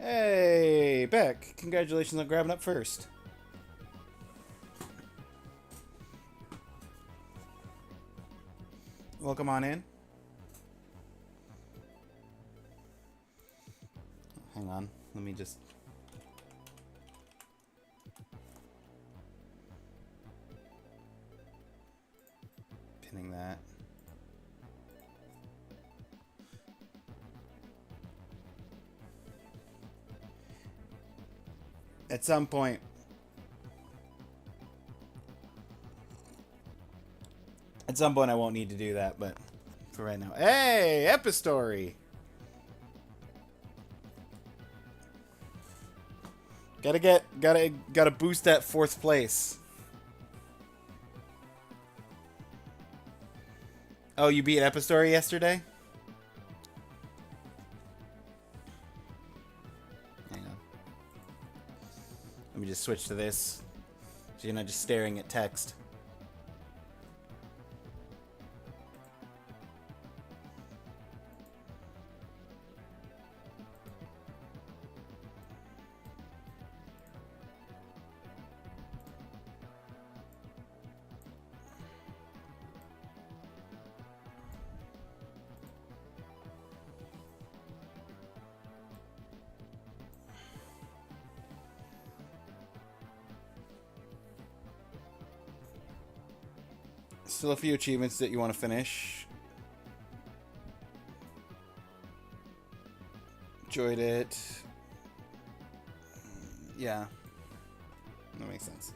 Hey, Beck. Congratulations on grabbing up first. Welcome on in. Hang on. Let me just... pinning that. At some point... I won't need to do that, but for right now. Hey, Epistory! Gotta boost that 4th place. Oh, you beat Epistory yesterday? Hang on. Let me just switch to this. So you're not just staring at text. Still a few achievements that you want to finish. Enjoyed it. Yeah. That makes sense.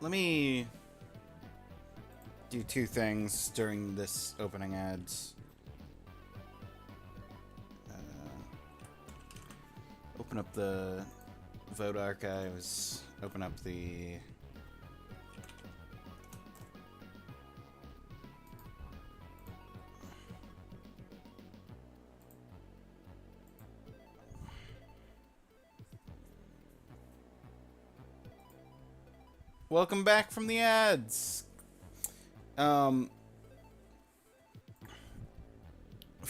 Let me do 2 things during this opening ads. Open up the vote archives. Open up the... Welcome back from the ads. For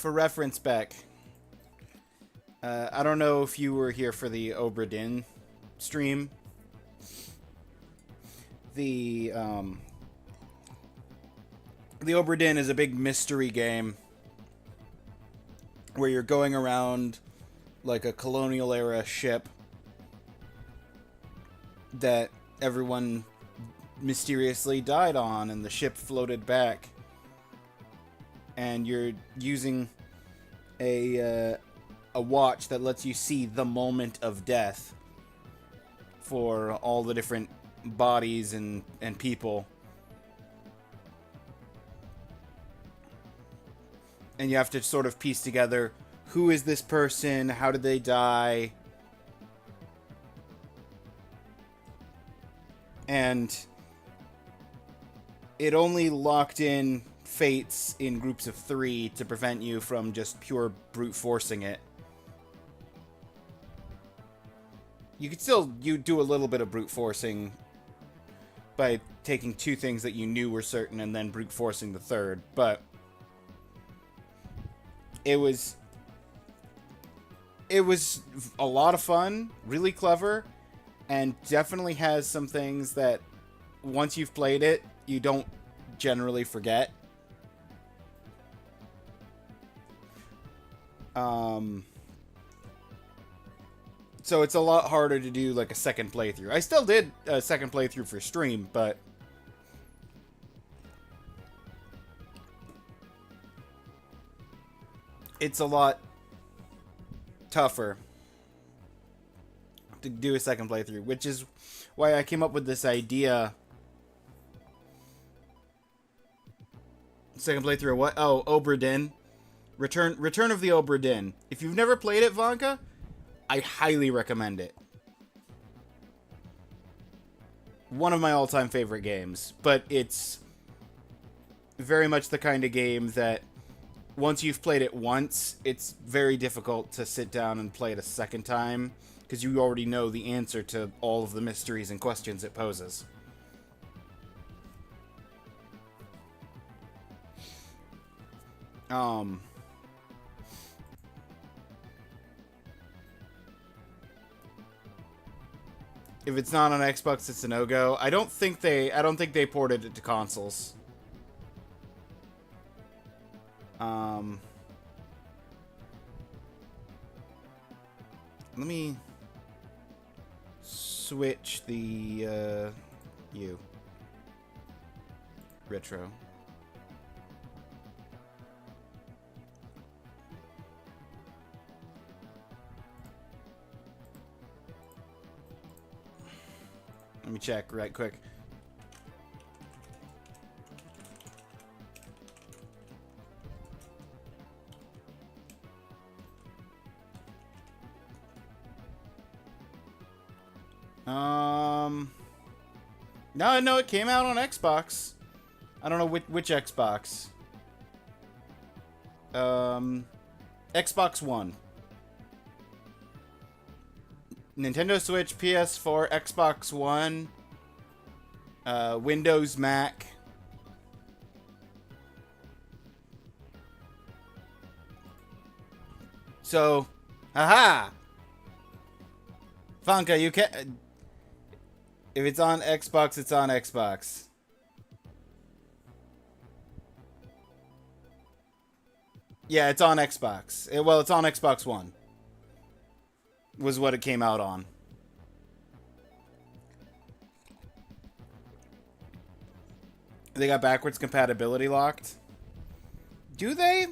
reference, Beck, I don't know if you were here for the Obra Dinn stream. The Obra Dinn is a big mystery game where you're going around like a colonial era ship that everyone mysteriously died on, and the ship floated back, and you're using a watch that lets you see the moment of death for all the different bodies and people. And you have to sort of piece together, who is this person? How did they die? And it only locked in fates in groups of 3 to prevent you from just pure brute forcing it. You could still do a little bit of brute forcing by taking 2 things that you knew were certain and then brute forcing the third, but it was a lot of fun, really clever, and definitely has some things that once you've played it, you don't generally forget. So it's a lot harder to do like a second playthrough. I still did a second playthrough for stream, but it's a lot tougher to do a second playthrough, which is why I came up with this idea. Second playthrough of what? Oh, Obra Dinn. Return of the Obra Dinn. If you've never played it, Vanka, I highly recommend it. One of my all-time favorite games, but it's very much the kind of game that once you've played it once, it's very difficult to sit down and play it a second time, because you already know the answer to all of the mysteries and questions it poses. If it's not on Xbox, it's a no-go. I don't think they ported it to consoles. Let me switch the retro. Let me check right quick. No, it came out on Xbox. I don't know which Xbox. Xbox One. Nintendo Switch, PS4, Xbox One, Windows, Mac. So, haha! Vanka, you can. If it's on Xbox, it's on Xbox. Yeah, it's on Xbox. Well, it's on Xbox One. Was what it came out on. They got backwards compatibility locked. Do they?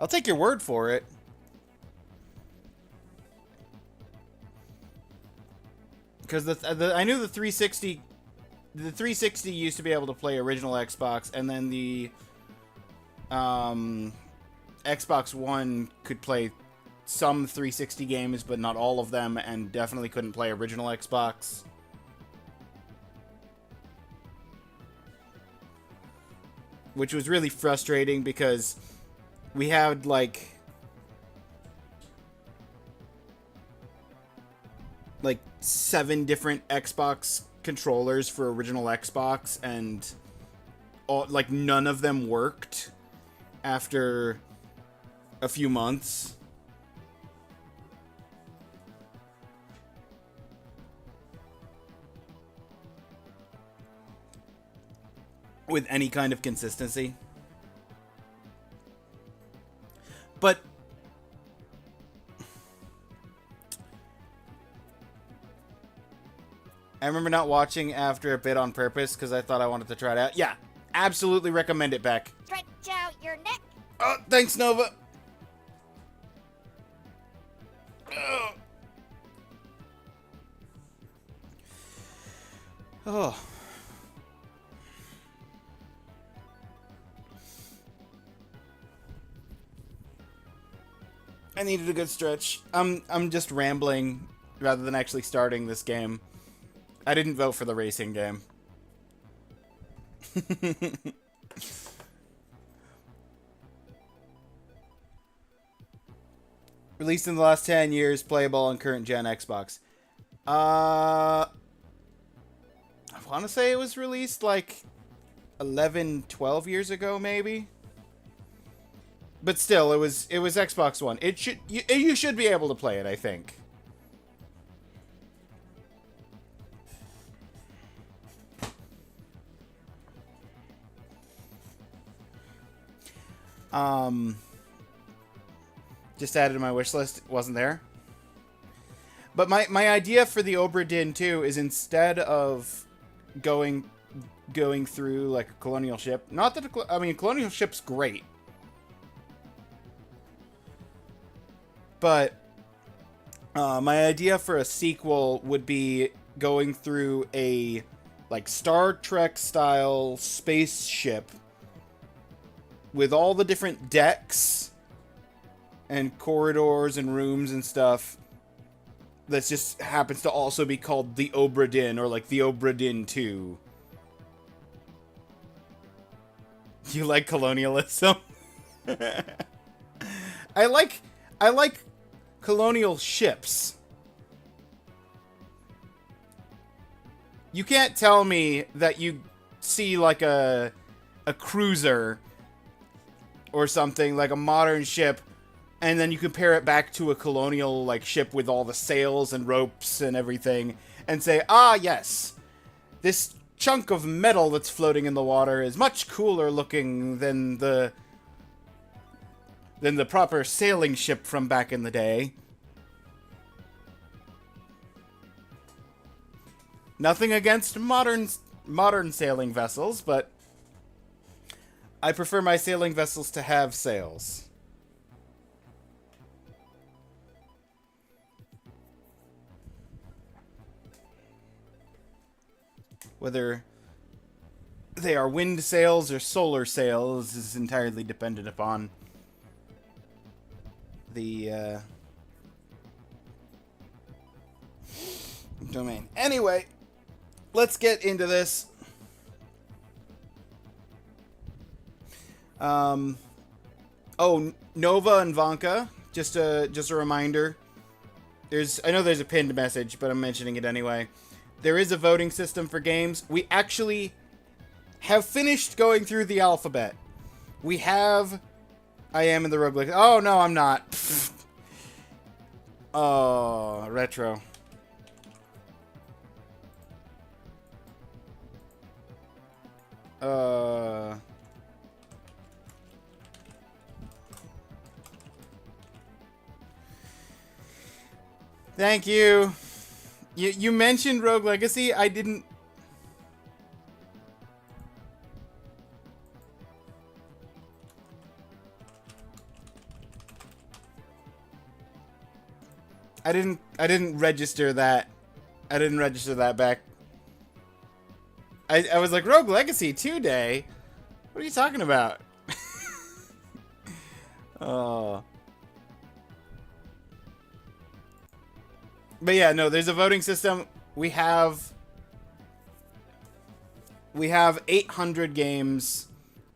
I'll take your word for it. Because I knew the 360 used to be able to play original Xbox, and then the Xbox One could play some 360 games, but not all of them, and definitely couldn't play original Xbox. Which was really frustrating because we had like 7 different Xbox controllers for original Xbox, and none of them worked after a few months. With any kind of consistency. But I remember not watching after a bit on purpose because I thought I wanted to try it out. Yeah, absolutely recommend it, Beck. Stretch out your neck. Oh, thanks, Nova. Oh. Oh. I needed a good stretch. I'm just rambling rather than actually starting this game. I didn't vote for the racing game. Released in the last 10 years, playable on current gen Xbox. I want to say it was released like 11, 12 years ago, maybe. But still, it was Xbox One. You should be able to play it, I think. Just added to my wish list. It wasn't there. But my idea for the Obra Dinn 2 is instead of going through like a colonial ship. Not that I mean, colonial ship's great. But my idea for a sequel would be going through a like Star Trek style spaceship with all the different decks and corridors and rooms and stuff that just happens to also be called the Obra Dinn, or like the Obra Dinn 2. You like colonialism? I like colonial ships. You can't tell me that you see like a cruiser or something, like a modern ship, and then you compare it back to a colonial like ship with all the sails and ropes and everything, and say, ah, yes, this chunk of metal that's floating in the water is much cooler looking than the proper sailing ship from back in the day. Nothing against modern sailing vessels, but I prefer my sailing vessels to have sails. Whether they are wind sails or solar sails is entirely dependent upon the domain. Anyway, let's get into this. Oh, Nova and Vanka, just a reminder. I know there's a pinned message, but I'm mentioning it anyway. There is a voting system for games. We actually have finished going through the alphabet. We have I am in the roguelike. Oh no, I'm not. Oh, retro. Thank you. You mentioned Rogue Legacy. I didn't. I didn't register that. I didn't register that back. I was like, Rogue Legacy 2 day? What are you talking about? Oh. But yeah, no, there's a voting system. We have 800 games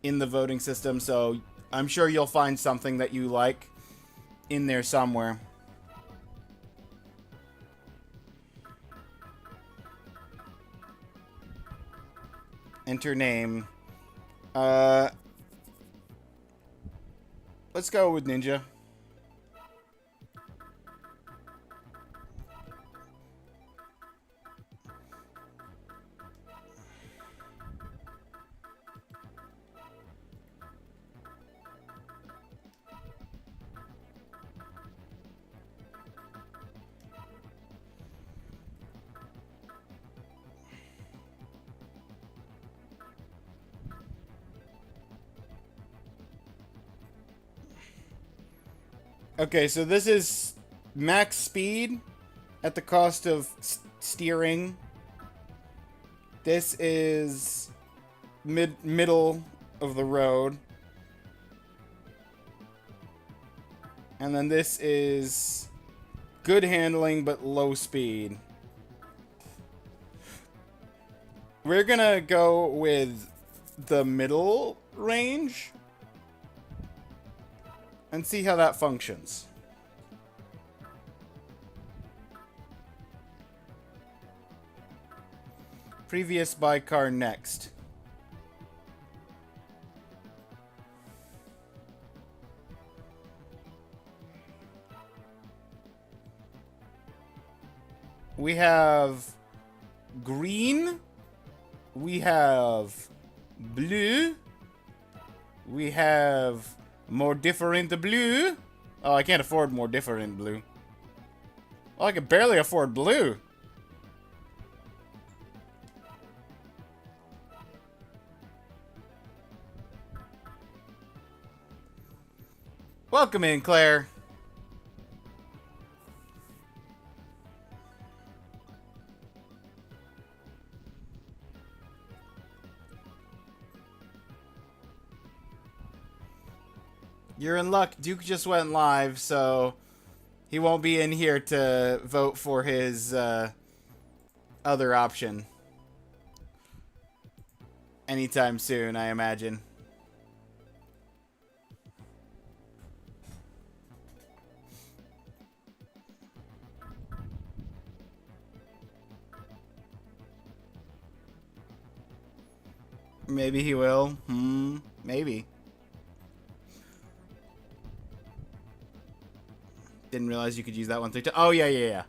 in the voting system, so I'm sure you'll find something that you like in there somewhere. Enter name. Let's go with Ninja. Okay, so this is max speed at the cost of steering. This is middle of the road. And then this is good handling but low speed. We're gonna go with the middle range and see how that functions. Previous buy car next. We have green. We have blue. We have more different blue. Oh, I can't afford more different blue. Oh, I can barely afford blue. Welcome in, Claire. You're in luck. Duke just went live, so he won't be in here to vote for his other option anytime soon, I imagine. Maybe he will. Maybe. Didn't realize you could use that one thing. Oh, yeah.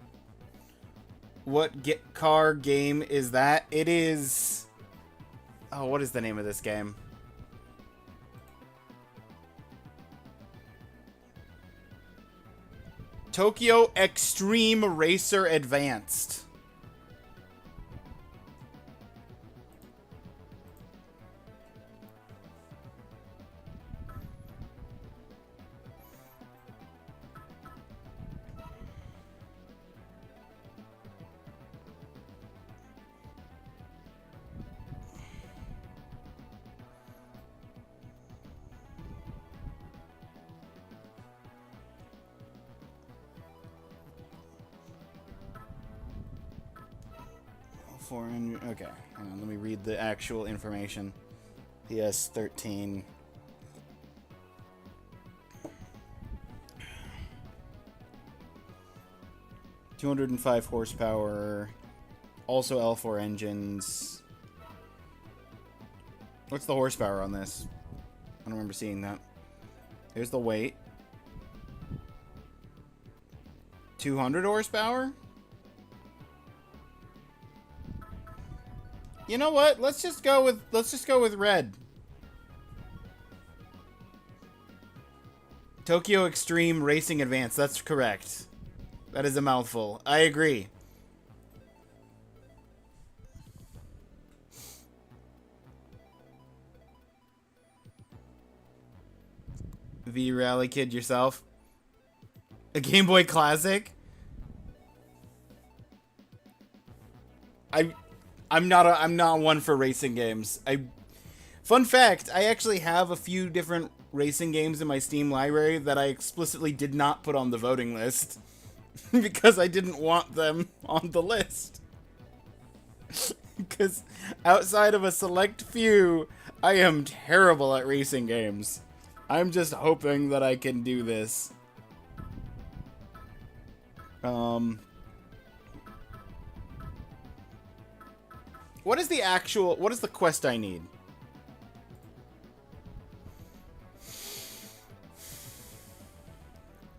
What car game is that? It is... Oh, what is the name of this game? Tokyo Extreme Racer Advanced. Okay, hang on, let me read the actual information. PS13. $205 horsepower. Also L4 engines. What's the horsepower on this? I don't remember seeing that. Here's the weight. 200 horsepower? You know what? Let's just go with red. Tokyo Extreme Racing Advanced. That's correct. That is a mouthful. I agree. V Rally Kid yourself. A Game Boy Classic. I'm not one for racing games. Fun fact, I actually have a few different racing games in my Steam library that I explicitly did not put on the voting list because I didn't want them on the list. Because outside of a select few, I am terrible at racing games. I'm just hoping that I can do this. What is the quest I need?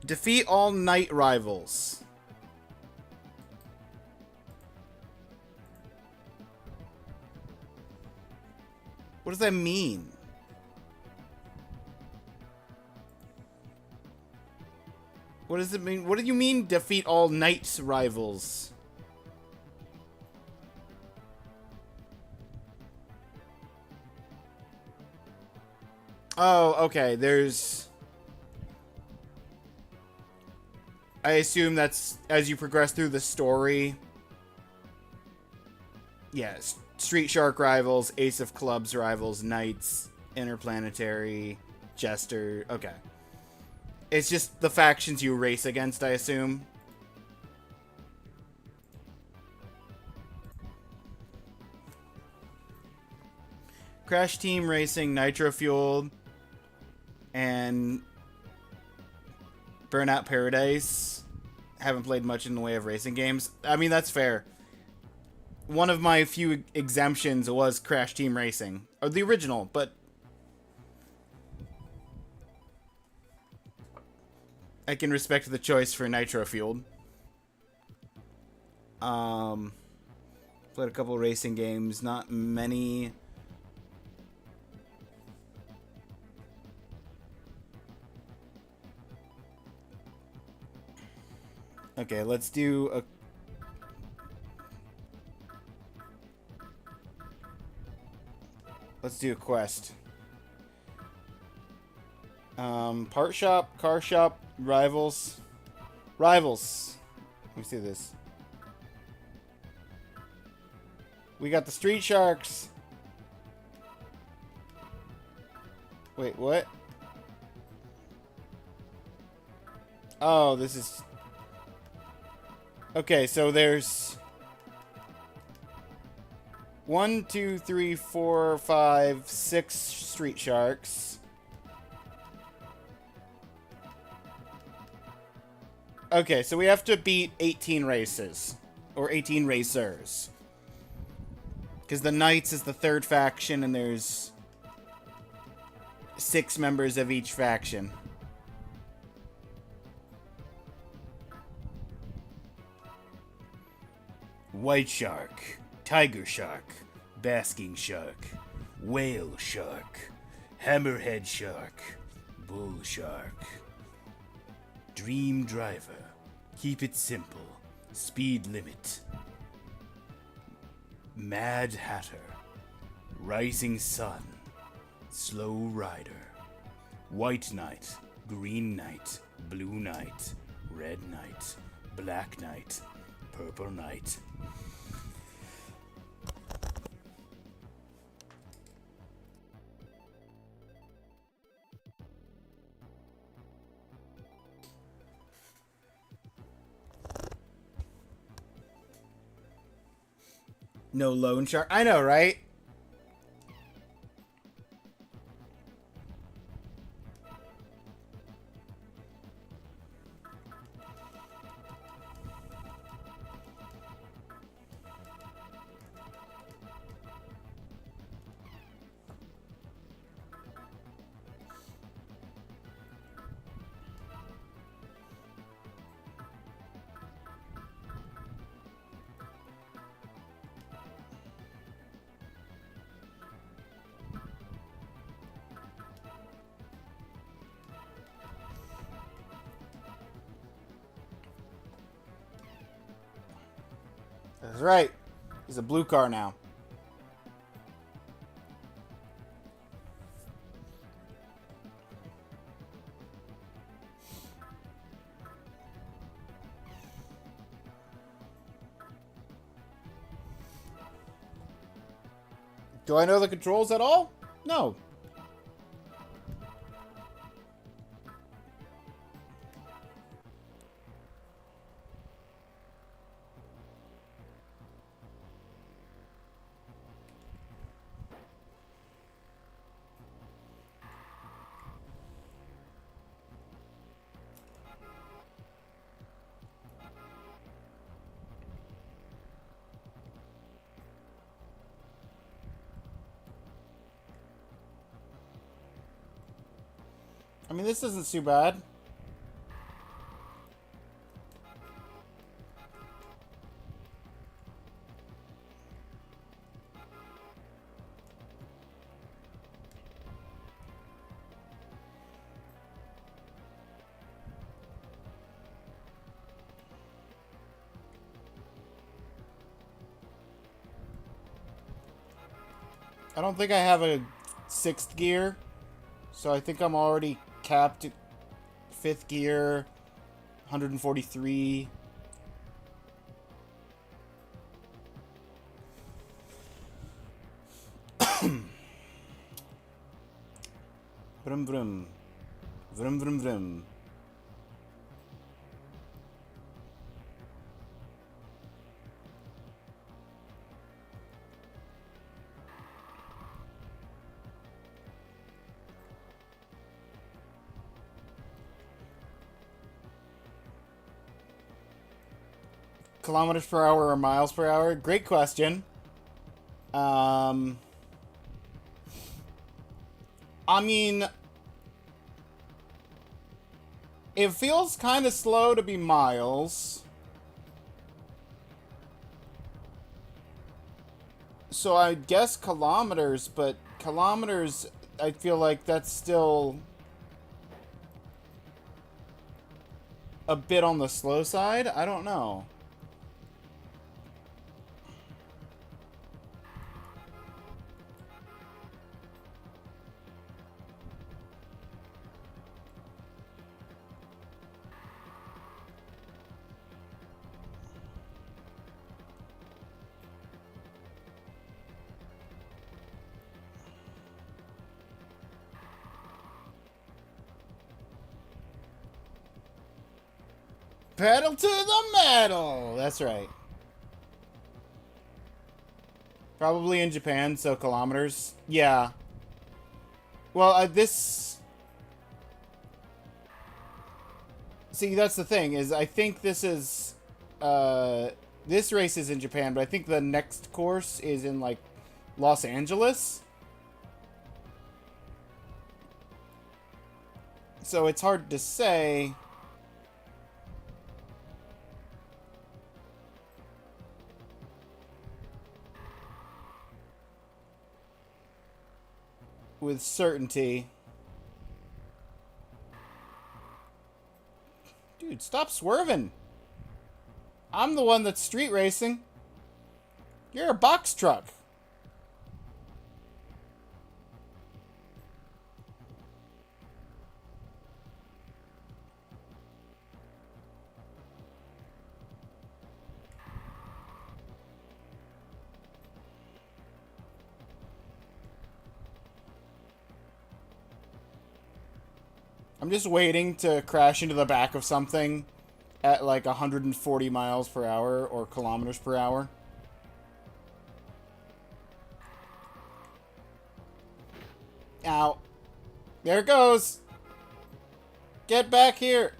Defeat all night rivals. What does that mean? What does it mean? What do you mean defeat all night rivals? Oh, okay, there's... I assume that's as you progress through the story. Yes, Street Shark rivals, Ace of Clubs rivals, Knights, Interplanetary, Jester. Okay. It's just the factions you race against, I assume. Crash Team Racing, Nitro Fueled, and Burnout Paradise. Haven't played much in the way of racing games. I mean, that's fair. One of my few exemptions was Crash Team Racing. Or the original, but I can respect the choice for Nitro Fueled. Played a couple racing games, not many. Okay, let's do a... Let's do a quest. Part shop, car shop, rivals. Rivals. Let me see this. We got the Street Sharks. Wait, what? Oh, this is... Okay, so there's 1, 2, 3, 4, 5, 6 Street Sharks. Okay, so we have to beat 18 races. Or 18 racers. Because the Knights is the third faction, and there's 6 members of each faction. White Shark, Tiger Shark, Basking Shark, Whale Shark, Hammerhead Shark, Bull Shark. Dream Driver, Keep It Simple, Speed Limit. Mad Hatter, Rising Sun, Slow Rider, White Knight, Green Knight, Blue Knight, Red Knight, Black Knight, Purple Knight. No Lone Shark. I know, right? That's right. He's a blue car now. Do I know the controls at all? No. I mean, this isn't too bad. I don't think I have a 6th gear, so I think I'm already capped at 5th gear. 143. Vroom vroom. Vroom vroom vroom. Kilometers per hour or miles per hour? Great question. I mean, it feels kind of slow to be miles. So I guess kilometers, but kilometers, I feel like that's still a bit on the slow side. I don't know. Pedal to the metal! That's right. Probably in Japan, so kilometers. Yeah. Well, this... See, that's the thing, is I think this is... this race is in Japan, but I think the next course is in, like, Los Angeles. So it's hard to say... with certainty. Dude, stop swerving. I'm the one that's street racing. You're a box truck. I'm just waiting to crash into the back of something at like 140 miles per hour or kilometers per hour. Ow. There it goes. Get back here.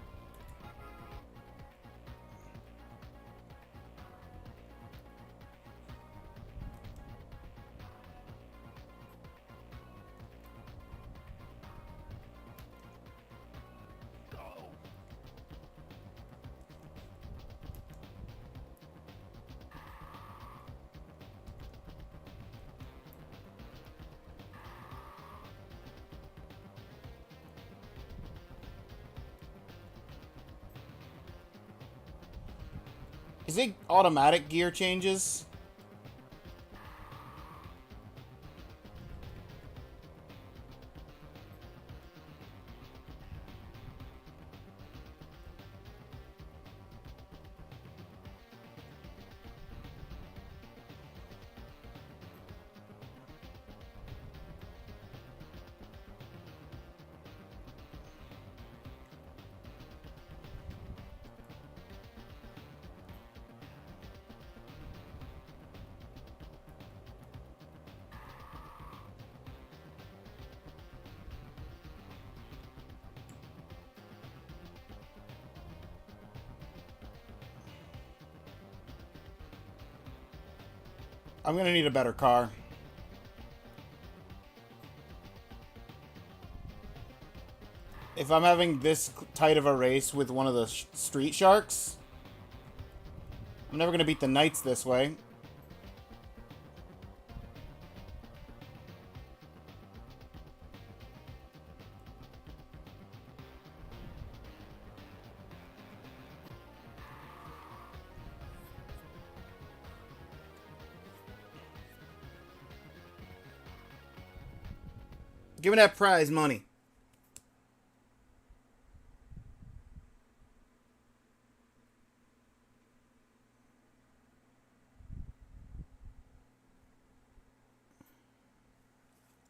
Is it automatic gear changes? I'm gonna need a better car. If I'm having this tight of a race with one of the Street Sharks, I'm never gonna beat the Knights this way. Give me that prize money.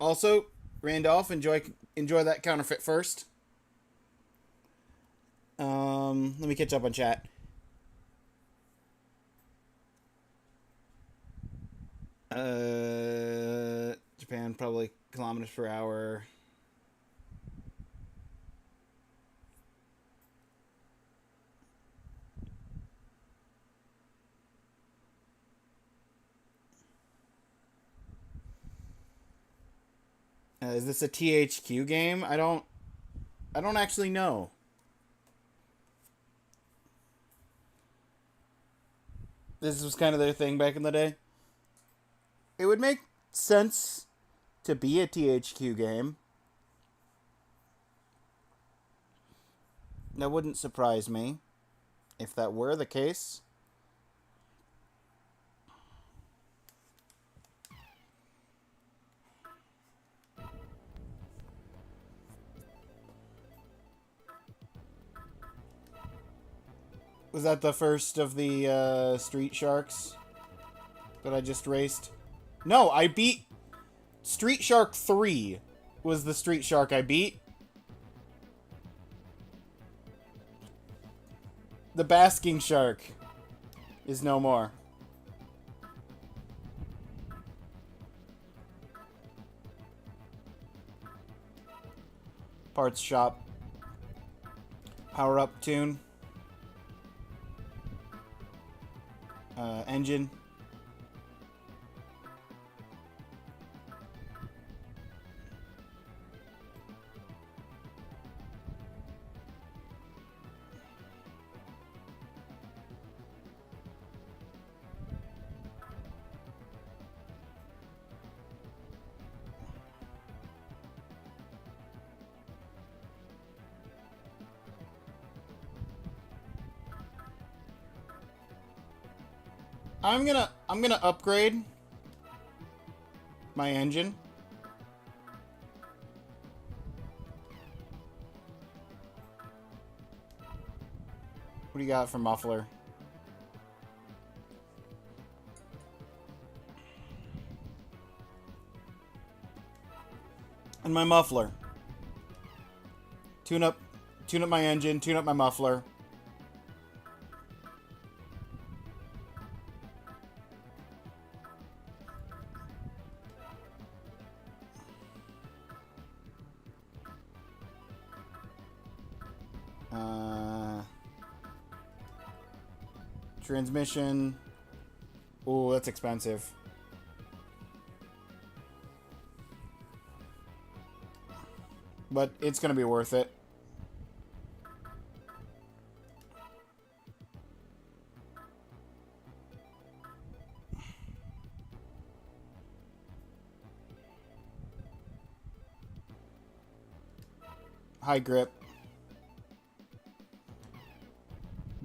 Also, Randolph, enjoy that counterfeit first. Let me catch up on chat. Japan probably kilometers per hour. Is this a THQ game? I don't actually know. This was kind of their thing back in the day. It would make sense to be a THQ game. That wouldn't surprise me if that were the case. Was that the first of the Street Sharks that I just raced? No, I beat... Street Shark 3 was the Street Shark I beat. The basking shark is no more. Parts shop. Power up tune. Engine. I'm gonna upgrade my engine. What do you got for muffler? And my muffler. Tune up my engine, tune up my muffler. Transmission. Ooh, that's expensive. But it's gonna be worth it. High grip.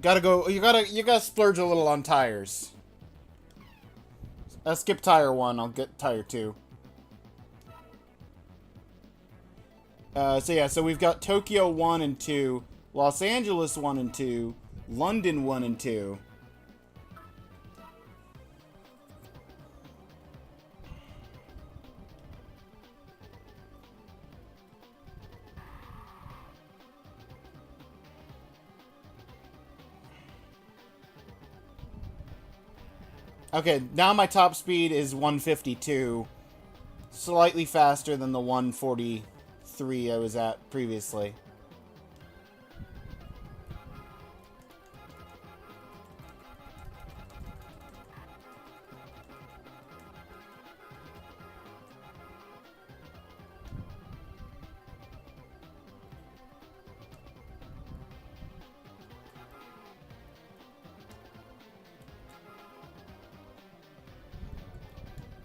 Gotta go. You gotta splurge a little on tires. I'll skip tire 1. I'll get tire 2. So we've got Tokyo 1 and 2, Los Angeles 1 and 2, London 1 and 2. Okay, now my top speed is 152. Slightly faster than the 143 I was at previously.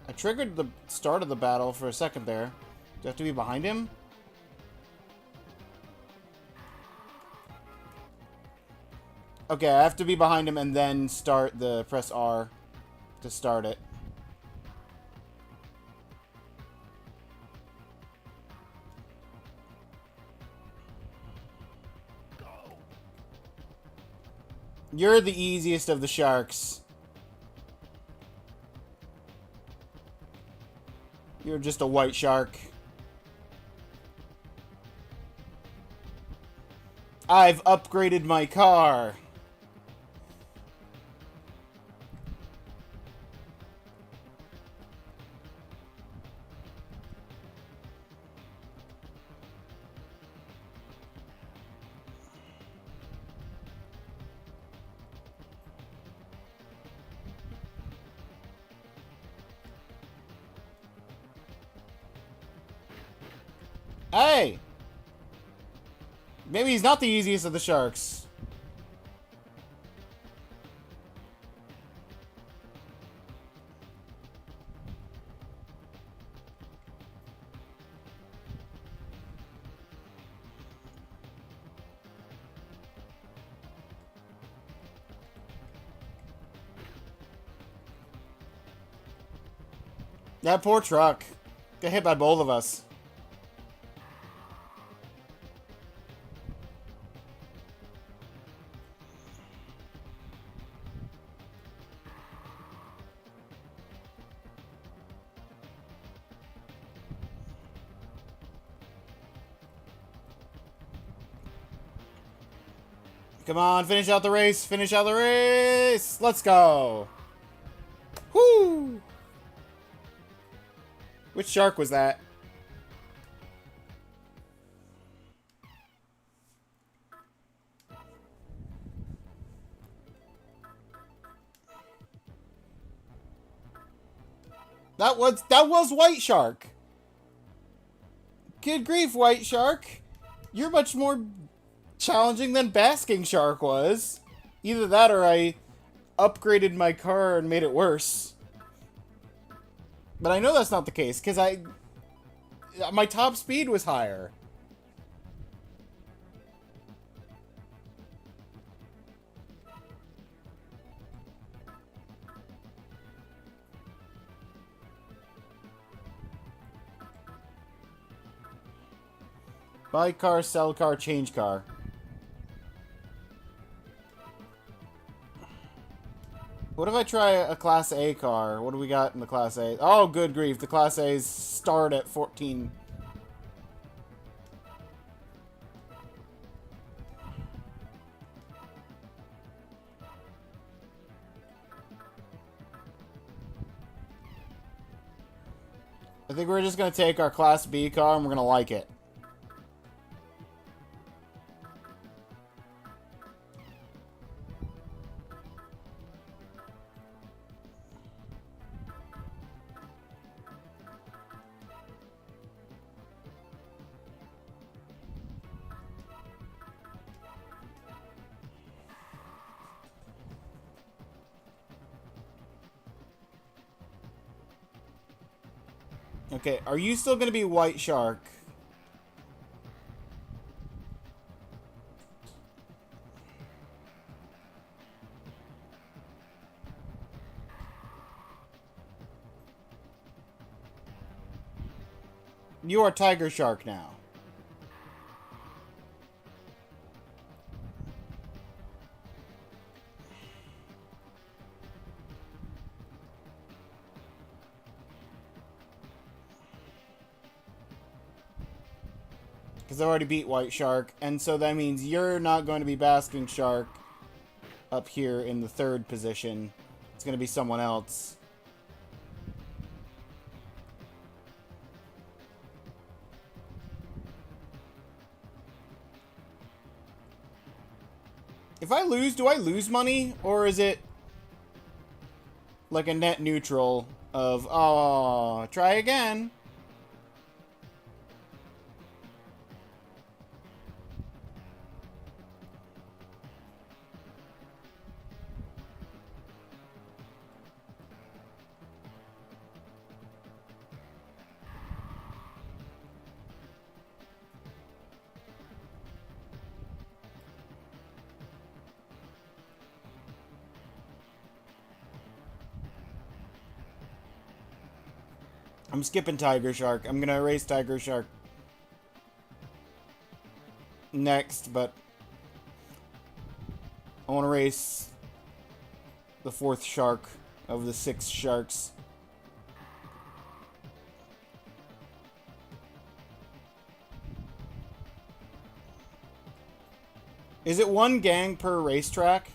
I triggered the start of the battle for a second there. Do I have to be behind him? Okay, I have to be behind him and then press R to start it. You're the easiest of the sharks. You're just a white shark. I've upgraded my car. Hey! Maybe he's not the easiest of the sharks. That poor truck. Got hit by both of us. Come on, finish out the race. Finish out the race. Let's go. Whoo! Which shark was that? That was White Shark. Good grief, White Shark. You're much more challenging than Basking Shark was. Either that or I upgraded my car and made it worse. But I know that's not the case, because my top speed was higher. Buy car, sell car, change car. What if I try a Class A car? What do we got in the Class A? Oh, good grief. The Class A's start at 14. I think we're just going to take our Class B car and we're going to like it. Okay, are you still going to be White Shark? You are Tiger Shark now. Because I already beat White Shark, and so that means you're not going to be Basking Shark up here in the 3rd position. It's going to be someone else. If I lose, do I lose money? Or is it like a net neutral of, oh, try again? I'm skipping Tiger Shark. I'm gonna erase Tiger Shark next, but I want to race the 4th shark of the 6 sharks. Is it one gang per racetrack?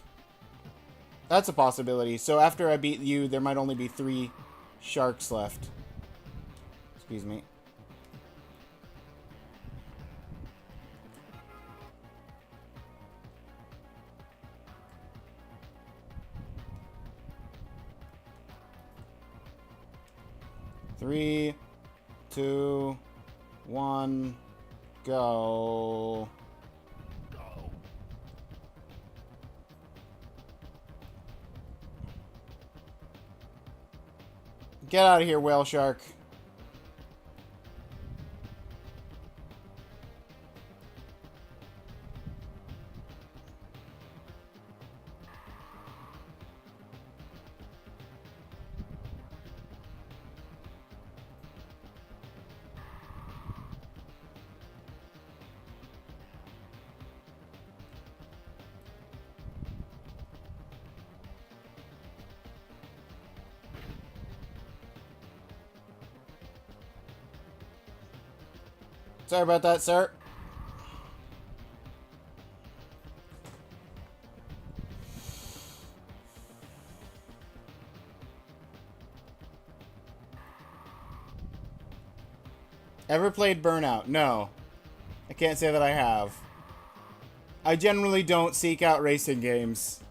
That's a possibility. So after I beat you, there might only be 3 sharks left. Excuse me. Three, 2, 1, go. Get out of here, whale shark. Sorry about that, sir. Ever played Burnout? No. I can't say that I have. I generally don't seek out racing games.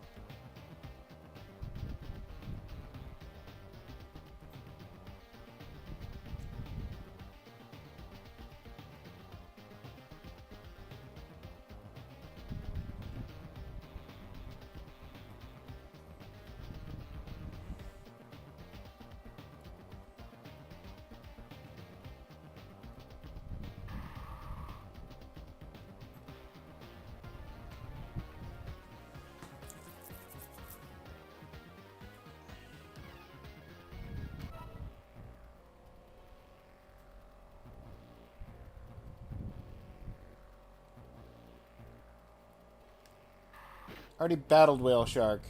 Already battled whale shark.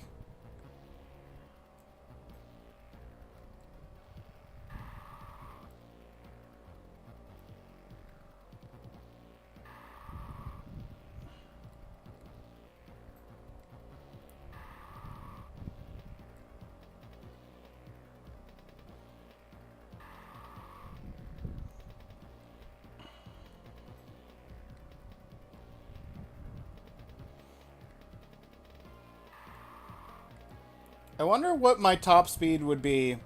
I wonder what my top speed would be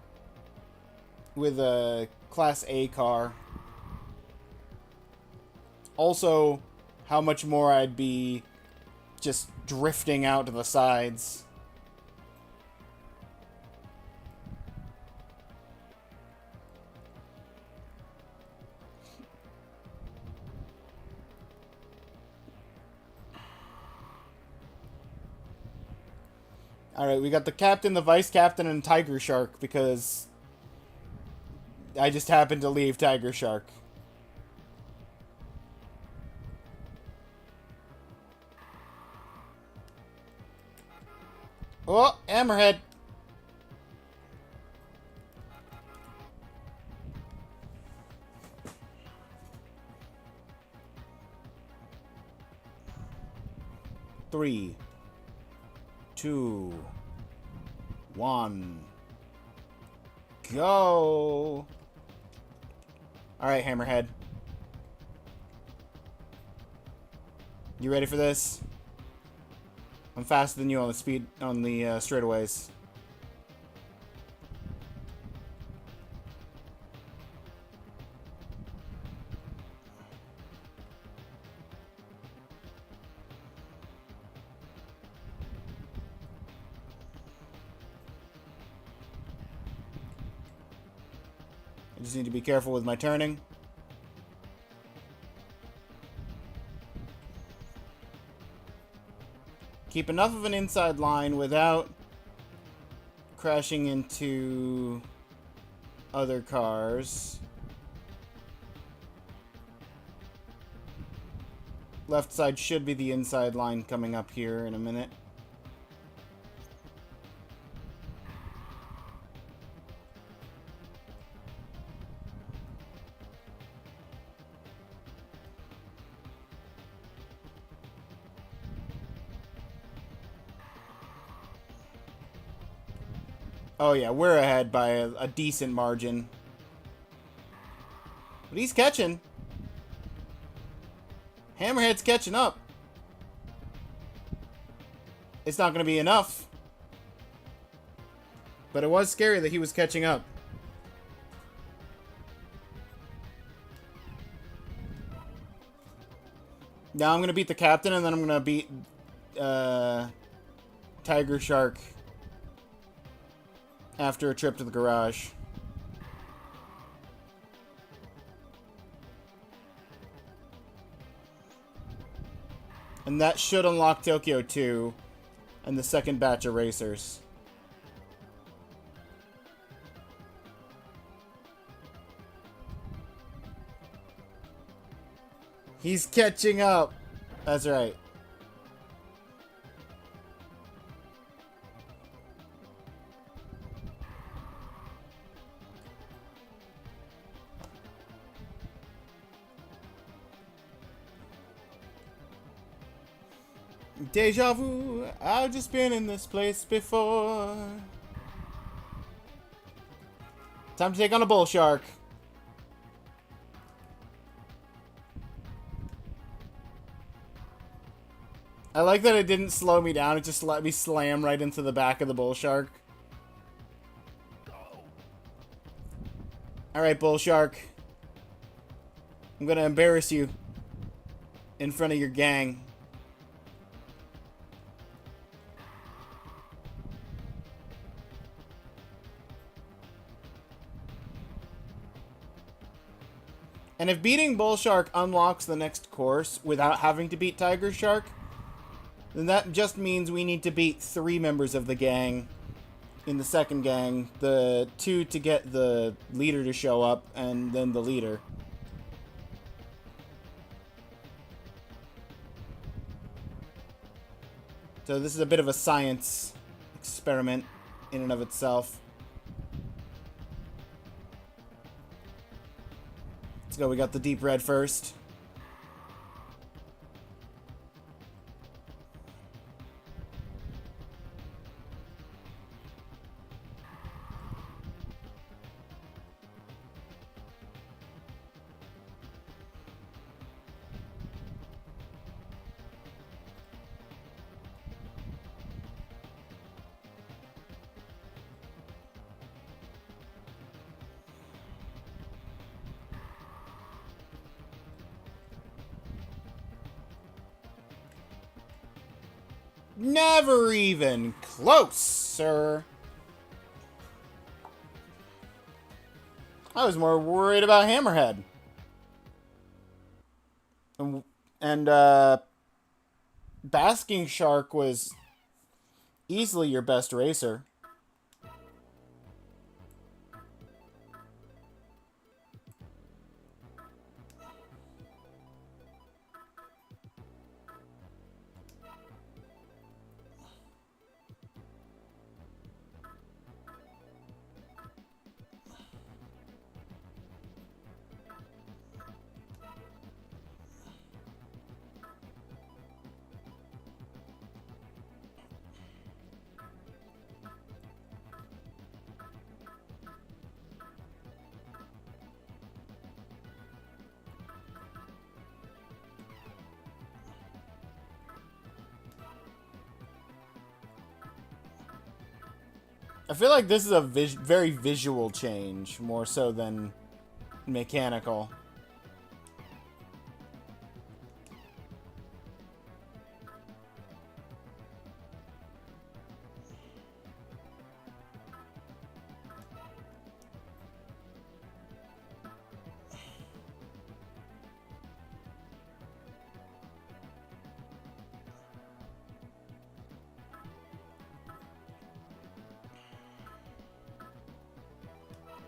with a Class A car. Also, how much more I'd be just drifting out to the sides. Alright, we got the captain, the vice captain, and Tiger Shark because I just happened to leave Tiger Shark. Oh, Hammerhead. Three, 2, 1, go. Alright, Hammerhead. You ready for this? I'm faster than you on the straightaways. I just need to be careful with my turning. Keep enough of an inside line without crashing into other cars. Left side should be the inside line coming up here in a minute. Oh yeah, we're ahead by a decent margin. But he's catching. Hammerhead's catching up. It's not going to be enough. But it was scary that he was catching up. Now I'm going to beat the captain, and then I'm going to beat Tiger Shark after a trip to the garage. And that should unlock Tokyo 2 and the second batch of racers. He's catching up. That's right. Deja vu, I've just been in this place before. Time to take on a bull shark. I like that it didn't slow me down, it just let me slam right into the back of the bull shark. Alright, bull shark. I'm gonna embarrass you in front of your gang. And if beating Bull Shark unlocks the next course without having to beat Tiger Shark, then that just means we need to beat 3 members of the gang in the second gang. The 2 to get the leader to show up, and then the leader. So this is a bit of a science experiment in and of itself. Let's go, we got the deep red first. Never even close, sir. I was more worried about Hammerhead. And Basking Shark was easily your best racer. I feel like this is a very visual change, more so than mechanical.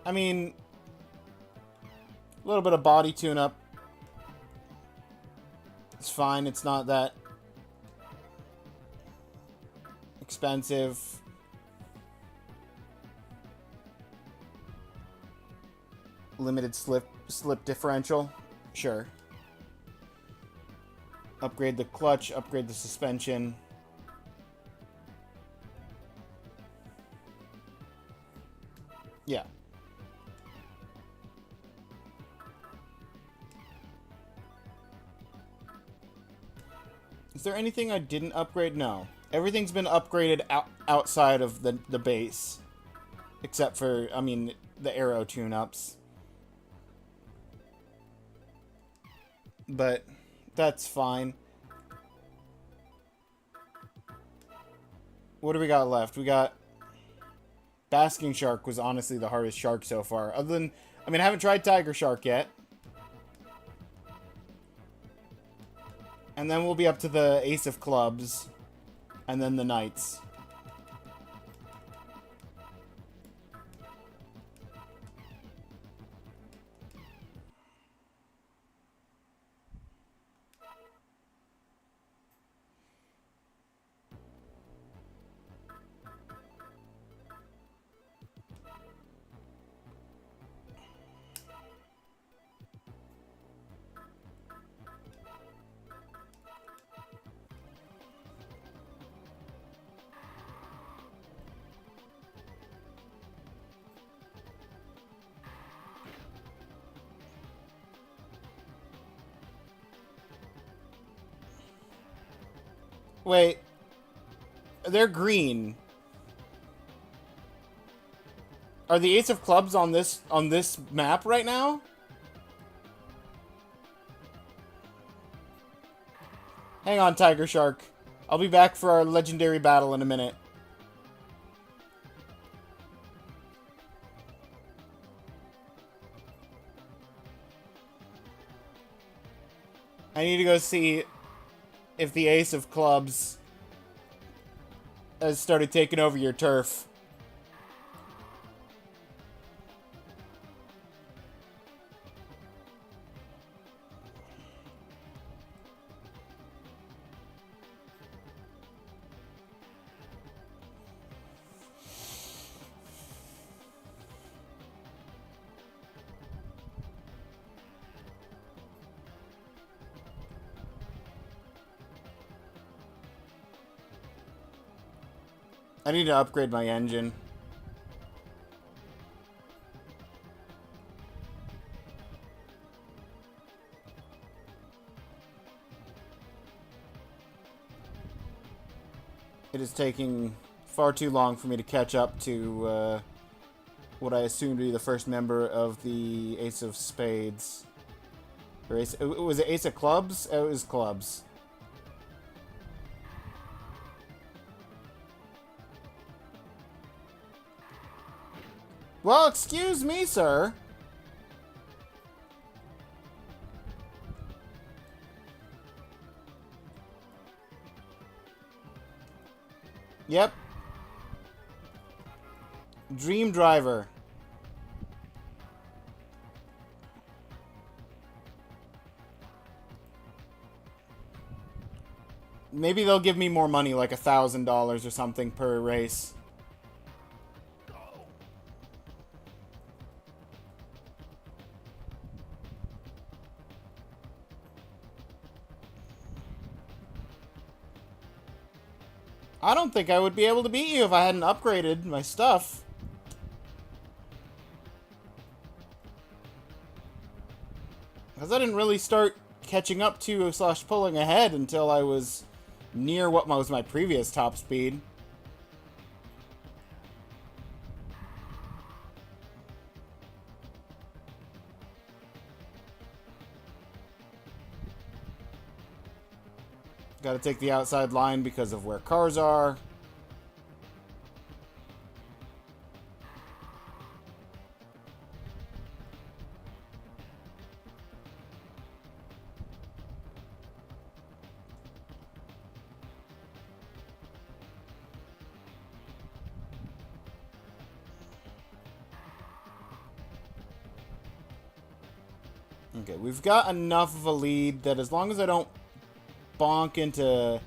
I mean, a little bit of body tune-up. It's fine. It's not that expensive. Limited slip differential. Sure. Upgrade the clutch. Upgrade the suspension. Yeah. Is there anything I didn't upgrade? No. Everything's been upgraded outside of the base. Except for, I mean, the arrow tune-ups. But that's fine. What do we got left? We got... Basking Shark was honestly the hardest shark so far. Other than... I mean, I haven't tried Tiger Shark yet. And then we'll be up to the Ace of Clubs. And then the Knights. Wait. They're green. Are the Ace of Clubs on this map right now? Hang on, Tiger Shark. I'll be back for our legendary battle in a minute. I need to go see if the Ace of Clubs has started taking over your turf. I need to upgrade my engine. It is taking far too long for me to catch up to what I assume to be the first member of the Ace of Spades. Or was it Ace of Clubs? Oh, it was Clubs. Well, excuse me, sir. Yep. Dream Driver. Maybe they'll give me more money, like $1,000 or something per race. I don't think I would be able to beat you if I hadn't upgraded my stuff. Because I didn't really start catching up to / pulling ahead until I was near what was my previous top speed. Gotta take the outside line because of where cars are. Okay, we've got enough of a lead that as long as I don't bonk into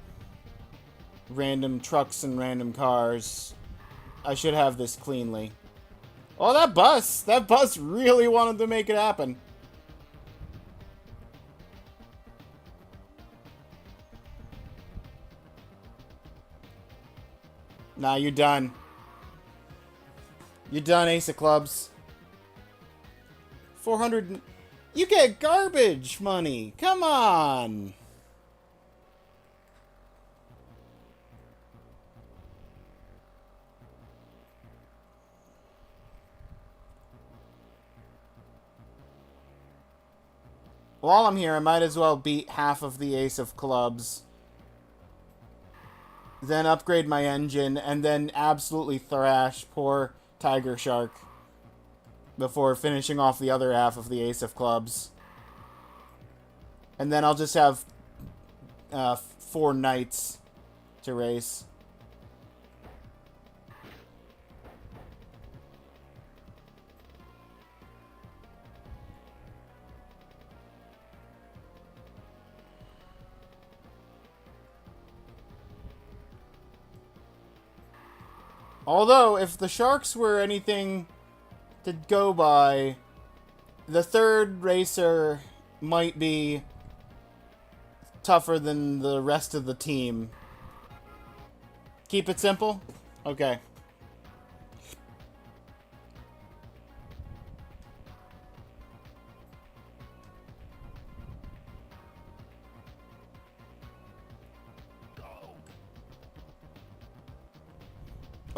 random trucks and random cars, I should have this cleanly. Oh, that bus really wanted to make it happen. Nah, you're done. You done, Ace of Clubs? 400... You get garbage money! Come on! While I'm here, I might as well beat half of the Ace of Clubs. Then upgrade my engine, and then absolutely thrash poor Tiger Shark before finishing off the other half of the Ace of Clubs. And then I'll just have 4 knights to race. Although, if the Sharks were anything to go by, the third racer might be tougher than the rest of the team. Keep it simple? Okay.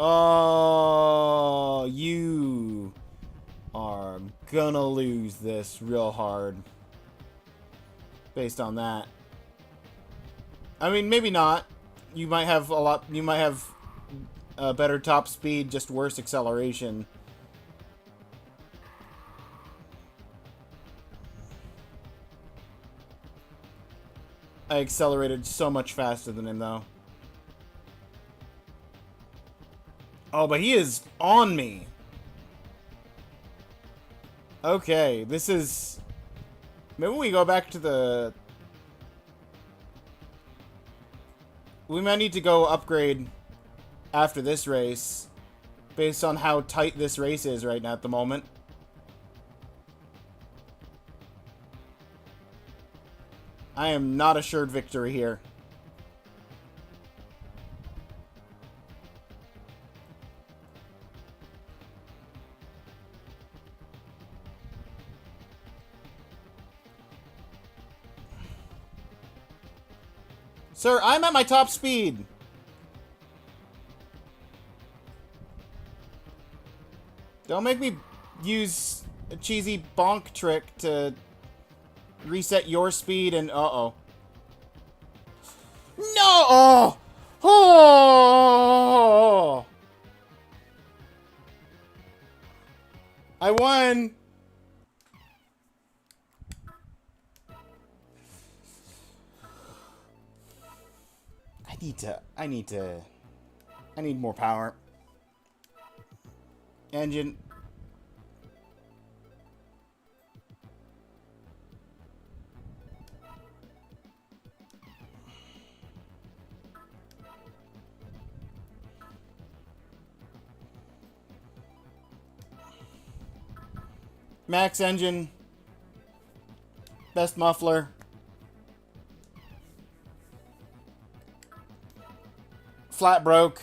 Oh, you are gonna lose this real hard. Based on that. I mean, maybe not. You might have a lot... You might have a better top speed, just worse acceleration. I accelerated so much faster than him, though. Oh, but he is on me. Okay, this is... Maybe we go back to the... We might need to go upgrade after this race, based on how tight this race is right now at the moment. I am not assured victory here. Sir, I'm at my top speed. Don't make me use a cheesy bonk trick to reset your speed and... Uh-oh. No! Oh! Oh! I won! I need more power. Engine. Max engine. Best muffler. Flat broke.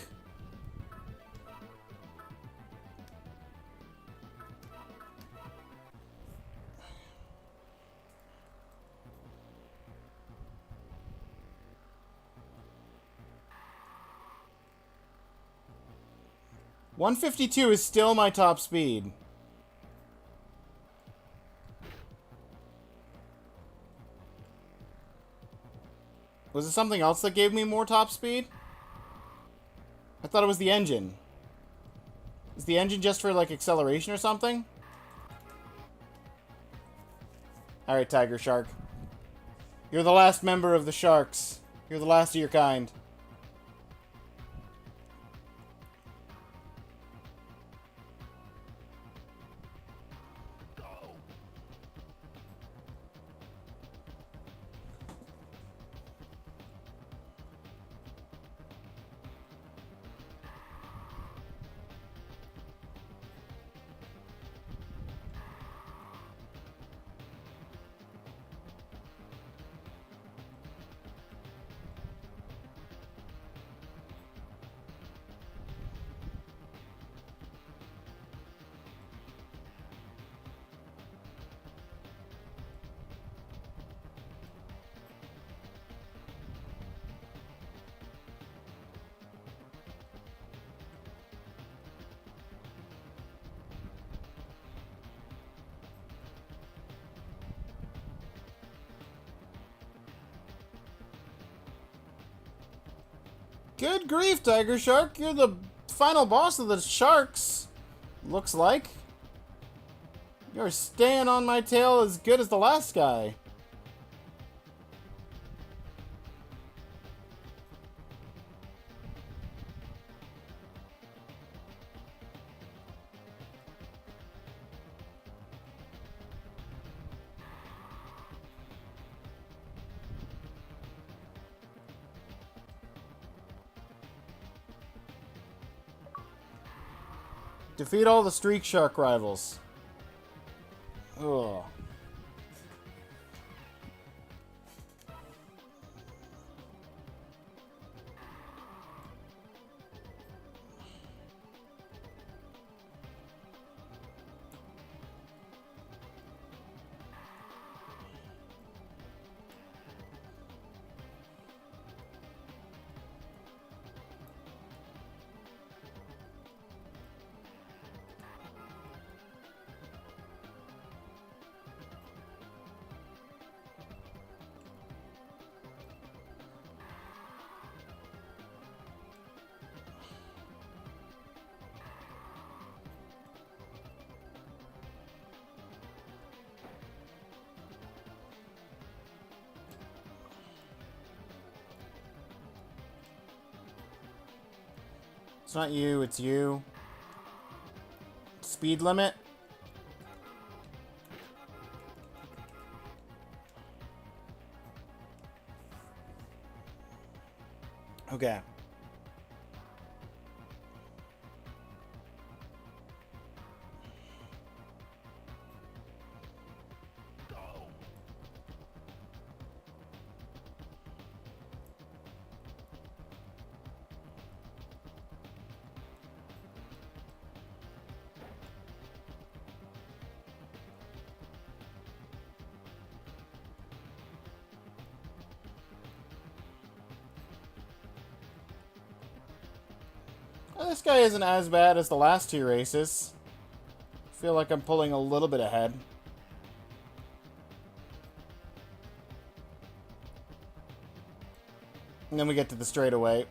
$152 is still my top speed. Was it something else that gave me more top speed? I thought it was the engine. Is the engine just for, like, acceleration or something? Alright, Tiger Shark. You're the last member of the Sharks. You're the last of your kind. Good grief, Tiger Shark. You're the final boss of the sharks. Looks like. You're staying on my tail as good as the last guy. Defeat all the Streak Shark rivals. Ugh. It's not you, it's you. Speed limit? Okay. Well, this guy isn't as bad as the last two races. I feel like I'm pulling a little bit ahead. And then we get to the straightaway.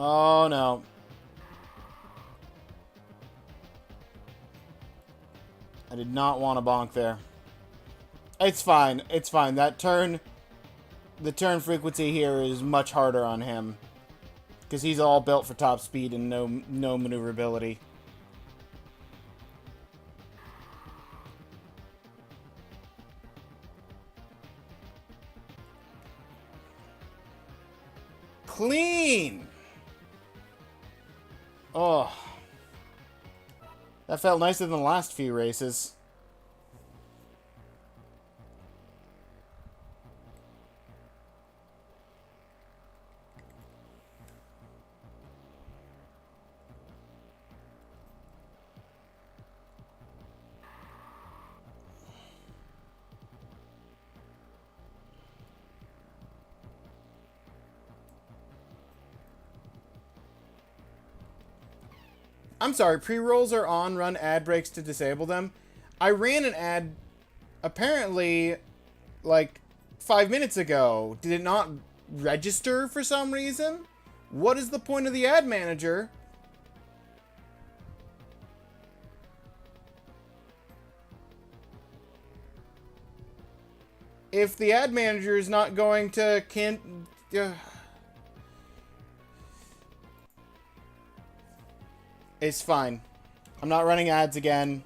Oh no. I did not want to bonk there. It's fine. It's fine. That turn... The turn frequency here is much harder on him. Because he's all built for top speed and no maneuverability. Clean! Oh. That felt nicer than the last few races. I'm sorry, pre-rolls are on, run ad breaks to disable them. I ran an ad, apparently, like, 5 minutes ago. Did it not register for some reason? What is the point of the ad manager? If the ad manager is not going to It's fine. I'm not running ads again.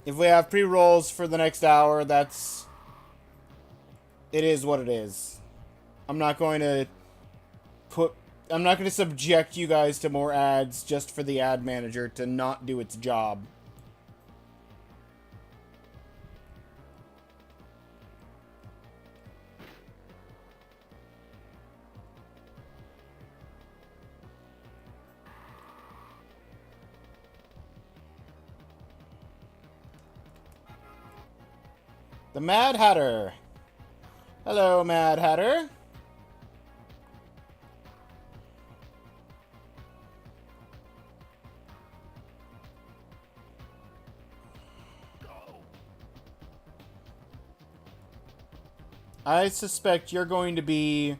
If we have pre-rolls for the next hour, that's... It is what it is. I'm not going to subject you guys to more ads just for the ad manager to not do its job. The Mad Hatter. Hello, Mad Hatter. I suspect you're going to be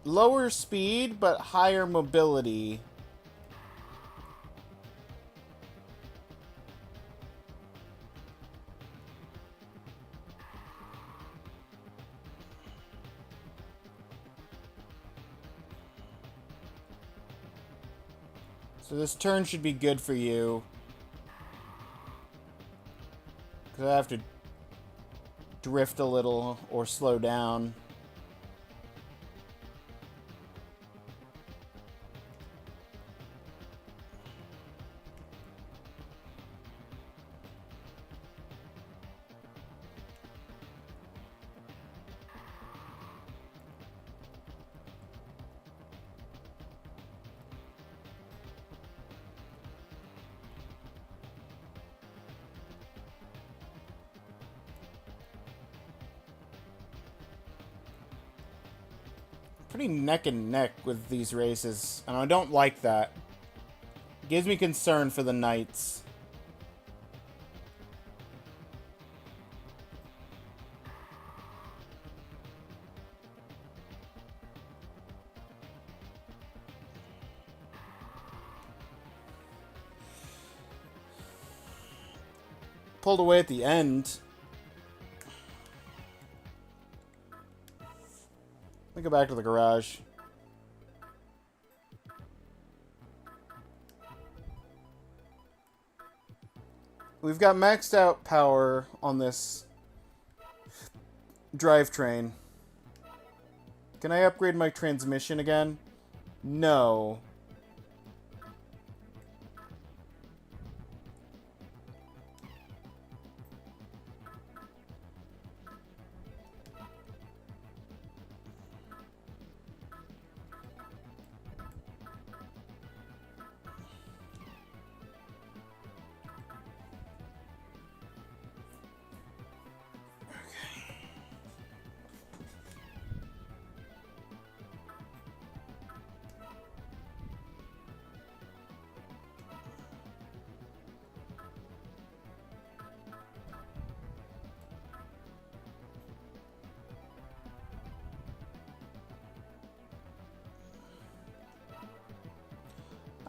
lower speed, but higher mobility. So this turn should be good for you. Because I have to drift a little or slow down. Pretty neck and neck with these races, and I don't like that. It gives me concern for the Knights. Pulled away at the end. Let me go back to the garage. We've got maxed out power on this drivetrain. Can I upgrade my transmission again? No.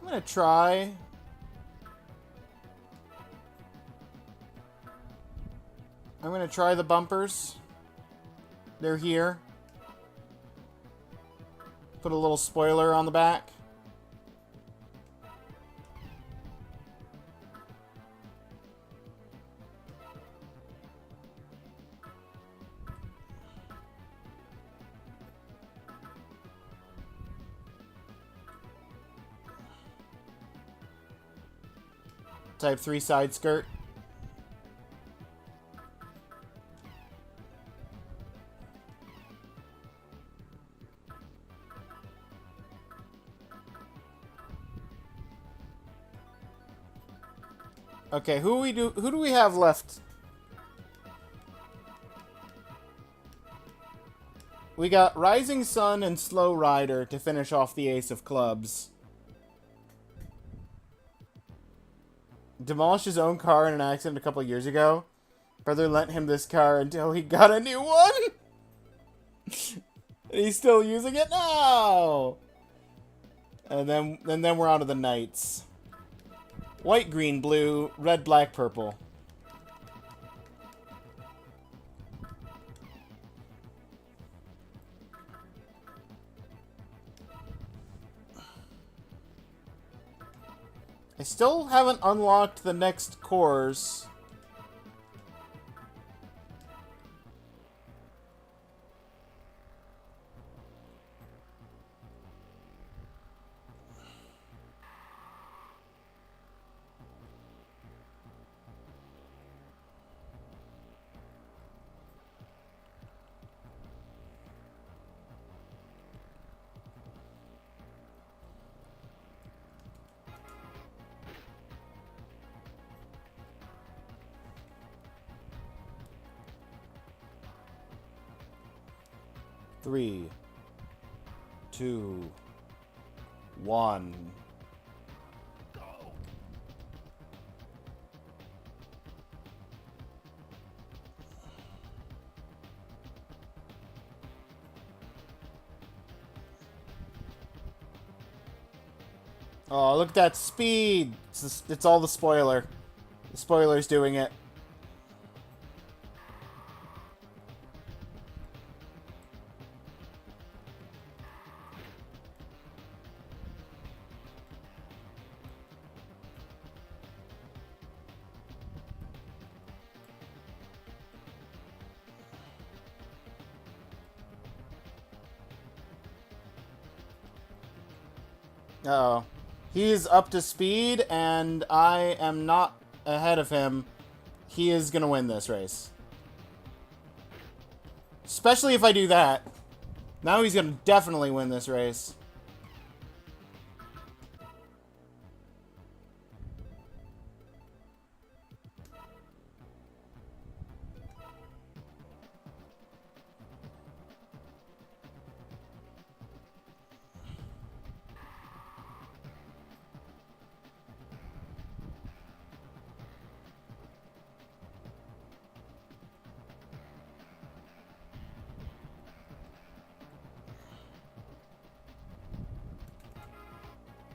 I'm gonna try. I'm gonna try the bumpers. They're here. Put a little spoiler on the back. Type 3 side skirt. Okay, who do we have left? We got Rising Sun and Slow Rider to finish off the Ace of Clubs. Demolished his own car in an accident a couple years ago. Brother lent him this car until he got a new one. And he's still using it now. And then we're on to the Knights. White, green, blue, red, black, purple. I still haven't unlocked the next cores. 3, 2, 1. Oh, look at that speed! It's all the spoiler. The spoiler's doing it. Uh-oh. He's up to speed, and I am not ahead of him. He is going to win this race. Especially if I do that. Now he's going to definitely win this race.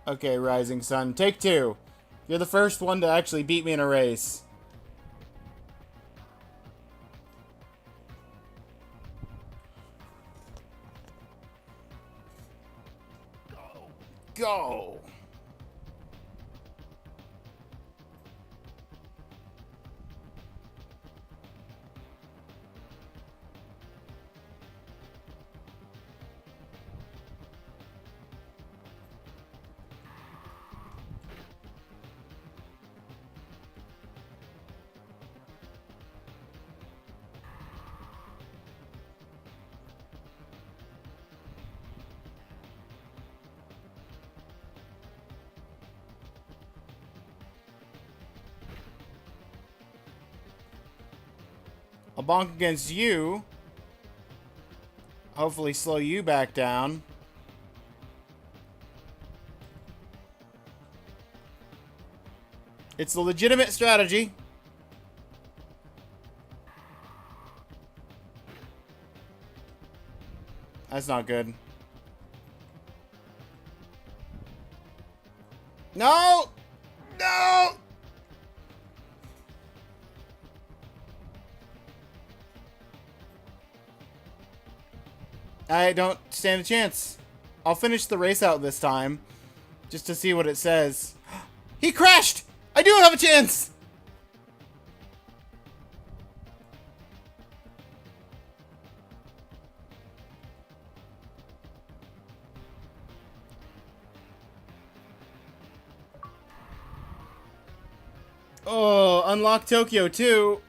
Okay, Rising Sun. Take 2. You're the first one to actually beat me in a race. Go! I'll bonk against you. Hopefully slow you back down. It's a legitimate strategy. That's not good. No! No! I don't stand a chance. I'll finish the race out this time, just to see what it says. He crashed! I do have a chance! Oh, unlock Tokyo too.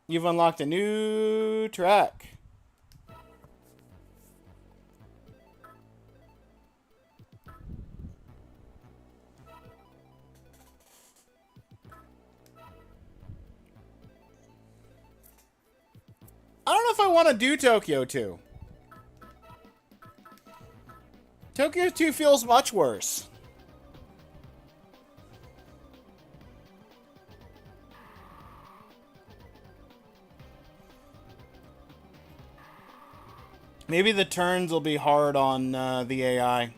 You've unlocked a new track. I don't know if I want to do Tokyo 2. Tokyo 2 feels much worse. Maybe the turns will be hard on the AI.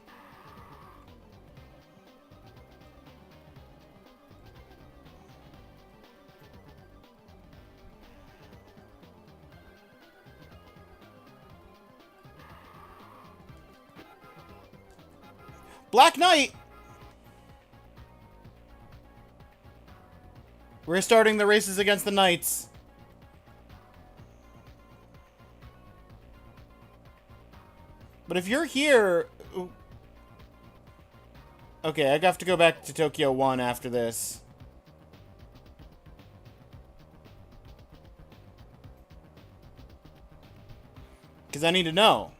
Black Knight! We're starting the races against the Knights. But if you're here... Okay, I have to go back to Tokyo 1 after this. Because I need to know.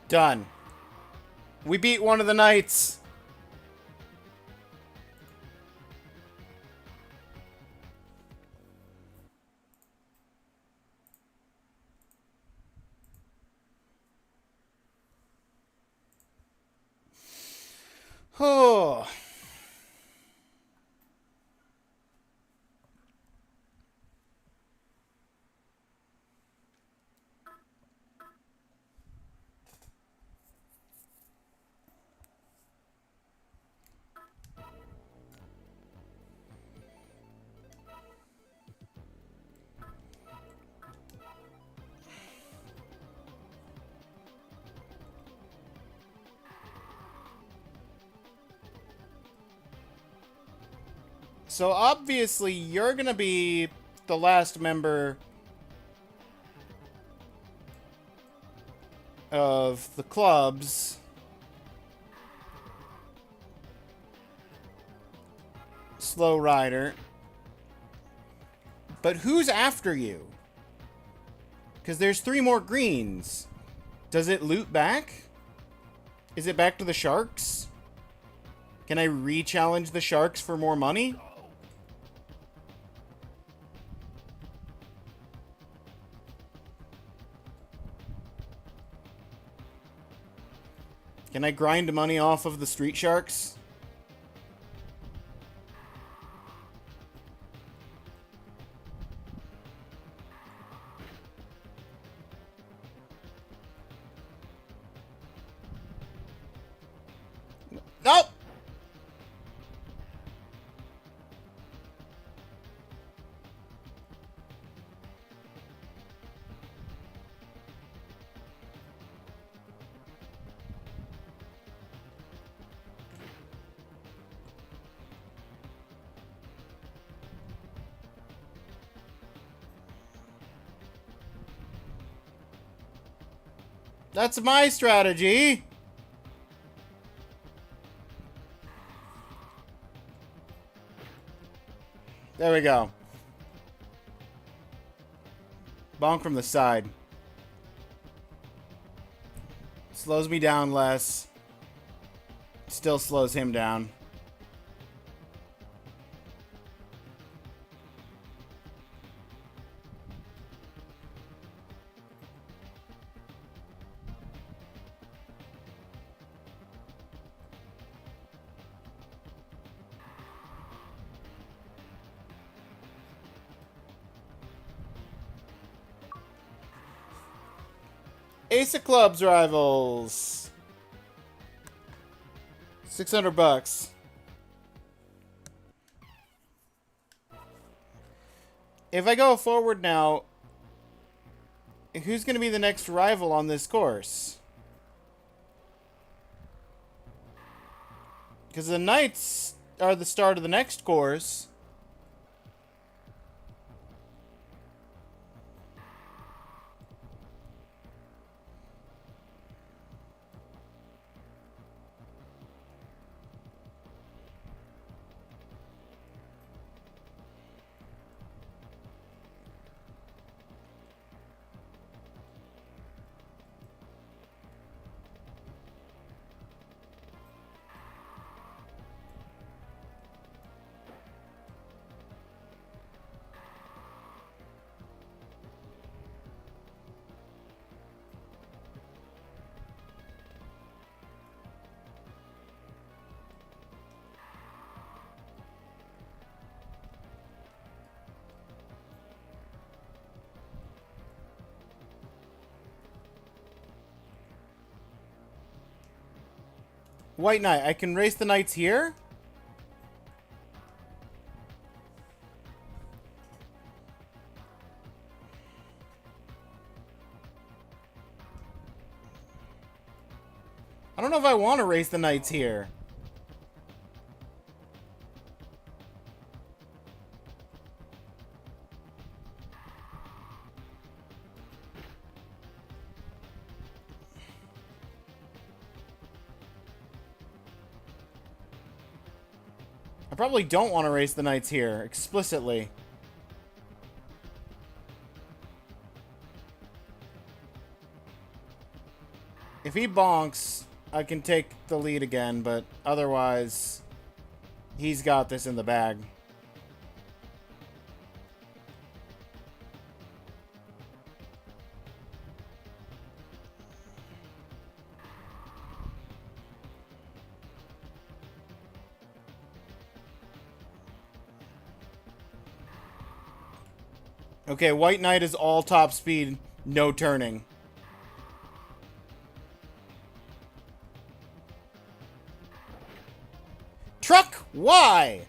Done. We beat one of the knights. Oh. So obviously you're gonna be the last member of the clubs. Slow Rider. But who's after you? Because there's 3 more greens. Does it loot back? Is it back to the sharks? Can I re-challenge the sharks for more money? Can I grind money off of the street sharks? Nope! That's my strategy! There we go. Bonk from the side. Slows me down less. Still slows him down. Ace of Clubs rivals. $600. If I go forward now, who's going to be the next rival on this course? Because the Knights are the start of the next course. White Knight, I can race the Knights here? I don't know if I want to race the Knights here. I probably don't want to race the Knights here, explicitly. If he bonks, I can take the lead again, but otherwise, he's got this in the bag. Okay, White Knight is all top speed, no turning. Truck, why?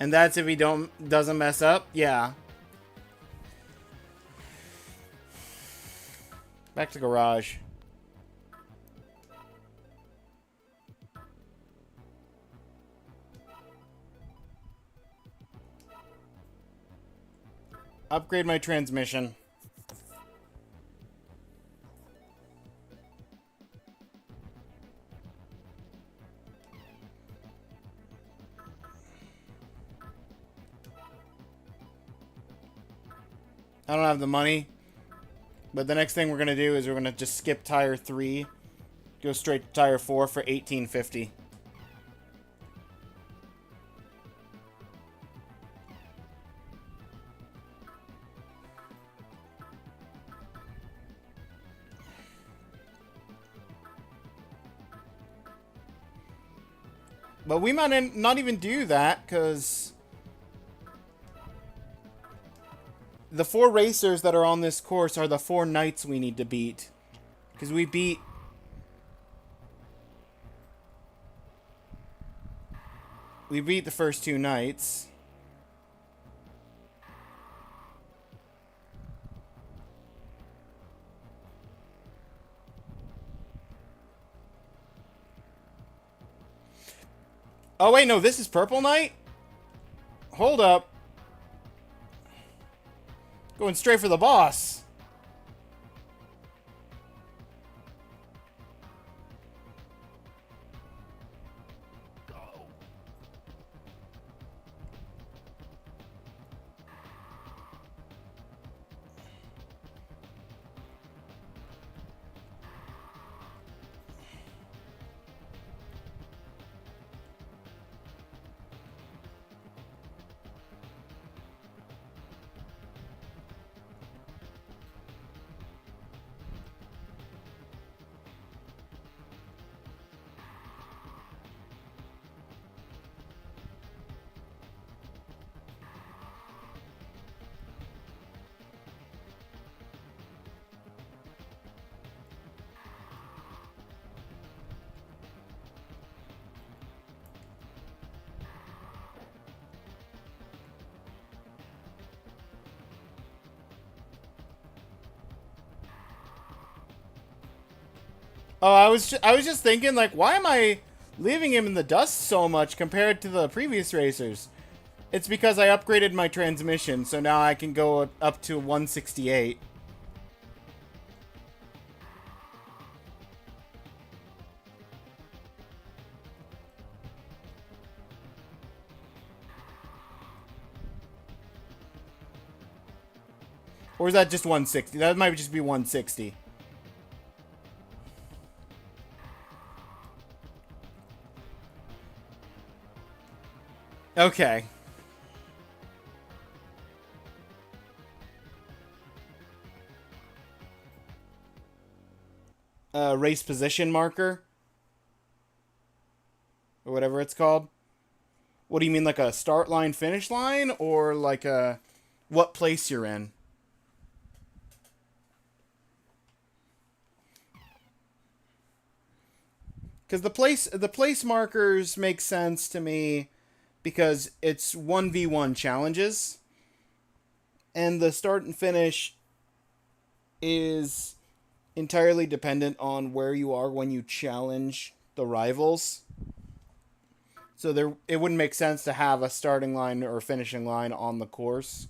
And that's if he doesn't mess up? Yeah. Back to garage. Upgrade my transmission. I don't have the money. But the next thing we're going to do is we're going to just skip tire 3. Go straight to tire 4 for $18.50. But we might not even do that, because the 4 racers that are on this course are the 4 knights we need to beat. Because we beat... We beat the first 2 knights. Oh, wait, no, this is Purple Knight? Hold up. Going straight for the boss. Oh, I was just thinking, like, why am I leaving him in the dust so much compared to the previous racers? It's because I upgraded my transmission, so now I can go up to 168. Or is that just 160? That might just be 160. Okay. Race position marker? Or whatever it's called. What do you mean, like a start line, finish line? Or like a what place you're in? Because the place markers make sense to me because it's 1v1 challenges. And the start and finish is entirely dependent on where you are when you challenge the rivals. So it wouldn't make sense to have a starting line or finishing line on the course.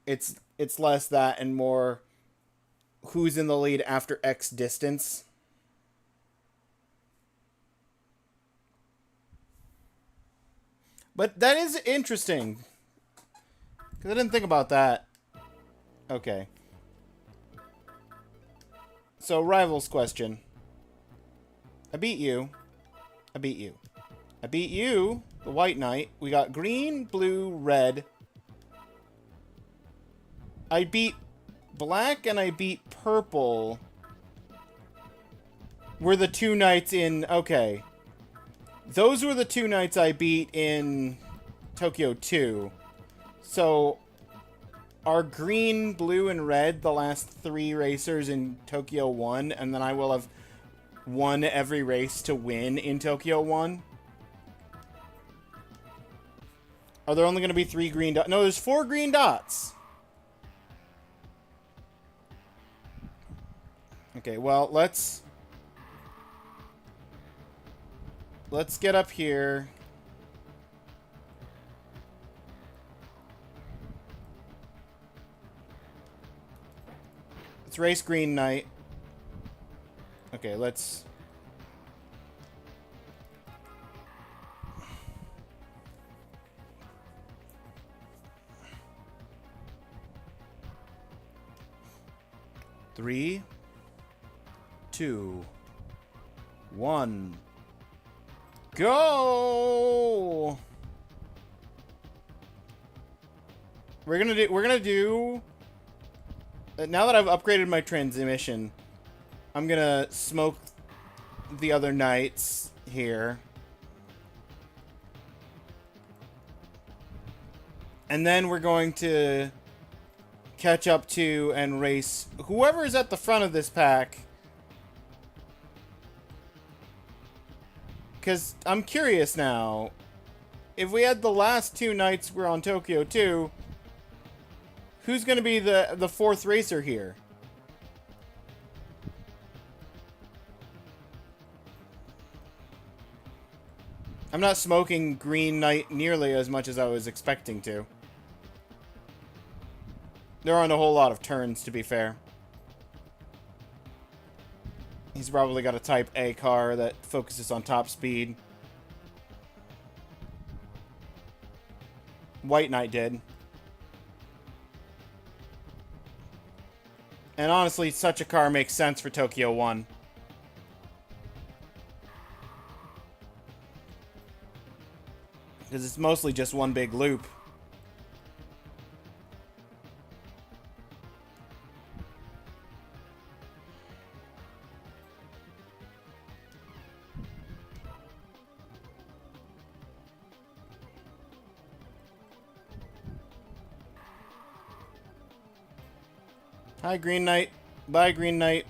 It's less that and more who's in the lead after X distance. But that is interesting. Because I didn't think about that. Okay. So, rivals question. I beat you. I beat you. I beat you, the White Knight. We got green, blue, red. I beat black and I beat purple. Were the two knights in... Okay. Those were the two knights I beat in Tokyo 2. So, are green, blue, and red the last 3 racers in Tokyo 1? And then I will have won every race to win in Tokyo 1? Are there only going to be 3 green dots? No, there's 4 green dots. Okay, well, let's get up here. Let's race Green Knight. Okay, let's... Three, 2, 1, go! We're gonna do now that I've upgraded my transmission, I'm gonna smoke the other knights here. And then we're going to catch up to and race whoever is at the front of this pack. Because I'm curious now. If we had the last 2 nights we're on Tokyo 2, who's going to be the 4th racer here? I'm not smoking Green Knight nearly as much as I was expecting to. There aren't a whole lot of turns, to be fair. He's probably got a Type A car that focuses on top speed. White Knight did. And honestly, such a car makes sense for Tokyo 1. Because it's mostly just one big loop. Hi, Green Knight. Bye, Green Knight.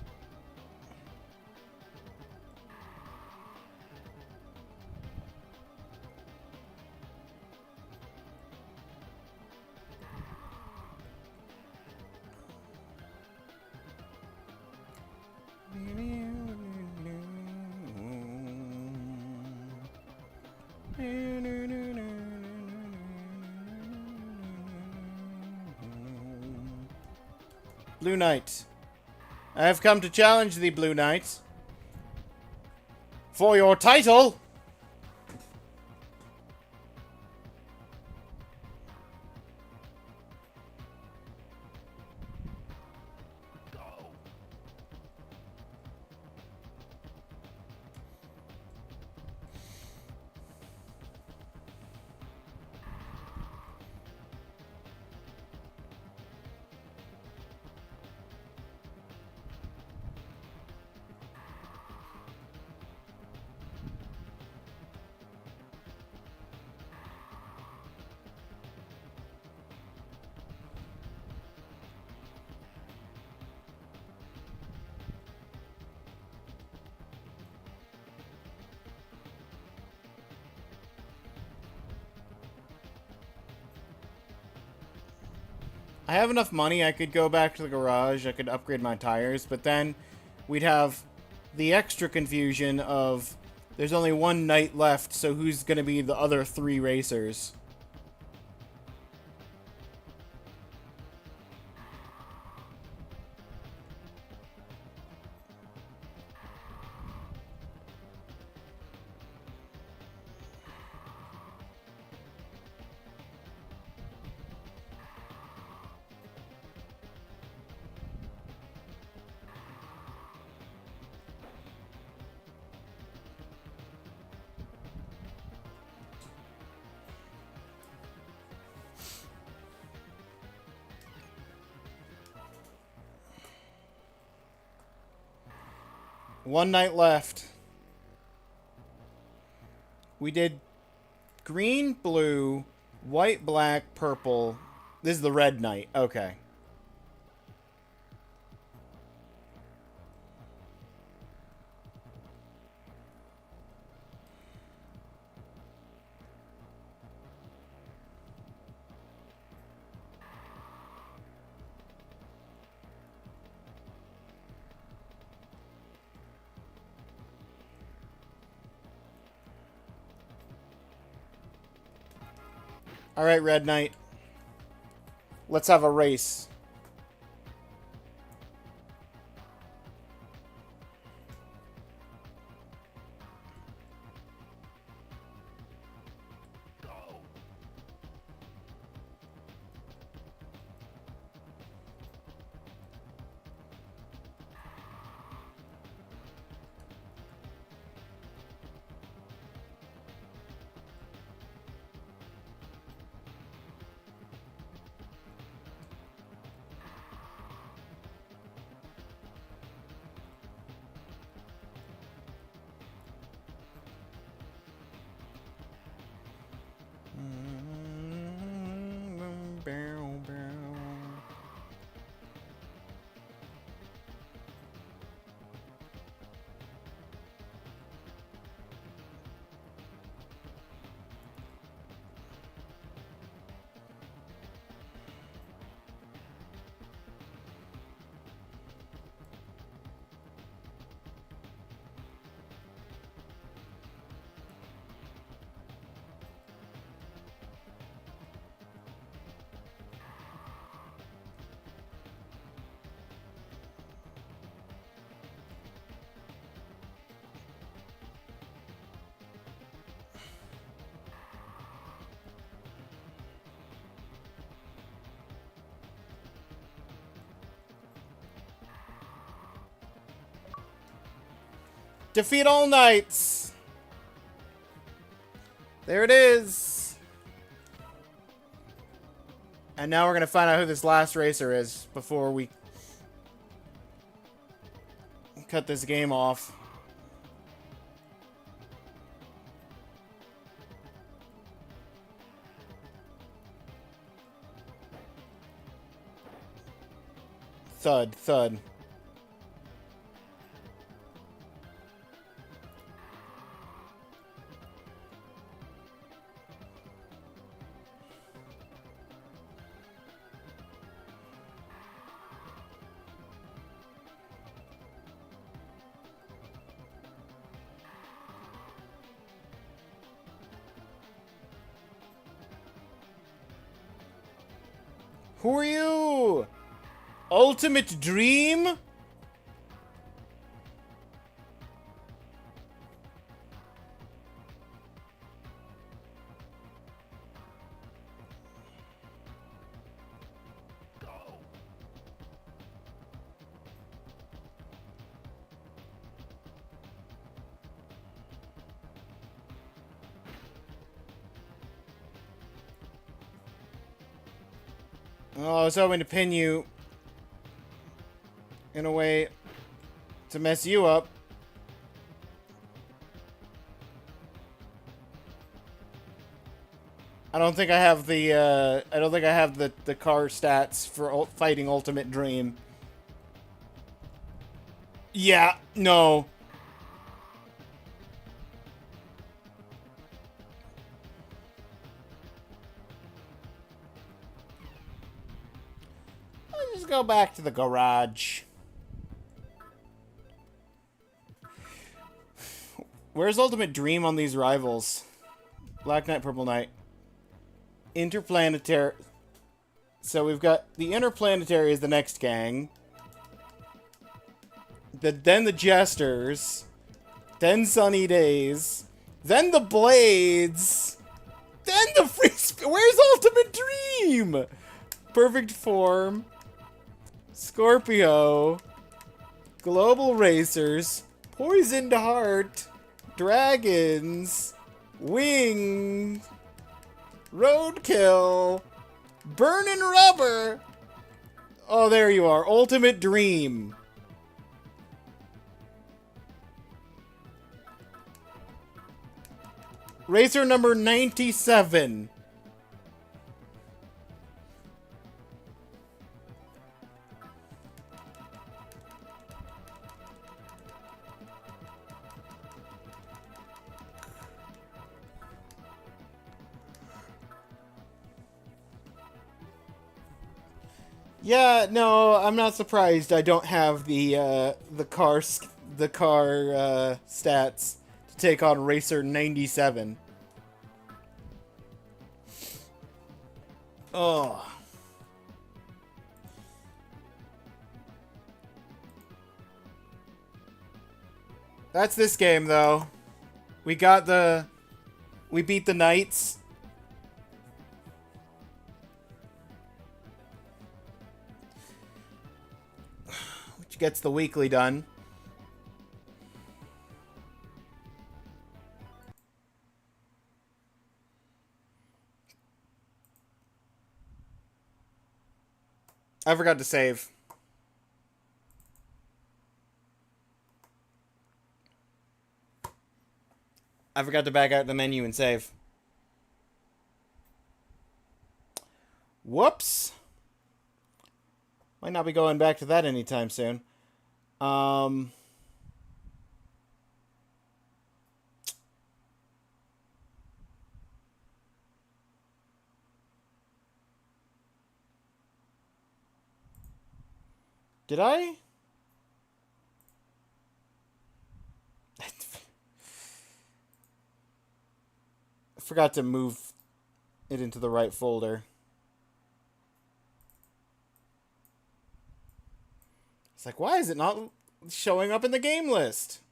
Blue Knight. I have come to challenge thee, Blue Knight. For your title! I have enough money, I could go back to the garage, I could upgrade my tires, but then we'd have the extra confusion of There's only one night left, so who's going to be the other 3 racers? One night left. We did green, blue, white, black, purple. This is the red night. Okay. Alright, Red Knight. Let's have a race. Defeat all knights. There it is. And now we're going to find out who this last racer is before we cut this game off. Thud, thud. Who are you? Ultimate Dream? Oh, I was hoping to pin you in a way to mess you up. I don't think I have the car stats for fighting Ultimate Dream. Yeah, no. Let's just go back to the garage. Where's Ultimate Dream on these rivals? Black Knight, Purple Knight. Interplanetary. So we've got the Interplanetary is the next gang. Then the Jesters. Then Sunny Days. Then the Blades. Then the Free Where's Ultimate Dream? Perfect Form. Scorpio. Global Racers. Poisoned Heart. Dragons. Wing. Roadkill. Burnin' Rubber. Oh, there you are. Ultimate Dream. Racer number 97. Yeah, no, I'm not surprised. I don't have the car stats to take on Racer 97. Oh. That's this game, though. We beat the Knights. Which gets the weekly done. I forgot to save. I forgot to back out the menu and save. Whoops. Might not be going back to that anytime soon. Did I? I forgot to move it into the right folder. It's like, why is it not showing up in the game list?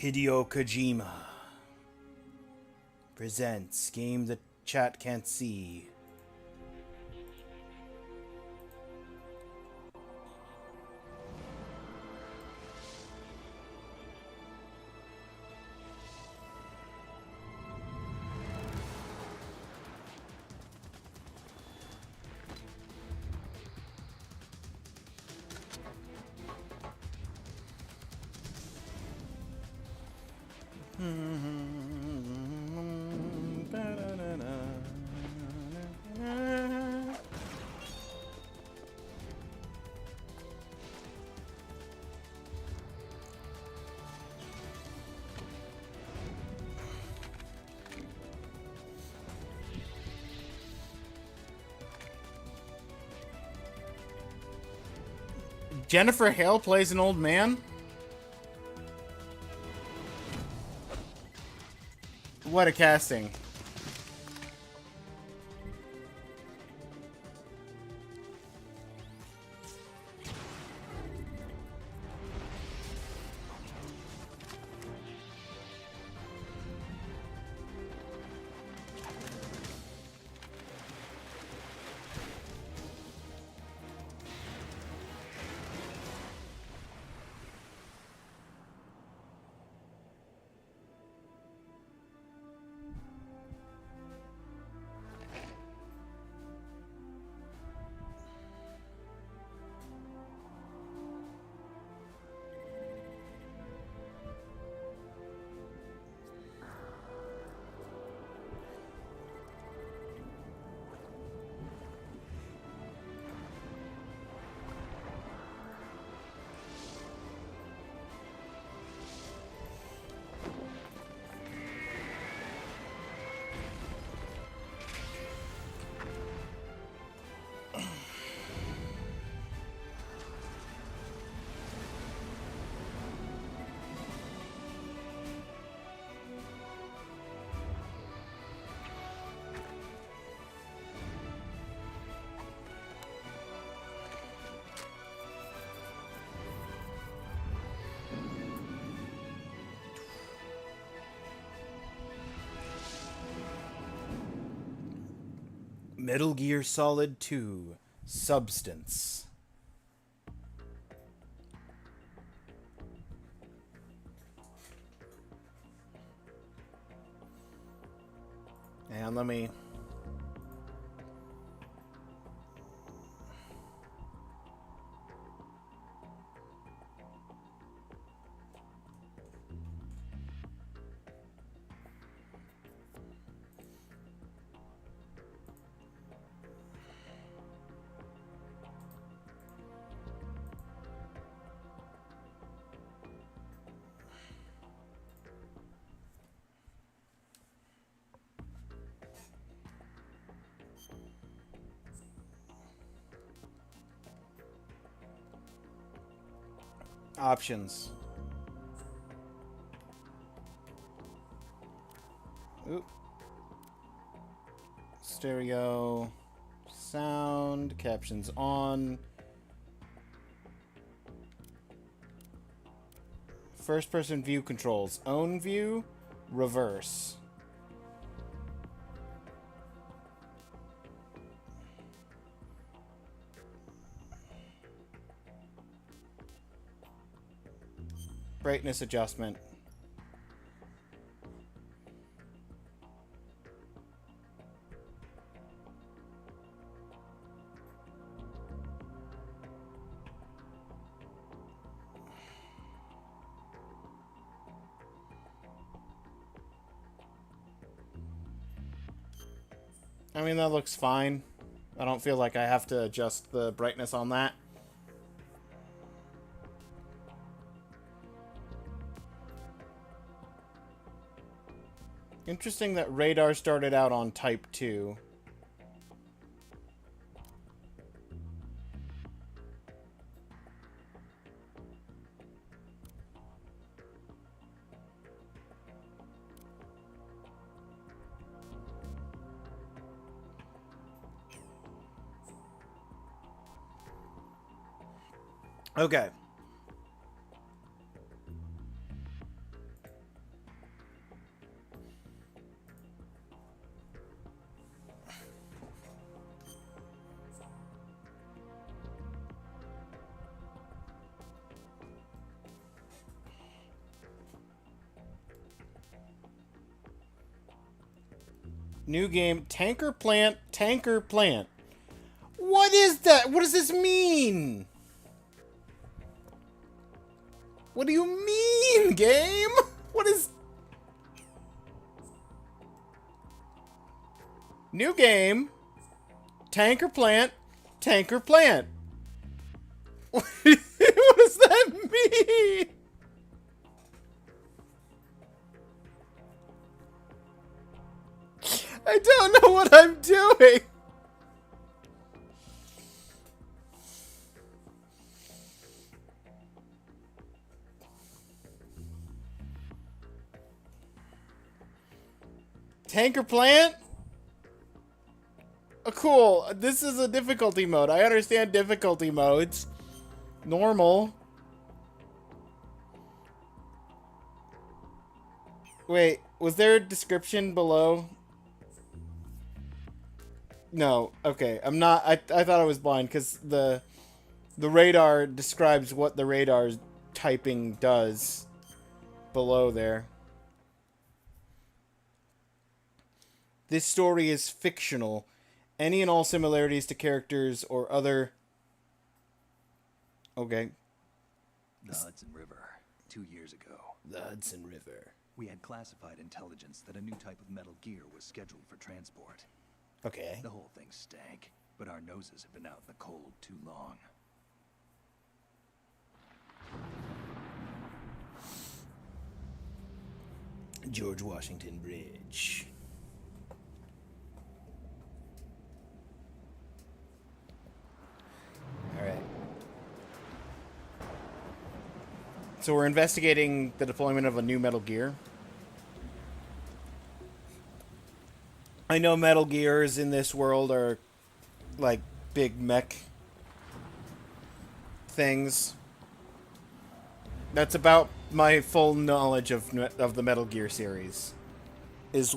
Hideo Kojima presents game the chat can't see. Jennifer Hale plays an old man? What a casting. Metal Gear Solid 2 Substance. And let me... Options. Oop. Stereo. Sound. Captions on. First person view controls. Own view. Reverse. Brightness adjustment. I mean, that looks fine. I don't feel like I have to adjust the brightness on that. Interesting that radar started out on Type 2. Okay. New game, Tanker Plant, Tanker Plant. What is that? What does this mean? What do you mean, game? What is... New game, Tanker Plant, Tanker Plant. What does that mean? I don't know what I'm doing. Tanker Plant? Oh, cool. This is a difficulty mode. I understand difficulty modes. Normal. Wait, was there a description below? No. Okay, I'm not... I thought I was blind because the radar describes what the radar typing does below there. This story is fictional. Any and all similarities to characters or other... Okay. The Hudson River, 2 years ago. The Hudson River. We had classified intelligence that a new type of Metal Gear was scheduled for transport. Okay. The whole thing stank, but our noses have been out in the cold too long. George Washington Bridge. Alright. So we're investigating the deployment of a new Metal Gear. I know Metal Gears in this world are like big mech things. That's about my full knowledge of the Metal Gear series. Is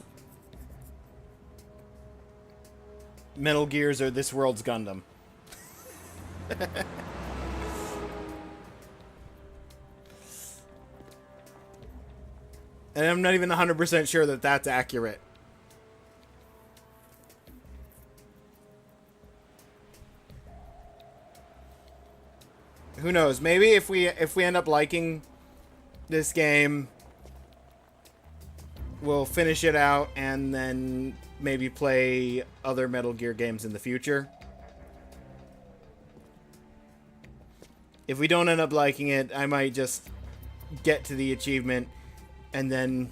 Metal Gears are this world's Gundam. And I'm not even 100% sure that that's accurate. Who knows? Maybe if we end up liking this game, we'll finish it out and then maybe play other Metal Gear games in the future. If we don't end up liking it, I might just get to the achievement and then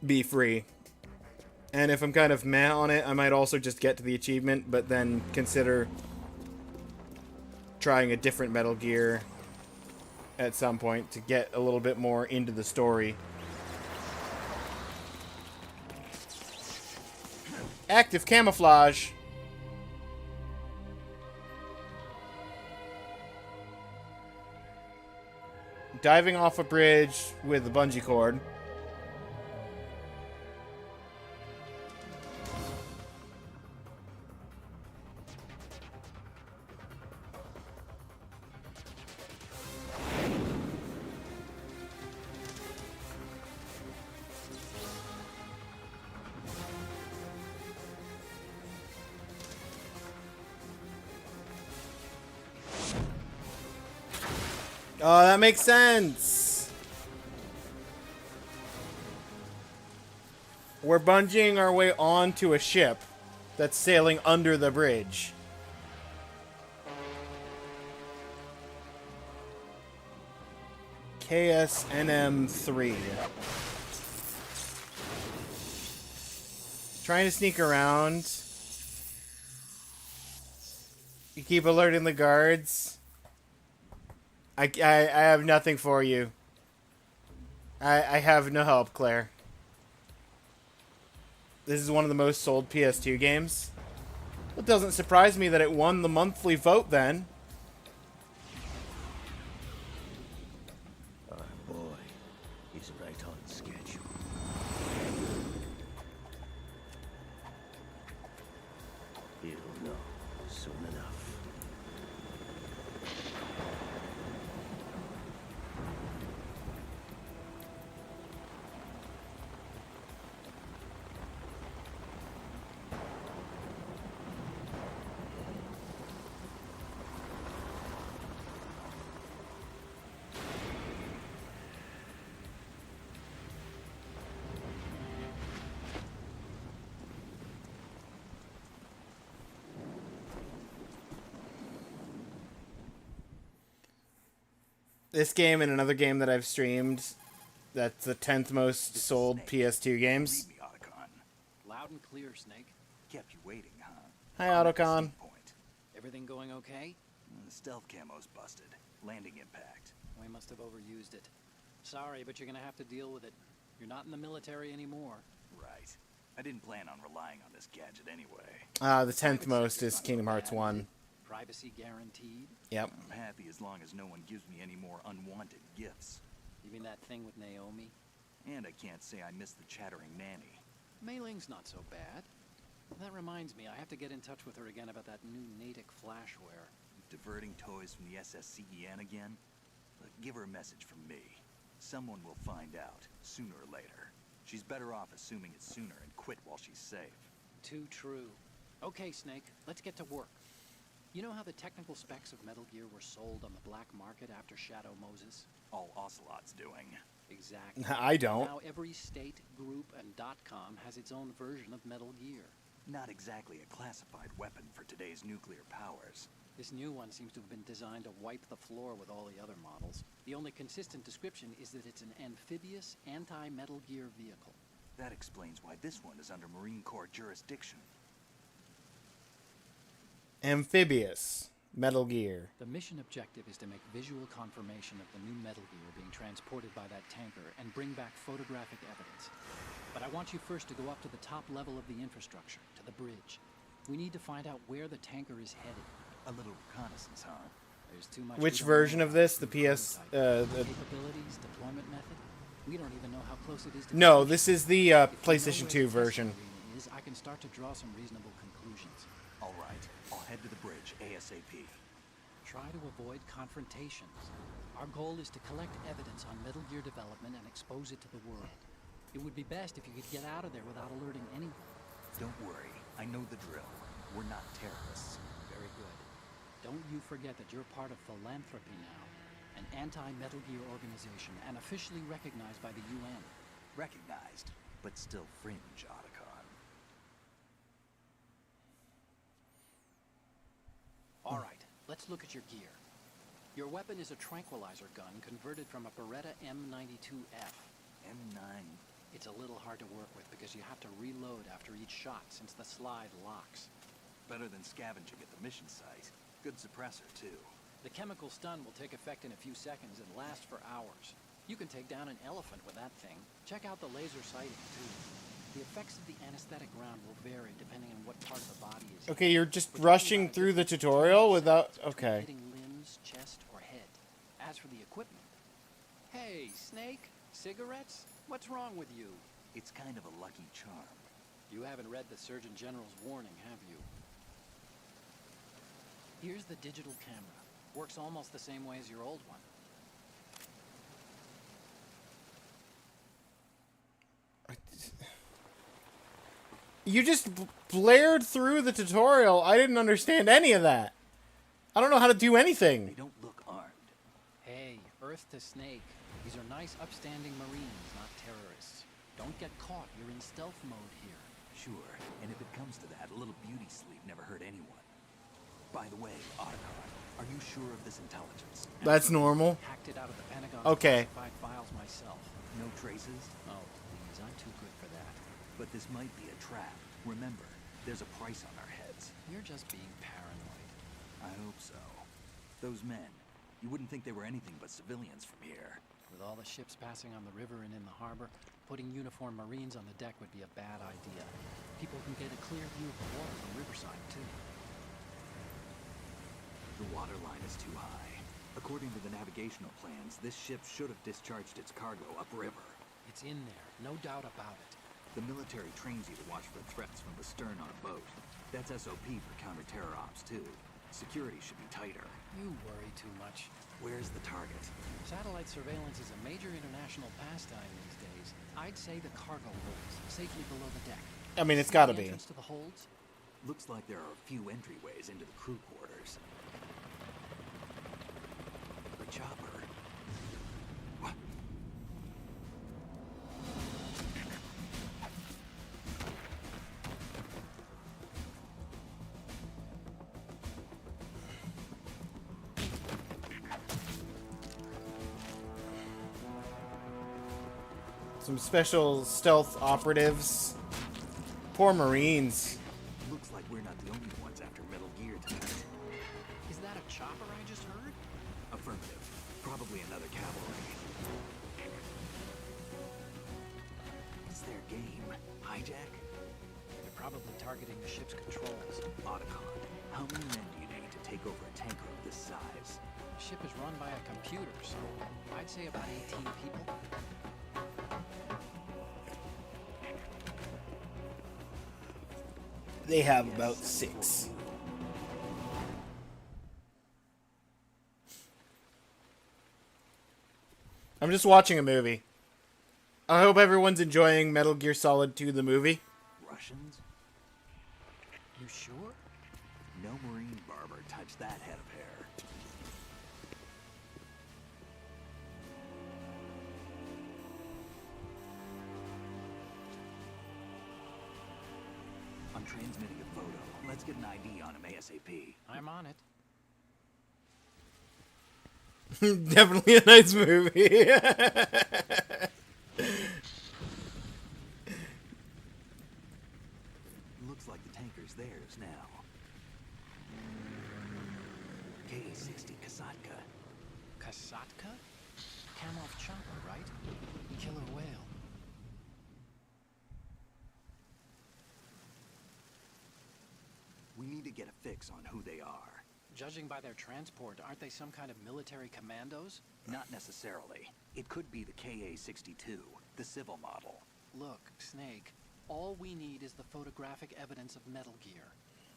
be free. And if I'm kind of meh on it, I might also just get to the achievement, but then consider trying a different Metal Gear at some point to get a little bit more into the story. Active camouflage. Diving off a bridge with a bungee cord. Oh, that makes sense. We're bungeeing our way onto a ship that's sailing under the bridge. KSNM-3. Trying to sneak around. You keep alerting the guards. I have nothing for you. I have no help, Claire. This is one of the most sold PS2 games. It doesn't surprise me that it won the monthly vote then. Our boy is right on schedule. He'll know soon enough. This game and another game that I've streamed, that's the 10th most sold PS2 games. Read me, Otacon. Loud and clear, Snake. Kept you waiting, huh? Hi, I'm at the Otacon. seed point. Everything going okay? The stealth camo's busted. Landing impact. We must have overused it. Sorry, but you're gonna have to deal with it. You're not in the military anymore. Right. I didn't plan on relying on this gadget anyway. The 10th most is Kingdom Hearts 1. Privacy guaranteed? Yep. I'm happy as long as no one gives me any more unwanted gifts. You mean that thing with Naomi? And I can't say I miss the chattering nanny. Mei Ling's not so bad. That reminds me, I have to get in touch with her again about that new Natick flashware. Diverting toys from the SSCEN again? Look, give her a message from me. Someone will find out, sooner or later. She's better off assuming it sooner and quit while she's safe. Too true. Okay, Snake, let's get to work. You know how the technical specs of Metal Gear were sold on the black market after Shadow Moses? All Ocelot's doing. Exactly. I don't. Now every state, group, and .com has its own version of Metal Gear. Not exactly a classified weapon for today's nuclear powers. This new one seems to have been designed to wipe the floor with all the other models. The only consistent description is that it's an amphibious, anti-Metal Gear vehicle. That explains why this one is under Marine Corps jurisdiction. Amphibious. Metal Gear. The mission objective is to make visual confirmation of the new Metal Gear being transported by that tanker and bring back photographic evidence. But I want you first to go up to the top level of the infrastructure, to the bridge. We need to find out where the tanker is headed. A little reconnaissance, huh? There's too much. Which we don't know version of about this? the The PS... the... capabilities, deployment method? We don't even know how close it is to No, completion. this is the If we know PlayStation where 2 the testing version. arena is, I can start to draw some reasonable conclusions. conclusions. All right, I'll head to the bridge ASAP. Try to avoid confrontations. Our goal is to collect evidence on Metal Gear development and expose it to the world. It would be best if you could get out of there without alerting anyone. Don't worry, I know the drill. We're not terrorists. Very good. Don't you forget that you're part of Philanthropy now, an anti-Metal Gear organization and officially recognized by the UN. Recognized, but still fringe, Otacon. All right, let's look at your gear. Your weapon is a tranquilizer gun converted from a Beretta M92F. M9. It's a little hard to work with because you have to reload after each shot since the slide locks. Better than scavenging at the mission site. Good suppressor, too. The chemical stun will take effect in a few seconds and last for hours. You can take down an elephant with that thing. Check out the laser sighting, too. The effects of the anesthetic round will vary depending on what part of the body is hit. Okay, you're just rushing through the tutorial without... Okay. Hitting limbs, chest, or head. As for the equipment... Hey, Snake? Cigarettes? What's wrong with you? It's kind of a lucky charm. You haven't read the Surgeon General's warning, have you? Here's the digital camera. Works almost the same way as your old one. You just blared through the tutorial. I didn't understand any of that. I don't know how to do They anything. don't look armed. Hey, Earth to Snake. These are nice, upstanding Marines, not terrorists. Don't get caught. You're in stealth mode here. Sure, and if it comes to that, a little beauty sleep never hurt anyone. By the way, Otacon, are you sure of this intelligence? That's normal. Hacked it out of the Pentagon's Okay. classified files myself. No traces? Oh, please, I'm too good for that. But this might be a trap. Remember, there's a price on our heads. You're just being paranoid. I hope so. Those men, you wouldn't think they were anything but civilians from here. With all the ships passing on the river and in the harbor, putting uniformed Marines on the deck would be a bad idea. People can get a clear view of the water from Riverside, too. The water line is too high. According to the navigational plans, this ship should have discharged its cargo upriver. It's in there, no doubt about it. The military trains you to watch for threats from the stern on a boat. That's SOP for counter-terror ops, too. Security should be tighter. You worry too much. Where's the target? Satellite surveillance is a major international pastime these days. I'd say the cargo holds, safely below the deck. I mean, it's gotta The be. entrance to the holds? Looks like there are a few entryways into the crew quarters. The chopper. What? Some special stealth operatives. Poor Marines. Looks like we're not the only ones after Metal Gear tonight. Is that a chopper I just heard? Affirmative. Probably another cavalry. What's their game? Hijack? They're probably targeting the ship's controls. Otacon, how many men do you need to take over a tanker of this size? The ship is run by a computer, so I'd say about 18 people. They have about 6. I'm just watching a movie. I hope everyone's enjoying Metal Gear Solid 2, the movie. Russians? You sure? No Marine barber touched that head of hair. I'm transmitting a photo. Let's get an ID on him ASAP. I'm on it. Definitely a nice movie. Looks like the tanker's theirs now. K-60 Kasatka. Kasatka? Kamov chopper, right? Killer whale. We need to get a fix on who they are. Judging by their transport, aren't they some kind of military commandos? Not necessarily. It could be the KA-62, the civil model. Look, Snake, all we need is the photographic evidence of Metal Gear.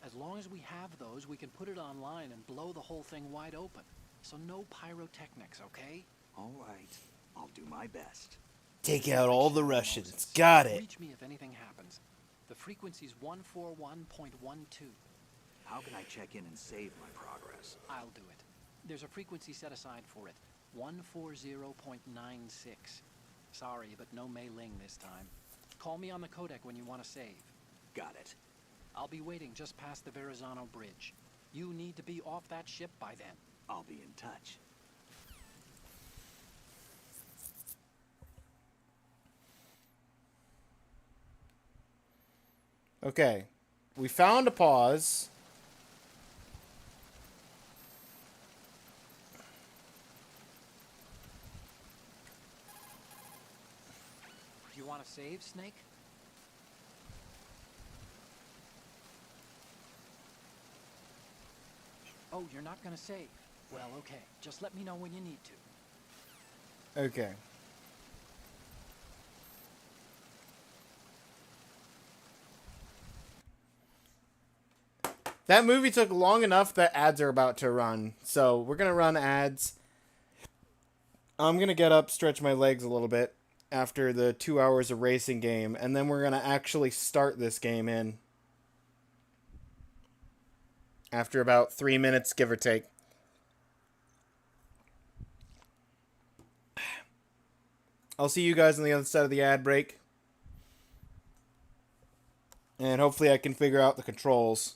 As long as we have those, we can put it online and blow the whole thing wide open. So no pyrotechnics, okay? All right. I'll do my best. Take out all the Russians. Moses, Got it. reach me if anything happens. The frequency's 141.12. How can I check in and save my progress? I'll do it. There's a frequency set aside for it. 140.96. Sorry, but no Mei Ling this time. Call me on the codec when you want to save. Got it. I'll be waiting just past the Verrazano Bridge. You need to be off that ship by then. I'll be in touch. Okay. We found a pause. You want to save, Snake? Oh, you're not gonna save? Well, okay. Just let me know when you need to. Okay. That movie took long enough that ads are about to run. So we're going to run ads. I'm going to get up, stretch my legs a little bit after the 2 hours of racing game. And then we're going to actually start this game in. After about 3 minutes, give or take. I'll see you guys on the other side of the ad break. And hopefully I can figure out the controls.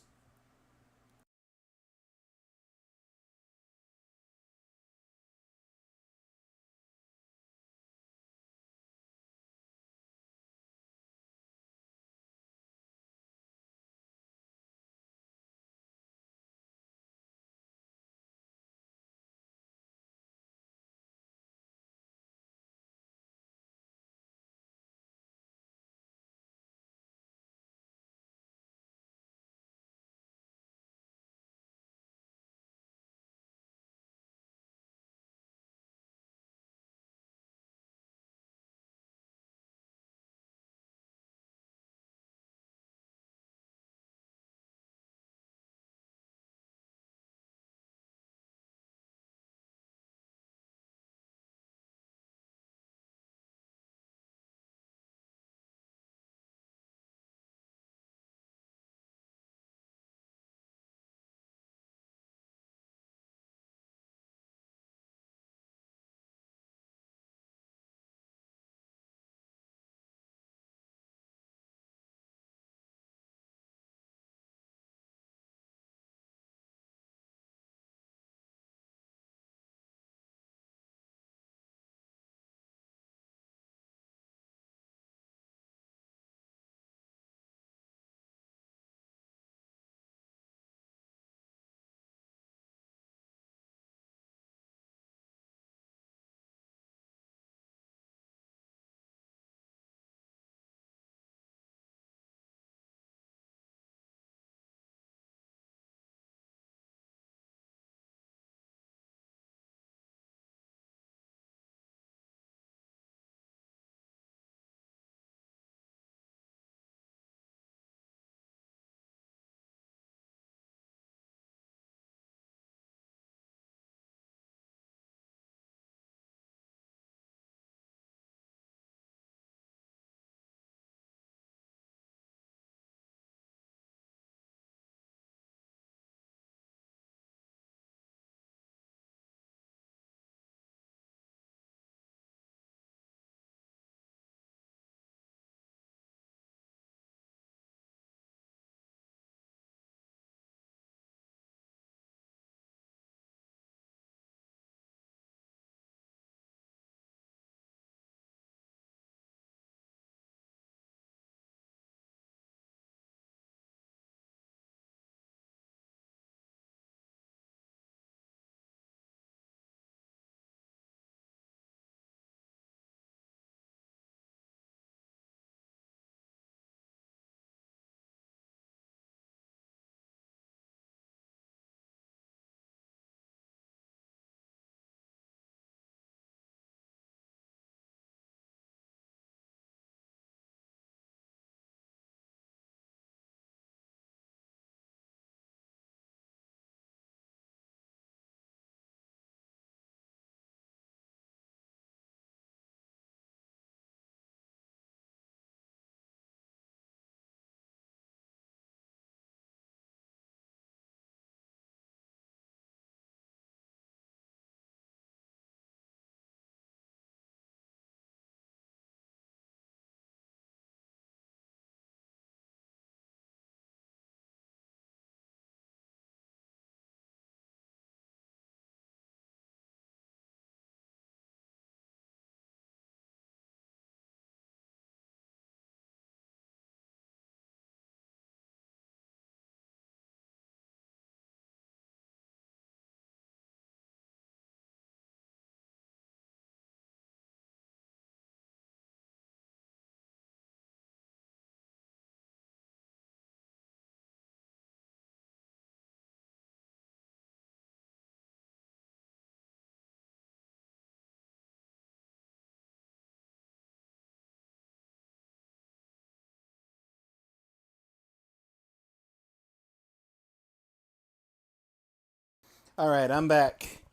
All right, I'm back.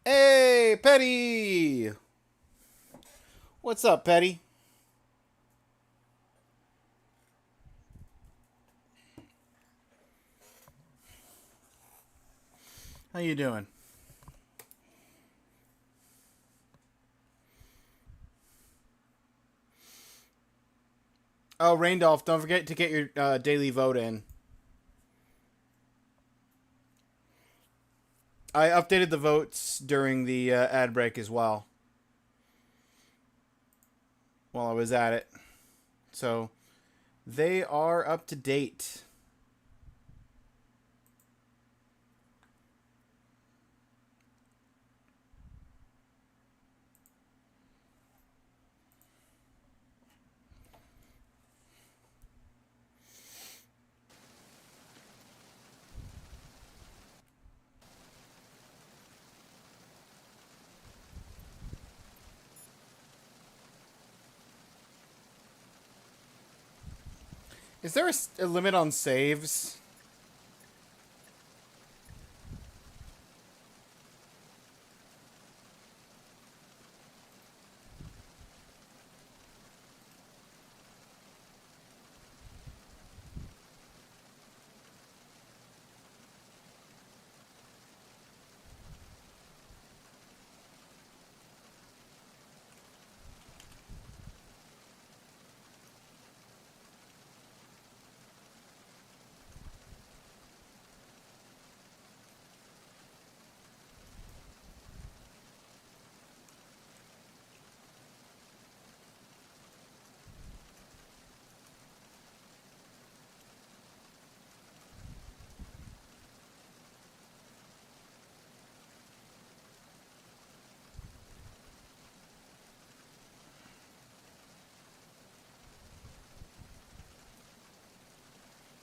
Hey, Petty! What's up, Petty? How you doing? Oh, Raindolph, don't forget to get your daily vote in. I updated the votes during the ad break as well. While I was at it. So, they are up to date. Is there a limit on saves?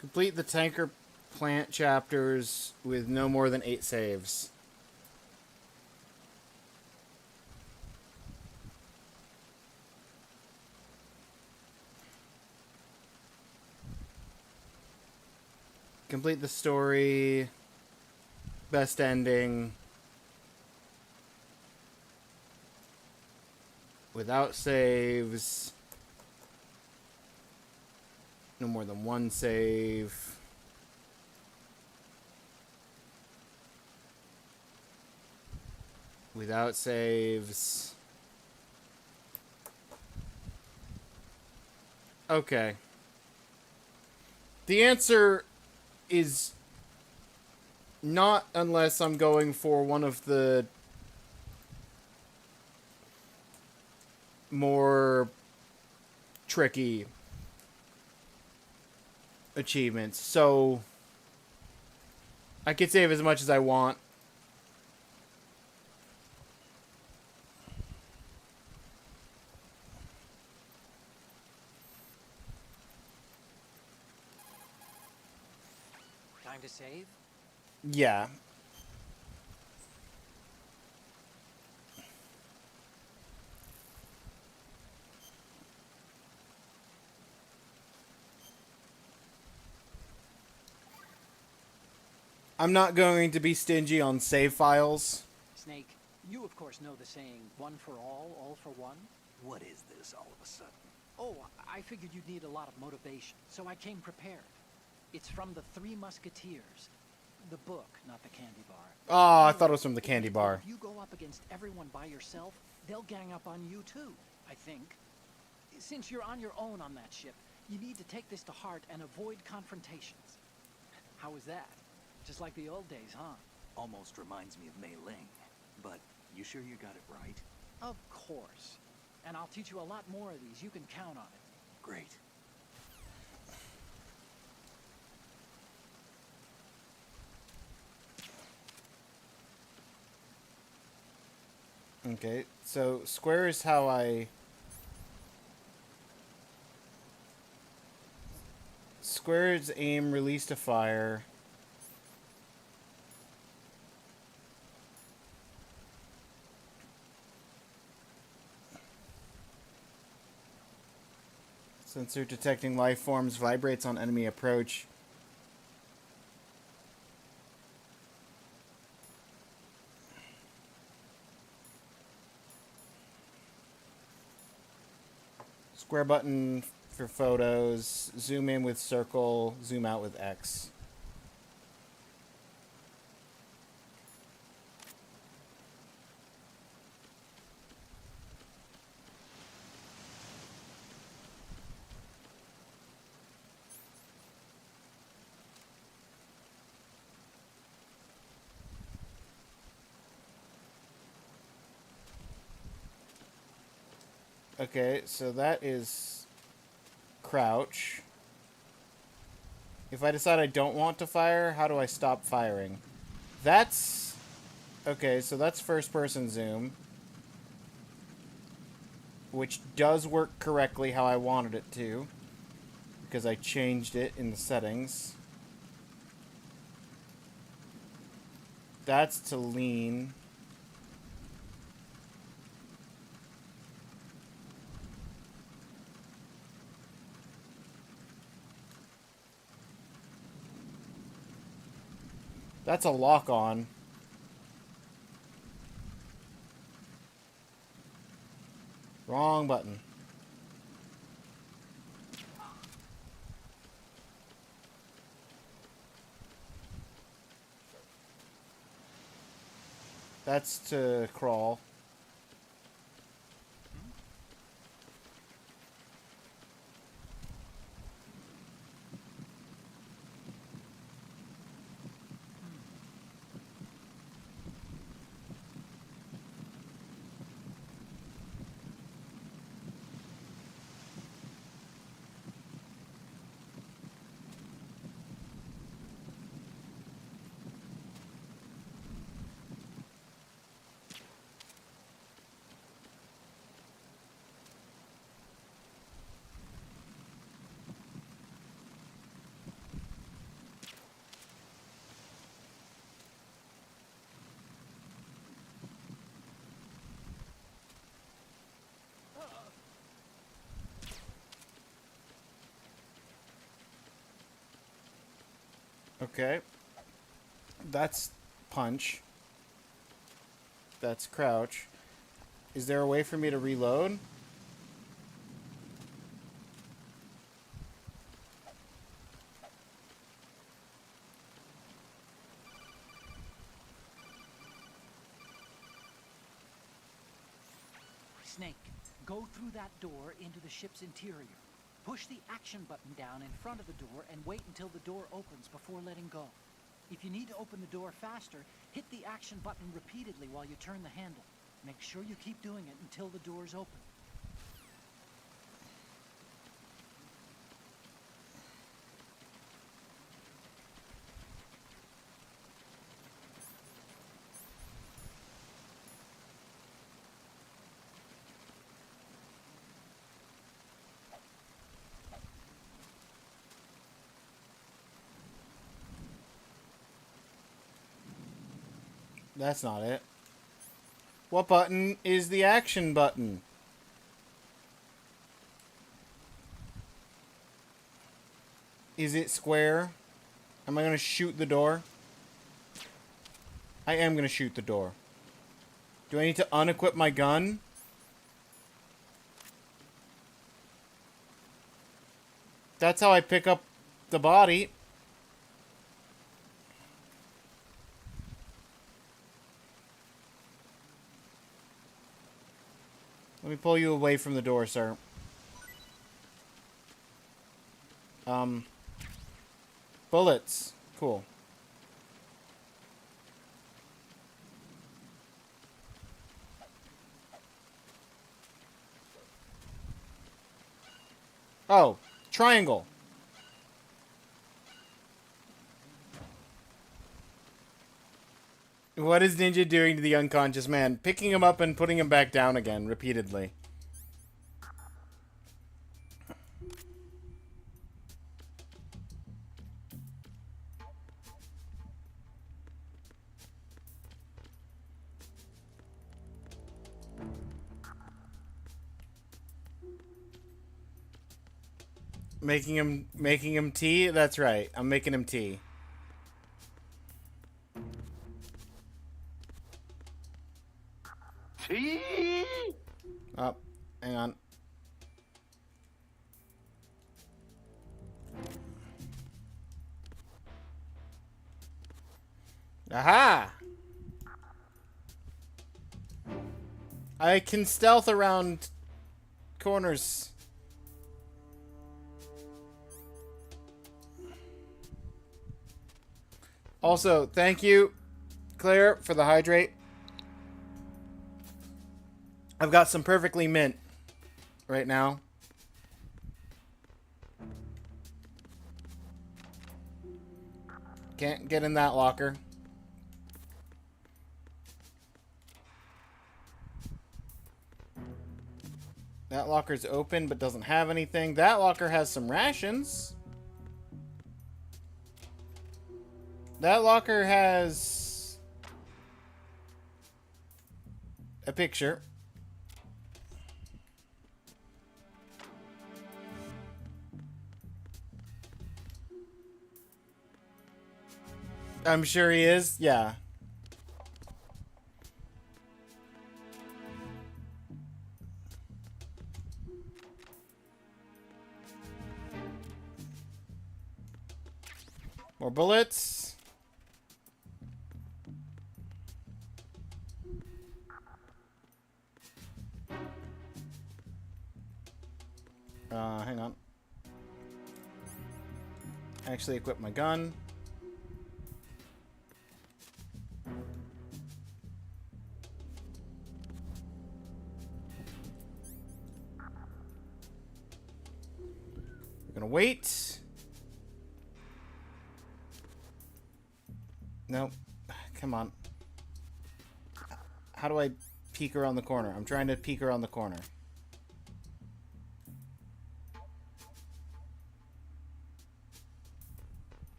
Complete the tanker plant chapters with no more than 8 saves. Complete the story. Best ending. Without saves. No more than 1 save. Without saves. Okay. The answer is not unless I'm going for one of the more tricky achievements. So I could save as much as I want. Time to save? Yeah. I'm not going to be stingy on save files. Snake, you of course know the saying, one for all for one? What is this all of a sudden? Oh, I figured you'd need a lot of motivation, so I came prepared. It's from the Three Musketeers. The book, not the candy bar. Oh, I thought it was from the candy bar. If you go up against everyone by yourself, they'll gang up on you too, I think. Since you're on your own on that ship, you need to take this to heart and avoid confrontations. How was that? Just like the old days, huh? Almost reminds me of Mei Ling. But you sure you got it right? Of course. And I'll teach you a lot more of these. You can count on it. Great. Okay, so square is how I... Square is aim, release to fire. Sensor detecting life forms vibrates on enemy approach. Square button for photos. Zoom in with circle. Zoom out with X. Okay, so that is crouch. If I decide I don't want to fire, how do I stop firing? That's... Okay, so that's first person zoom. Which does work correctly how I wanted it to. Because I changed it in the settings. That's to lean. That's a lock on. Wrong button. That's to crawl. Okay. That's punch. That's crouch. Is there a way for me to reload? Snake, go through that door into the ship's interior. Push the action button down in front of the door and wait until the door opens before letting go. If you need to open the door faster, hit the action button repeatedly while you turn the handle. Make sure you keep doing it until the door's open. That's not it. What button is the action button? Is it square? Am I going to shoot the door? I am going to shoot the door. Do I need to unequip my gun? That's how I pick up the body. Let me pull you away from the door, sir. Bullets. Cool. Oh, triangle. What is Ninja doing to the unconscious man? Picking him up and putting him back down again, repeatedly. Making him tea? That's right. I'm making him tea. Tea? Oh, hang on. Aha! I can stealth around corners. Also, thank you, Claire, for the hydrate. I've got some perfectly mint right now. Can't get in that locker. That locker's open but doesn't have anything. That locker has some rations. That locker has a picture. I'm sure he is. Yeah. More bullets. Hang on. Actually equip my gun. We're gonna wait. No. Come on. How do I peek around the corner? I'm trying to peek around the corner.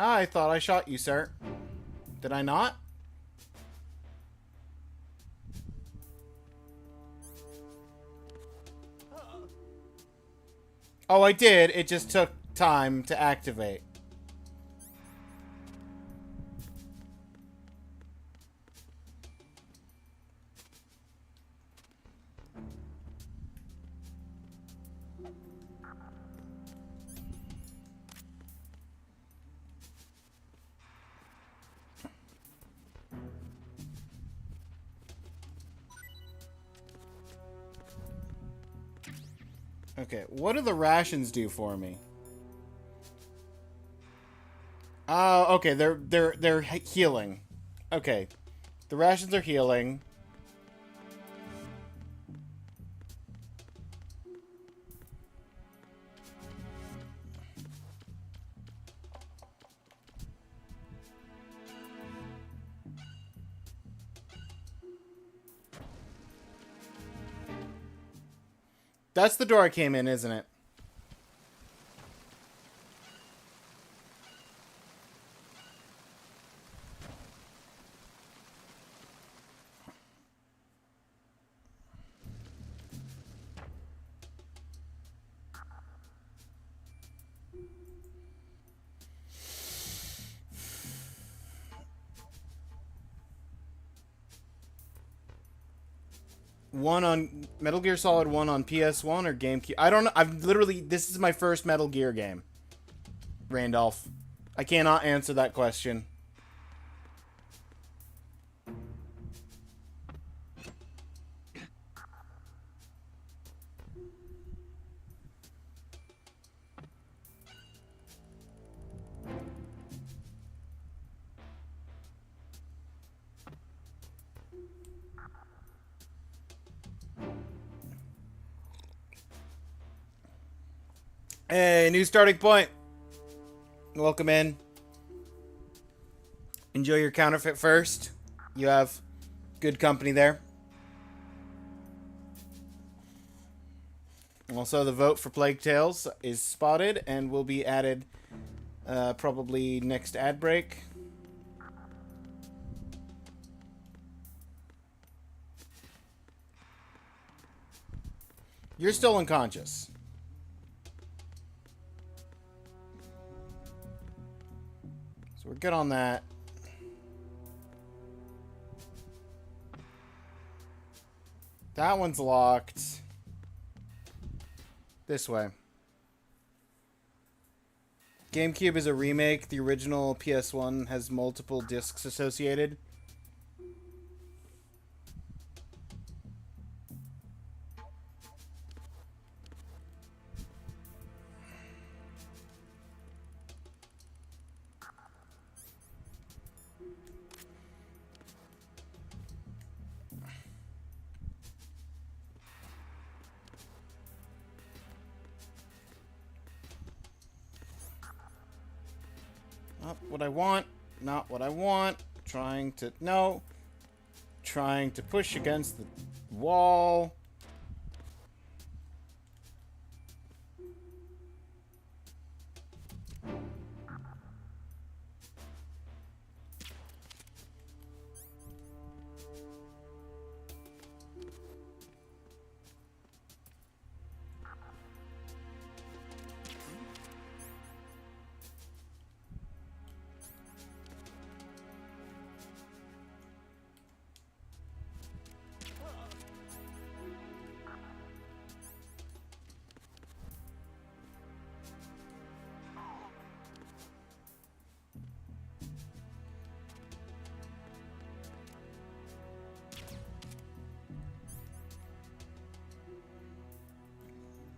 Ah, I thought I shot you, sir. Did I not? Oh, I did. It just took time to activate. Okay, what do the rations do for me? Oh, okay, they're healing. Okay. The rations are healing. That's the door I came in, isn't it? One on Metal Gear Solid 1 on PS1 or GameCube? I don't know. I've literally... This is my first Metal Gear game. Randolph. I cannot answer that question. Hey, new starting point. Welcome in. Enjoy your counterfeit first. You have good company there. Also, the vote for Plague Tales is spotted and will be added probably next ad break. You're still unconscious. So we're good on that. That one's locked. This way. GameCube is a remake. The original PS1 has multiple discs associated. Not what I want. Not what I want. Trying to... No. Trying to push against the wall.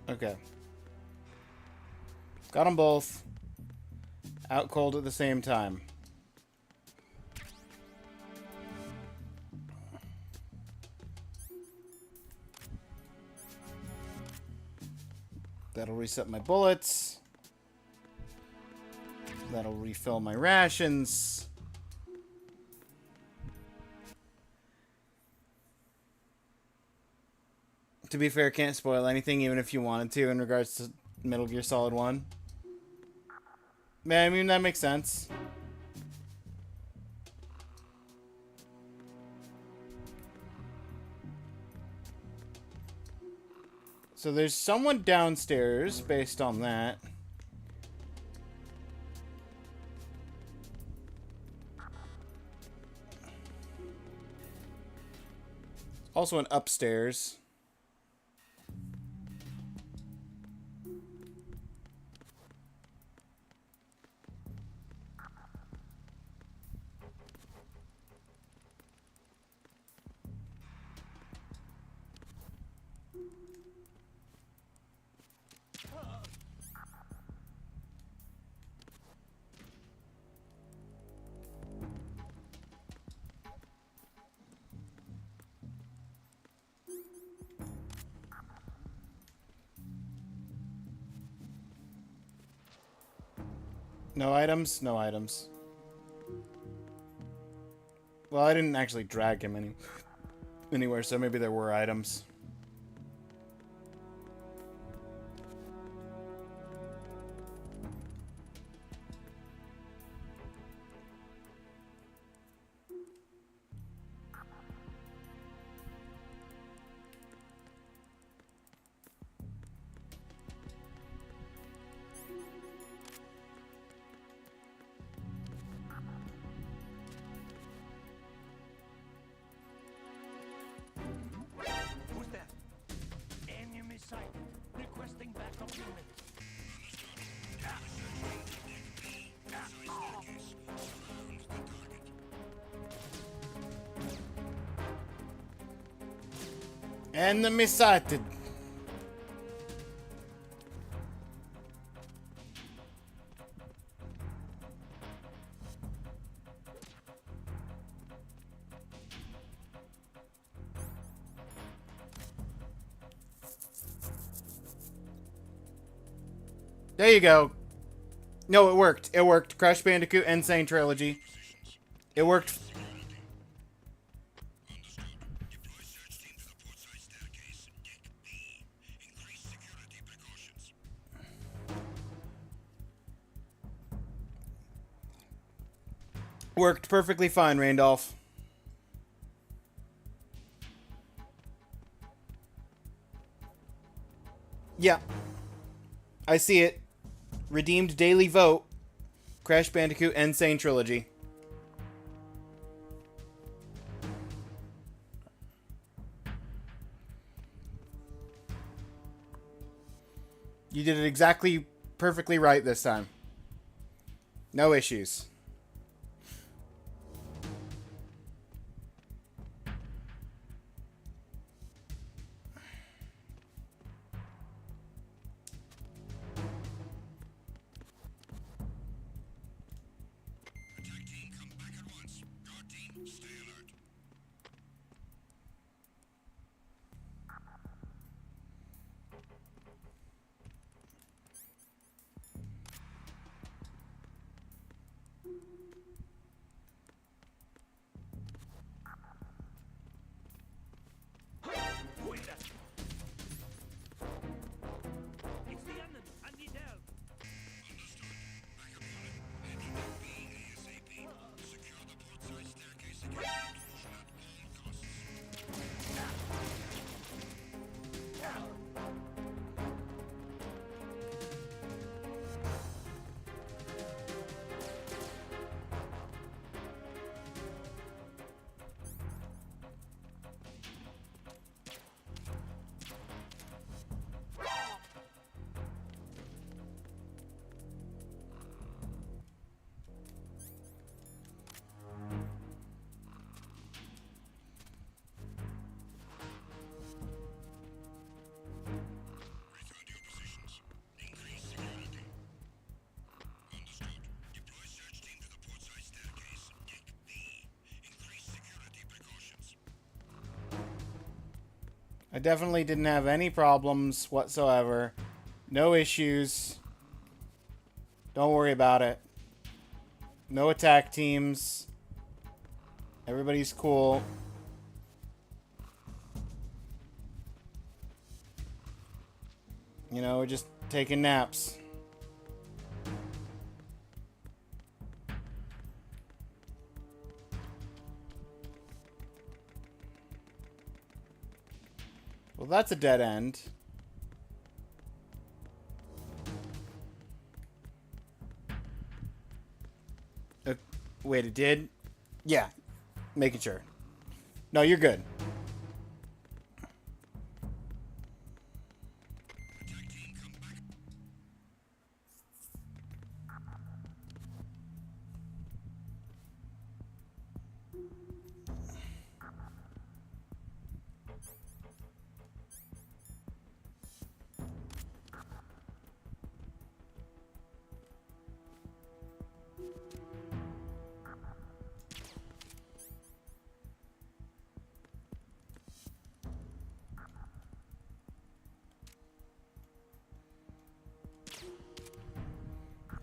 Okay. Got them both. Out cold at the same time. That'll reset my bullets. That'll refill my rations. To be fair, can't spoil anything, even if you wanted to, in regards to Metal Gear Solid 1. I mean, that makes sense. So there's someone downstairs, based on that. Also an upstairs. No items? No items. Well, I didn't actually drag him anywhere, so maybe there were items. Who's that? Enemy sighted. Requesting backup unit. Enemy sighted. There you go. No, it worked. It worked. Crash Bandicoot Insane Trilogy. It worked. Worked perfectly fine, Randolph. Yeah. I see it. Redeemed daily vote. Crash Bandicoot Insane Trilogy. You did it exactly perfectly right this time. No issues. Attack team, come back at once. Guard team, stay alert. Fuera! It's the enemy. I need help. Understood. Backup unit. Head to Block B ASAP. Secure the port-side staircase against intrusion at all costs. Return to your positions. Increase security. Understood. Deploy search team to the port-side staircase. Deck B. Increase security precautions. I definitely didn't have any problems whatsoever. No issues. Don't worry about it. No attack teams. Everybody's cool. You know, we're just taking naps. Well, that's a dead end. Wait, it did? Yeah. Making sure. No, you're good. Attack team, come back.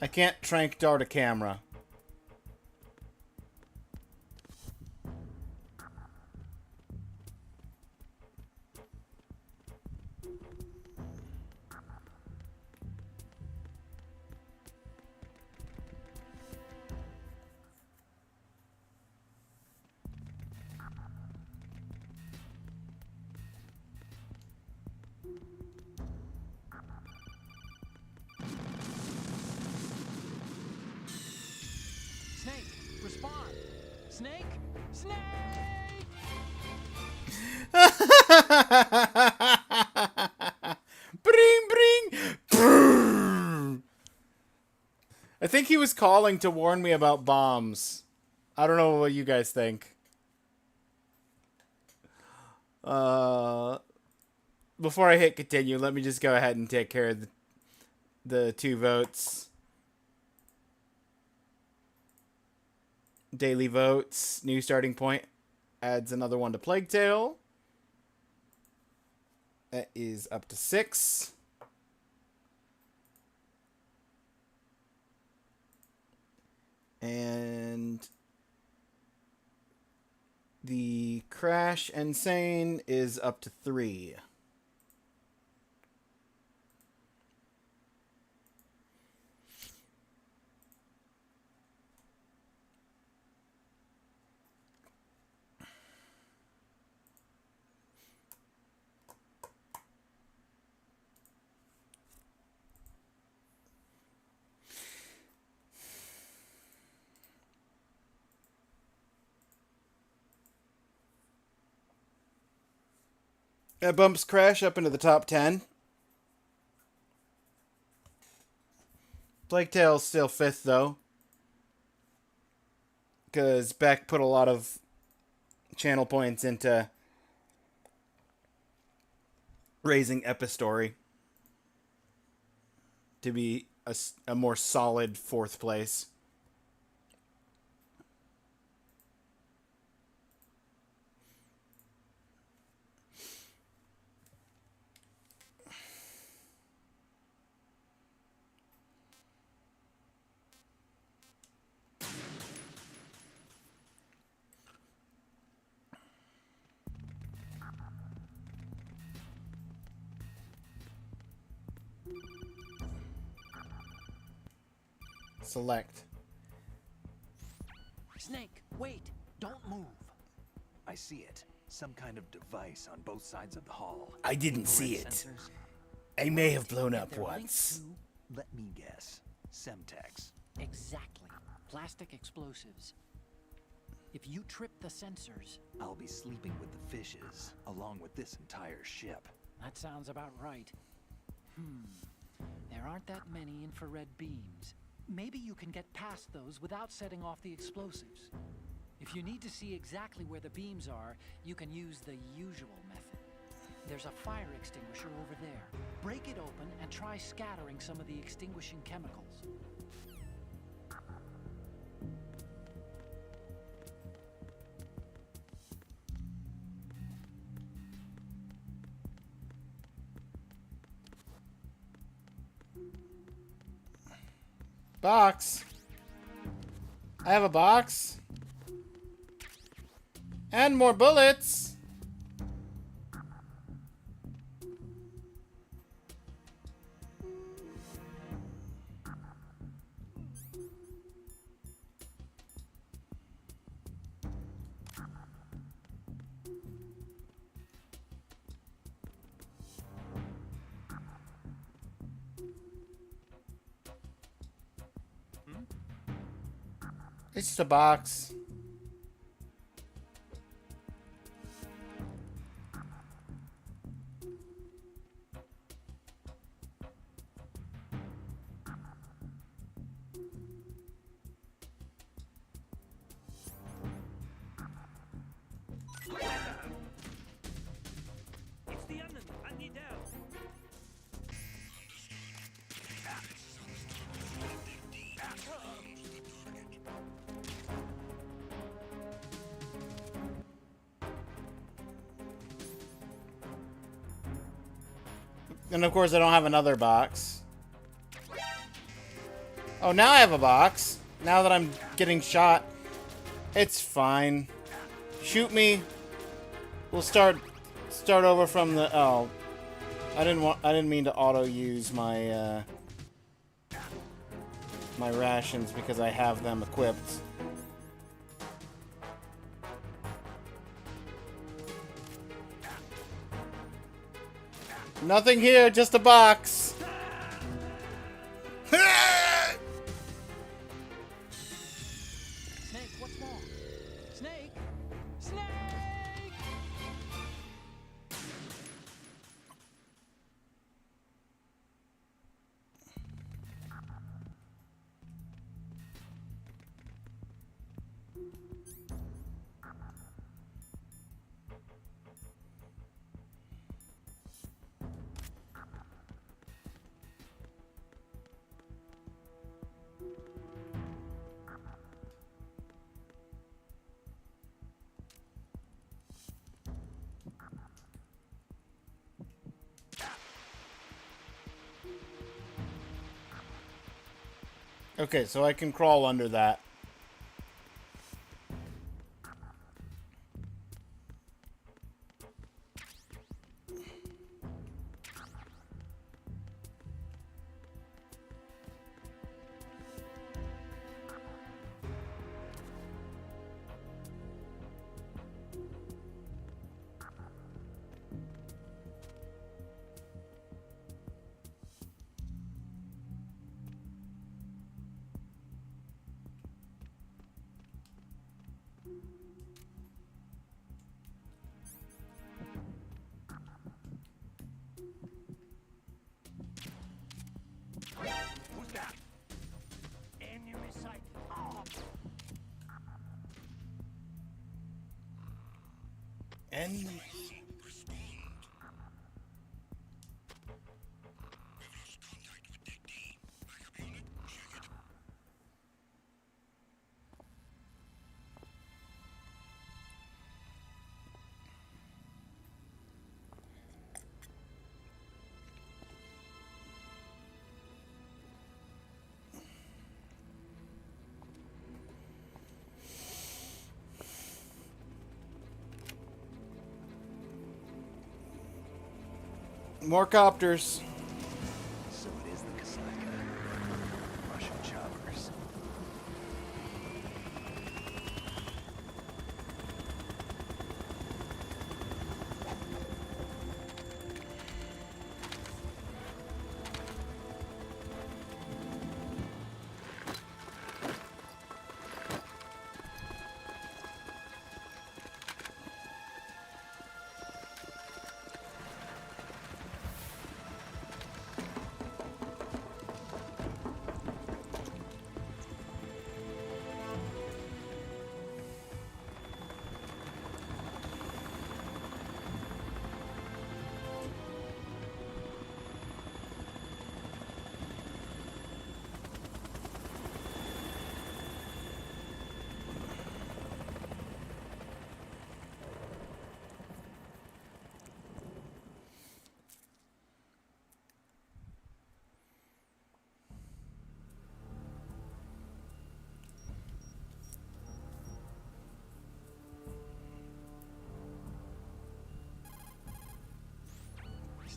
I can't trank dart a camera. Snake, respond! Snake? Snake! Bring, bring. Brrr. I think he was calling to warn me about bombs. I don't know what you guys think. Before I hit continue, let me just go ahead and take care of the 2 votes. Daily votes, new starting point, adds another one to Plague Tale. That is up to 6. And the Crash Insane is up to 3. That bumps Crash up into the top 10. Plague Tale's still 5th, though. Because Beck put a lot of channel points into raising Epistory to be a more solid 4th place. Select. Snake, wait! Don't move! I see it. Some kind of device on both sides of the hall. I didn't see Infrared it. sensors? I may have blown up They're linked once. to- Let me guess. Semtex. Exactly. Plastic explosives. If you trip the sensors, I'll be sleeping with the fishes, along with this entire ship. that sounds about right. There aren't that many infrared beams. Maybe you can get past those without setting off the explosives. If you need to see exactly where the beams are, you can use the usual method. There's a fire extinguisher over there. Break it open and try scattering some of the extinguishing chemicals. Box. I have a box. And more bullets. It's just a box. It's the enemy. I need help. And of course I don't have another box. Oh, now I have a box. Now that I'm getting shot. It's fine. Shoot me. We'll start over from the I didn't mean to auto use my my rations because I have them equipped. Nothing here, just a box. Snake, what's wrong? Snake! Snake! Okay, so I can crawl under that. And Respond. We've lost contact with Deck D. Backup unit, check it. more copters. So it is the Kasatka. Russian choppers.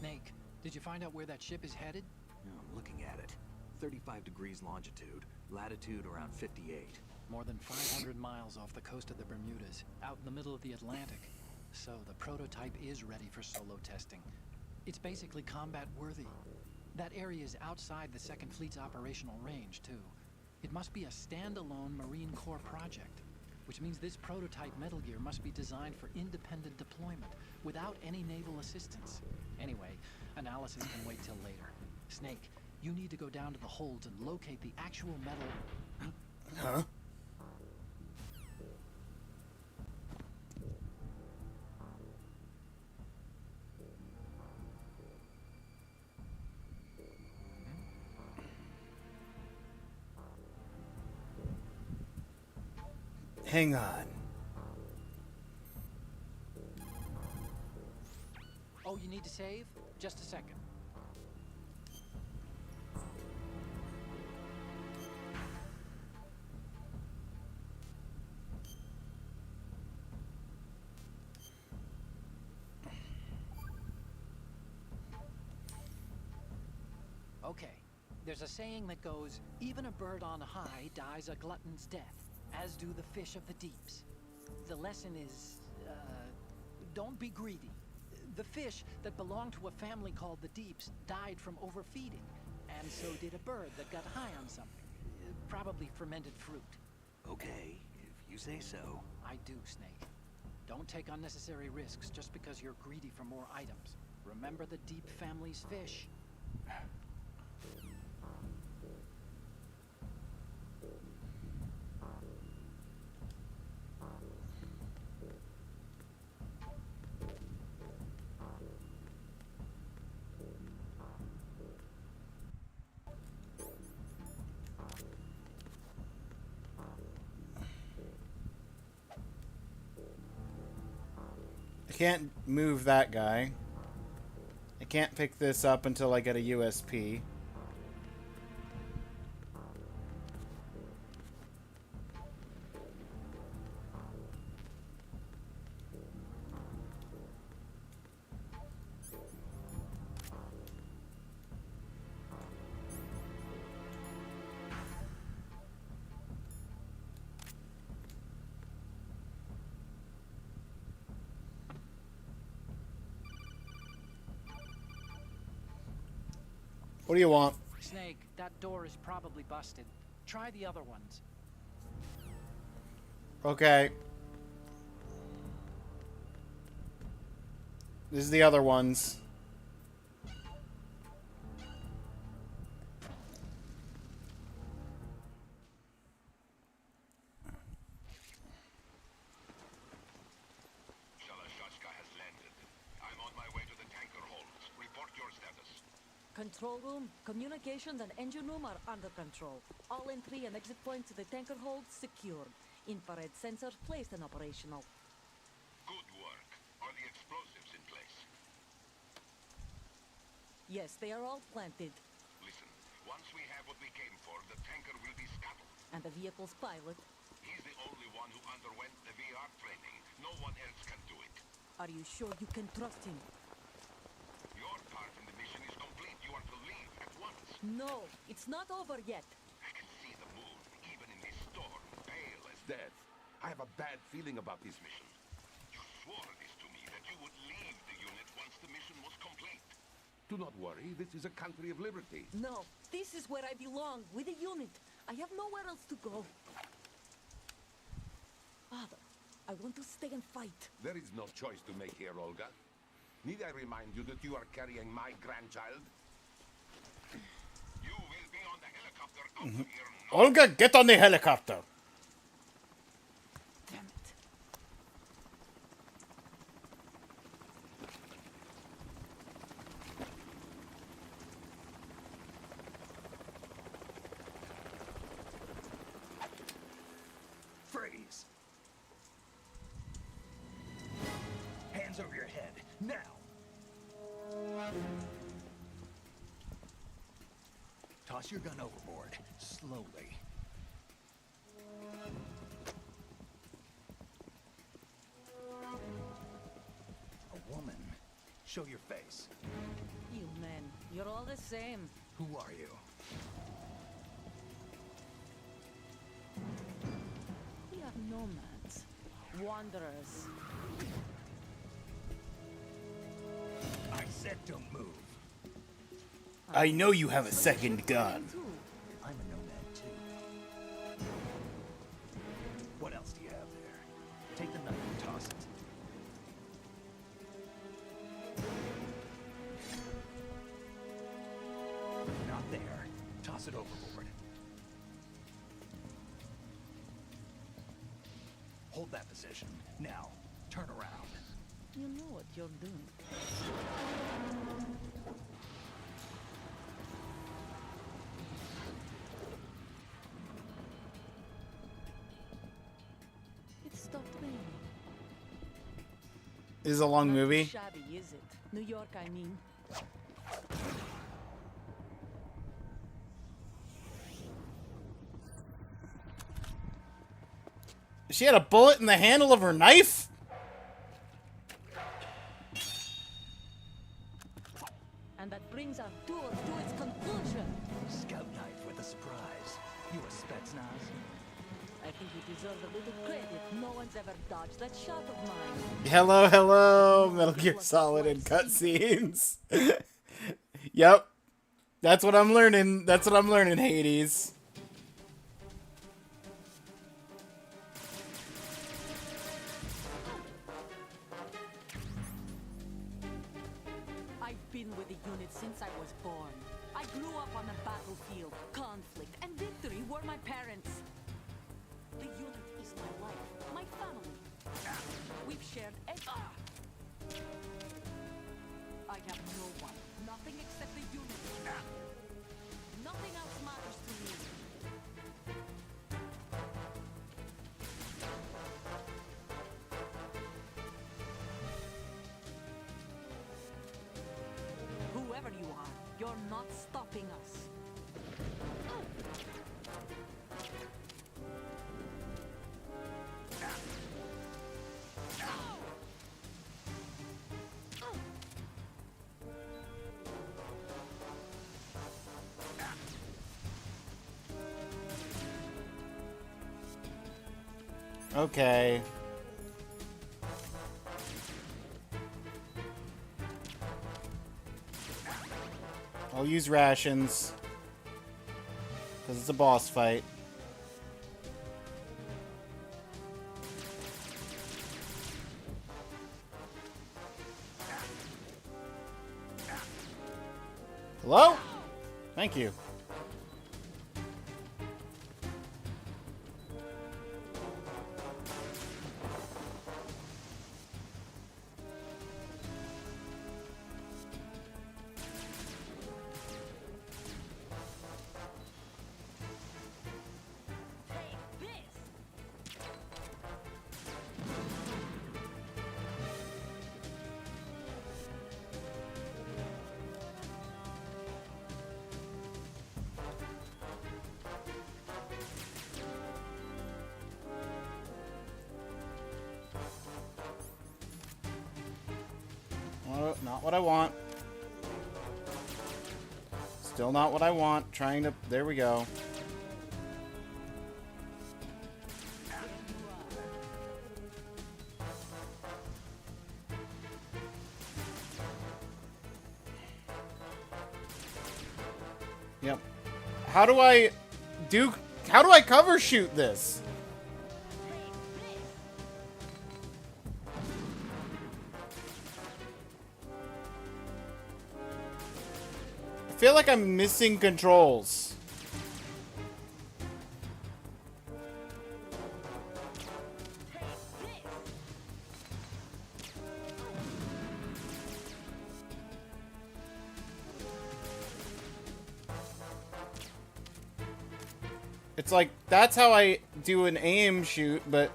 Snake, did you find out where that ship is headed? Yeah, I'm looking at it. 35 degrees longitude, latitude around 58. More than 500 miles off the coast of the Bermudas, out in the middle of the Atlantic. So the prototype is ready for solo testing. It's basically combat worthy. That area is outside the Second Fleet's operational range, too. It must be a standalone Marine Corps project, which means this prototype Metal Gear must be designed for independent deployment, without any naval assistance. Anyway, analysis can wait till later. Snake, you need to go down to the holds and locate the actual metal... Huh? Hang on. Oh, you need to save? Just a second. Okay, there's a saying that goes, even a bird on high dies a glutton's death, as do the fish of the deeps. The lesson is, don't be greedy. The fish that belonged to a family called the Deeps died from overfeeding, and so did a bird that got high on something, probably fermented fruit. Okay, if you say so. I do, Snake. Don't take unnecessary risks just because you're greedy for more items. Remember the Deep family's fish. I can't move that guy. I can't pick this up until I get a USP. What do you want? Snake, that door is probably busted. Try the other ones. Okay. This is the other ones. Control room, communications, and engine room are under control. All entry and exit points to the tanker hold secured. Infrared sensors placed and operational. Good work. Are the explosives in place? Yes, they are all planted. Listen, once we have what we came for, the tanker will be scuttled. And the vehicle's pilot. He's the only one who underwent the VR training. No one else can do it. Are you sure you can trust him? Your part in the mission is complete. You are to leave at once. No, it's not over yet. I can see the moon, even in this storm, pale as death. I have a bad feeling about this mission. You swore this to me, that you would leave the unit once the mission was complete. Do not worry, this is a country of liberty. No, this is where I belong, with the unit. I have nowhere else to go. Father, I want to stay and fight. There is no choice to make here, Olga. Need I remind you that you are carrying my grandchild? You will be on the helicopter out of here now. Olga, get on the helicopter. Damn it. Freeze! Hands over your head, now! Toss your gun overboard, slowly. A woman. Show your face. You men, you're all the same. Who are you? We are nomads. Wanderers. I said don't move. I know you have a second gun. Too. I'm a nomad too. What else do you have there? Take the knife and toss it. Not there. Toss it overboard. Hold that position. Now, turn around. You know what you're doing. It stopped raining. This is a long Not too movie. shabby, is it? New York, I mean. She had a bullet in the handle of her knife? And that brings our tour to its conclusion. Scout knife with a surprise. You a Spetsnaz? I think you deserve a little credit. No one's ever dodged that shot of mine. Hello, hello, Metal Gear Solid and cutscenes. Yep. That's what I'm learning. That's what I'm learning, Hades. I've been with the unit since I was born. I grew up on the battlefield. Conflict and victory were my parents. The unit is my life, my family. We've shared I have no one, nothing except the unit. Nothing else matters to me. Whoever you are, you're not stopping us. Okay. I'll use rations. Because it's a boss fight. Hello? Thank you. Not what I want. Still not what I want. Trying to... There we go. Yep. How do I cover shoot this? I feel like I'm missing controls. It's like, that's how I do an aim shoot, but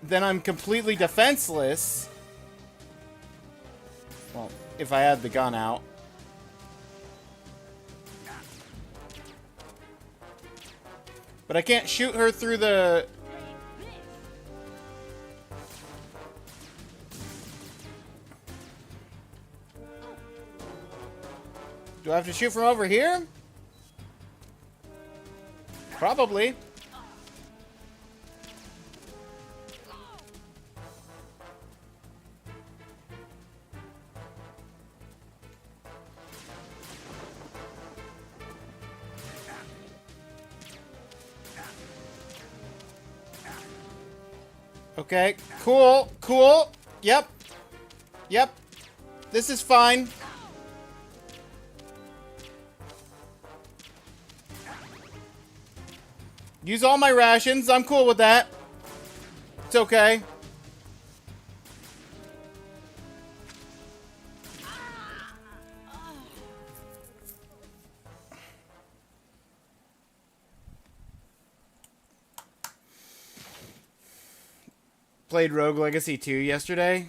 then I'm completely defenseless. Well, if I had the gun out. But I can't shoot her through the... Do I have to shoot from over here? Probably. Okay, cool, cool. Yep. Yep. This is fine. Use all my rations. I'm cool with that. It's okay. Played Rogue Legacy 2 yesterday.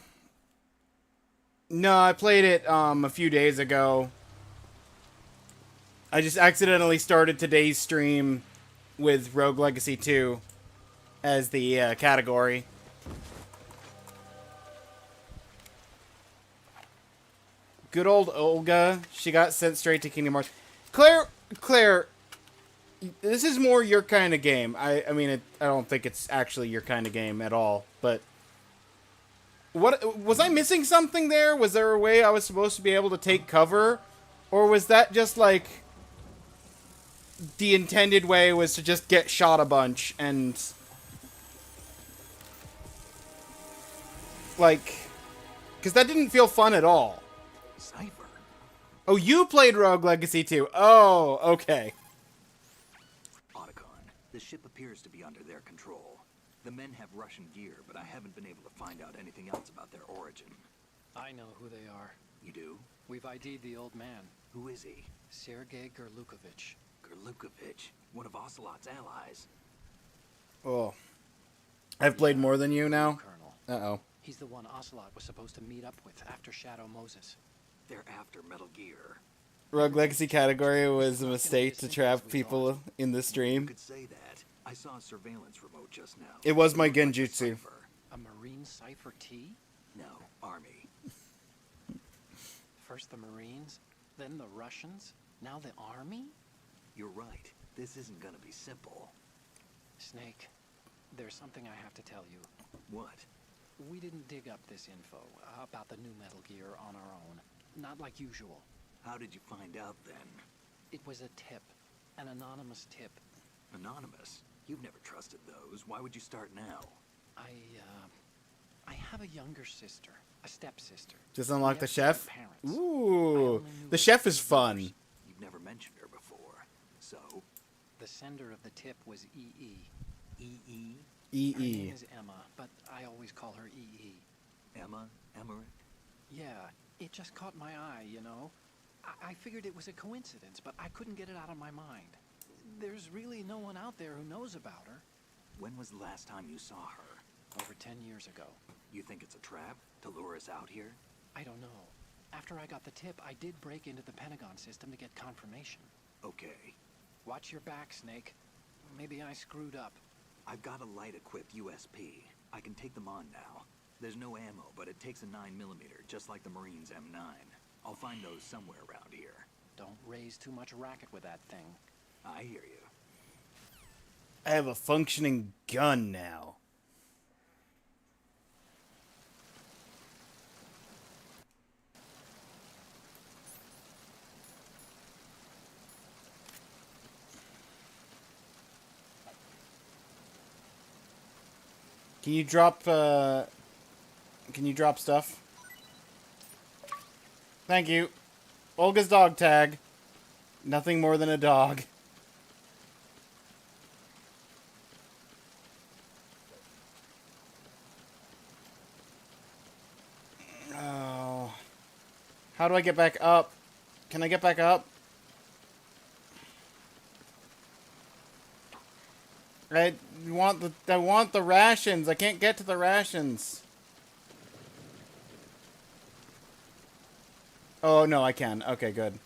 No, I played it a few days ago. I just accidentally started today's stream with Rogue Legacy 2 as the category. Good old Olga. She got sent straight to Kingdom Hearts. Claire, this is more your kind of game. I mean, I don't think it's actually your kind of game at all. But what was I missing something there? Was there a way I was supposed to be able to take cover, or was that just like the intended way was to just get shot a bunch and like, because that didn't feel fun at all. Cypher. Oh, you played Rogue Legacy 2. Oh, okay. Otacon, the ship appears to be under their control. The men have Russian gear, but I haven't been able to find out anything else about their origin. I know who they are. You do? We've ID'd the old man, Who is he? Sergei Gerlukovich. Gerlukovich, one of Ocelot's allies. Oh. I've played more than you now? Colonel. Uh-oh. He's the one Ocelot was supposed to meet up with after Shadow Moses. They're after Metal Gear. Rogue Legacy category was a mistake to trap people in the You stream. could say that. I saw a surveillance remote just now. It was my Looked like a genjutsu. Cypher. A Marine Cypher T? No, Army. First the Marines, then the Russians, now the Army? You're right. This isn't gonna be simple. Snake, there's something I have to tell you. What? We didn't dig up this info about the new Metal Gear on our own. Not like usual. How did you find out then? It was a tip. An anonymous tip. Anonymous? You've never trusted those. Why would you start now? I have a younger sister. A stepsister. Just unlock the Yet chef? my parents. I Ooh. only knew The her chef for is fun. years. You've never mentioned her before. So, The sender of the tip was EE. E.E.? EE. Her name is Emma, but I always call her EE. Emma? Emmerich? Yeah, it just caught my eye, you know? I figured it was a coincidence, but I couldn't get it out of my mind. There's really no one out there who knows about her. When was the last time you saw her? Over 10 years ago. You think it's a trap? To lure us out here? I don't know. After I got the tip, I did break into the Pentagon system to get confirmation. Okay. Watch your back, Snake. Maybe I screwed up. I've got a light-equipped USP. I can take them on now. There's no ammo, but it takes a 9mm, just like the Marines' M9. I'll find those somewhere around here. Don't raise too much racket with that thing. I hear you. I have a functioning gun now. Can you drop stuff? Thank you. Olga's dog tag. Nothing more than a dog. Oh. How do I get back up? Can I get back up? I want the rations. I can't get to the rations. Oh, no, I can. Okay, good.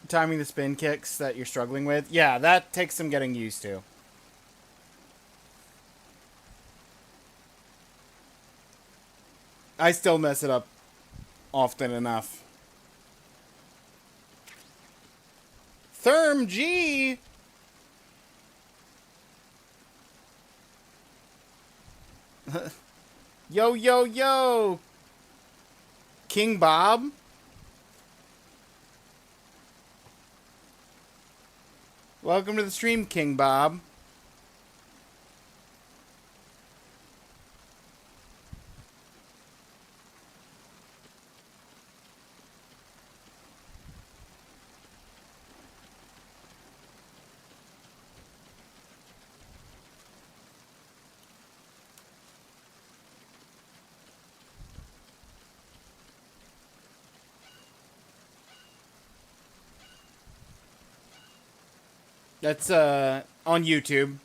Timing the spin kicks that you're struggling with. Yeah, that takes some getting used to. I still mess it up often enough. Therm G! Yo, yo, yo! King Bob? Welcome to the stream, King Bob. That's on YouTube.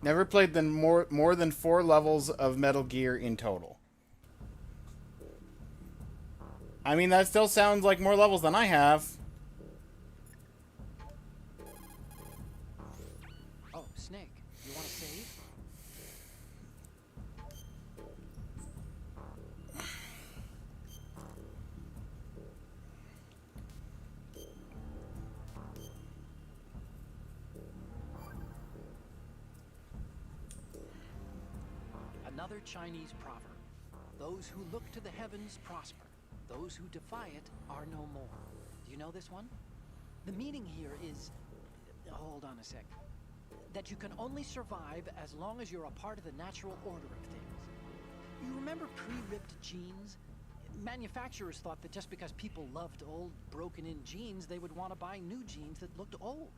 Never played more than 4 levels of Metal Gear in total. I mean, that still sounds like more levels than I have. Oh, Snake, you want to save? Another Chinese proverb. Those who look to the heavens prosper. Those who defy it are no more. Do you know this one? The meaning here is... Hold on a sec. That you can only survive as long as you're a part of the natural order of things. You remember pre-ripped jeans? Manufacturers thought that just because people loved old, broken-in jeans, they would want to buy new jeans that looked old.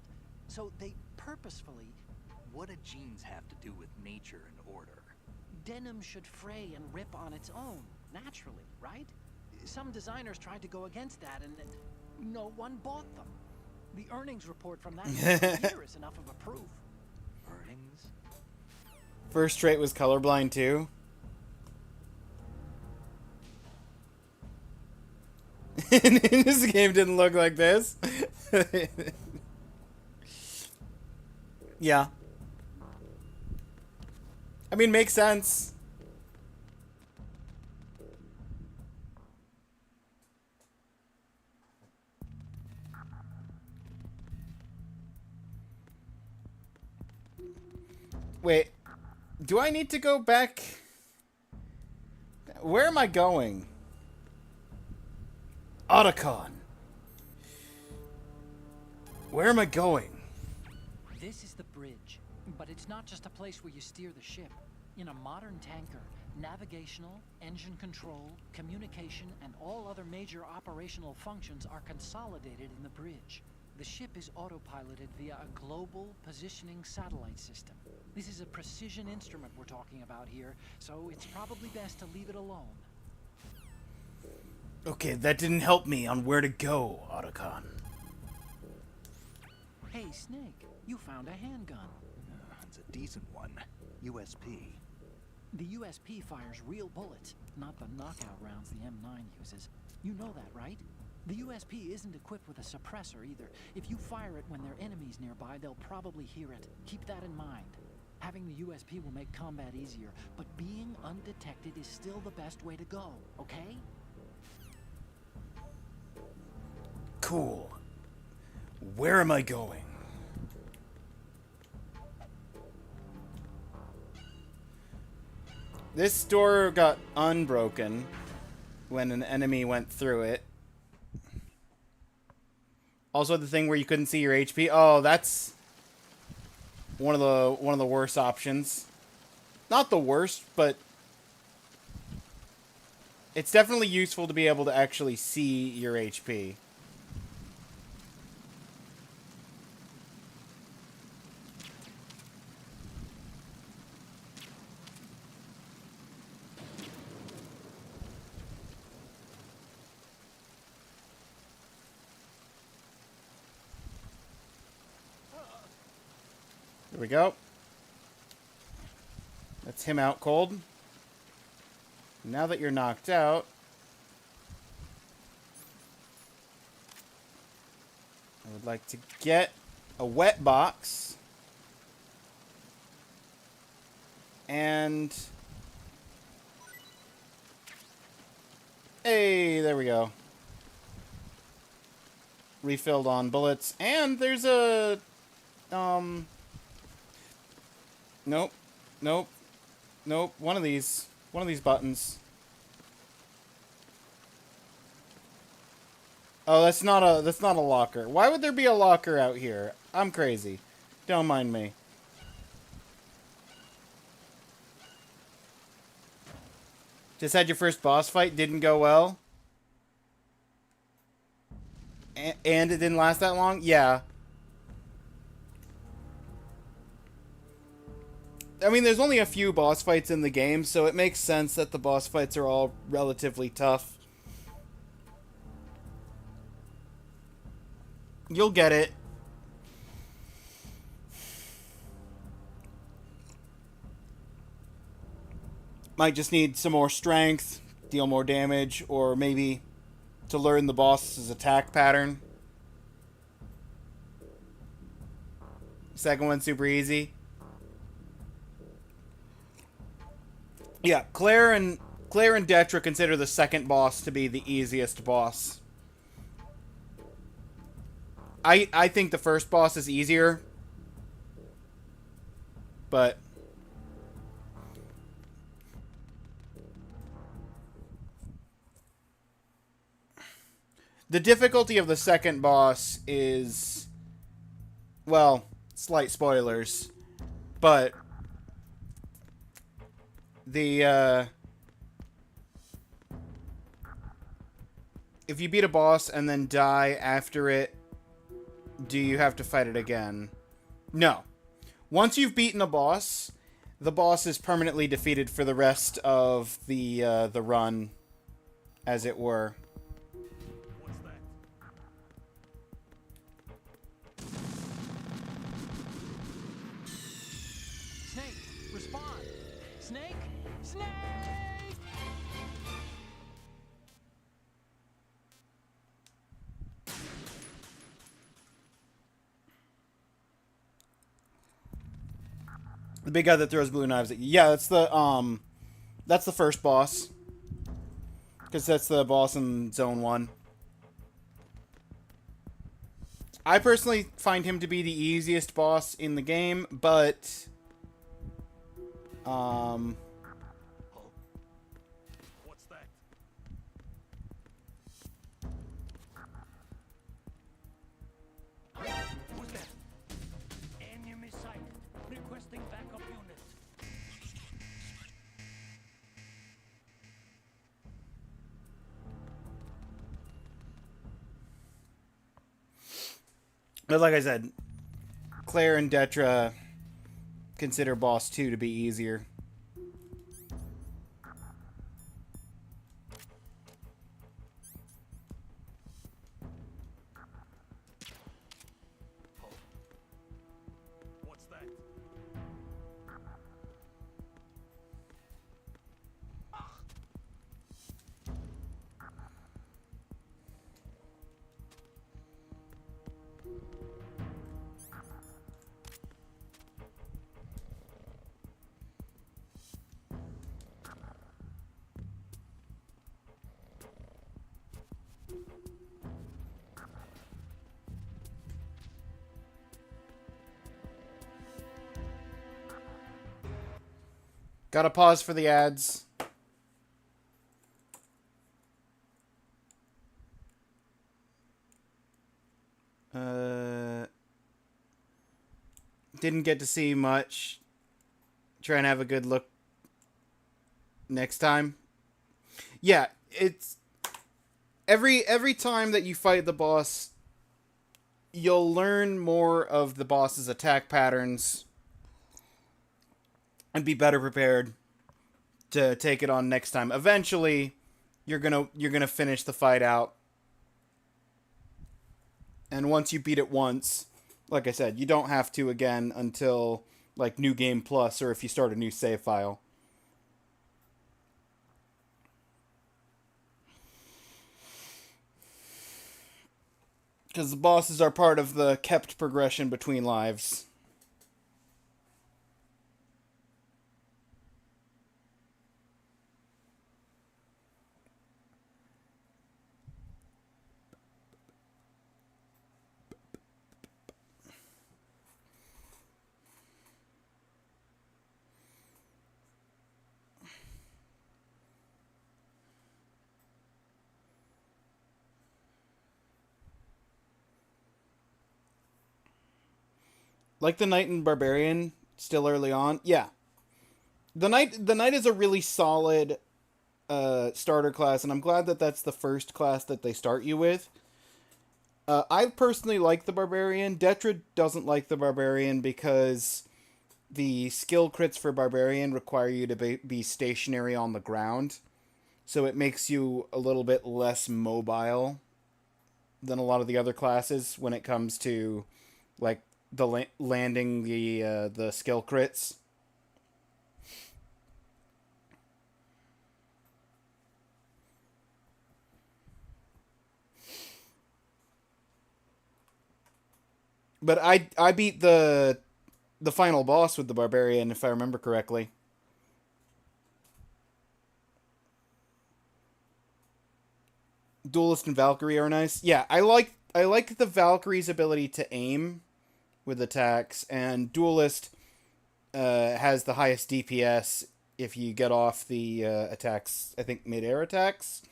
So they purposefully... What do jeans have to do with nature and order? Denim should fray and rip on its own, naturally, right? Some designers tried to go against that, and no one bought them. The earnings report from that year is enough of a proof. Earnings? First trait was colorblind too. This game didn't look like this. Yeah. I mean, makes sense. Wait, do I need to go back? Where am I going? Otacon. Where am I going? This is the bridge, but it's not just a place where you steer the ship. In a modern tanker, navigational, engine control, communication, and all other major operational functions are consolidated in the bridge. The ship is autopiloted via a global positioning satellite system. This is a precision instrument we're talking about here, so it's probably best to leave it alone. Okay, that didn't help me on where to go, Otacon. Hey, Snake, you found a handgun. It's a decent one. USP. The USP fires real bullets, not the knockout rounds the M9 uses. You know that, right? The USP isn't equipped with a suppressor either. If you fire it when there are enemies nearby, they'll probably hear it. Keep that in mind. Having the USP will make combat easier, but being undetected is still the best way to go, okay? Cool. Where am I going? This door got unbroken when an enemy went through it. Also, the thing where you couldn't see your HP. Oh, that's one of the worst options. Not the worst, but it's definitely useful to be able to actually see your HP. There we go. That's him out cold. Now that you're knocked out, I would like to get a wet box. And hey, there we go. Refilled on bullets. And there's a nope. Nope. Nope. One of these buttons. Oh, that's not a locker. Why would there be a locker out here? I'm crazy. Don't mind me. Just had your first boss fight, didn't go well. And it didn't last that long? Yeah. I mean, there's only a few boss fights in the game, so it makes sense that the boss fights are all relatively tough. You'll get it. Might just need some more strength, deal more damage, or maybe to learn the boss's attack pattern. Second one's super easy. Yeah, Claire and Detra consider the second boss to be the easiest boss. I think the first boss is easier, but the difficulty of the second boss is, well, slight spoilers, but the if you beat a boss and then die after it, do you have to fight it again? No. Once you've beaten a boss, the boss is permanently defeated for the rest of the run, as it were. What's that? Snake, respond! Snake! Snake! The big guy that throws blue knives at you. Yeah, that's the first boss. Because that's the boss in Zone 1. I personally find him to be the easiest boss in the game, but... What's that? Who's there? Enemy sighted. Requesting backup unit. But like I said, Claire and Detra consider boss 2 to be easier. What's that? Gotta pause for the ads. Didn't get to see much. Try and have a good look next time. Yeah, it's every time that you fight the boss, you'll learn more of the boss's attack patterns and be better prepared to take it on next time. Eventually, you're gonna finish the fight out. And once you beat it once, like I said, you don't have to again until like New Game Plus or if you start a new save file. Because the bosses are part of the kept progression between lives. Like the Knight and Barbarian, still early on. Yeah. The Knight is a really solid starter class, and I'm glad that that's the first class that they start you with. I personally like the Barbarian. Detra doesn't like the Barbarian because the skill crits for Barbarian require you to be stationary on the ground. So it makes you a little bit less mobile than a lot of the other classes when it comes to like the landing the skill crits. But I beat the final boss with the Barbarian, if I remember correctly. Duelist and Valkyrie are nice. Yeah, I like the Valkyrie's ability to aim with attacks, and Duelist has the highest DPS if you get off the attacks, I think mid-air attacks.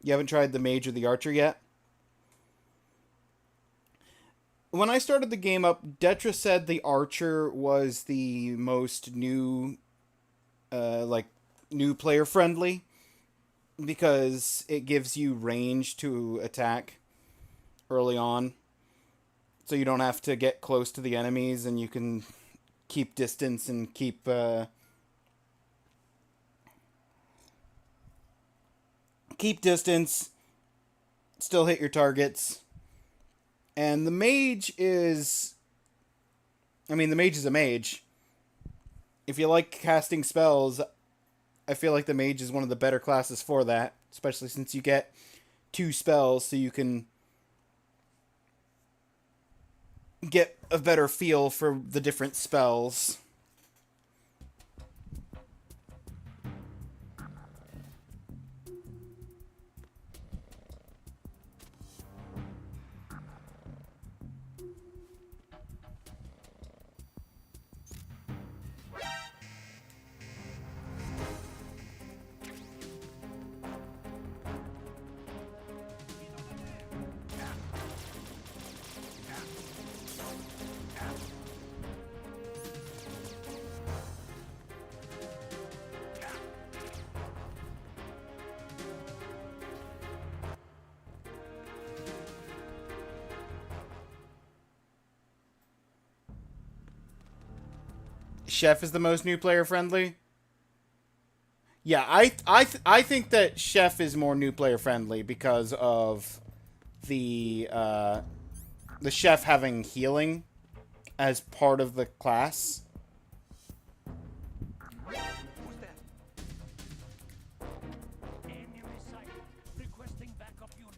You haven't tried the Mage or the Archer yet? When I started the game up, Detra said the Archer was the most new player friendly because it gives you range to attack early on, so you don't have to get close to the enemies, and you can keep distance and keep distance, still hit your targets. And the Mage is... I mean, the Mage is a mage. If you like casting spells, I feel like the Mage is one of the better classes for that. Especially since you get 2 spells, so you can get a better feel for the different spells. Chef is the most new player friendly. Yeah, I think that Chef is more new player friendly because of the Chef having healing as part of the class. Who's that? Enemy sighted. Requesting backup unit.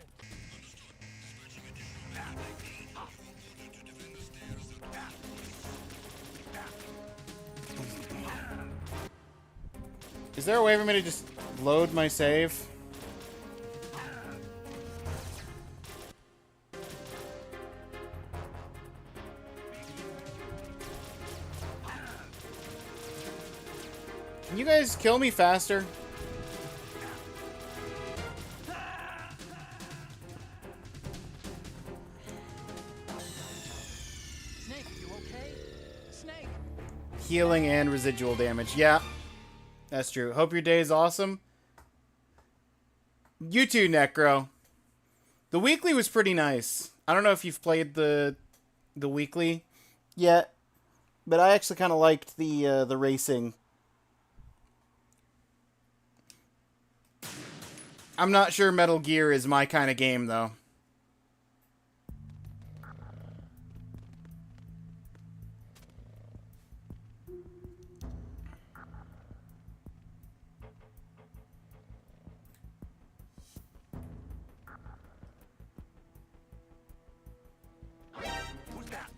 Is there a way for me to just load my save? Can you guys kill me faster? Snake, you okay? Snake! Healing and residual damage. Yeah, that's true. Hope your day is awesome. You too, Necro. The weekly was pretty nice. I don't know if you've played the weekly yet, but I actually kind of liked the racing. I'm not sure Metal Gear is my kind of game, though. Who's that?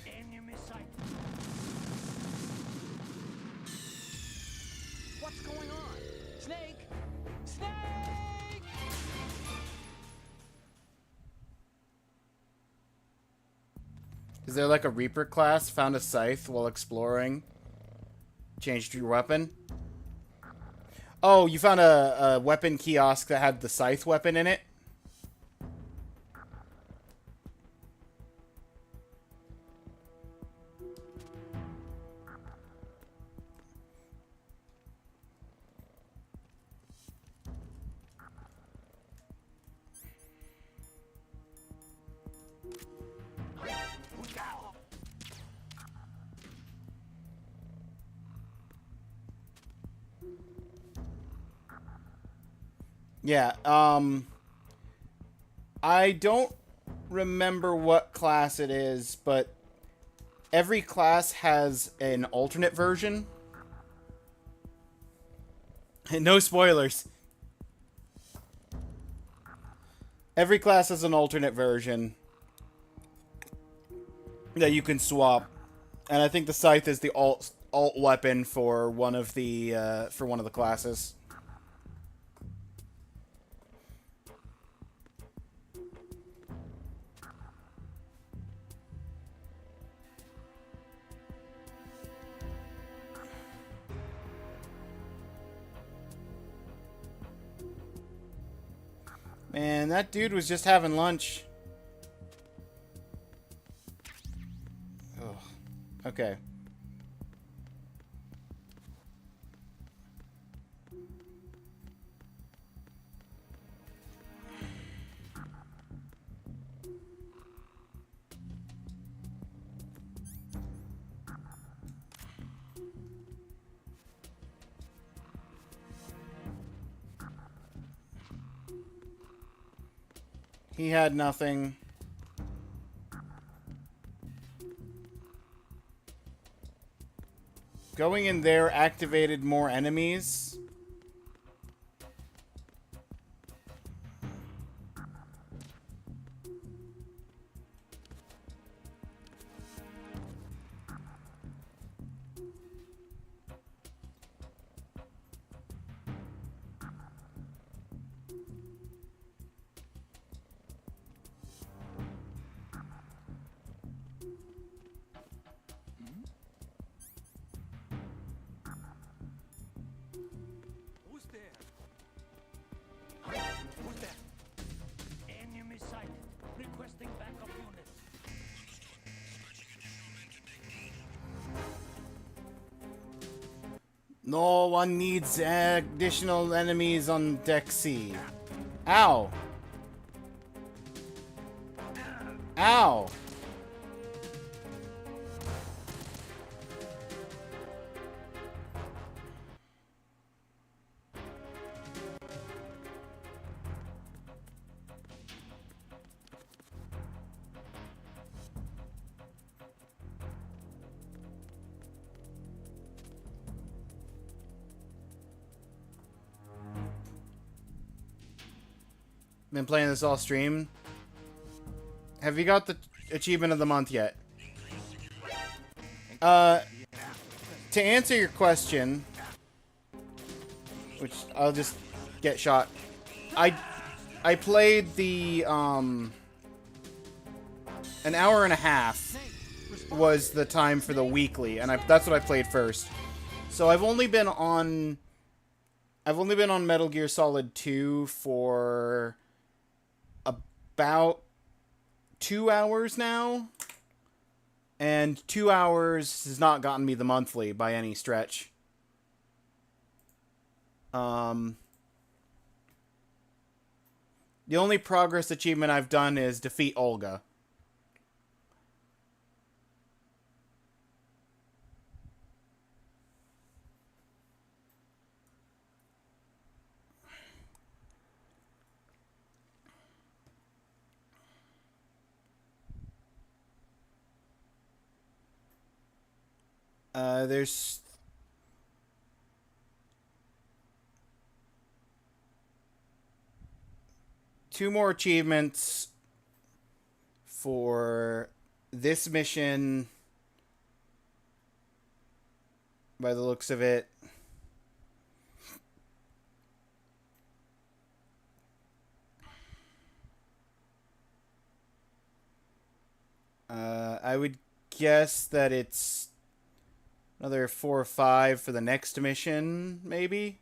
Enemy sighted. What's going on? Snake! Snake! Is there like a Reaper class? Found a scythe while exploring. Changed your weapon. Oh, you found a weapon kiosk that had the scythe weapon in it? Who's that? Yeah, I don't remember what class it is, but every class has an alternate version. No spoilers. Every class has an alternate version that you can swap, and I think the scythe is the alt weapon for one of the classes. Man, that dude was just having lunch. Ugh. Okay. He had nothing. Going in there activated more enemies. No one needs additional enemies on Deck C. Ow. Ow. Been playing this all stream. Have you got the achievement of the month yet? To answer your question, which I'll just get shot. I played the an hour and a half was the time for the weekly, and that's what I played first. So I've only been on Metal Gear Solid 2 for about 2 hours now, and 2 hours has not gotten me the monthly by any stretch. The only progress achievement I've done is defeat Olga. There's two more achievements for this mission by the looks of it. I would guess that it's another 4 or 5 for the next mission, maybe?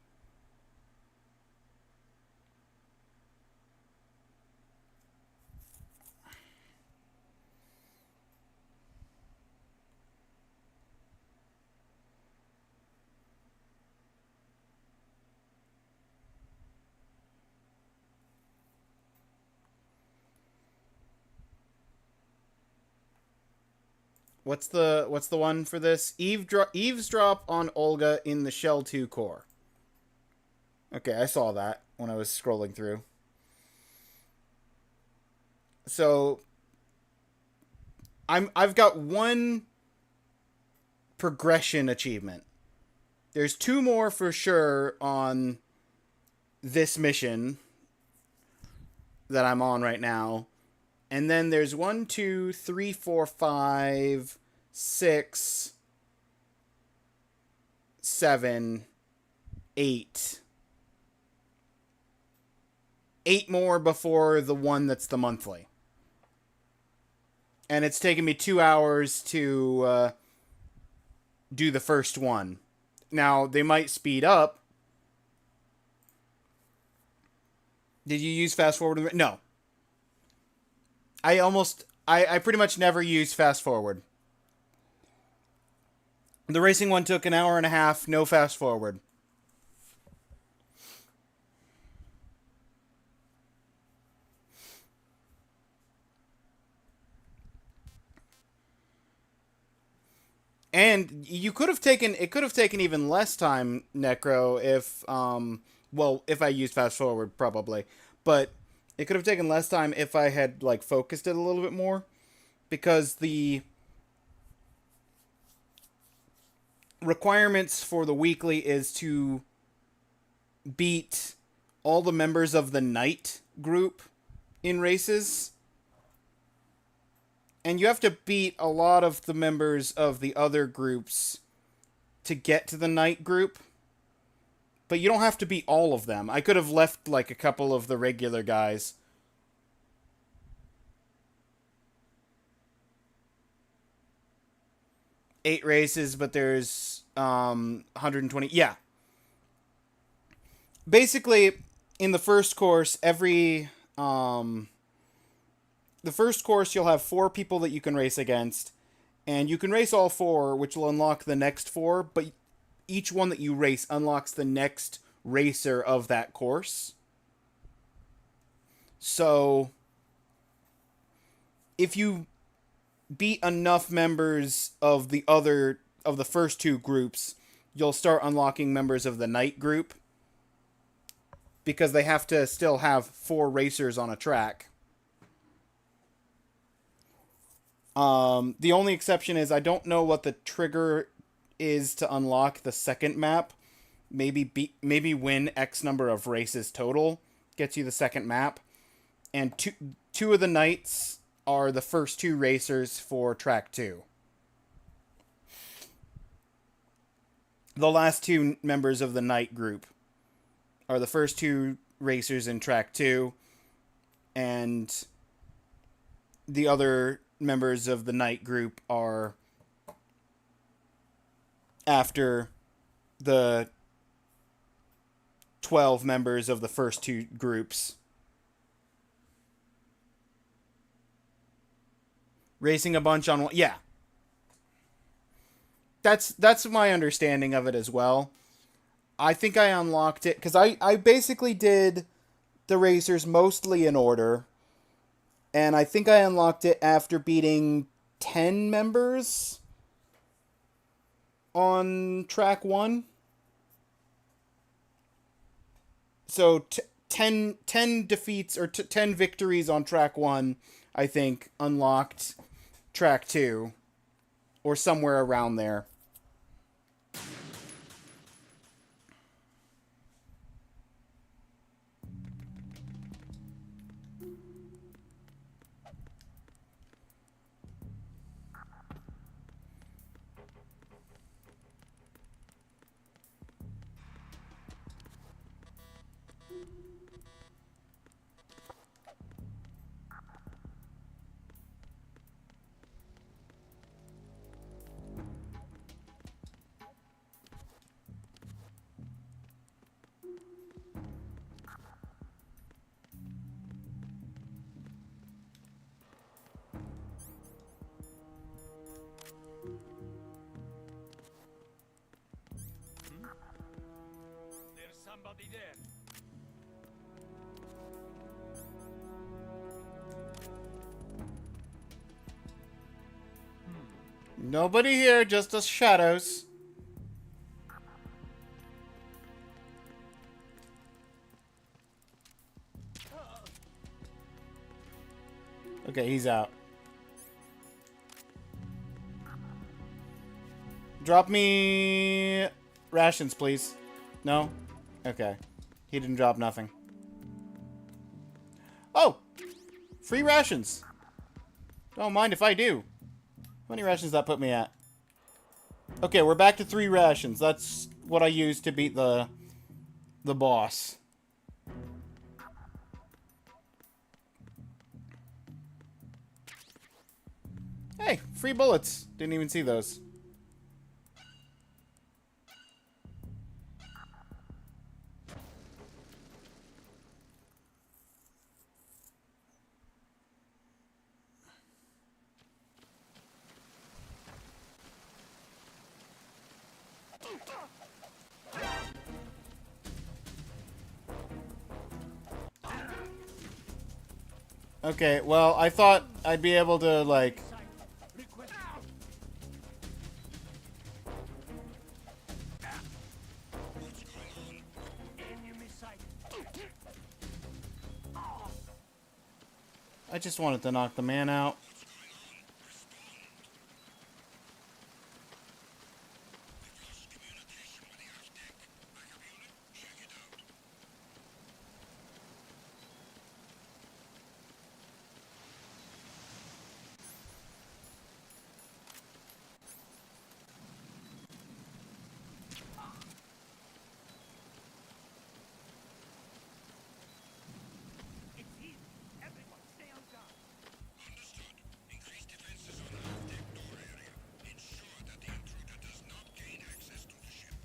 What's the one for this? Eavesdrop on Olga in the Shell 2 core. Okay, I saw that when I was scrolling through. So I've got one progression achievement. There's 2 more for sure on this mission that I'm on right now. And then there's 1, 2, 3, 4, 5, 6, 7, 8. 8 more before the one that's the monthly. And it's taken me 2 hours to do the first one. Now, they might speed up. Did you use fast forward? No. I pretty much never use fast forward. The racing one took an hour and a half, no fast forward. And it could have taken even less time, Necro, if I used fast forward, probably. But it could have taken less time if I had, focused it a little bit more. Because the requirements for the weekly is to beat all the members of the Knight group in races. And you have to beat a lot of the members of the other groups to get to the Knight group. But you don't have to beat all of them. I could have left, a couple of the regular guys. Eight races, but there's 120. Yeah. Basically, in the first course, the first course, you'll have 4 people that you can race against. And you can race all 4, which will unlock the next 4. But each one that you race unlocks the next racer of that course. So if you beat enough members of the first two groups, you'll start unlocking members of the night group, because they have to still have 4 racers on a track. The only exception is I don't know what the trigger is to unlock the second map. Maybe win X number of races total gets you the second map. And two of the knights are the first 2 racers for track 2. The last 2 members of the night group are the first 2 racers in track 2, and the other members of the night group are after the 12 members of the first 2 groups. Racing a bunch on one. Yeah. That's my understanding of it as well. I think I unlocked it because I basically did the racers mostly in order. And I think I unlocked it after beating 10 members on track 1. So 10 defeats or 10 victories on track 1, I think, unlocked track 2. Or somewhere around there. There's somebody there. Nobody here, just us shadows. Okay, he's out. Drop me rations, please. No? Okay. He didn't drop nothing. Oh! Free rations! Don't mind if I do. How many rations does that put me at? Okay, we're back to 3 rations. That's what I used to beat the boss. Hey, free bullets. Didn't even see those. Okay, well, I thought I'd be able to, like... Request. Enemy sight. I just wanted to knock the man out. Communication with the Aztec. Backup unit, check it out. It's him. Everyone, stay on guard. Understood. Increase defenses on the Aztec door area. Ensure that the intruder does not gain access to the ship.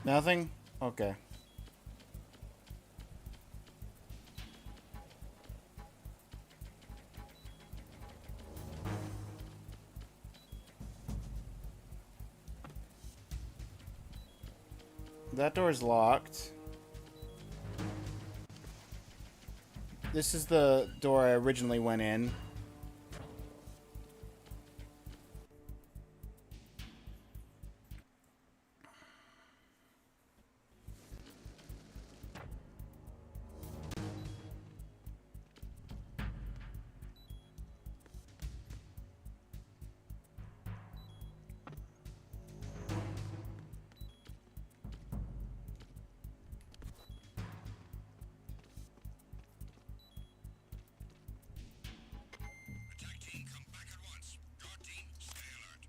Nothing? Okay. That door's locked. This is the door I originally went in. Attack team, come back at once. Guard team, stay alert.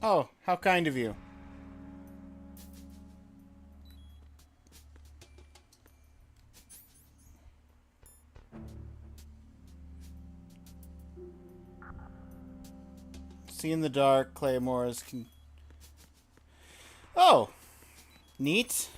Oh, how kind of you. See in the dark, claymores can... Oh! Neat.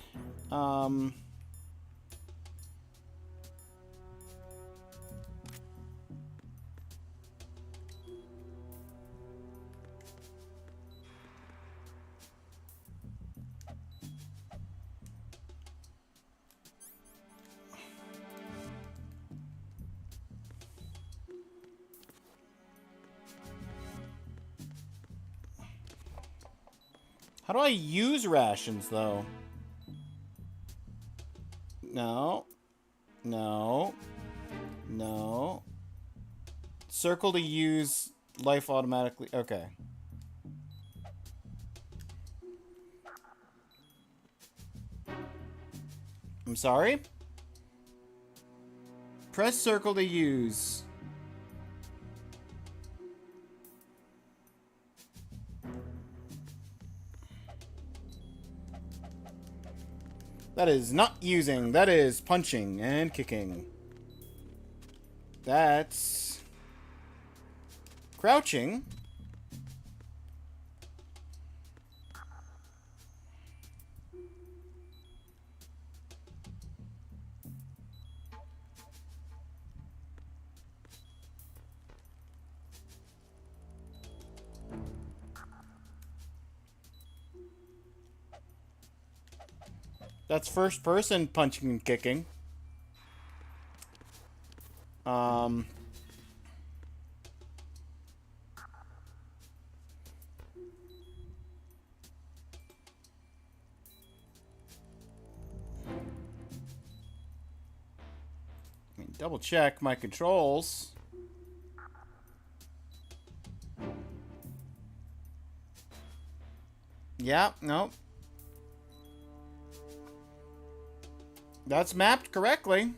How do I use rations, though? No. No. No. Circle to use life automatically. Okay. I'm sorry? Press circle to use. That is not using. That is punching and kicking. That's crouching. That's first person punching and kicking. Double check my controls. Yeah, no. That's mapped correctly.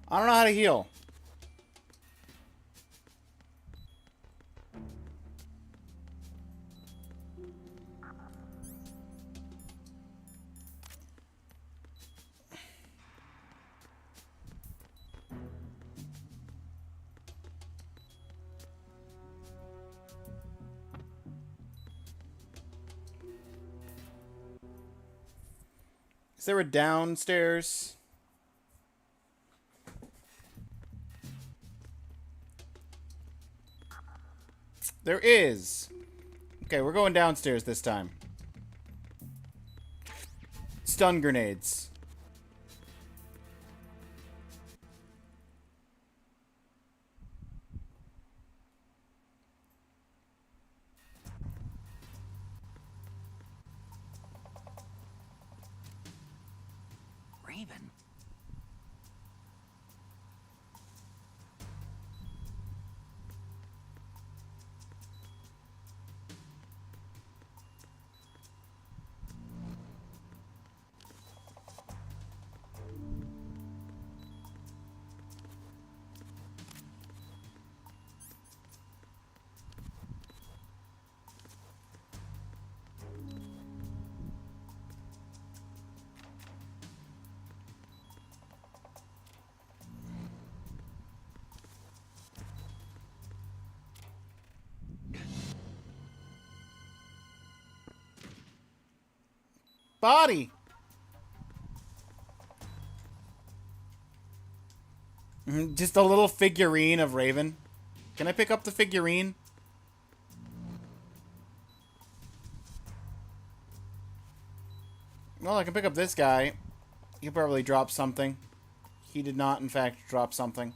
I don't know how to heal. Is there a downstairs? There is. Okay, we're going downstairs this time. Stun grenades. body. Just a little figurine of Raven. Can I pick up the figurine? Well, I can pick up this guy. He probably dropped something. He did not, in fact, drop something.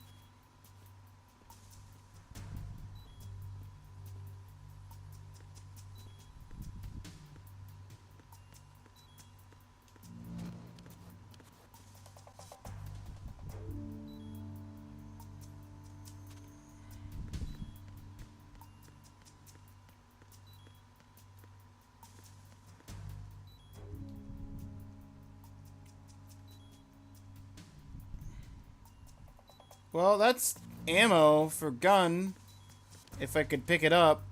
Well, that's ammo for gun. If I could pick it up.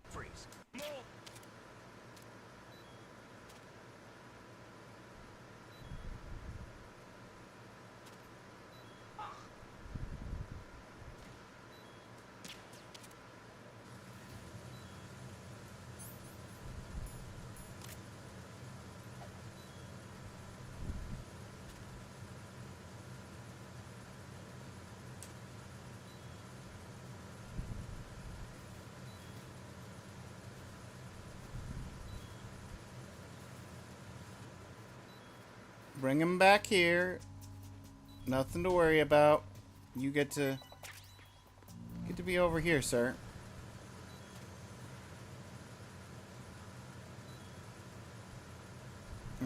Freeze. Bring him back here. Nothing to worry about. You get to be over here, sir.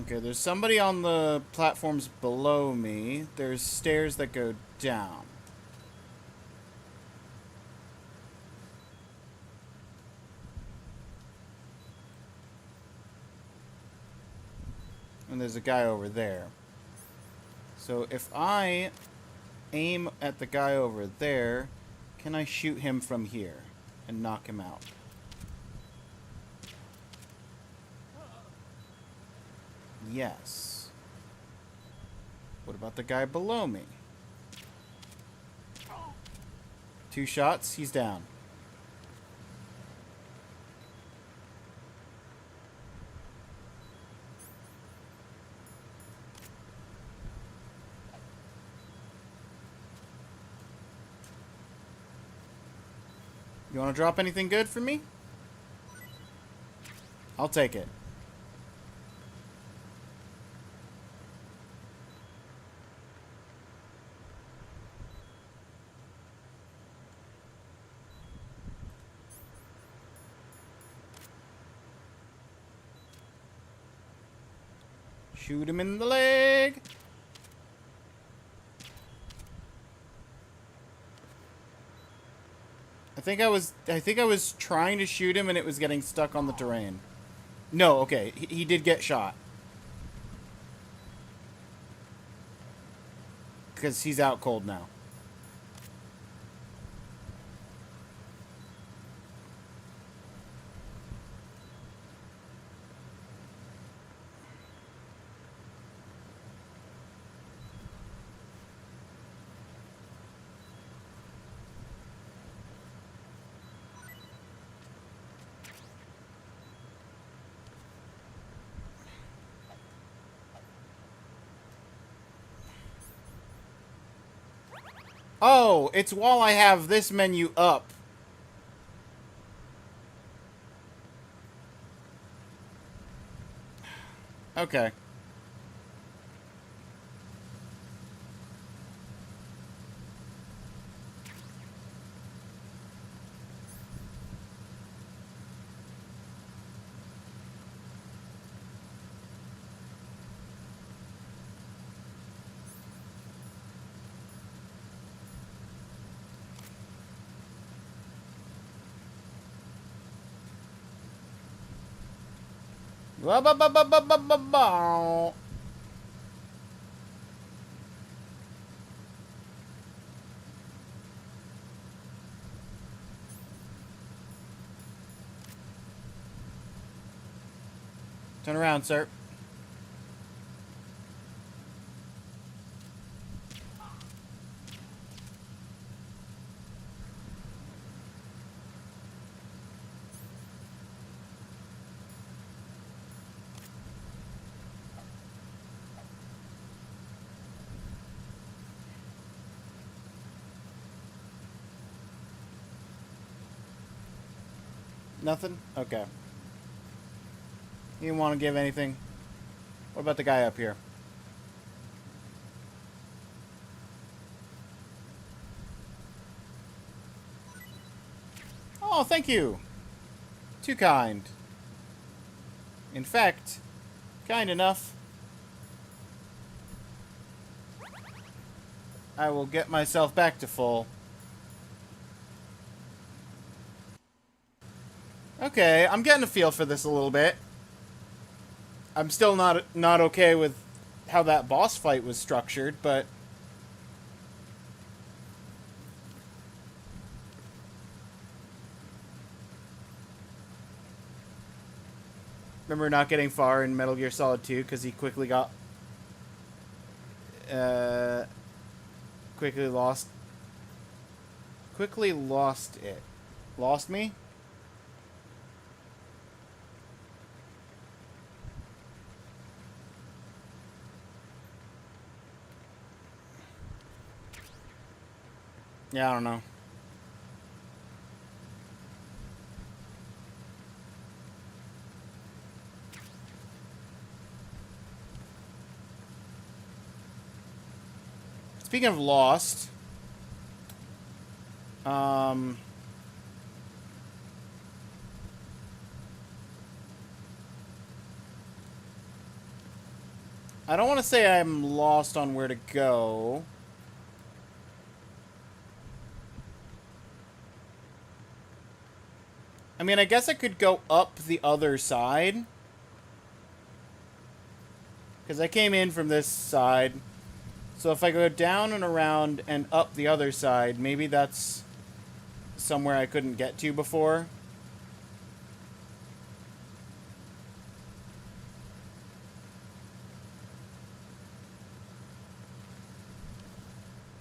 Okay, there's somebody on the platforms below me. There's stairs that go down. And there's a guy over there. So if I aim at the guy over there, can I shoot him from here and knock him out? Yes. What about the guy below me? 2 shots, he's down. You want to drop anything good for me? I'll take it. Shoot him in the leg. I think I was trying to shoot him and it was getting stuck on the terrain. No, okay. He did get shot. Because he's out cold now. Oh, it's while I have this menu up. Okay. Ba-ba-ba-ba-ba-ba-ba. Turn around, sir. Nothing? Okay. You didn't want to give anything? What about the guy up here? Oh, thank you. Too kind. In fact, kind enough. I will get myself back to full. Okay, I'm getting a feel for this a little bit. I'm still not okay with how that boss fight was structured, but remember not getting far in Metal Gear Solid 2 because he quickly got quickly lost it. Lost me? Yeah, I don't know. Speaking of Lost, I don't want to say I'm lost on where to go. I mean, I guess I could go up the other side. Because I came in from this side. So if I go down and around and up the other side, maybe that's somewhere I couldn't get to before.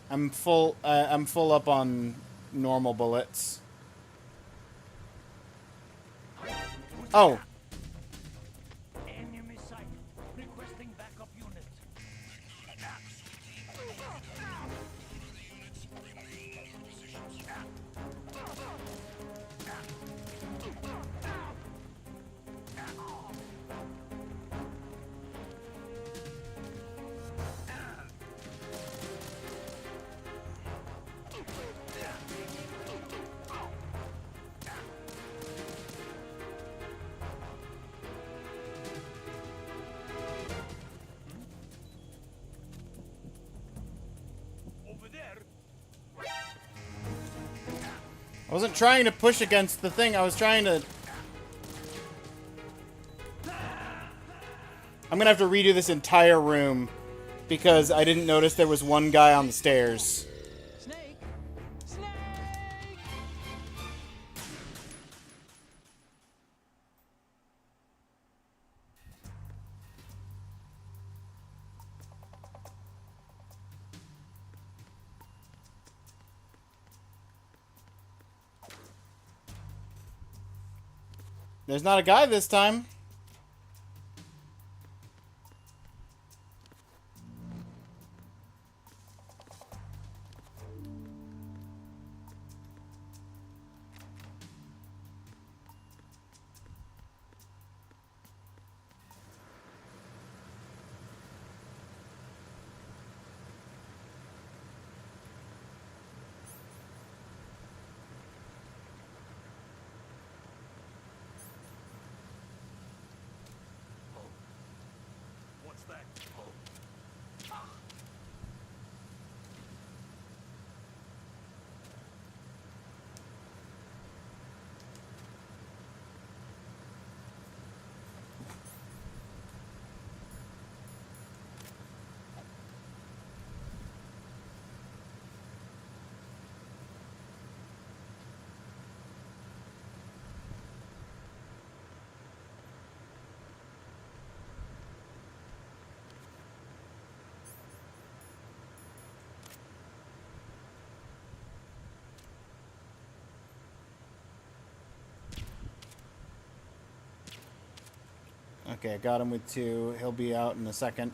I'm full up on normal bullets. Oh. Enemy sight. Requesting backup unit. Over there. I wasn't trying to push against the thing. I was trying to... I'm gonna have to redo this entire room because I didn't notice there was one guy on the stairs. Snake! Snake! There's not a guy this time. What's that? Okay, I got him with 2. He'll be out in a second.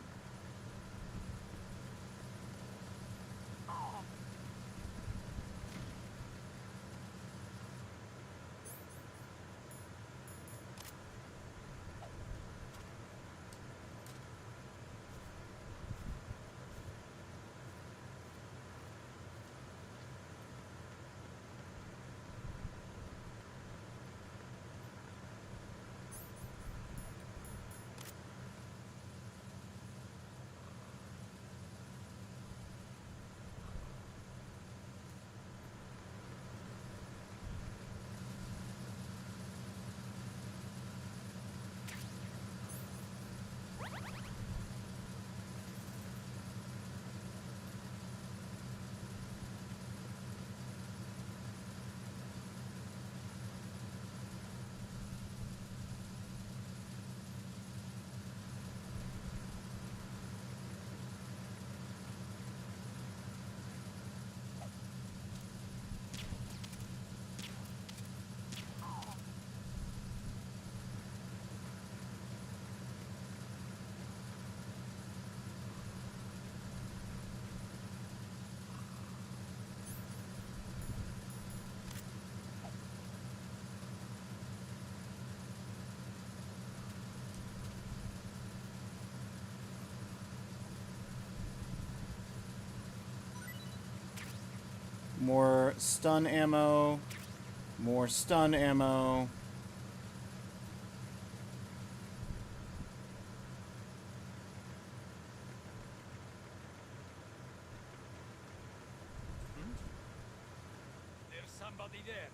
More stun ammo. More stun ammo. There's somebody there.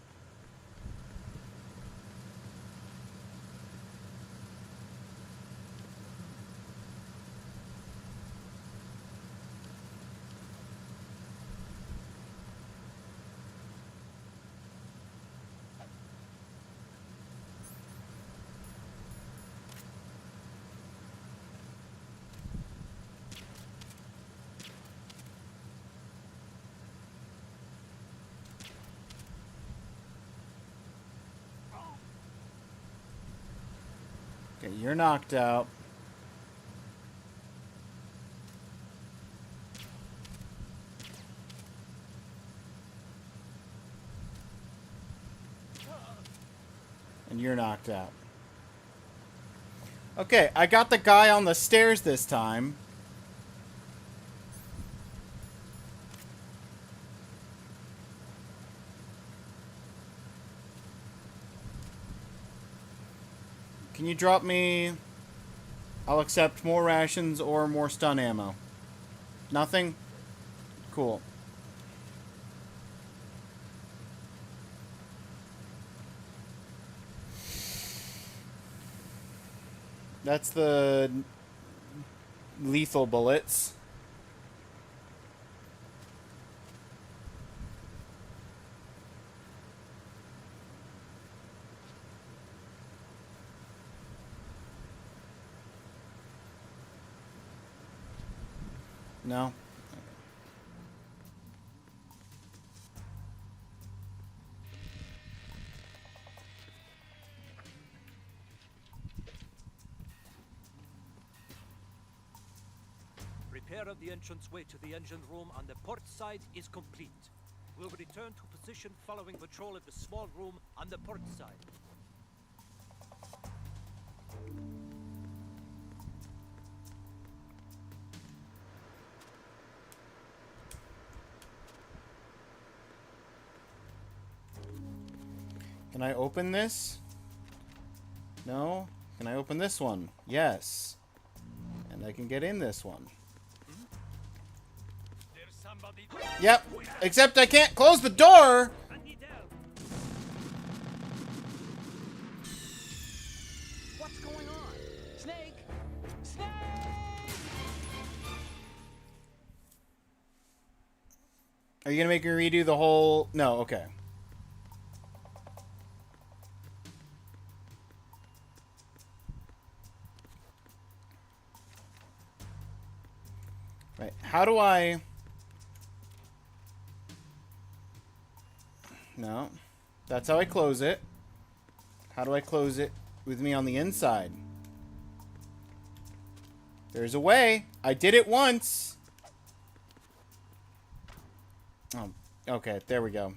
Okay, you're knocked out. And you're knocked out. Okay, I got the guy on the stairs this time. Can you drop me... I'll accept more rations or more stun ammo. Nothing? Cool. That's the lethal bullets. No? Repair of the entranceway to the engine room on the port side is complete. We'll return to position following patrol of the small room on the port side. Can I open this? No? Can I open this one? Yes. And I can get in this one. There's somebody. Yep. Except I can't close the door! I need help. What's going on? Snake! Snake! Are you gonna make me redo the whole... No, okay. Right, how do I... No. That's how I close it. How do I close it with me on the inside? There's a way. I did it once. Oh, okay, there we go.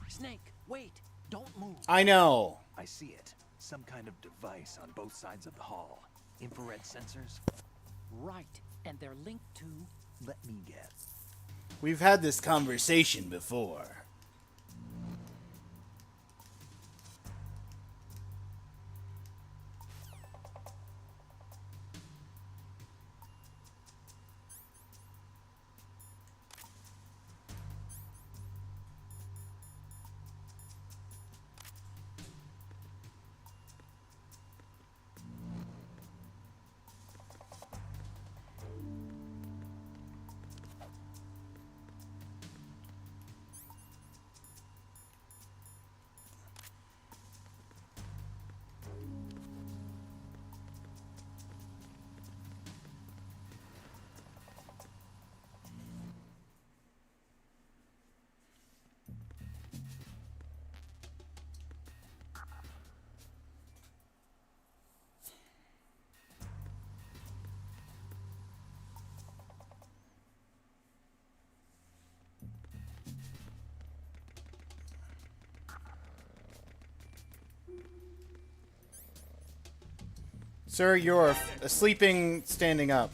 Snake, wait! Don't move! I know. I see it. Some kind of device on both sides of the hall. Infrared sensors? Right, and they're linked to... Let me guess. We've had this conversation before. Sir, you're sleeping standing up.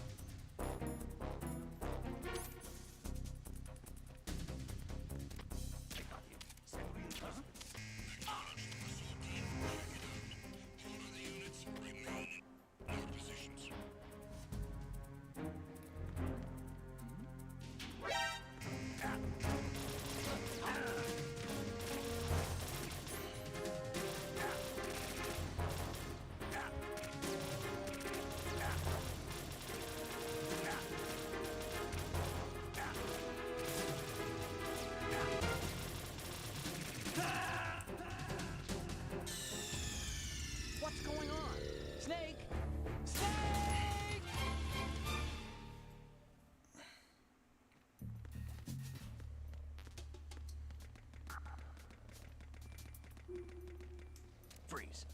What's going on? Snake! Snake! Freeze.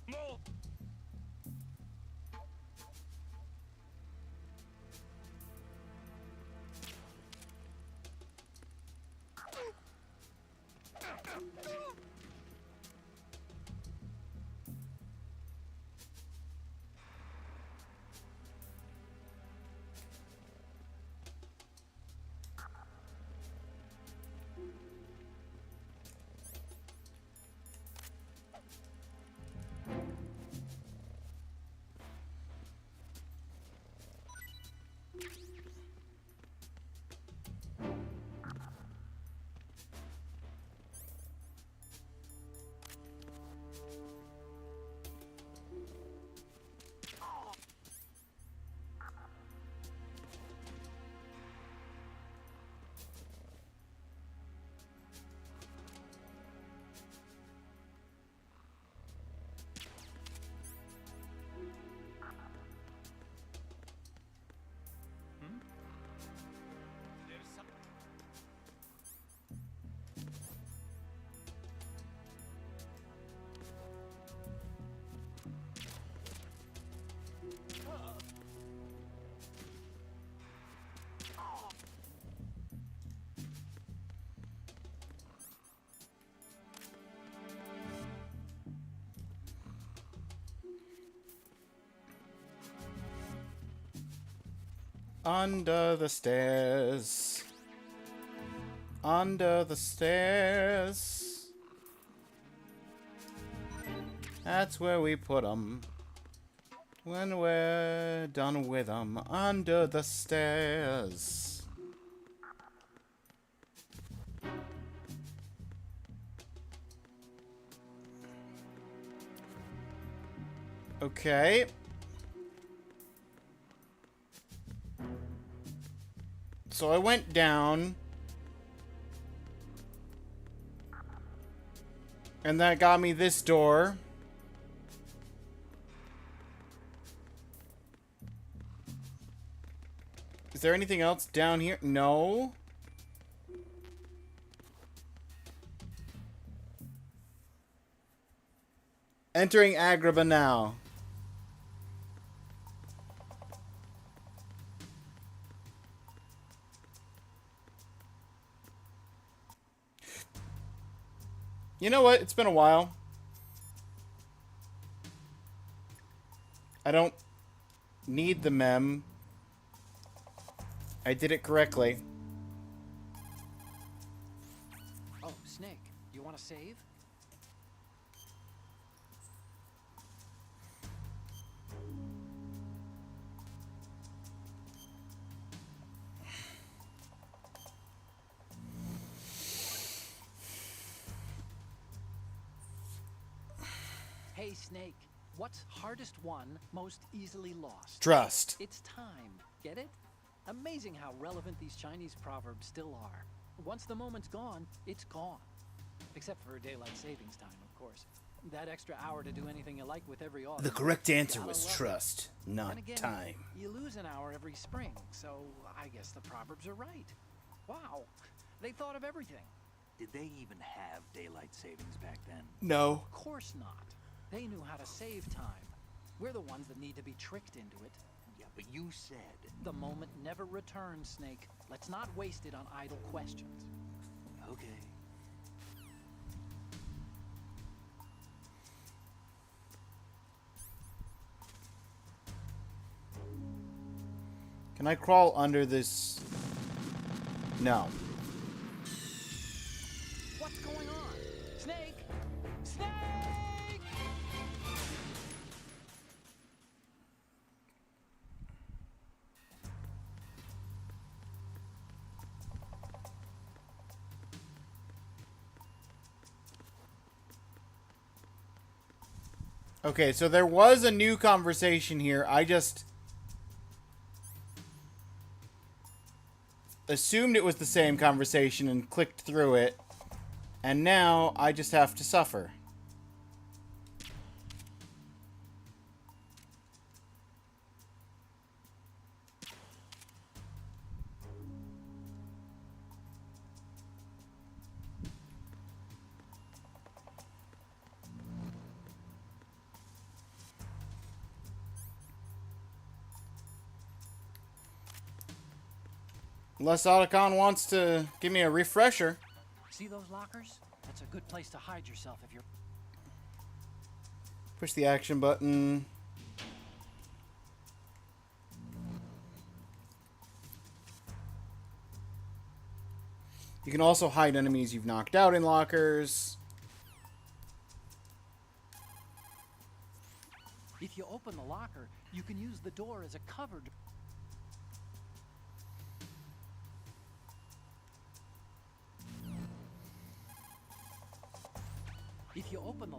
Under the stairs. Under the stairs. That's where we put 'em. When we're done with 'em. Under the stairs. Okay. So I went down. And that got me this door. Is there anything else down here? No. Entering Agrabah now. You know what? It's been a while. I don't need the mem. I did it correctly. Oh, Snake, you want to save? Hey, Snake, what's hardest won, most easily lost? Trust. It's time. Get it? Amazing how relevant these Chinese proverbs still are. Once the moment's gone, it's gone. Except for daylight savings time, of course. That extra hour to do anything you like with every autumn. The correct answer Gotta was love it. trust, not Then again, time. You lose an hour every spring, so I guess the proverbs are right. Wow, they thought of everything. Did they even have daylight savings back then? No. Of course not. They knew how to save time. We're the ones that need to be tricked into it. Yeah, but you said... The moment never returns, Snake. Let's not waste it on idle questions. Okay. Can I crawl under this? No. What's going on? Snake! Snake! Okay, so there was a new conversation here. I just assumed it was the same conversation and clicked through it. And now I just have to suffer. Unless Otacon wants to give me a refresher. See those lockers? That's a good place to hide yourself if you're... Push the action button. You can also hide enemies you've knocked out in lockers. If you open the locker, you can use the door as a cover to... If you open the...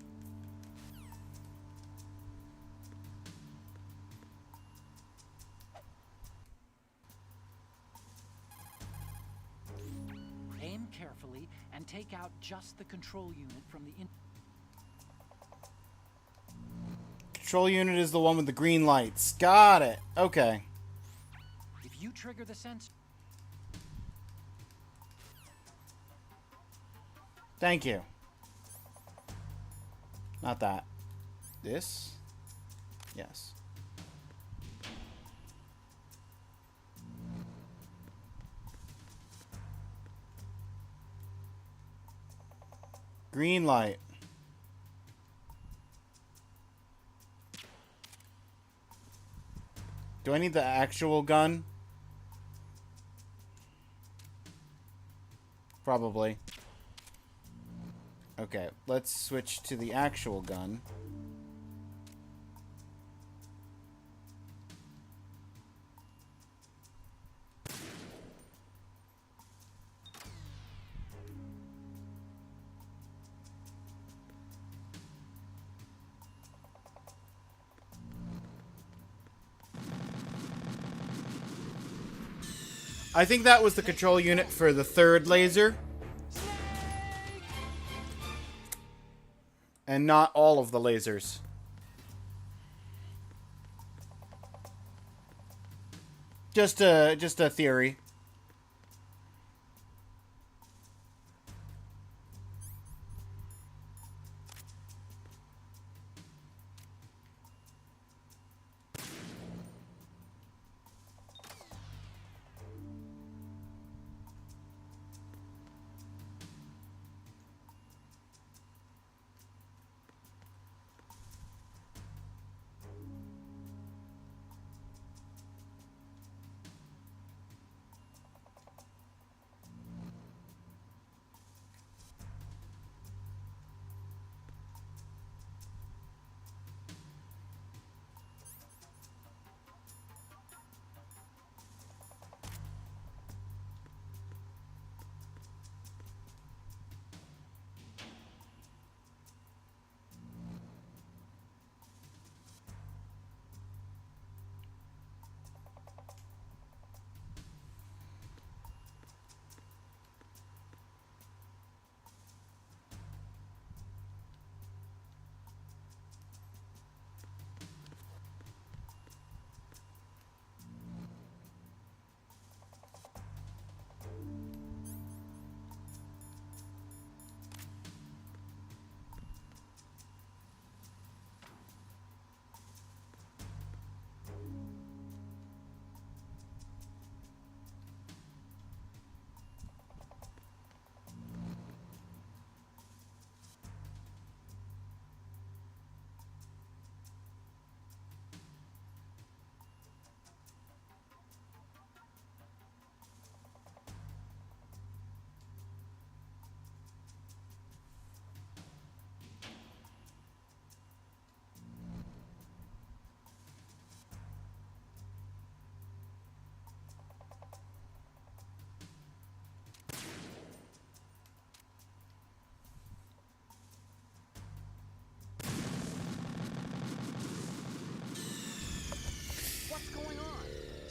Aim carefully and take out just the control unit from the... Control unit is the one with the green lights. Got it. Okay. If you trigger the sensor... Thank you. Not that. This? Yes. Green light. Do I need the actual gun? Probably. Okay, let's switch to the actual gun. I think that was the control unit for the third laser. And not all of the lasers. Just a theory.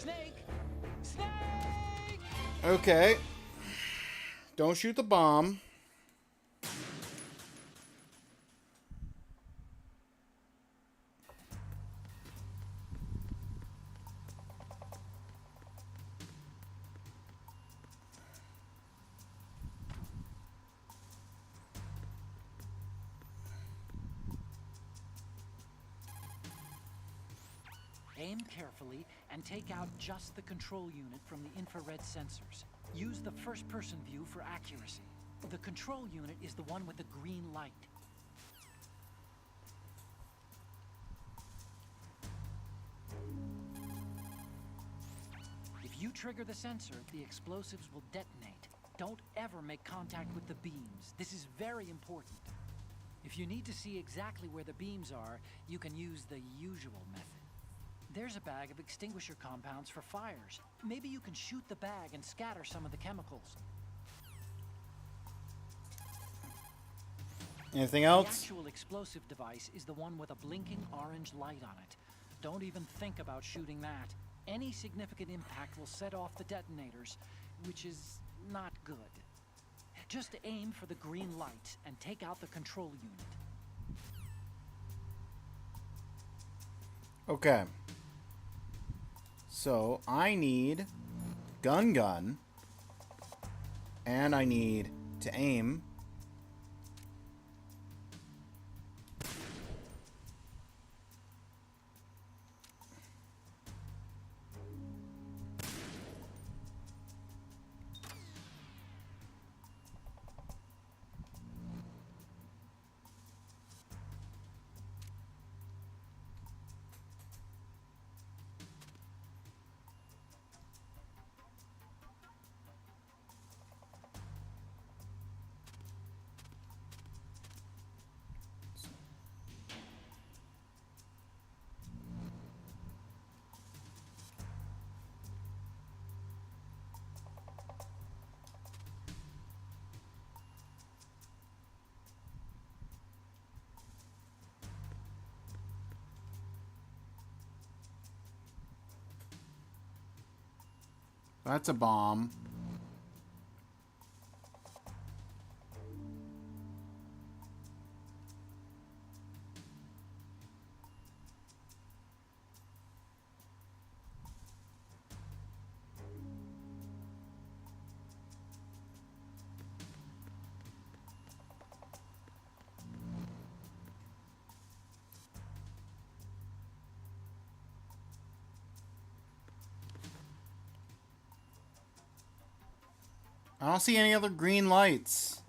Snake! Snake! Okay. Don't shoot the bomb. Aim carefully and take out just the control unit from the infrared sensors. Use the first-person view for accuracy. The control unit is the one with the green light. If you trigger the sensor, the explosives will detonate. Don't ever make contact with the beams. This is very important. If you need to see exactly where the beams are, you can use the usual method. There's a bag of extinguisher compounds for fires. Maybe you can shoot the bag and scatter some of the chemicals. Anything The else? actual explosive device is the one with a blinking orange light on it. Don't even think about shooting that. Any significant impact will set off the detonators, which is not good. Just aim for the green light and take out the control unit. Okay. So, I need gun, and I need to aim. That's a bomb. I don't see any other green lights.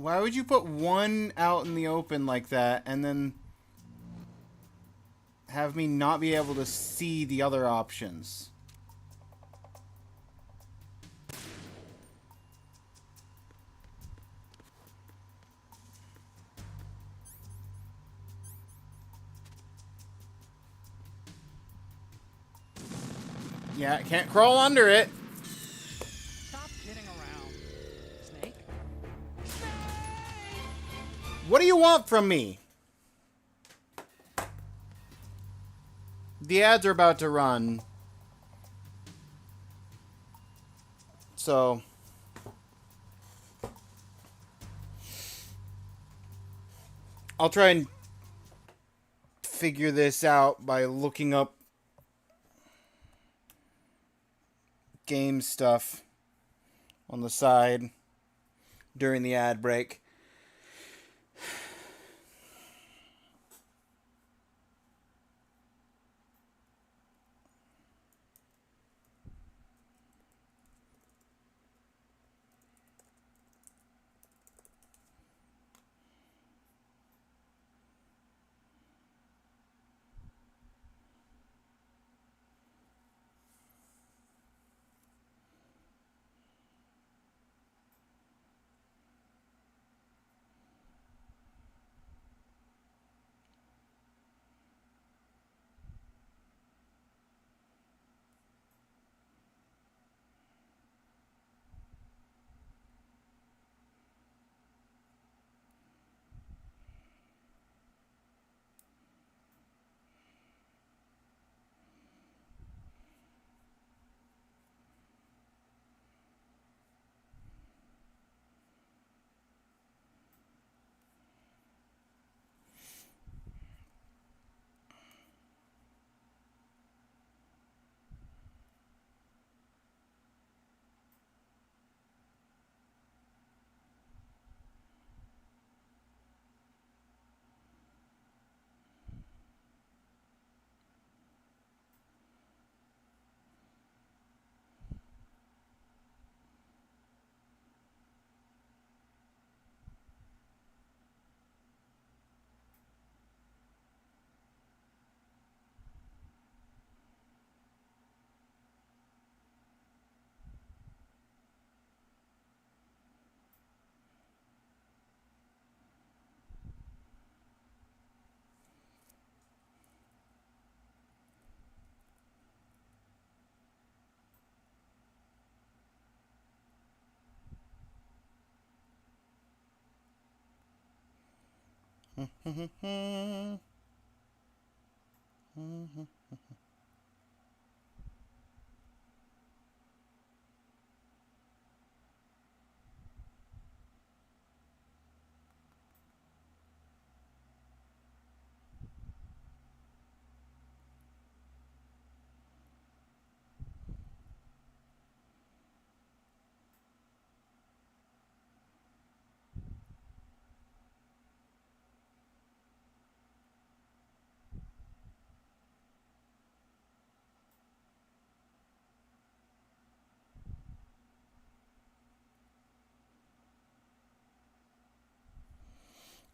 Why would you put one out in the open like that and then have me not be able to see the other options? Yeah, I can't crawl under it. Stop kidding around. Snake? What do you want from me? The ads are about to run. So I'll try and figure this out by looking up game stuff on the side during the ad break.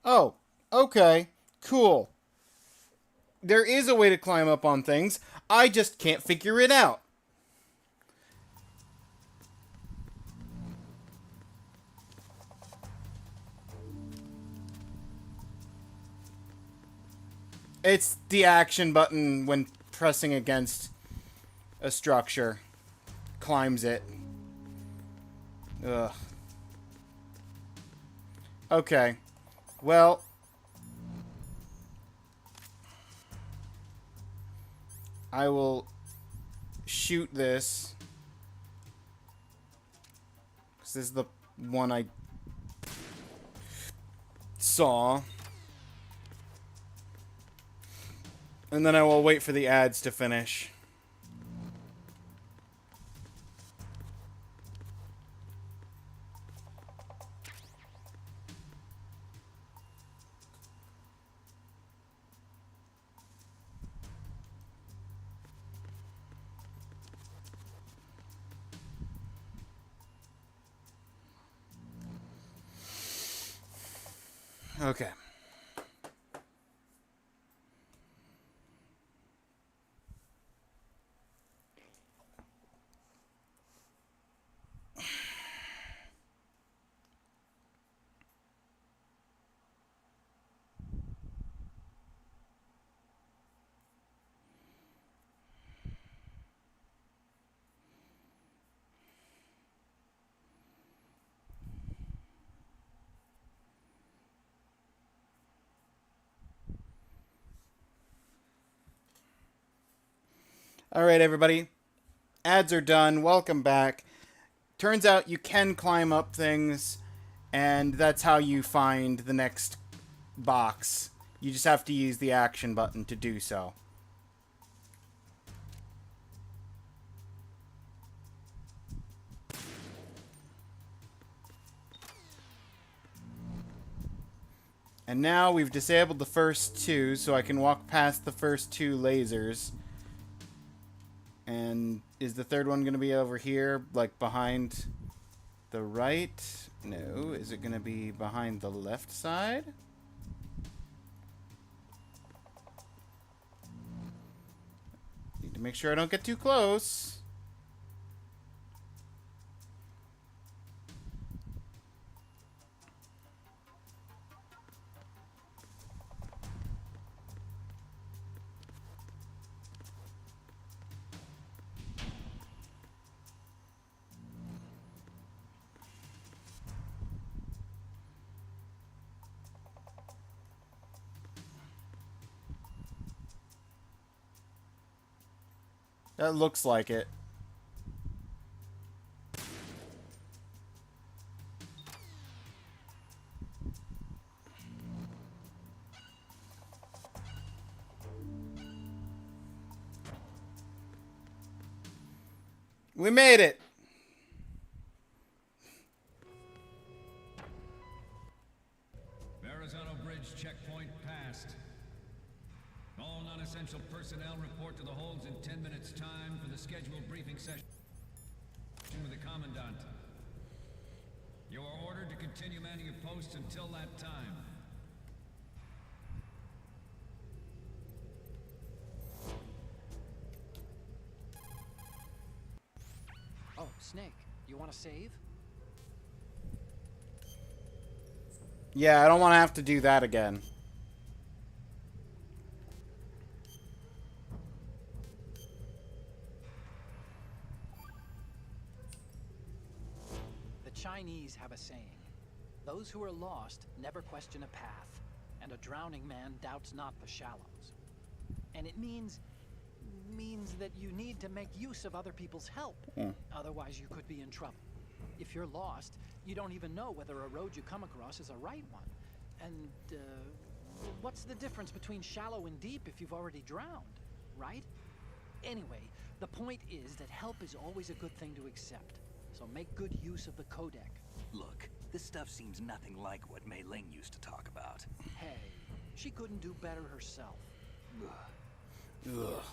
Oh, okay, cool. There is a way to climb up on things. I just can't figure it out. It's the action button when pressing against a structure. Climbs it. Ugh. Okay. Well, I will shoot this. 'Cause this is the one I saw. And then I will wait for the ads to finish. Okay. All right, everybody. Ads are done. Welcome back. Turns out you can climb up things, and that's how you find the next box. You just have to use the action button to do so. And now we've disabled the first two, so I can walk past the first two lasers. And is the third one going to be over here, like behind the right? No. Is it going to be behind the left side? Need to make sure I don't get too close. That looks like it. We made it! Verrazano Bridge checkpoint passed. All non-essential personnel report to the holds in 10 minutes' time for the scheduled briefing session with the Commandant. You are ordered to continue manning your posts until that time. Oh, Snake, you want to save? Yeah, I don't want to have to do that again. The Chinese have a saying. Those who are lost never question a path, and a drowning man doubts not the shallows. And it means that you need to make use of other people's help. Otherwise, you could be in trouble. If you're lost, you don't even know whether a road you come across is a right one. And, what's the difference between shallow and deep if you've already drowned, right? Anyway, the point is that help is always a good thing to accept. So make good use of the codec. Look, this stuff seems nothing like what Mei Ling used to talk about. Hey, she couldn't do better herself. Ugh.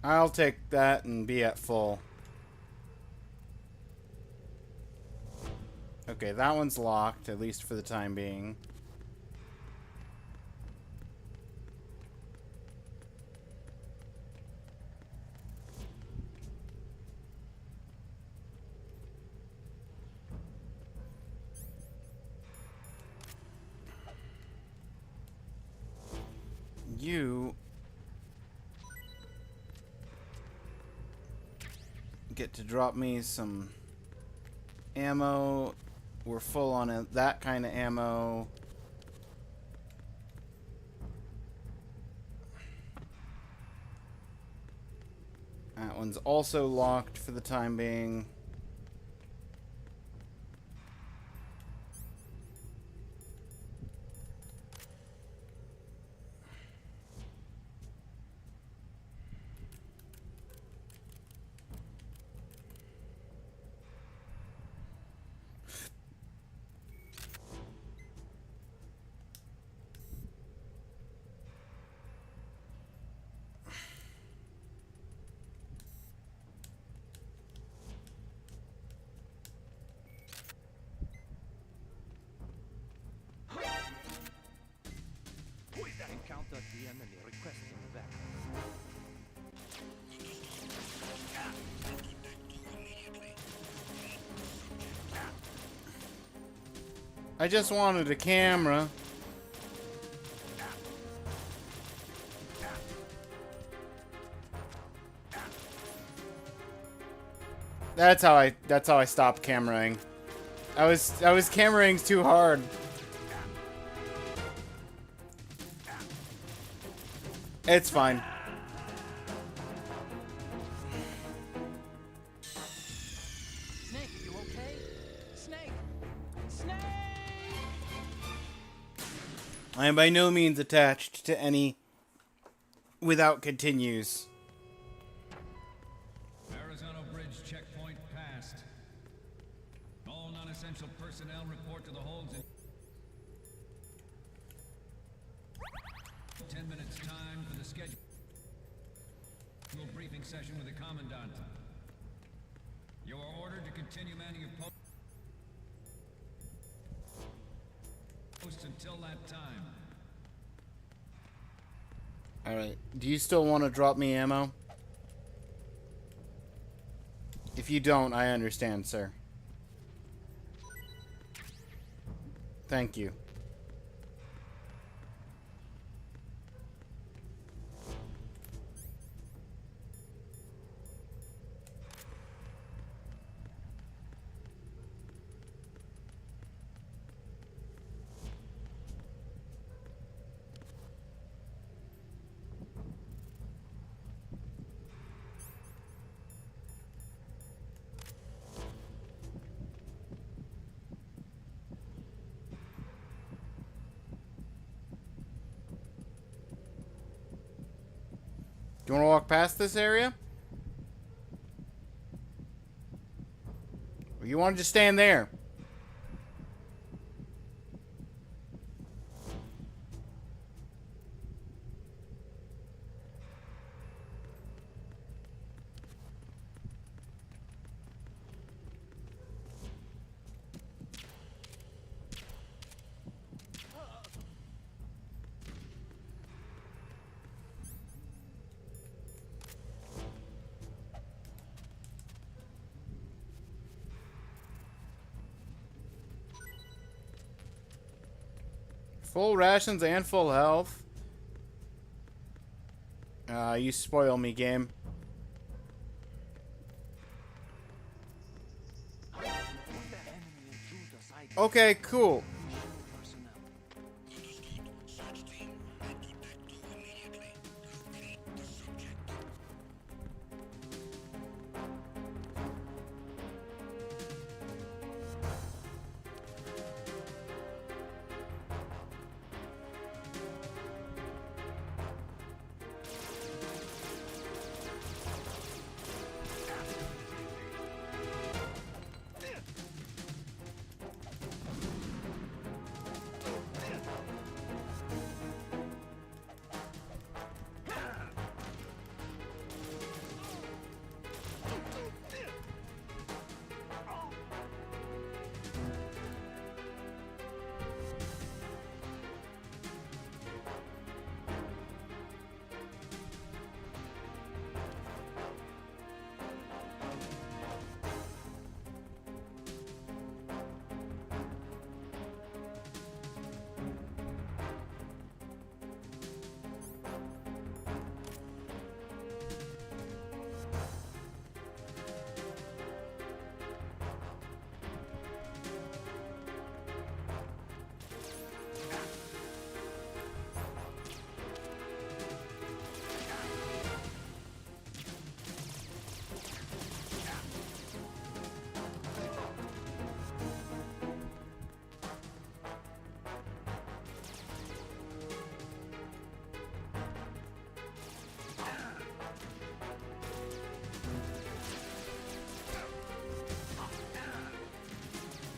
I'll take that and be at full. Okay, that one's locked, at least for the time being. You get to drop me some ammo. We're full on that kind of ammo. That one's also locked for the time being. requests in the back. I just wanted a camera. That's how I stopped cameraing. I was cameraing too hard. It's fine. Snake, you okay? Snake! Snake! I am by no means attached to any without continues. Arizona Bridge checkpoint passed. All non-essential personnel report to the holds in 10 minutes time for the scheduled briefing session with the Commandant. You are ordered to continue manning your posts until that time. Alright, do you still want to drop me ammo? If you don't, I understand, sir. Thank you. Do you want to walk past this area? Or you want to just stand there? Full rations and full health. You spoil me, game. Okay, cool. Search team, head to Deck 2 immediately. Locate the subject.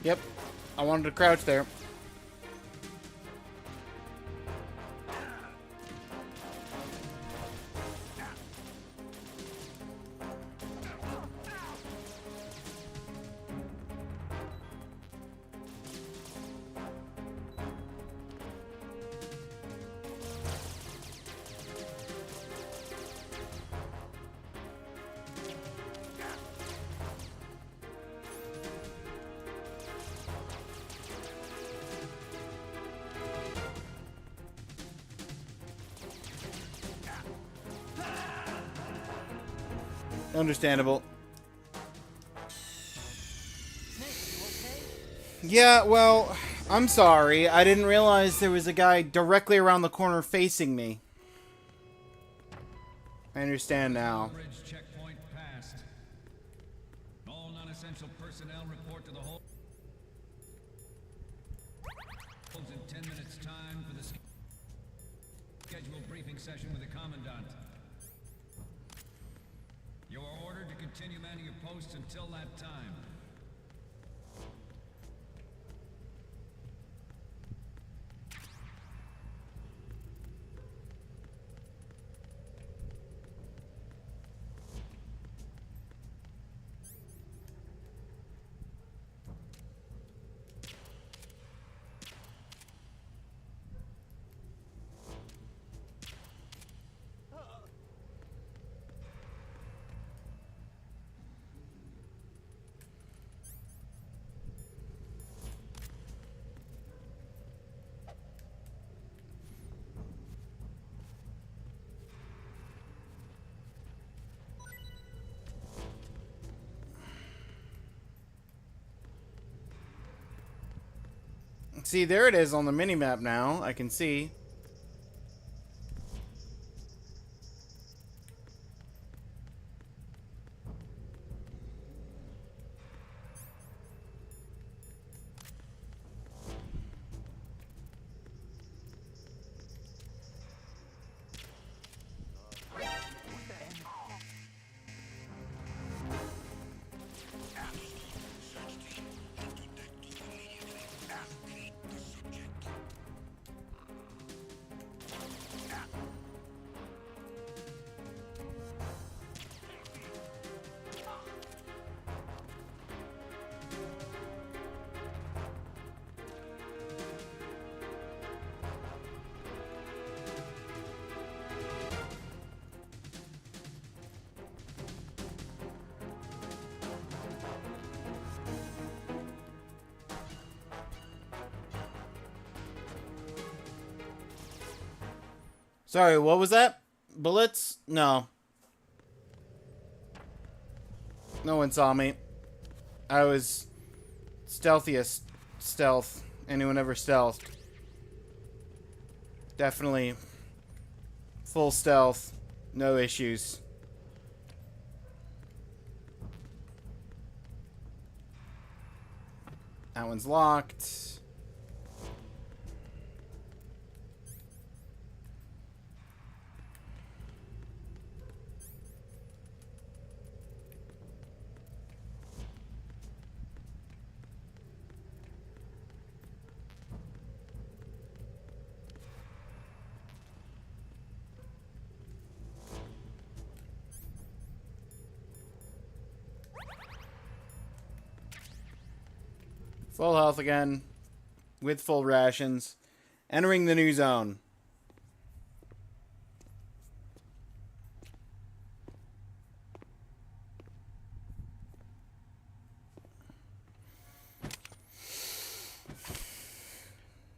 Yep. I wanted to crouch there. Understandable. Snake, you okay? Yeah, well, I'm sorry. I didn't realize there was a guy directly around the corner facing me. I understand now. Bridge checkpoint passed. All non-essential personnel report to the hold. Holds in 10 minutes time for the scheduled briefing session with the Commandant. You are ordered to continue manning your posts until that time. See, there it is on the minimap now. I can see. Sorry, what was that? Bullets? No. No one saw me. I was stealthiest stealth. Anyone ever stealthed? Definitely full stealth. No issues. That one's locked. Full health again, with full rations. Entering the new zone.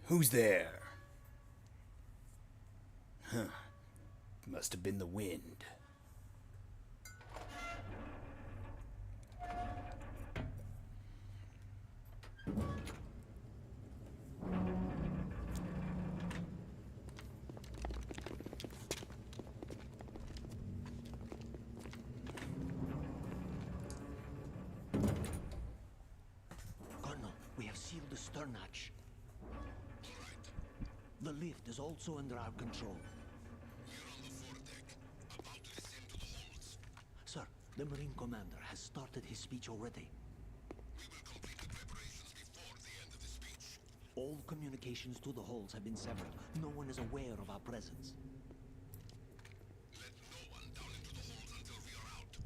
Who's there? Huh. Must have been the wind. Colonel, we have sealed the stern hatch. The lift is also under our control. Sir, the Marine Commander has started his speech already. We will complete the preparations before the end of the speech. All communications to the halls have been severed. No one is aware of our presence. Let no one down into the halls until we are out.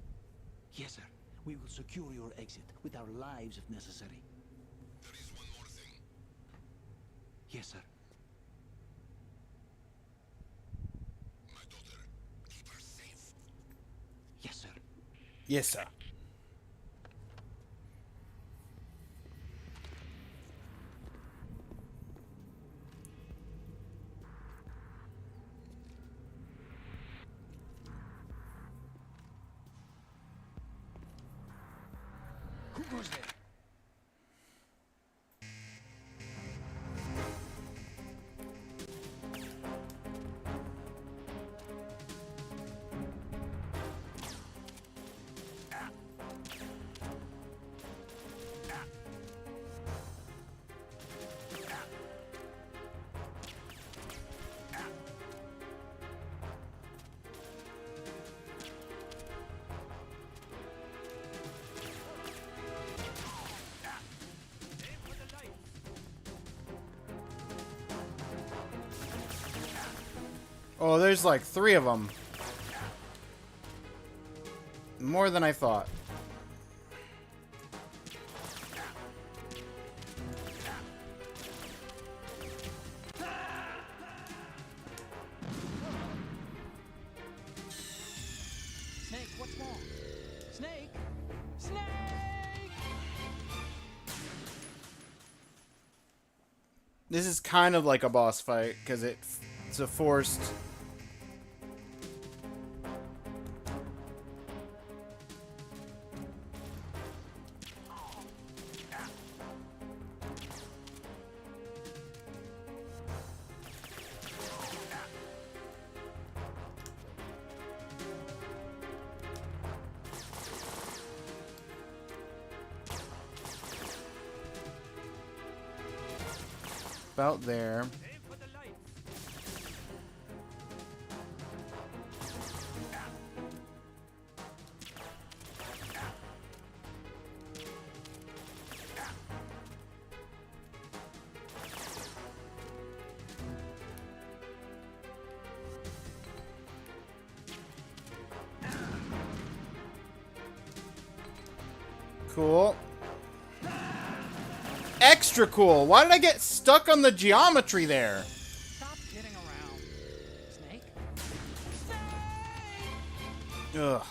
Yes, sir. We will secure your exit with our lives if necessary. There is one more thing. Yes, sir. My daughter, keep her safe. Yes, sir. Yes, sir. goes there. Aim for the lights. Oh, there's like 3 of them. More than I thought. Snake, what's wrong? Snake! Snake! This is kind of like a boss fight because it's a forced. About there. Aim for the lights. Cool. Extra cool. Why did I get stuck on the geometry there? Stop kidding around. Snake? Ugh.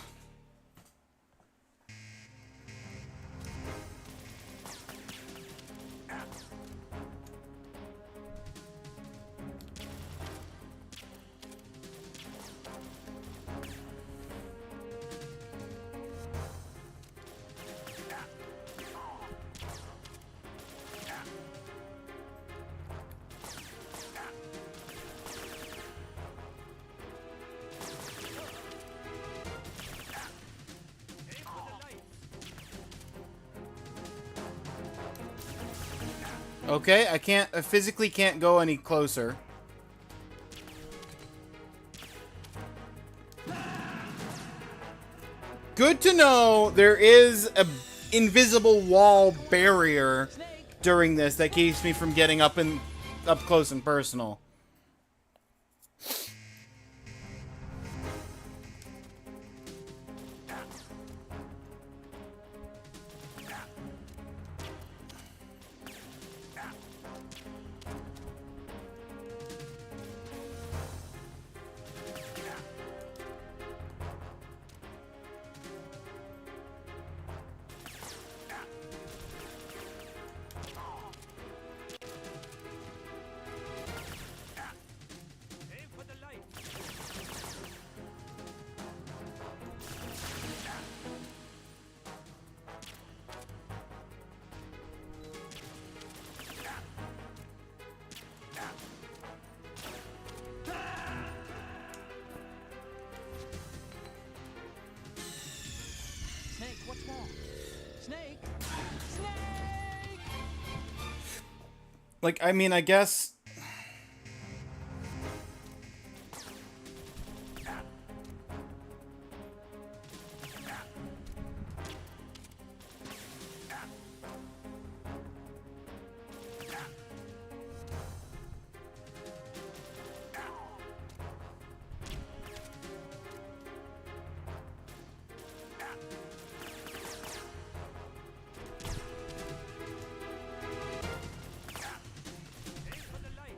Aim for the lights. Okay, I physically can't go any closer. Good to know there is a invisible wall barrier during this that keeps me from getting up close and personal. Aim for the lights. Snake, what's wrong? Snake! Snake! Like, I mean, I guess... Aim for the lights.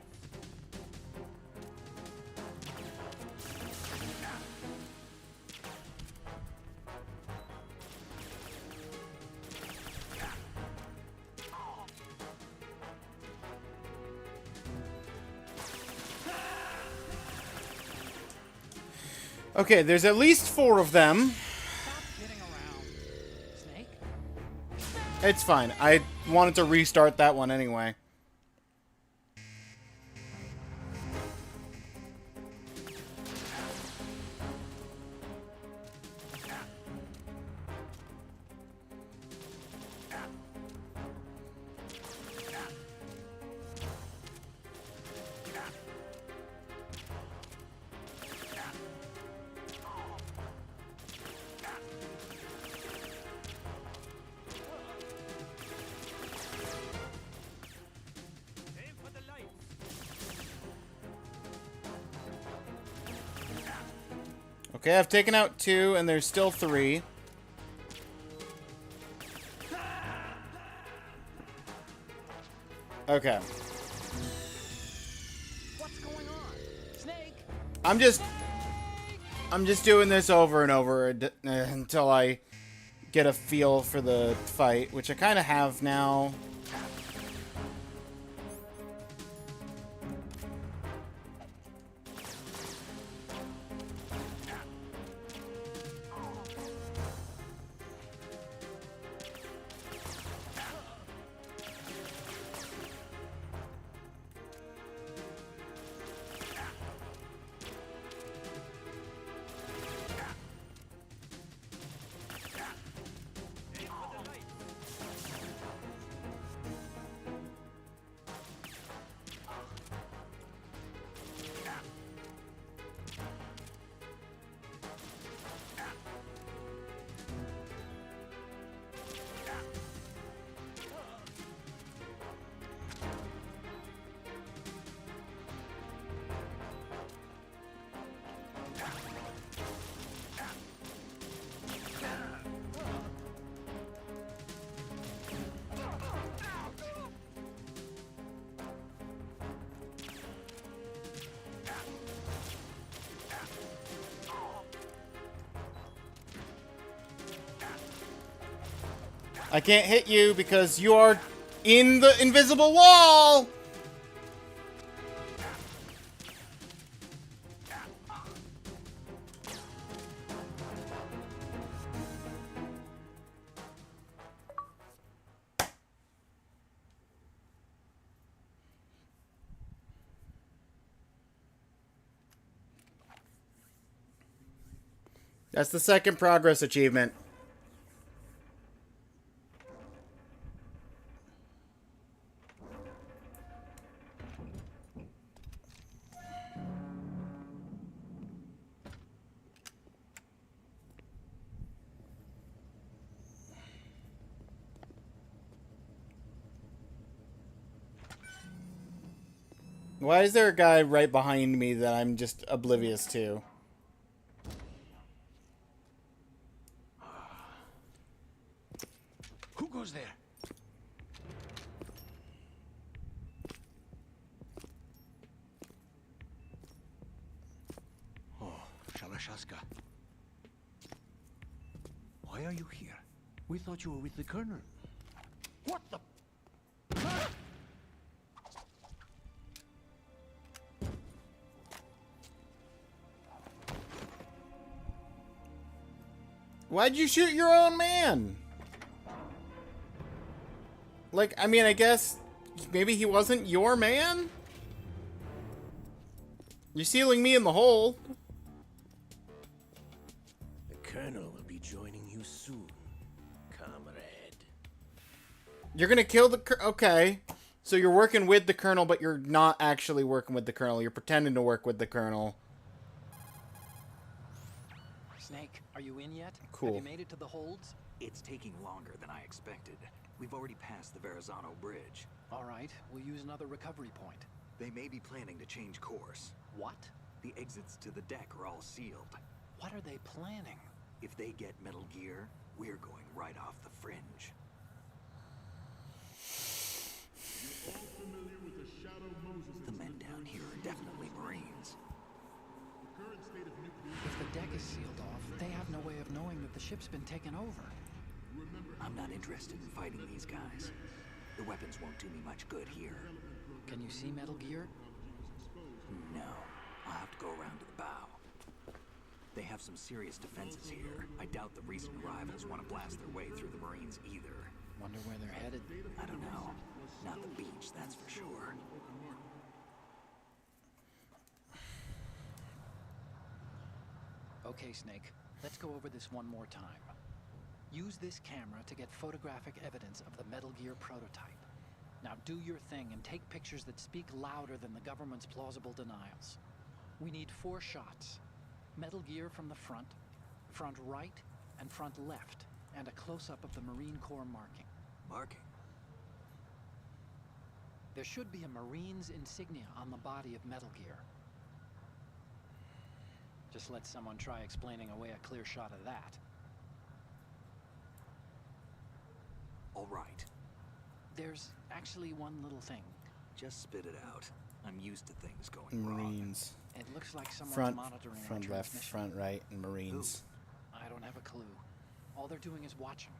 Okay, there's at least 4 of them. Stop kidding around. Snake? Snake! It's fine. I wanted to restart that one anyway. Aim for the lights. Okay, I've taken out 2, and there's still 3. Okay. What's going on? Snake! I'm just doing this over and over until I get a feel for the fight, which I kind of have now. I can't hit you because you are in the invisible wall! That's the second progress achievement. Why is there a guy right behind me that I'm just oblivious to? Who goes there? Oh, Shalashaska. Why are you here? We thought you were with the Colonel. What the? Why'd you shoot your own man? Like, I mean, I guess maybe he wasn't your man? You're sealing me in the hole. The Colonel will be joining you soon, comrade. You're gonna kill the okay. So you're working with the Colonel, but you're not actually working with the Colonel. You're pretending to work with the Colonel. Snake, are you in yet? Cool. Have you made it to the holds? It's taking longer than I expected. We've already passed the Verrazano Bridge. All right, we'll use another recovery point. They may be planning to change course. What? The exits to the deck are all sealed. What are they planning? If they get Metal Gear, we're going right off the fringe. The men down here are definitely Marines. If the deck is sealed off, they have no way of knowing that the ship's been taken over. I'm not interested in fighting these guys. The weapons won't do me much good here. Can you see Metal Gear? No, I'll have to go around to the bow. They have some serious defenses here. I doubt the recent arrivals want to blast their way through the Marines either. Wonder where they're headed. I don't know. Not the beach, that's for sure. Okay, Snake. Let's go over this one more time. Use this camera to get photographic evidence of the Metal Gear prototype. Now do your thing and take pictures that speak louder than the government's plausible denials. We need 4 shots. Metal Gear from the front right, and front left, and a close-up of the Marine Corps marking. Marking? There should be a Marine's insignia on the body of Metal Gear. Just let someone try explaining away a clear shot of that. All right. There's actually one little thing. Just spit it out. I'm used to things going wrong. Marines. It looks like someone's Front, monitoring our front left, transmission. front right, and Marines. I don't have a clue. All they're doing is watching.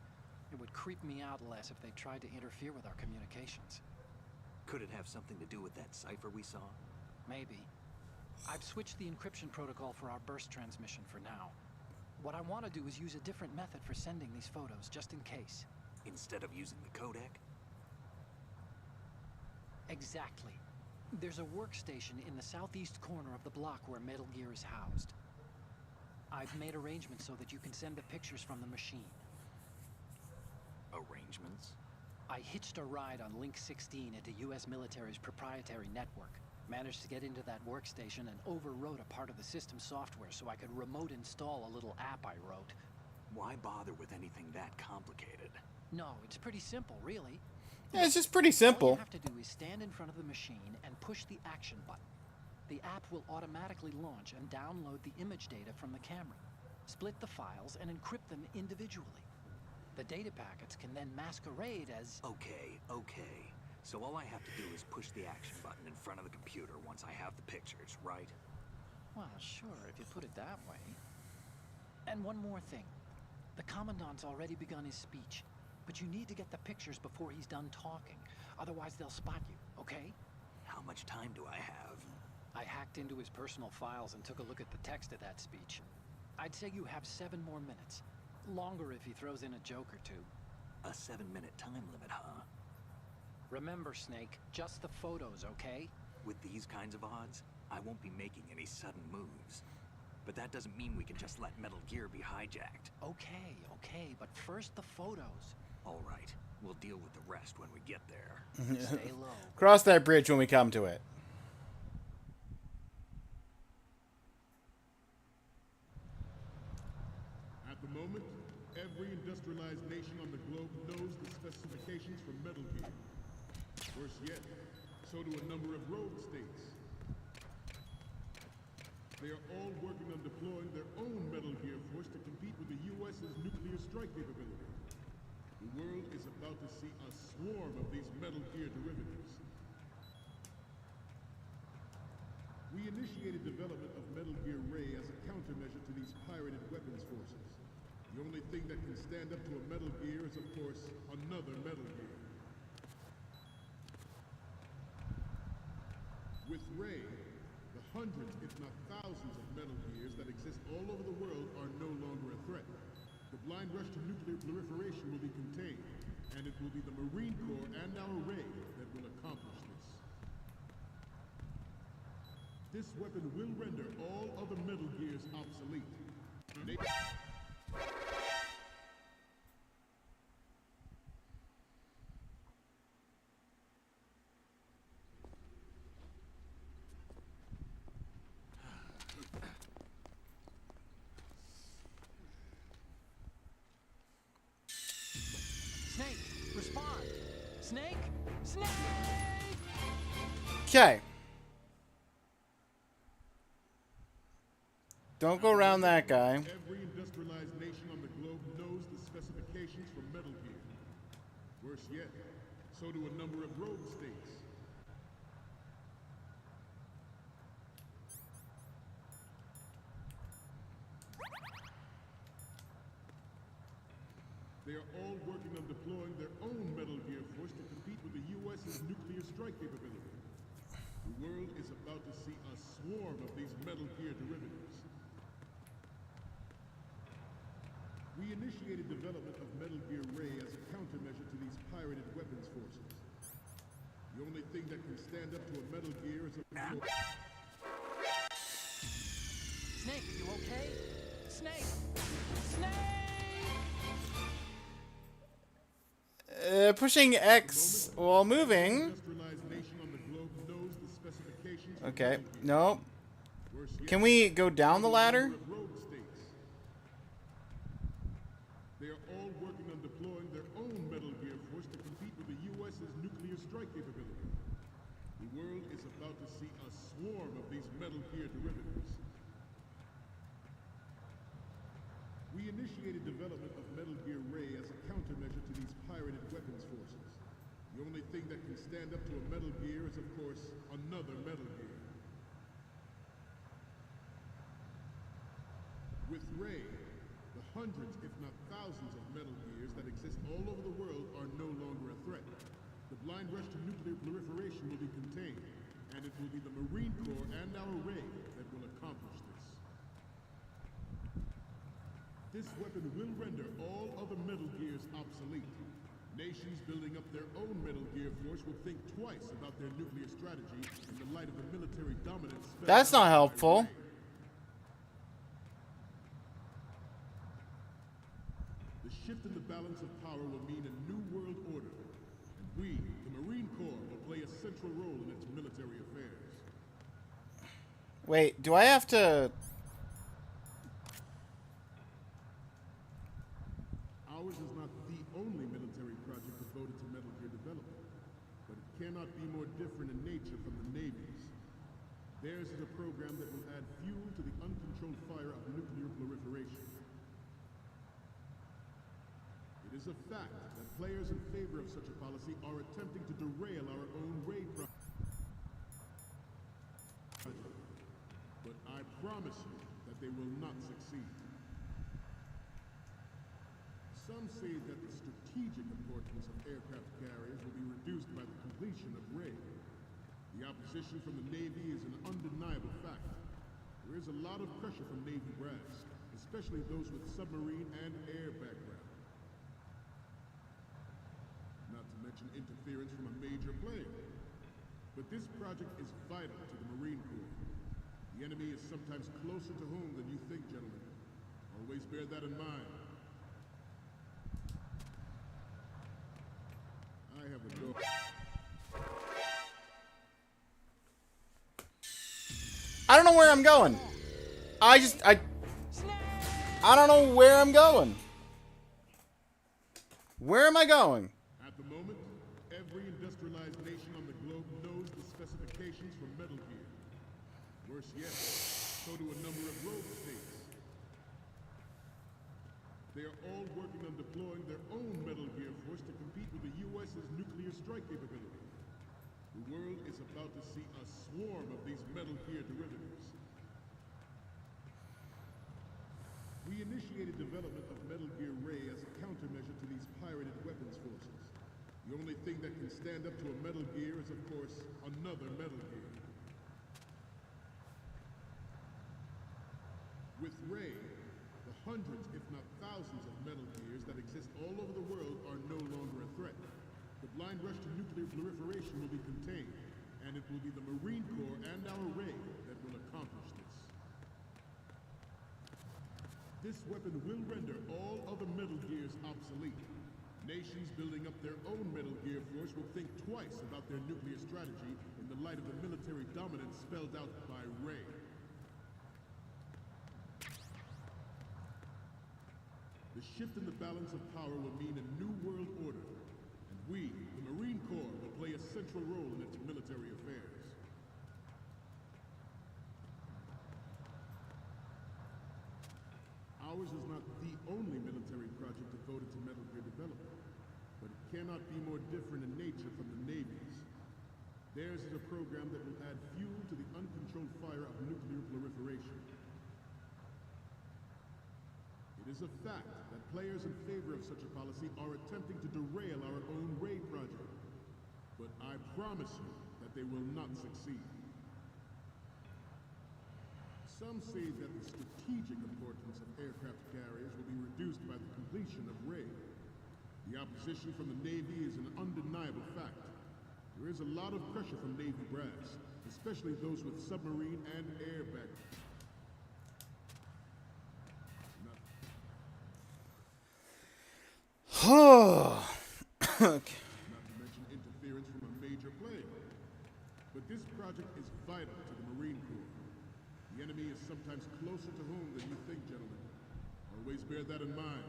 It would creep me out less if they tried to interfere with our communications. Could it have something to do with that cipher we saw? Maybe. I've switched the encryption protocol for our burst transmission for now. What I want to do is use a different method for sending these photos, just in case. Instead of using the codec? Exactly. There's a workstation in the southeast corner of the block where Metal Gear is housed. I've made arrangements so that you can send the pictures from the machine. Arrangements? I hitched a ride on Link 16 into US military's proprietary network. Managed to get into that workstation and overwrote a part of the system software so I could remote install a little app I wrote. Why bother with anything that complicated? No, it's pretty simple, really. Yeah, it's just pretty All simple. you have to do is stand in front of the machine and push the action button. The app will automatically launch and download the image data from the camera, split the files, and encrypt them individually. The data packets can then masquerade as... Okay. So all I have to do is push the action button in front of the computer once I have the pictures, right? Well, sure, if you put it that way. And one more thing. The Commandant's already begun his speech, but you need to get the pictures before he's done talking. Otherwise, they'll spot you, okay? How much time do I have? I hacked into his personal files and took a look at the text of that speech. I'd say you have 7 more minutes. Longer if he throws in a joke or two. A 7-minute time limit, huh? Remember, Snake, just the photos, okay? With these kinds of odds, I won't be making any sudden moves. But that doesn't mean we can just let Metal Gear be hijacked. Okay, but first the photos. All right, we'll deal with the rest when we get there. Stay low. Cross that bridge when we come to it. At the moment, every industrialized nation on the globe knows the specifications for Metal Gear. Worse yet, so do a number of rogue states. They are all working on deploying their own Metal Gear force to compete with the U.S.'s nuclear strike capability. The world is about to see a swarm of these Metal Gear derivatives. We initiated development of Metal Gear Ray as a countermeasure to these pirated weapons forces. The only thing that can stand up to a Metal Gear is, of course, another Metal Gear. With Ray, the hundreds, if not thousands of Metal Gears that exist all over the world are no longer a threat. The blind rush to nuclear proliferation will be contained, and it will be the Marine Corps and our Ray that will accomplish this. This weapon will render all other Metal Gears obsolete. Snake, respond! Snake! Snake! Okay. Don't go around that guy. Every industrialized nation on the globe knows the specifications for Metal Gear. Worse yet, so do a number of rogue states. They are all working on deploying their own Metal Gear force to compete with the U.S.'s nuclear strike capability. The world is about to see a swarm of these Metal Gear derivatives. We initiated development of Metal Gear Ray as a countermeasure to these pirated weapons forces. The only thing that can stand up to a Metal Gear is a... Snake, you okay? Snake! Snake! Pushing X while moving. Industrialized nation on the globe knows the specifications for Okay, Metal Gear. no. Worse yet, Can we go down the ladder? of rogue states. They are all working on deploying their own Metal Gear force to compete with the U.S.'s nuclear strike capability. The world is about to see a swarm of these Metal Gear derivatives. We initiated development of Metal Gear Ray as a countermeasure to these pirated weapons forces. The only thing that can stand up to a Metal Gear is, of course, another Metal Gear. With Ray, the hundreds, if not thousands, of Metal Gears that exist all over the world are no longer a threat. The blind rush to nuclear proliferation will be contained, and it will be the Marine Corps and our Ray that will accomplish this. This weapon will render all other Metal Gears obsolete. Nations building up their own Metal Gear force will think twice about their nuclear strategy in the light of the military dominance. That's not helpful. The shift in the balance of power will mean a new world order, and we, the Marine Corps, will play a central role in its military affairs. Wait, do I have to... Ours is not the only military project devoted to Metal Gear development, but it cannot be more different in nature from the Navy's. Theirs is a program that will add fuel to the uncontrolled fire of nuclear proliferation. It is a fact that players in favor of such a policy are attempting to derail our own Ray project. But I promise you that they will not succeed. Some say that the strategic importance of aircraft carriers will be reduced by the completion of Ray. The opposition from the Navy is an undeniable fact. There is a lot of pressure from Navy brass, especially those with submarine and air background. Not to mention interference from a major player. But this project is vital to the Marine Corps. The enemy is sometimes closer to home than you think, gentlemen. Always bear that in mind. I have a door. I don't know where I'm going. I don't know where I'm going. Where am I going? At the moment, every industrialized nation on the globe knows the specifications for Metal Gear. Worse yet, so do a number of rogue states. They are all working on deploying their own Metal Gear force to compete with the U.S.'s nuclear strike capability. The world is about to see a swarm of these Metal Gear derivatives. We initiated development of Metal Gear Ray as a countermeasure to these pirated weapons forces. The only thing that can stand up to a Metal Gear is, of course, another Metal Gear. With Ray, the hundreds, if not thousands, of Metal Gears that exist all over the world are no longer a threat. The blind rush to nuclear proliferation will be contained, and it will be the Marine Corps and our Ray that will accomplish this. This weapon will render all other Metal Gears obsolete. Nations building up their own Metal Gear force will think twice about their nuclear strategy in the light of the military dominance spelled out by Ray. The shift in the balance of power will mean a new world order, and we, the Marine Corps, will play a central role in its military affairs. Ours is not the only military project devoted to Metal Gear development, but it cannot be more different in nature from the Navy's. Theirs is a program that will add fuel to the uncontrolled fire of nuclear proliferation. It is a fact that players in favor of such a policy are attempting to derail our own Ray project. But I promise you that they will not succeed. Some say that the strategic importance of aircraft carriers will be reduced by the completion of Ray. The opposition from the Navy is an undeniable fact. There is a lot of pressure from Navy brass, especially those with submarine and air background. Okay. Not to mention interference from a major player. But this project is vital to the Marine Corps. The enemy is sometimes closer to home than you think, gentlemen. Always bear that in mind.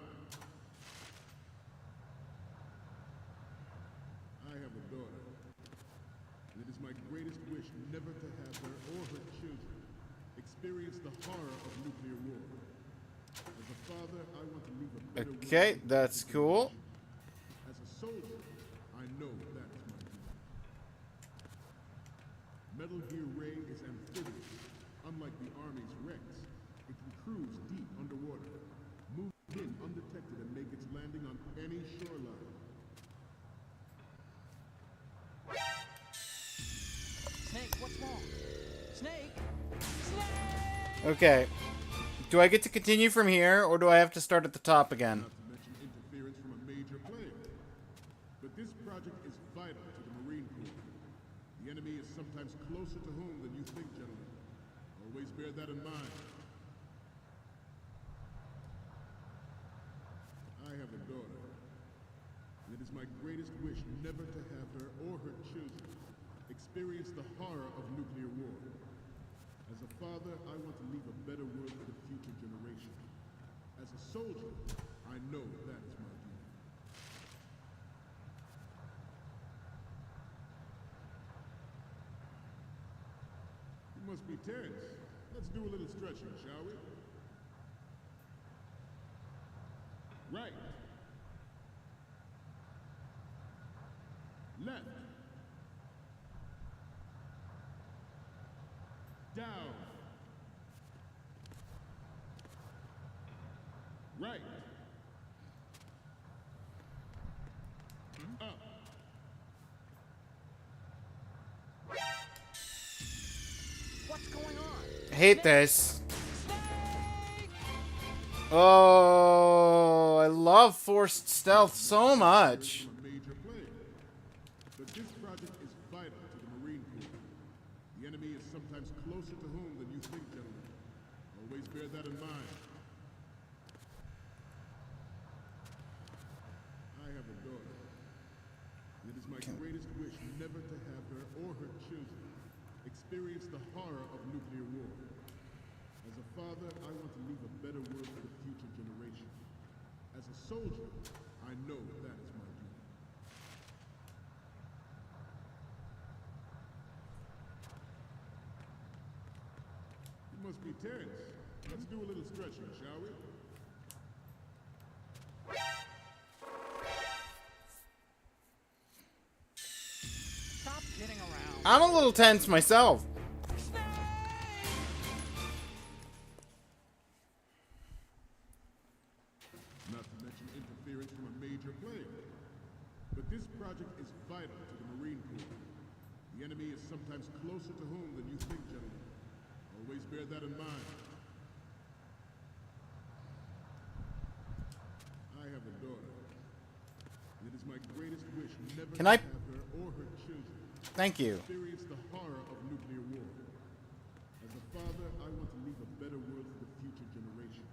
I have a daughter, and it is my greatest wish never to have her or her children experience the horror of nuclear war. As a father, I want to leave a better world Okay, for that's future cool. generations. As a soldier, I know that is my duty. Metal Gear Ray is amphibious. Unlike the Army's Rex, it can cruise deep underwater, move in undetected and make its landing on any shoreline. Snake, what's wrong? Snake! Snake! Okay. Do I get to continue from here, or do I have to start at the top again? Not to mention interference from a major player. But this project is vital to the Marine Corps. The enemy is sometimes closer to home than you think, gentlemen. Always bear that in mind. I have a daughter, and it is my greatest wish never to have her or her children experience the horror of nuclear war. As a father, I want to leave a better world for the future generation. As a soldier, I know that is my duty. You must be tense. Let's do a little stretching, shall we? Right. Left. Down. Right. Up. What's going on? Hate this. Oh, I love forced stealth so much. From a major player. But this project is vital to the Marine Corps. The enemy is sometimes closer to home than you think, gentlemen. Always bear that in mind. I have a daughter. And it is my greatest wish never to have her or her children experience the horror of nuclear war. As a father, I want to leave a better world for the future generation. As a soldier, I know that is my duty. You must be tense. Let's do a little stretching, shall we? Stop kidding around. I'm a little tense myself. Not to mention interference from a major player. But this project is vital to the Marine Corps. The enemy is sometimes closer to home than you think, gentlemen. Always bear that in mind. I have a daughter. And it is my greatest wish never Can to I- have her or her children Thank you. experience the horror of nuclear war. As a father, I want to leave a better world for the future generation.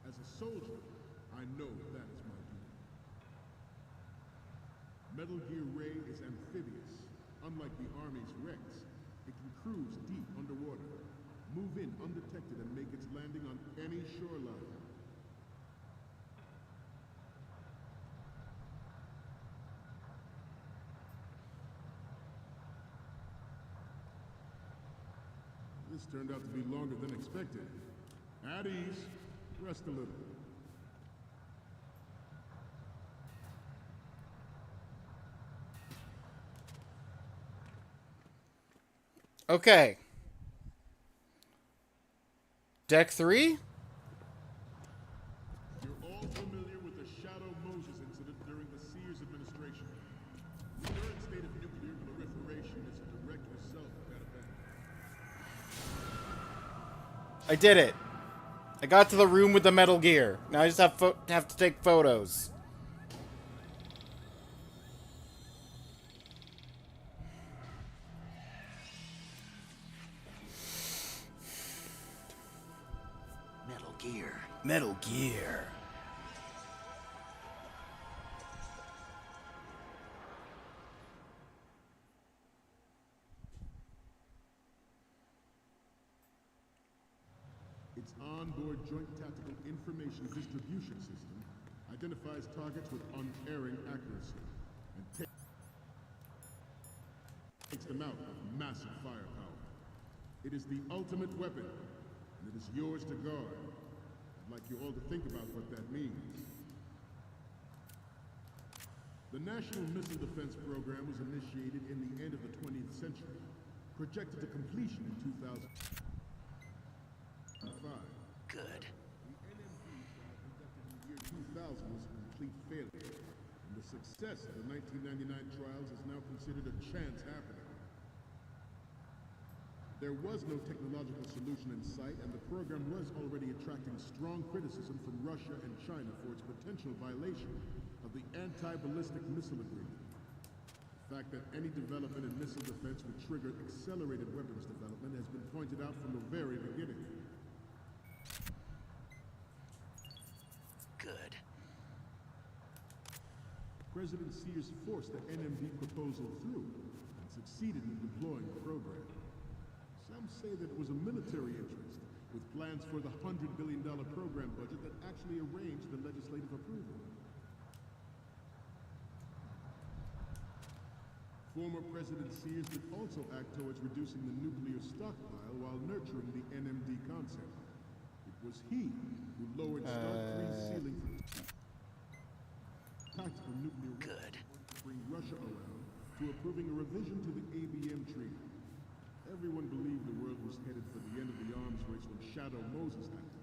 As a soldier, I know that is my duty. Metal Gear Ray is amphibious. Unlike the Army's Rex, it can cruise deep underwater, move in undetected and make its landing on any shoreline. This turned out to be longer than expected. At ease. Rest a little. Okay. Deck 3? You're all familiar with the Shadow Moses incident during the Sears administration. The current state of nuclear proliferation is a direct result of that event. I did it. I got to the room with the Metal Gear. Now I just have to take photos. Metal Gear. Metal Gear. Its onboard Joint Tactical Information Distribution System identifies targets with unerring accuracy and takes them out with massive firepower. It is the ultimate weapon, and it is yours to guard. I'd like you all to think about what that means. The National Missile Defense Program was initiated in the end of the 20th century, projected to completion in 2005. Good. The NMD trial conducted in the year 2000 was a complete failure, and the success of the 1999 trials is now considered a chance happening. There was no technological solution in sight, and the program was already attracting strong criticism from Russia and China for its potential violation of the Anti-Ballistic Missile Agreement. The fact that any development in missile defense would trigger accelerated weapons development has been pointed out from the very beginning. Good. President Sears forced the NMD proposal through and succeeded in deploying the program. Some say that it was a military interest, with plans for the $100 billion program budget that actually arranged the legislative approval. Former President Sears would also act towards reducing the nuclear stockpile while nurturing the NMD concept. It was he who lowered Start 3's ceiling for tactical nuclear Good. to bring Russia around to approving a revision to the ABM Treaty. Everyone believed the world was headed for the end of the arms race when Shadow Moses happened.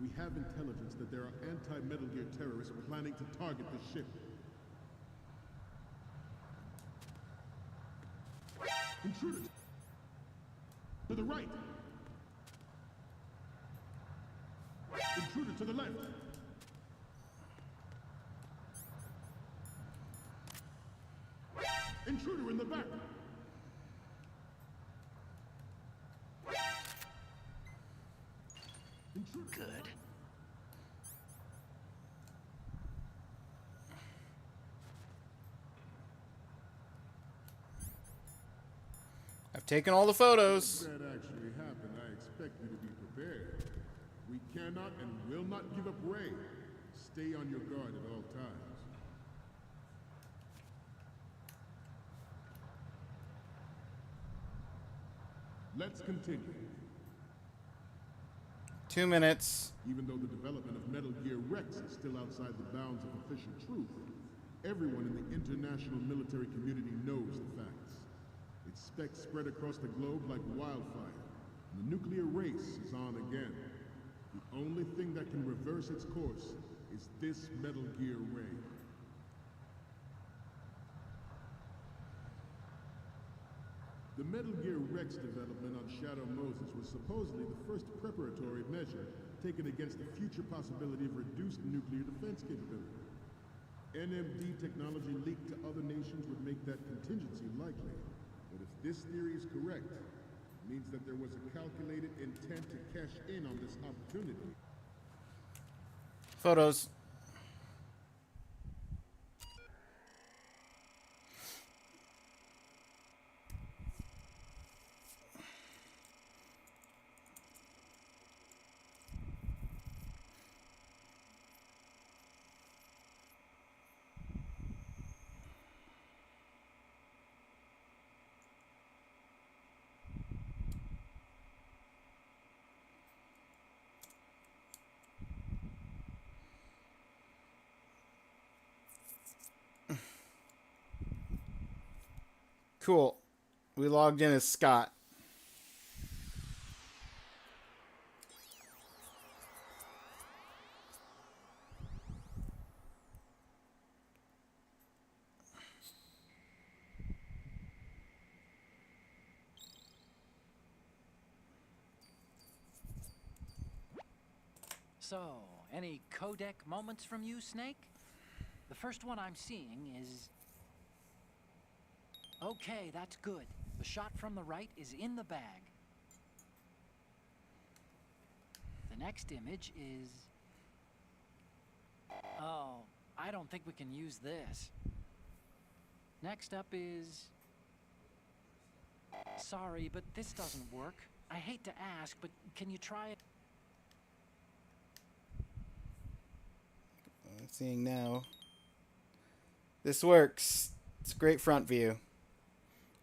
We have intelligence that there are anti-Metal Gear terrorists planning to target the ship. Intruders! To the right! Intruder to the left! Intruder in the back! Intruder. Good. I've taken all the photos. If that actually happened, I expect you to be prepared. We cannot and will not give up Ray. Stay on your guard at all times. Let's continue. 2 minutes. Even though the development of Metal Gear Rex is still outside the bounds of official truth, everyone in the international military community knows the facts. Its specs spread across the globe like wildfire, and the nuclear race is on again. The only thing that can reverse its course is this Metal Gear Ray. The Metal Gear Rex development on Shadow Moses was supposedly the first preparatory measure taken against the future possibility of reduced nuclear defense capability. NMD technology leaked to other nations would make that contingency likely. But if this theory is correct, it means that there was a calculated intent to cash in on this opportunity. Photos. Cool. We logged in as Scott. So, any codec moments from you, Snake? The first one I'm seeing is... Okay, that's good. The shot from the right is in the bag. The next image is... Oh, I don't think we can use this. Next up is... Sorry, but this doesn't work. I hate to ask, but can you try it? I'm seeing now. This works. It's a great front view.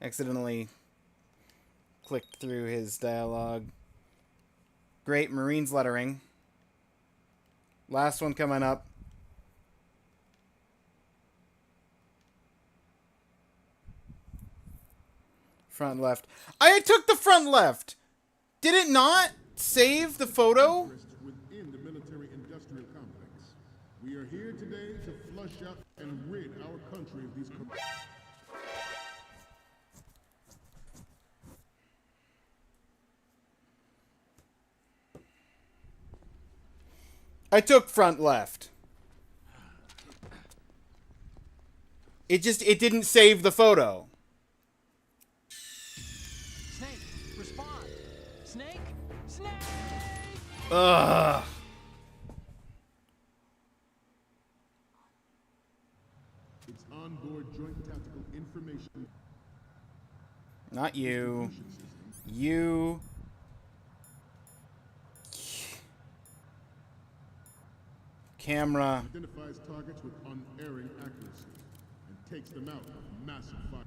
Accidentally clicked through his dialogue. Great Marines lettering. Last one coming up. Front left. I took the front left! Did it not save the photo? Interests within the military-industrial complex. We are here today to flush out and rid our country of these. I took front left. It didn't save the photo. Snake, respond! Snake! Snake! Ugh. It's onboard joint tactical information. Not you. You. Camera. Identifies targets with unerring accuracy and takes them out with massive firepower.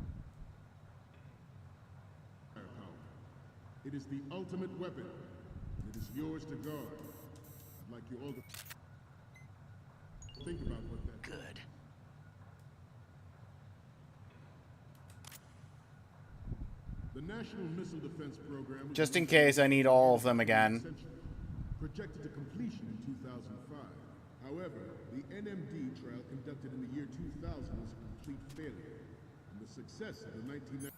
It is the ultimate weapon, and it is yours to guard. I'd like you all to think about what that Good. The National Missile Defense Program was Just in case I need all of them again. projected to completion in 2005. However, the NMD trial conducted in the year 2000 was a complete failure, and the success of the 1999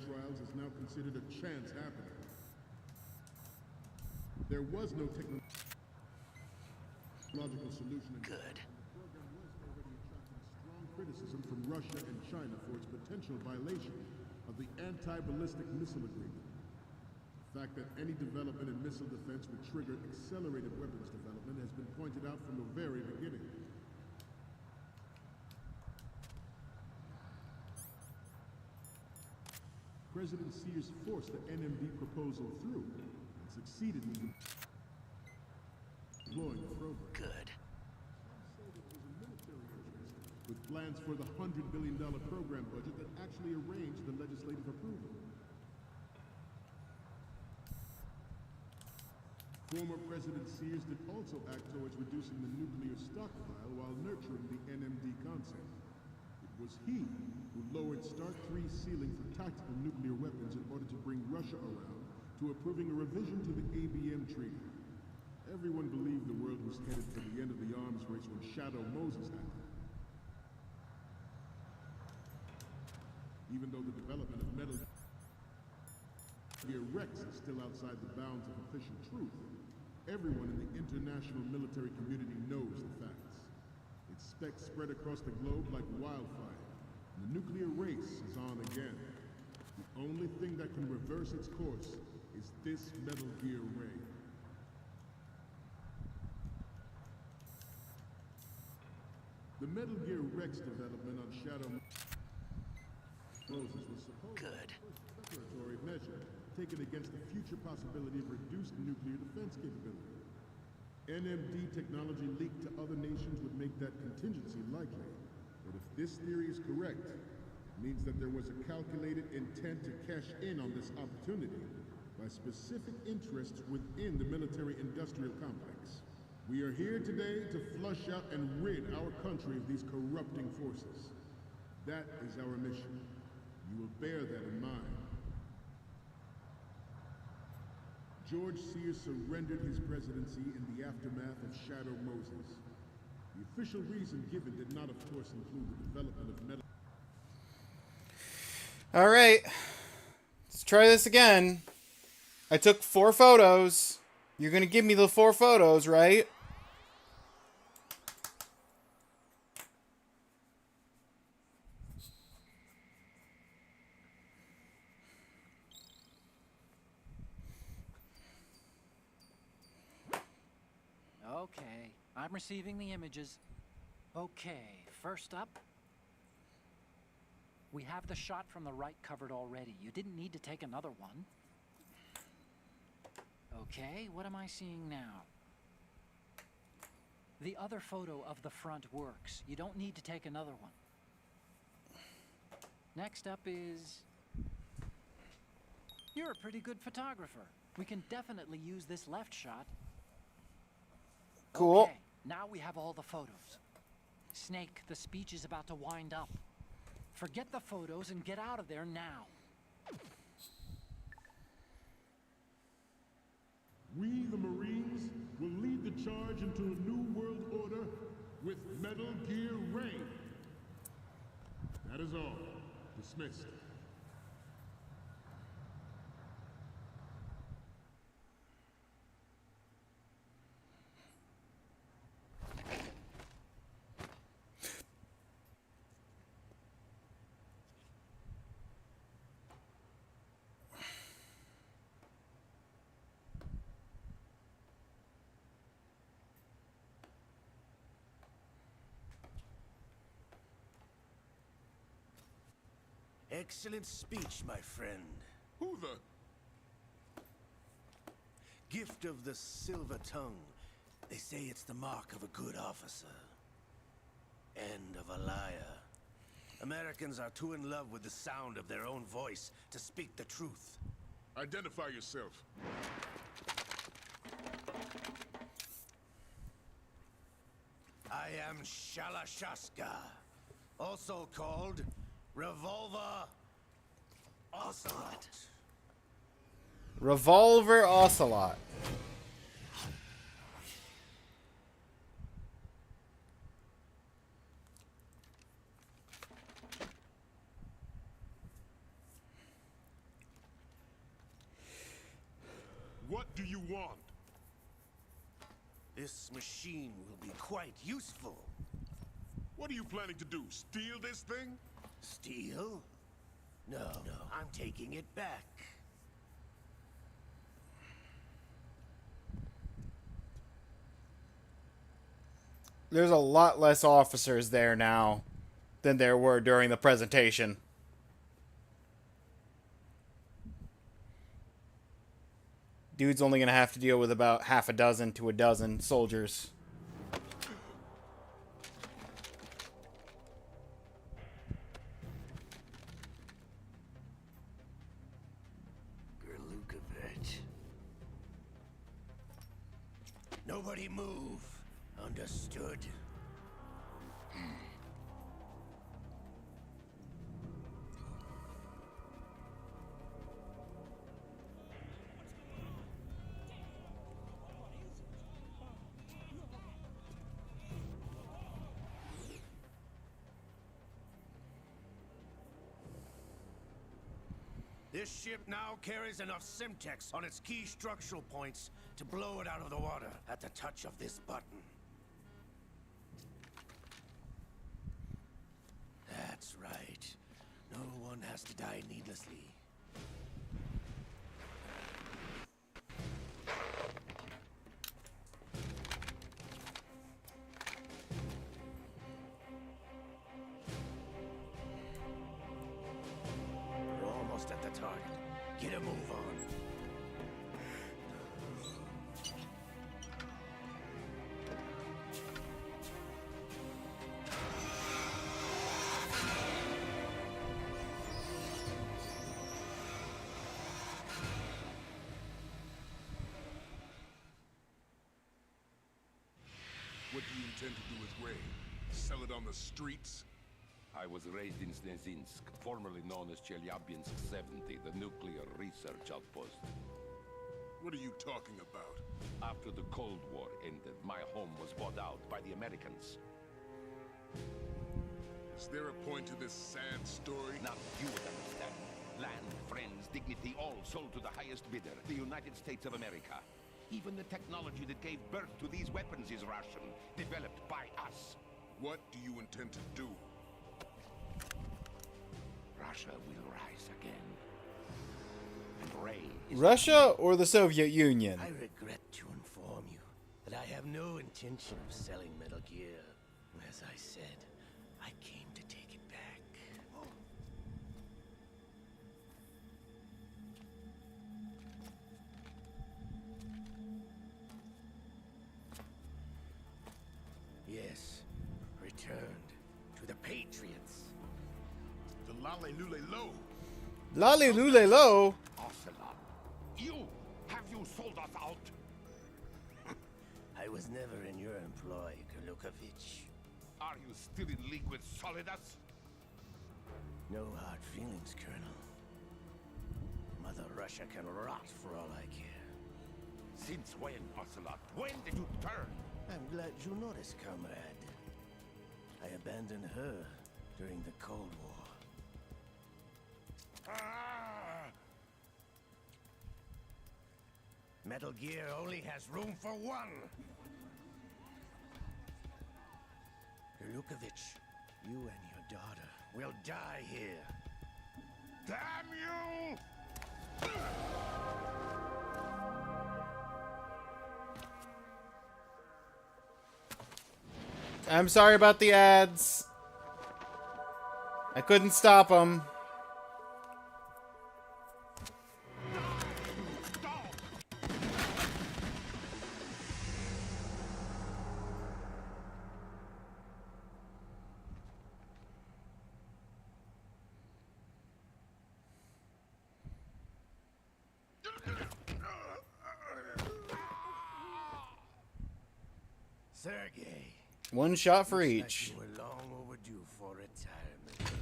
trials is now considered a chance happening. There was no technological solution. Good. The program was already attracting strong criticism from Russia and China for its potential violation of the Anti-Ballistic Missile Agreement. The fact that any development in missile defense would trigger accelerated weapons development has been pointed out from the very beginning. President Sears forced the NMD proposal through and succeeded in deploying the program. Good. Some say that it was a military interest, with plans for the $100 billion program budget that actually arranged the legislative approval. Former President Sears did also act towards reducing the nuclear stockpile while nurturing the NMD concept. It was he who lowered START 3's ceiling for tactical nuclear weapons in order to bring Russia around to approving a revision to the ABM Treaty. Everyone believed the world was headed for the end of the arms race when Shadow Moses happened. Even though the development of Metal Gear Rex is still outside the bounds of official truth, everyone in the international military community knows the facts. Its specs spread across the globe like wildfire, and the nuclear race is on again. The only thing that can reverse its course is this Metal Gear Ray. The Metal Gear Rex development on Shadow Moses was supposed to be the first preparatory measure taken against the future possibility of reduced nuclear defense capability. NMD technology leaked to other nations would make that contingency likely. But if this theory is correct, it means that there was a calculated intent to cash in on this opportunity by specific interests within the military-industrial complex. We are here today to flush out and rid our country of these corrupting forces. That is our mission. You will bear that in mind. George Sears surrendered his presidency in the aftermath of Shadow Moses. The official reason given did not, of course, include the development of metal. All right. Let's try this again. I took 4 photos. You're gonna give me the 4 photos, right? Okay, I'm receiving the images. Okay, first up, we have the shot from the right covered already. You didn't need to take another one. Okay, what am I seeing now? The other photo of the front works. You don't need to take another one. Next up is... You're a pretty good photographer. We can definitely use this left shot. Cool. Okay, now we have all the photos. Snake, the speech is about to wind up. Forget the photos and get out of there now. We, the Marines, will lead the charge into a new world order with Metal Gear Reign. That is all. Dismissed. Excellent speech, my friend. Who the... Gift of the silver tongue. They say it's the mark of a good officer. And of a liar. Americans are too in love with the sound of their own voice to speak the truth. Identify yourself. I am Shalashaska, also called Revolver Ocelot. Revolver Ocelot. What do you want? This machine will be quite useful. What are you planning to do? Steal this thing? Steal? No, I'm taking it back. There's a lot less officers there now than there were during the presentation. Dude's only gonna have to deal with about half a dozen to a dozen soldiers. Gerlukovich. Nobody move. Understood? This ship now carries enough Simtex on its key structural points to blow it out of the water at the touch of this button. That's right. No one has to die needlessly. We're almost at the target. Get a move on. What do you intend to do with Ray? Sell it on the streets? I was raised in Snezinsk, formerly known as Chelyabinsk 70, the nuclear research outpost. What are you talking about? After the Cold War ended, my home was bought out by the Americans. Is there a point to this sad story? Now you would understand. Land, friends, dignity, all sold to the highest bidder, the United States of America. Even the technology that gave birth to these weapons is Russian, developed by us. What do you intend to do? Russia will rise again. And Ray is Russia or the Soviet Union? I regret to inform you that I have no intention of selling Metal Gear. As I said, I came to take it back. Yes, returned to the Patriots. The Lale Lule Lo. Lolly Lule Lo. Ocelot. You! Have you sold us out? I was never in your employ, Kurlukovich. Are you still in league with Solidus? No hard feelings, Colonel. Mother Russia can rot for all I care. Since when, Ocelot? When did you turn? I'm glad you noticed, comrade. I abandoned her during the Cold War. Ah! Metal Gear only has room for one. Kurlukovich, you and your daughter will die here. Damn you! I'm sorry about the ads. I couldn't stop them. Sergei. One shot for Looks each. like you were long overdue for retirement.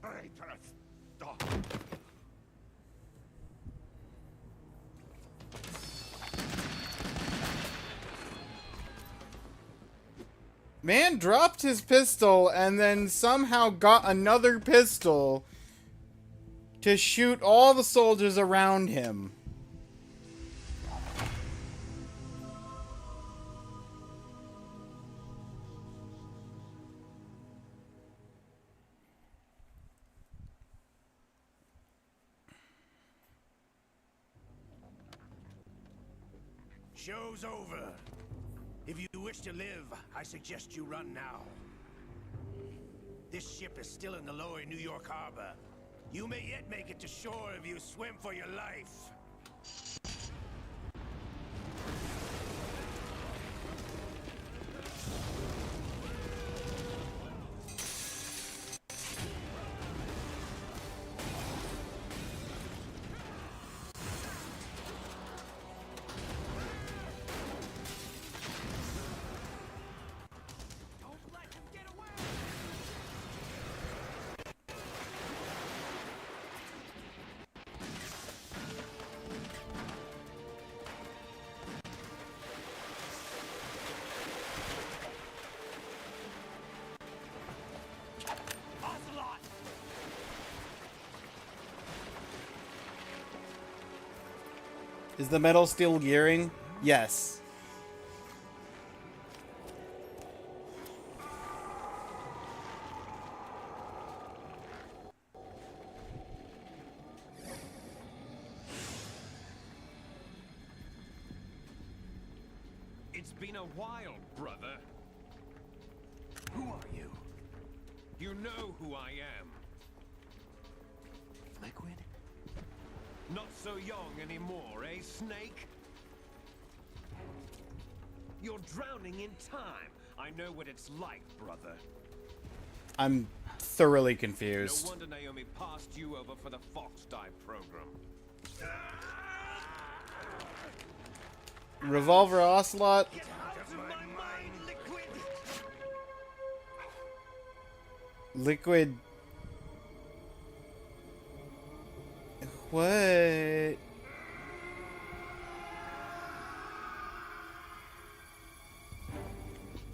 Traitorous dog. Man dropped his pistol and then somehow got another pistol to shoot all the soldiers around him. Show's over. If you wish to live, I suggest you run now. This ship is still in the lower New York harbor. You may yet make it to shore if you swim for your life. Is the metal still gearing? Yes. It's been a while, brother. Who are you? You know who I am. Liquid? Not so young anymore, eh, Snake? You're drowning in time. I know what it's like, brother. I'm thoroughly No confused. wonder Naomi passed you over for the Fox Die program. Revolver Ocelot. Get out of my mind, Liquid! Liquid. What?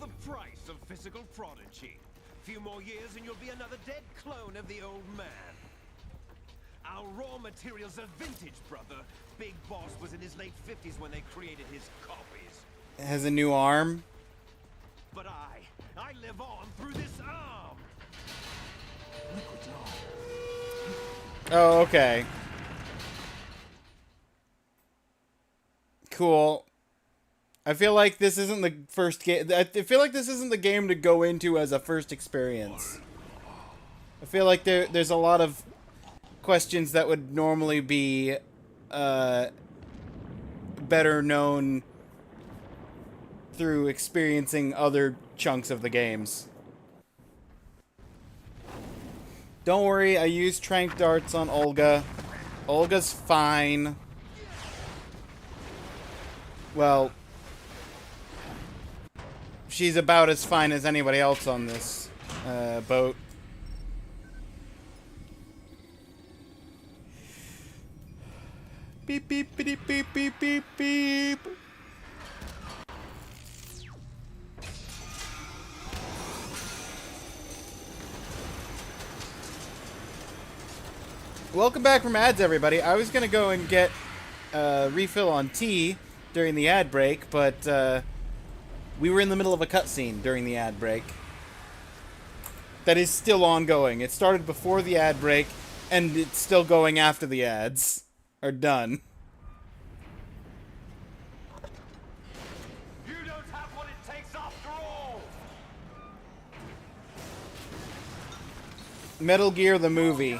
The price of physical prodigy. Few more years and you'll be another dead clone of the old man. Our raw materials are vintage, brother. big boss was in his late 50s when they created his copies. It has a new arm. But I live on through this arm. Oh, okay. Cool. I feel like this isn't the first game. I feel like this isn't the game to go into as a first experience. I feel like there's a lot of questions that would normally be better known through experiencing other chunks of the games. Don't worry, I used trank darts on Olga. Olga's fine. Well, she's about as fine as anybody else on this boat. Beep, beep, beep, beep, beep, beep, beep. Welcome back from ads, everybody. I was going to go and get a refill on tea during the ad break, but we were in the middle of a cutscene during the ad break. That is still ongoing. It started before the ad break, and it's still going after the ads are done. You don't have what it takes after all. Metal Gear the movie.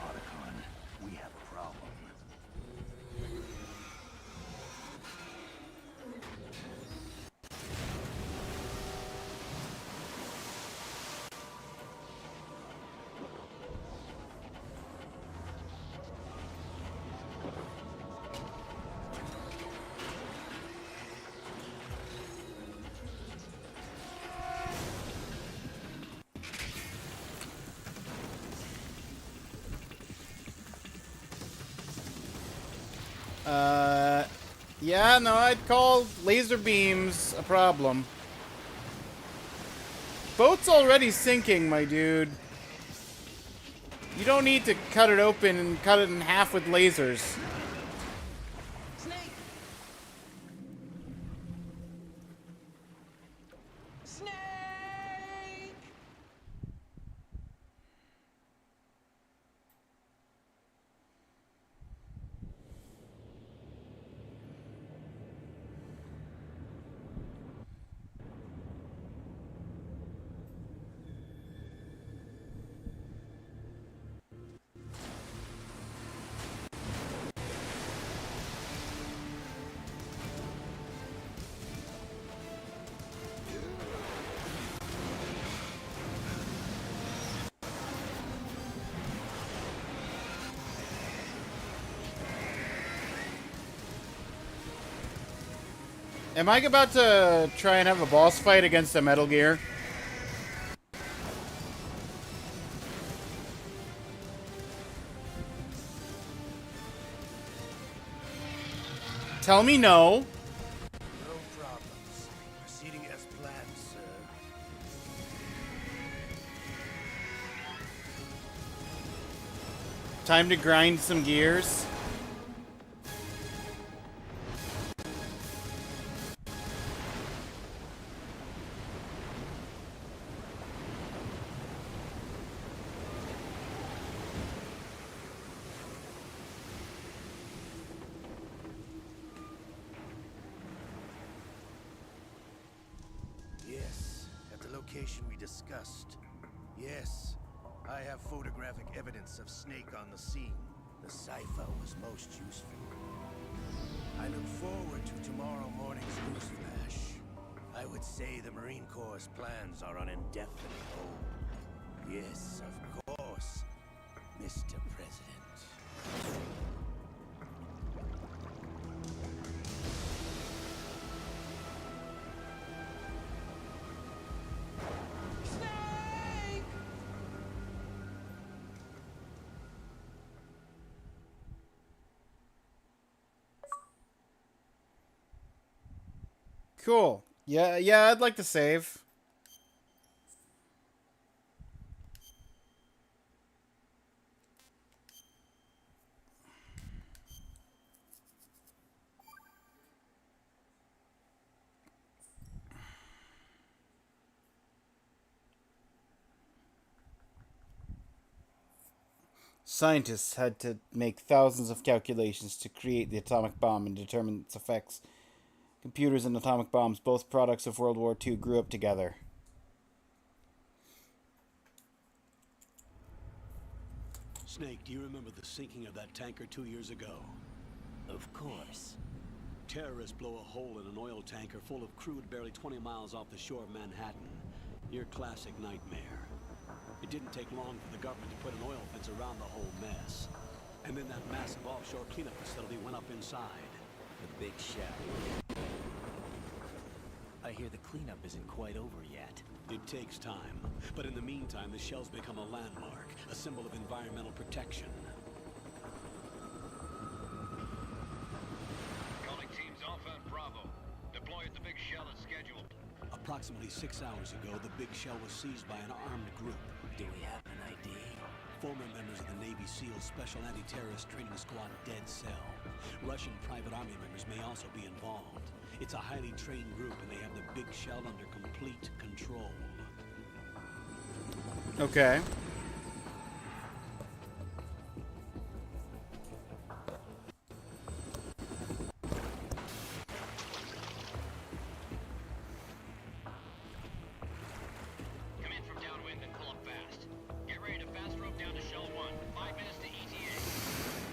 Otacon, we have a problem. Yeah, no, I'd call laser beams a problem. Boat's already sinking, my dude. You don't need to cut it open and cut it in half with lasers. Snake. Snake. Am I about to try and have a boss fight against a Metal Gear? Tell me no. No problems. Proceeding as planned, sir. Time to grind some gears. Yes, at the location we discussed. Yes, I have photographic evidence of Snake on the scene. The cipher was most useful. I look forward to tomorrow morning's newsflash. I would say the Marine Corps' plans are on indefinite hold. Yes, of course, Mr. President. Cool. Yeah, I'd like to save. Scientists had to make thousands of calculations to create the atomic bomb and determine its effects. Computers and atomic bombs, both products of World War II, grew up together. Snake, do you remember the sinking of that tanker 2 years ago? Of course. Terrorists blow a hole in an oil tanker full of crude barely 20 miles off the shore of Manhattan. Your classic nightmare. It didn't take long for the government to put an oil fence around the whole mess. And then that massive offshore cleanup facility went up inside. The big shell. I hear the cleanup isn't quite over yet. It takes time, but in the meantime, the shell's become a landmark, a symbol of environmental protection. Calling teams Alpha and Bravo. Deploy at the Big Shell as scheduled. Approximately 6 hours ago, the Big Shell was seized by an armed group. Do we have an ID? Former members of the Navy SEAL Special Anti-Terrorist Training Squad Dead Cell. Russian private army members may also be involved. It's a highly trained group, and they have the Big Shell under complete control. Okay. Come in from downwind and pull up fast. Get ready to fast rope down to Shell 1. 5 minutes to ETA.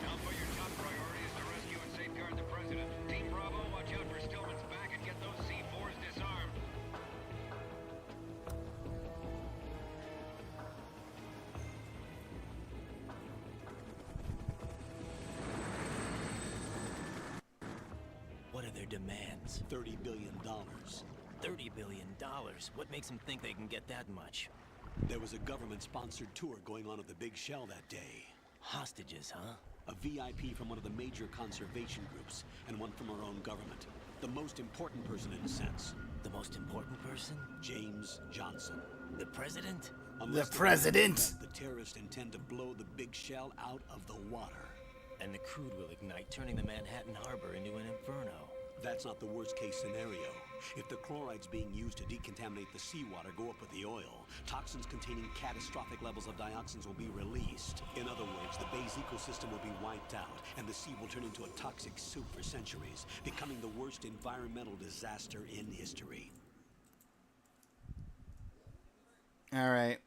Alpha, your top priority is to rescue and safeguard the President. Team Bravo, watch out for Stillman's back and get those C4s disarmed. What are their demands? $30 billion. $30 billion? What makes them think they can get that much? There was a government-sponsored tour going on at the Big Shell that day. Hostages, huh? A VIP from one of the major conservation groups, and one from our own government. The most important person in a sense. The most important person? James Johnson. The president? Unless The president! The terrorists intend to blow the Big Shell out of the water. And the crude will ignite, turning the Manhattan Harbor into an inferno. That's not the worst-case scenario. If the chlorides being used to decontaminate the seawater go up with the oil, toxins containing catastrophic levels of dioxins will be released. In other words, the bay's ecosystem will be wiped out, and the sea will turn into a toxic soup for centuries, becoming the worst environmental disaster in history. All right.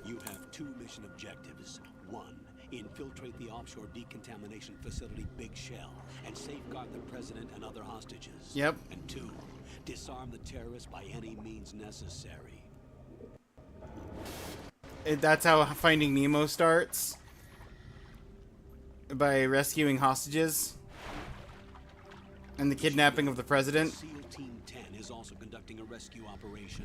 You have 2 mission objectives. 1, infiltrate the offshore decontamination facility Big Shell and safeguard the president and other hostages. Yep. And 2, disarm the terrorists by any means necessary. That's how Finding Nemo starts. By rescuing hostages. And the kidnapping of the president. SEAL Team 10 is also conducting a rescue operation.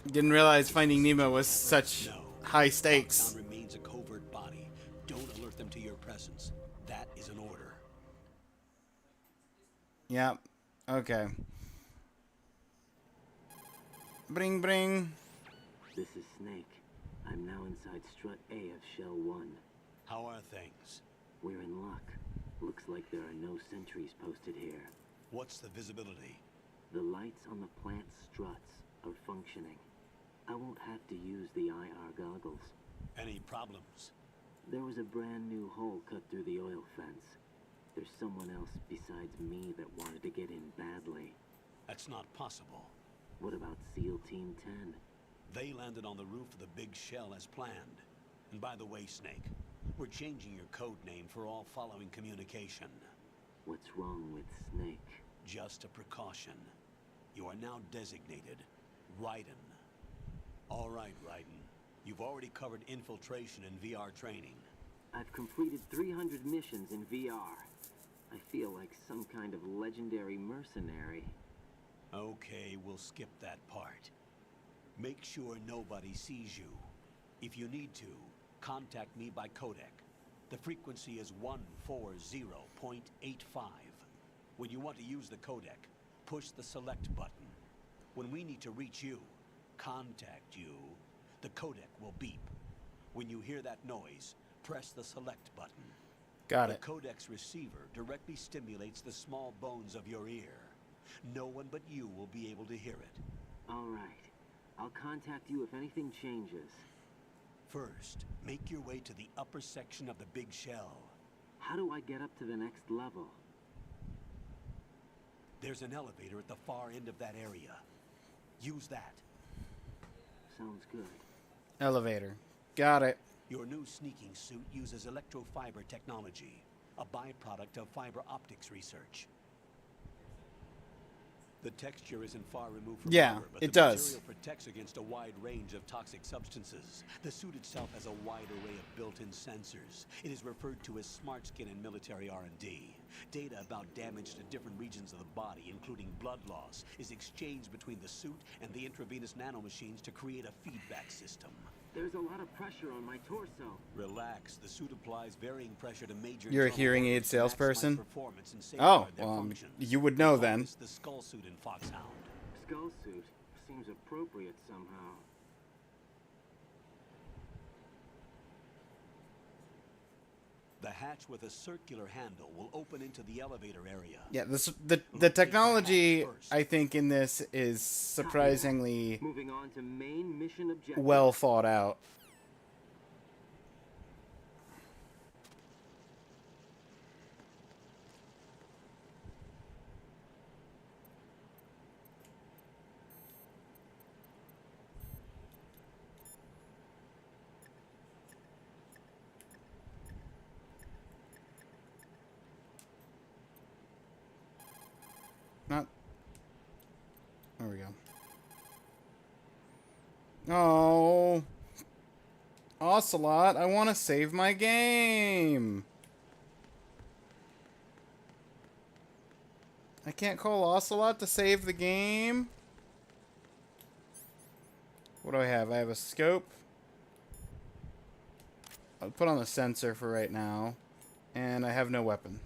Didn't realize Finding Nemo was such high stakes. Foxhound remains a covert body. Don't alert them to your presence. That is an order. Yeah. Okay. Bring, bring. This is Snake. I'm now inside Strut A of Shell 1. How are things? We're in luck. Looks like there are no sentries posted here. What's the visibility? The lights on the plant struts are functioning. I won't have to use the IR goggles. Any problems? There was a brand new hole cut through the oil fence. There's someone else besides me that wanted to get in badly. That's not possible. What about SEAL Team 10? They landed on the roof of the big shell as planned. And by the way, Snake, we're changing your code name for all following communication. What's wrong with Snake? Just a precaution. You are now designated Raiden. All right, Raiden. You've already covered infiltration and VR training. I've completed 300 missions in VR. I feel like some kind of legendary mercenary. Okay, we'll skip that part. Make sure nobody sees you. If you need to, contact me by codec. The frequency is 140.85. When you want to use the codec, push the select button. When we need to reach you, contact you, the codec will beep. When you hear that noise, press the select button. Got it. The codec's receiver directly stimulates the small bones of your ear. No one but you will be able to hear it. All right. I'll contact you if anything changes. First, make your way to the upper section of the big shell. How do I get up to the next level? There's an elevator at the far end of that area. Use that. Sounds good. Elevator. Got it. Your new sneaking suit uses electrofiber technology, a byproduct of fiber optics research. The texture isn't far removed from rubber, but it the does. material protects against a wide range of toxic substances. The suit itself has a wide array of built-in sensors. It is referred to as smart skin in military R&D. Data about damage to different regions of the body, including blood loss, is exchanged between the suit and the intravenous nanomachines to create a feedback system. There's a lot of pressure on my torso. Relax. The suit applies varying pressure to major. You're a tunnel hearing aid organs to maximize salesperson? performance and Oh, safeguard their functions. you would know We call then. this the skull suit in Foxhound. Skull suit seems appropriate somehow. The hatch with a circular handle will open into the elevator area. Yeah, the technology I think in this is surprisingly Moving on to main mission objective. well thought out. Not. There we go. Oh. Ocelot, I want to save my game. I can't call Ocelot to save the game. What do I have? I have a scope. I'll put on the sensor for right now. And I have no weapon.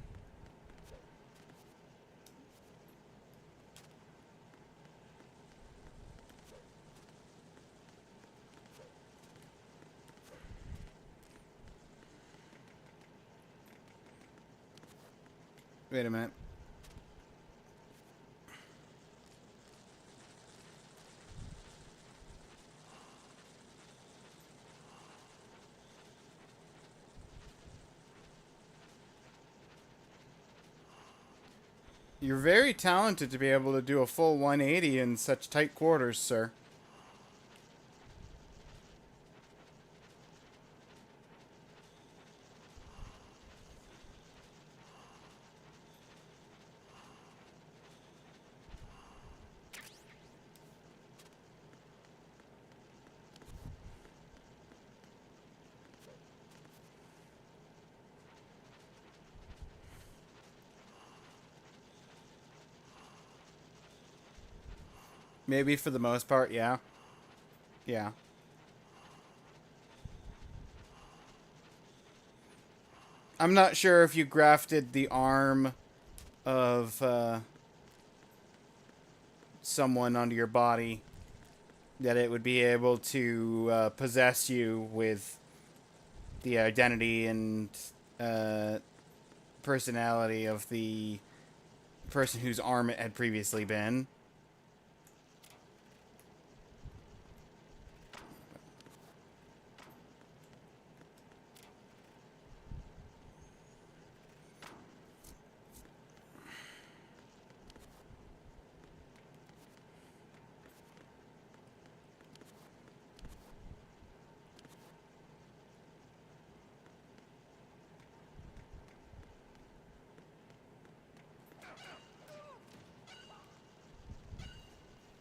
Wait a minute. You're very talented to be able to do a full 180 in such tight quarters, sir. Maybe for the most part, yeah. Yeah. I'm not sure if you grafted the arm of someone onto your body that it would be able to possess you with the identity and personality of the person whose arm it had previously been.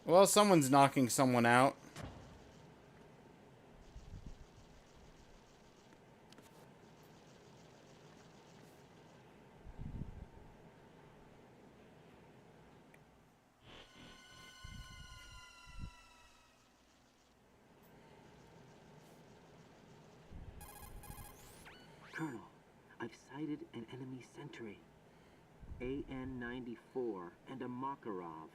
Well, someone's knocking someone out. Colonel, I've sighted an enemy sentry. AN-94 and a Makarov.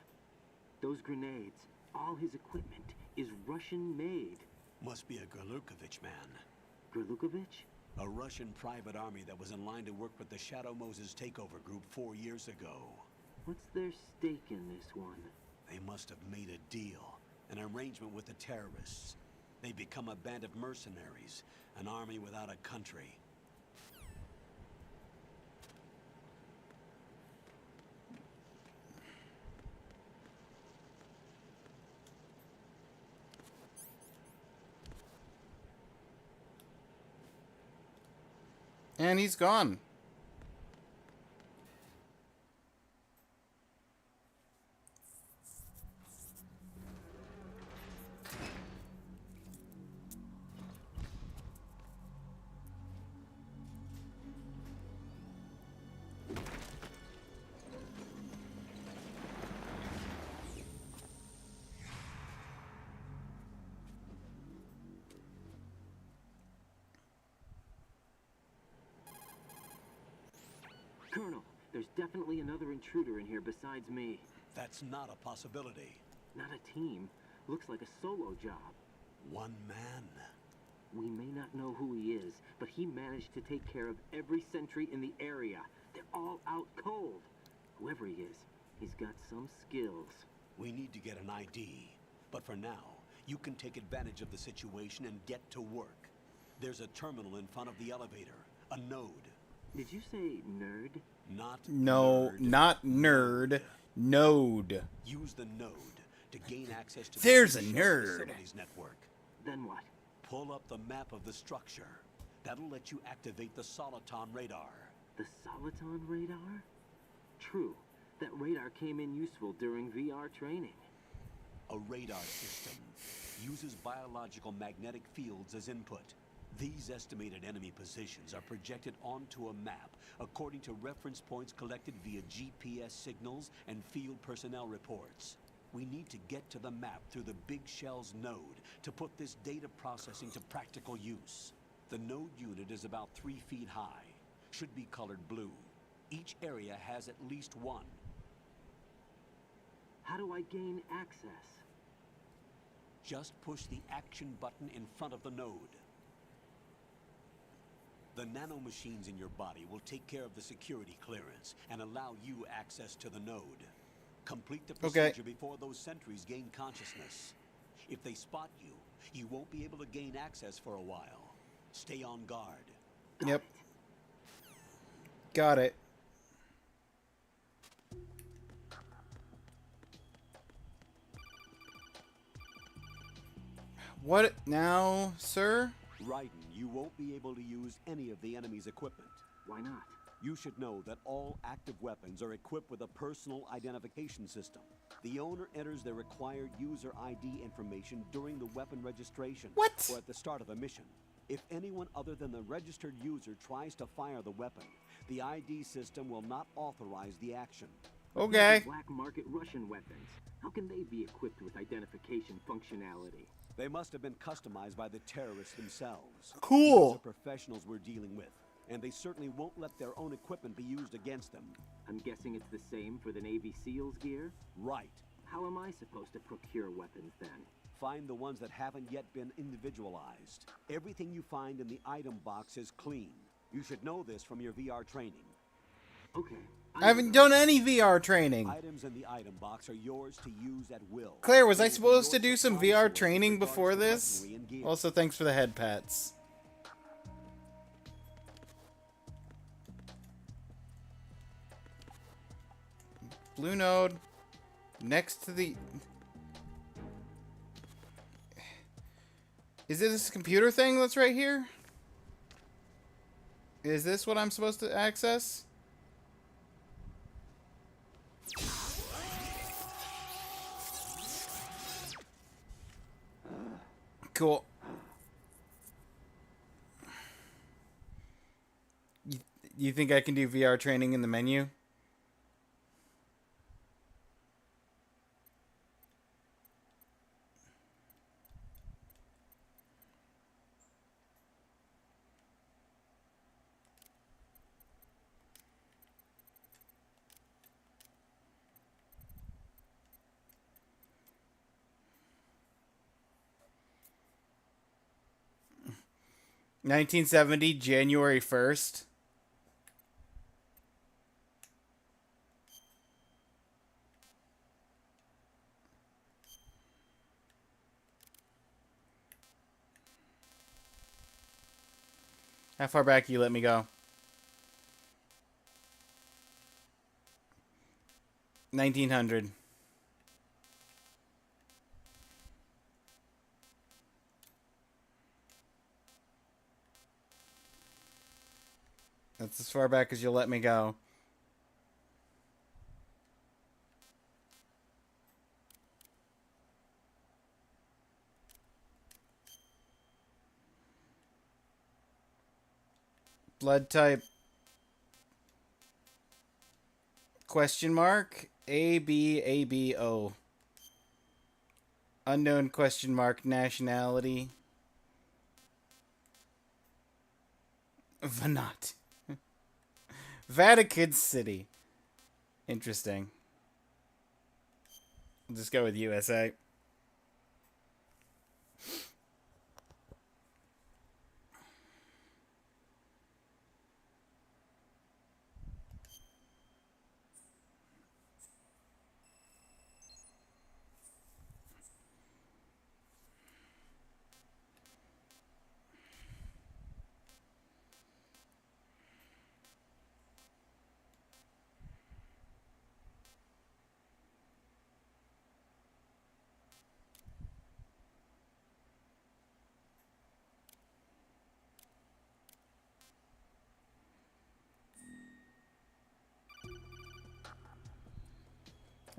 Those grenades, all his equipment, is Russian-made. Must be a Gerlukovich man. Gerlukovich? A Russian private army that was in line to work with the Shadow Moses takeover group 4 years ago. What's their stake in this one? They must have made a deal, an arrangement with the terrorists. They become a band of mercenaries, an army without a country. And he's gone. Colonel, there's definitely another intruder in here besides me. That's not a possibility. Not a team. Looks like a solo job. One man. We may not know who he is, but he managed to take care of every sentry in the area. They're all out cold. Whoever he is, he's got some skills. We need to get an ID. But for now, you can take advantage of the situation and get to work. There's a terminal in front of the elevator. A node. Did you say nerd? Not No, nerd. not nerd. Node. Use the node to gain access to There's the a Shell's nerd. facilities network. Then what? Pull up the map of the structure. That'll let you activate the Soliton radar. The Soliton radar? True. That radar came in useful during VR training. A radar system uses biological magnetic fields as input. These estimated enemy positions are projected onto a map according to reference points collected via GPS signals and field personnel reports. We need to get to the map through the Big Shell's node to put this data processing to practical use. The node unit is about 3 feet high, should be colored blue. Each area has at least one. How do I gain access? Just push the action button in front of the node. The nanomachines in your body will take care of the security clearance and allow you access to the node. Complete the procedure before those sentries gain consciousness. If they spot you, you won't be able to gain access for a while. Stay on guard. Yep. Got it. What now, sir? Raiden, you won't be able to use any of the enemy's equipment. Why not? You should know that all active weapons are equipped with a personal identification system. The owner enters their required user ID information during the weapon registration. What? Or at the start of a mission. If anyone other than the registered user tries to fire the weapon, the ID system will not authorize the action. Okay. Black market Russian weapons. How can they be equipped with identification functionality? They must have been customized by the terrorists themselves. Cool. These are professionals we're dealing with, and they certainly won't let their own equipment be used against them. I'm guessing it's the same for the Navy SEALs gear? Right. How am I supposed to procure weapons then? Find the ones that haven't yet been individualized. Everything you find in the item box is clean. You should know this from your VR training. Okay. I haven't done any VR training. Items in the item box are yours to use at will. Claire, was I supposed to do some VR training before this? Also, thanks for the head pats. Blue node. Next to the... Is it this computer thing that's right here? Is this what I'm supposed to access? Cool. You think I can do VR training in the menu? $1970, January 1st. How far back you let me go? 1900. That's as far back as you'll let me go. Blood type. Question mark. ABABO. Unknown question mark. Nationality. Vanat. Vatican City. Interesting. I'll just go with USA.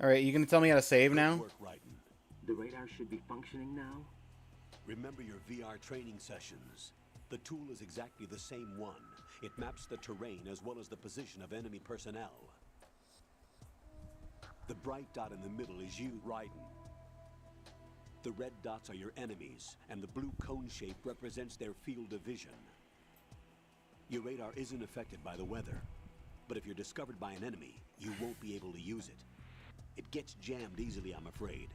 Alright, you gonna tell me how to save now? The radar should be functioning now? Remember your VR training sessions. The tool is exactly the same one. It maps the terrain as well as the position of enemy personnel. The bright dot in the middle is you, Raiden. The red dots are your enemies, and the blue cone shape represents their field of vision. Your radar isn't affected by the weather, but if you're discovered by an enemy, you won't be able to use it. It gets jammed easily, I'm afraid.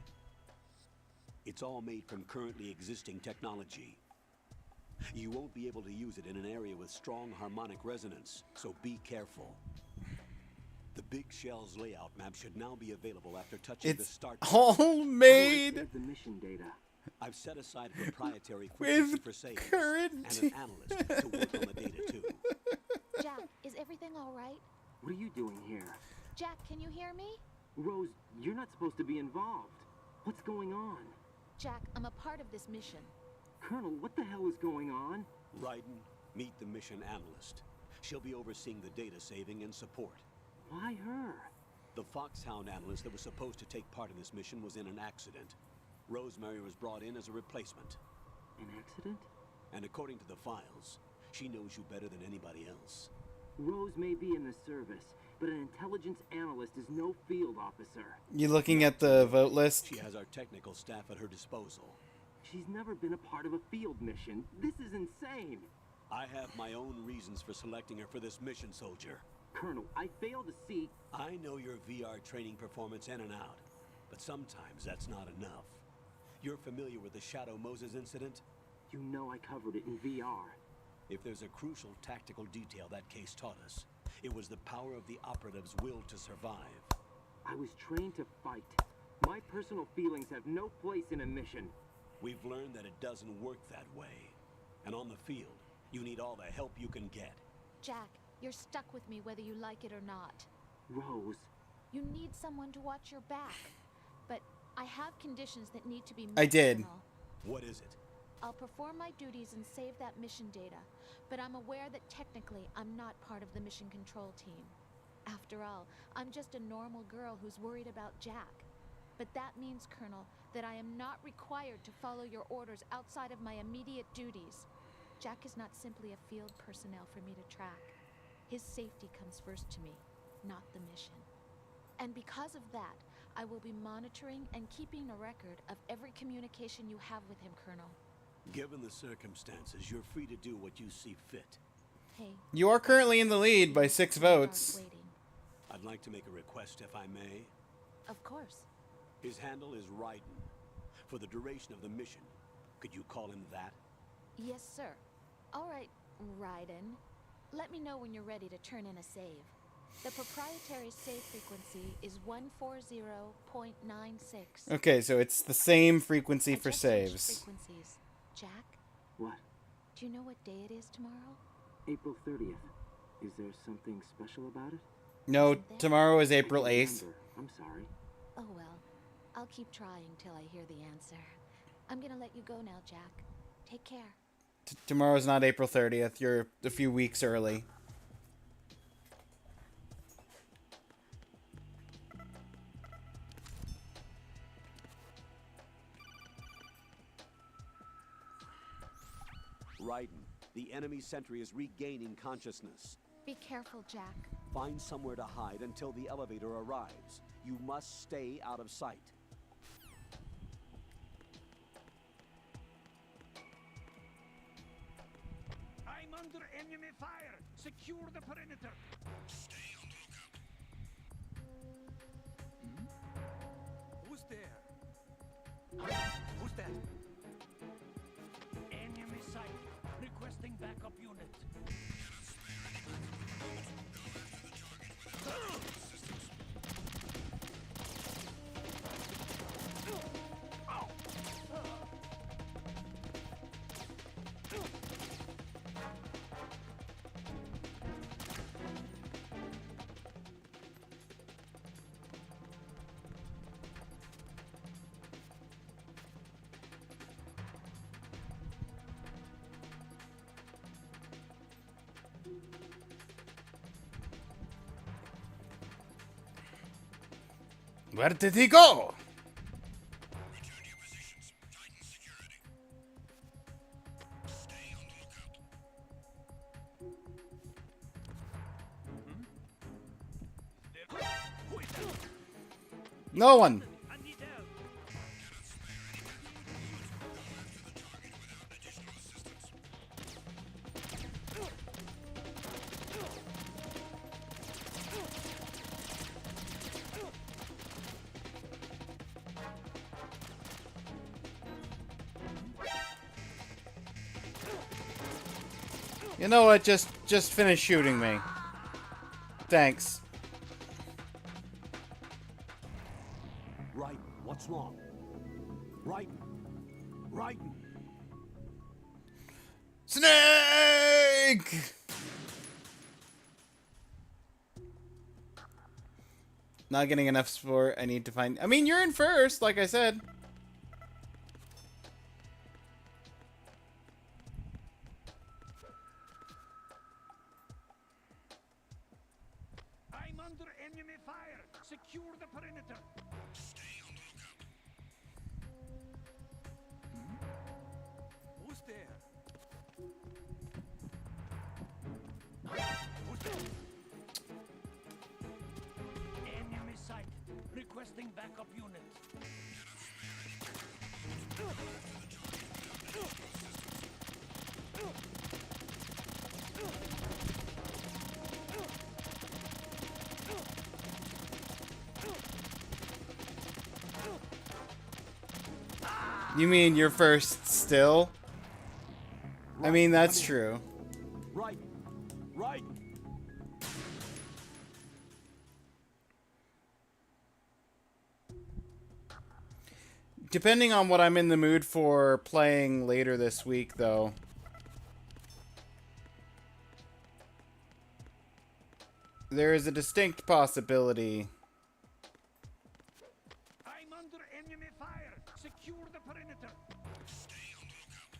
It's all made from currently existing technology. You won't be able to use it in an area with strong harmonic resonance, so be careful. The Big Shell's layout map should now be available after touching the start. All made the mission data. I've set aside a proprietary frequency for saves and an analyst to work on the data too. Jack, is everything all right? What are you doing here? Jack, can you hear me? Rose, you're not supposed to be involved. What's going on? Jack, I'm a part of this mission. Colonel, what the hell is going on? Raiden, meet the mission analyst. She'll be overseeing the data saving and support. Why her? The Foxhound analyst that was supposed to take part in this mission was in an accident. Rosemary was brought in as a replacement. An accident? And according to the files, she knows you better than anybody else. Rose may be in the service, but an intelligence analyst is no field officer. You looking at the vote list? She has our technical staff at her disposal. She's never been a part of a field mission. This is insane. I have my own reasons for selecting her for this mission, soldier. Colonel, I fail to see... I know your VR training performance in and out, but sometimes that's not enough. You're familiar with the Shadow Moses incident? You know I covered it in VR. If there's a crucial tactical detail that case taught us, it was the power of the operative's will to survive. I was trained to fight. My personal feelings have no place in a mission. We've learned that it doesn't work that way. And on the field, you need all the help you can get. Jack, you're stuck with me whether you like it or not. Rose. You need someone to watch your back. But I have conditions that need to be met. I did. Colonel. What is it? I'll perform my duties and save that mission data, but I'm aware that technically I'm not part of the mission control team. After all, I'm just a normal girl who's worried about Jack. But that means, Colonel, that I am not required to follow your orders outside of my immediate duties. Jack is not simply a field personnel for me to track. His safety comes first to me, not the mission. And because of that, I will be monitoring and keeping a record of every communication you have with him, Colonel. Given the circumstances, you're free to do what you see fit. Hey. You are currently in the lead by 6 votes. I'd like to make a request, if I may. Of course. His handle is Raiden. For the duration of the mission, could you call him that? Yes, sir. All right, Raiden. Let me know when you're ready to turn in a save. The proprietary save frequency is 140.96. Okay, so it's the same frequency for I just switched saves. Frequencies. Jack, What? do you know what day it is tomorrow? April 30th. Is there something special about it? No, tomorrow is April I 8th. remember. I'm sorry. Oh well, I'll keep trying till I hear the answer. I'm gonna let you go now, Jack. Take care. Tomorrow's not April 30th. You're a few weeks early. Raiden, the enemy sentry is regaining consciousness. Be careful, Jack. Find somewhere to hide until the elevator arrives. You must stay out of sight. I'm under enemy fire. Secure the perimeter. Stay on the lookout. Who's there? Who's that? Enemy sight. Requesting backup unit. Where did he go? Return to your positions. Tighten security. Stay on the lookout. Who is that? No one. I need help. Cannot spare any men. Go after the target without additional assistance. You know what? Just finish shooting me. Thanks. Raiden, what's wrong? Raiden! Raiden! Snake! Not getting enough support. I need to find... I mean, you're in first, like I said. I'm under enemy fire. Secure the perimeter. Stay on the lookout. Who's there? Who's there? Enemy sight. Requesting backup unit. Ah! You mean your first still? I mean, that's true. Right. Right. Depending on what I'm in the mood for playing later this week, though. There is a distinct possibility. I'm under enemy fire. Secure the perimeter. Stay on the lookout.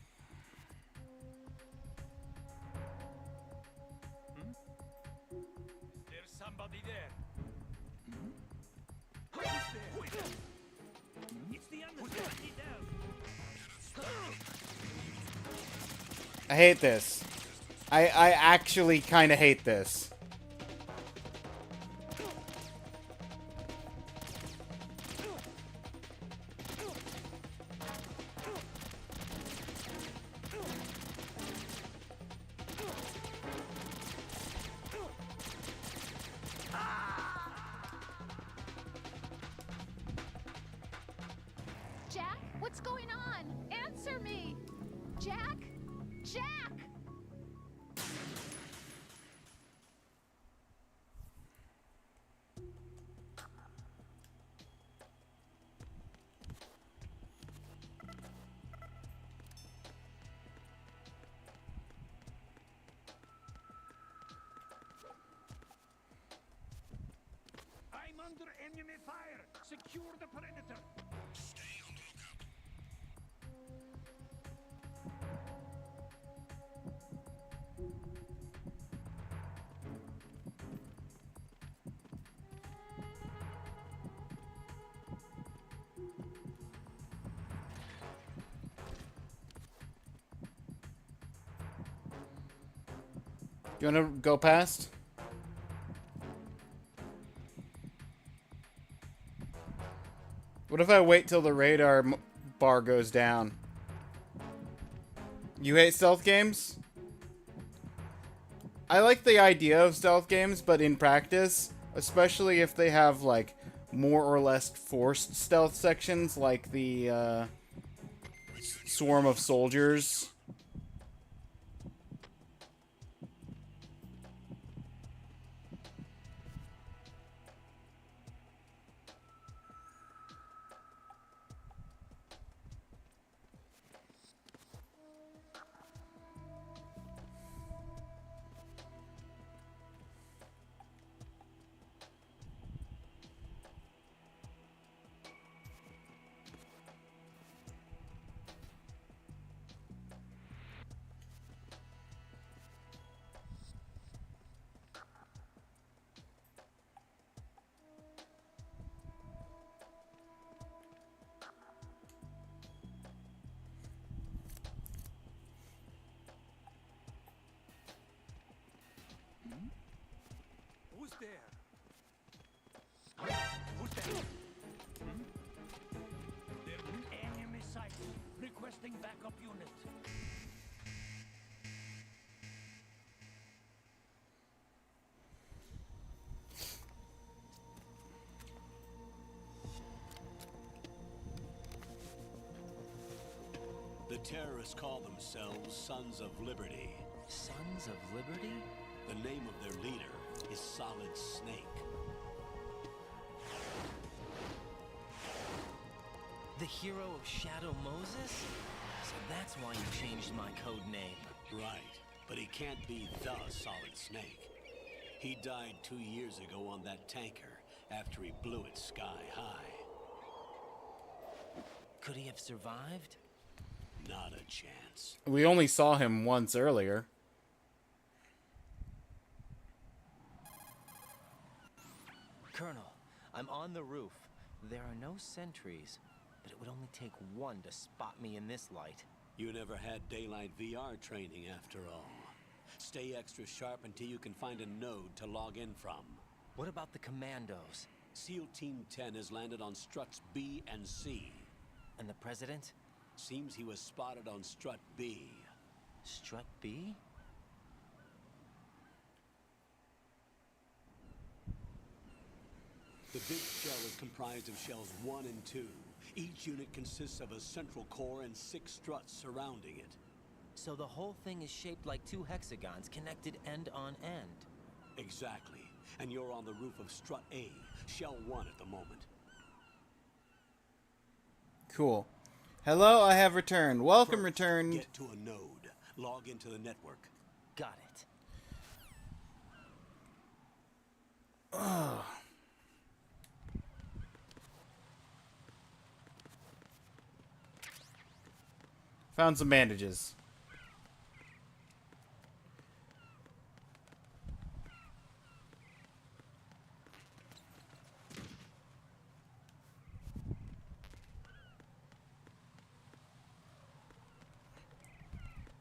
There's somebody there. It's the understudy down. I hate this. I actually kind of hate this. Jack, what's going on? Answer me! Jack? Jack! I'm under enemy fire. Secure the perimeter. Stay on the lookout. You want to go past? What if I wait till the radar bar goes down? You hate stealth games? I like the idea of stealth games, but in practice, especially if they have, like, more or less forced stealth sections, like the, Swarm of Soldiers. Who's there? Who's there? They're enemy sight. Requesting backup unit. The terrorists call themselves Sons of Liberty. Sons of Liberty? The name of their leader is Solid Snake. The hero of Shadow Moses? So that's why you changed my code name. Right, but he can't be the Solid Snake. He died 2 years ago on that tanker after he blew it sky high. Could he have survived? Not a chance. We only saw him once earlier. Colonel, I'm on the roof. There are no sentries, but it would only take one to spot me in this light. You never had daylight VR training after all. Stay extra sharp until you can find a node to log in from. What about the commandos? SEAL Team 10 has landed on struts B and C. And the president? Seems he was spotted on strut B. Strut B? The big shell is comprised of shells 1 and 2. Each unit consists of a central core and 6 struts surrounding it. So the whole thing is shaped like 2 hexagons connected end on end. Exactly. And you're on the roof of Strut A, Shell 1 at the moment. Cool. Hello, I have returned. Welcome, First, returned. Get to a node. Log into the network. Got it. Ugh. Found some bandages.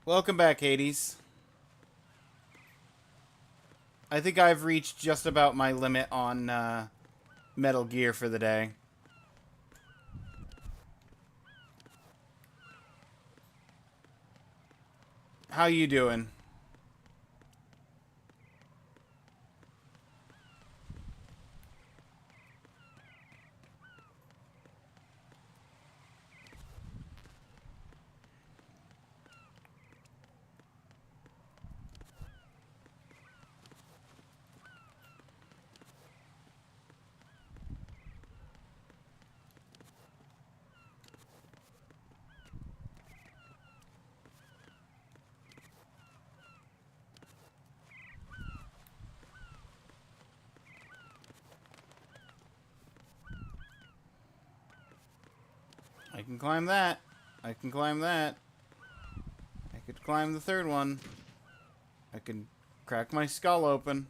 Welcome back, Hades. I think I've reached just about my limit on Metal Gear for the day. How you doing? I can climb that. I can climb that. I could climb the third one. I can crack my skull open.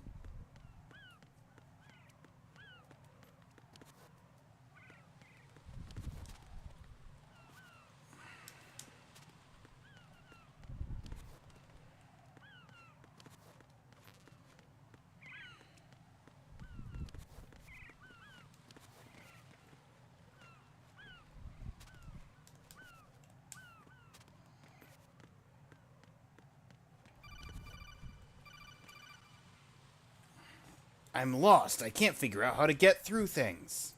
I'm lost. I can't figure out how to get through things.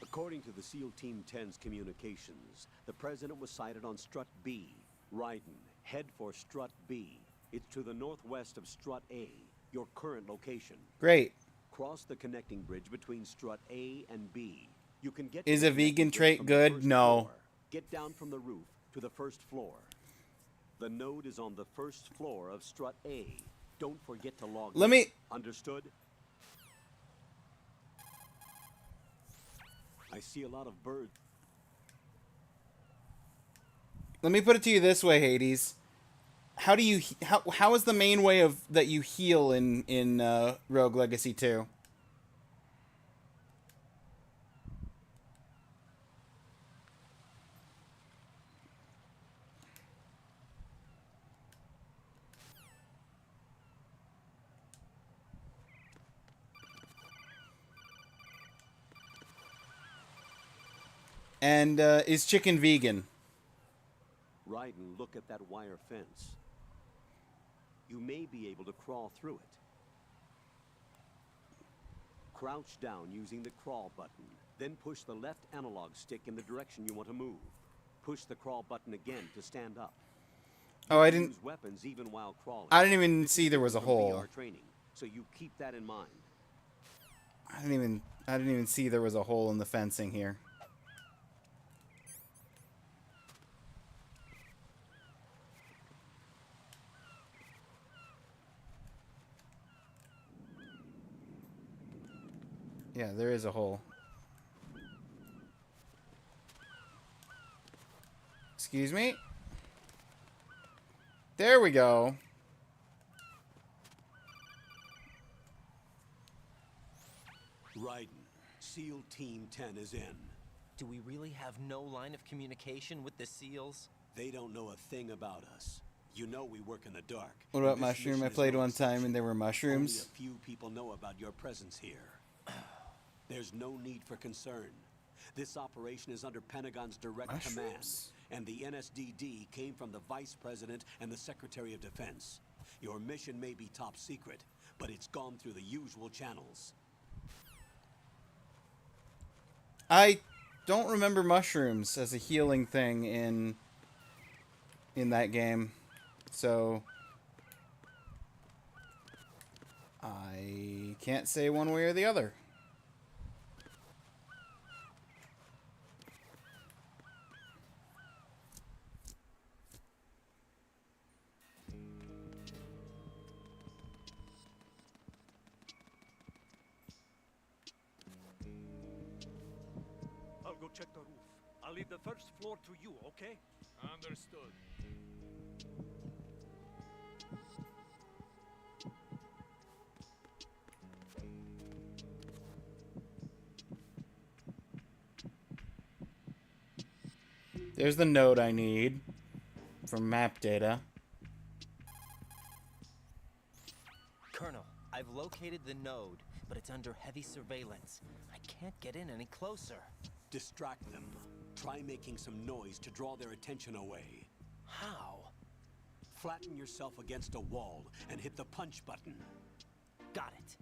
According to the SEAL Team 10's communications, the president was sighted on Strut B. Raiden, head for Strut B. It's to the northwest of Strut A, your current location. Great. Cross the connecting bridge between Strut A and B. You can get Is to a the connecting vegan bridge trait from the good? first No. floor. Get down from the roof to the first floor. The node is on the first floor of Strut A. Don't forget to log in. Let me... Understood? I see a lot of birds. Let me put it to you this way, Hades. How do you... How is the main way of that you heal in Rogue Legacy 2? And is chicken vegan? Raiden, look at that wire fence. You may be able to crawl through it. Crouch down using the crawl button. Then push the left analog stick in the direction you want to move. Push the crawl button again to stand up. Oh, I didn't... Use weapons even while crawling. I didn't even see there was a hole. VR training, so you keep that in mind. I didn't even see there was a hole in the fencing here. Yeah, there is a hole. Excuse me? There we go. Raiden, SEAL Team 10 is in. Do we really have no line of communication with the SEALs? They don't know a thing about us. You know we work in the dark. What about This mushroom? mission I is played no one time exception. and there were mushrooms. Only a few people know about your presence here. There's no need for concern. This operation is under Pentagon's direct command, and the NSDD came from the Vice President and the Secretary of Defense. Your mission may be top secret, but it's gone through the usual channels. I don't remember mushrooms as a healing thing in that game. So I can't say one way or the other. I'll go check the roof. I'll leave the first floor to you, okay? Understood. There's the node I need from map data. Colonel, I've located the node, but it's under heavy surveillance. I can't get in any closer. Distract them. Try making some noise to draw their attention away. How? Flatten yourself against a wall and hit the punch button. Got it.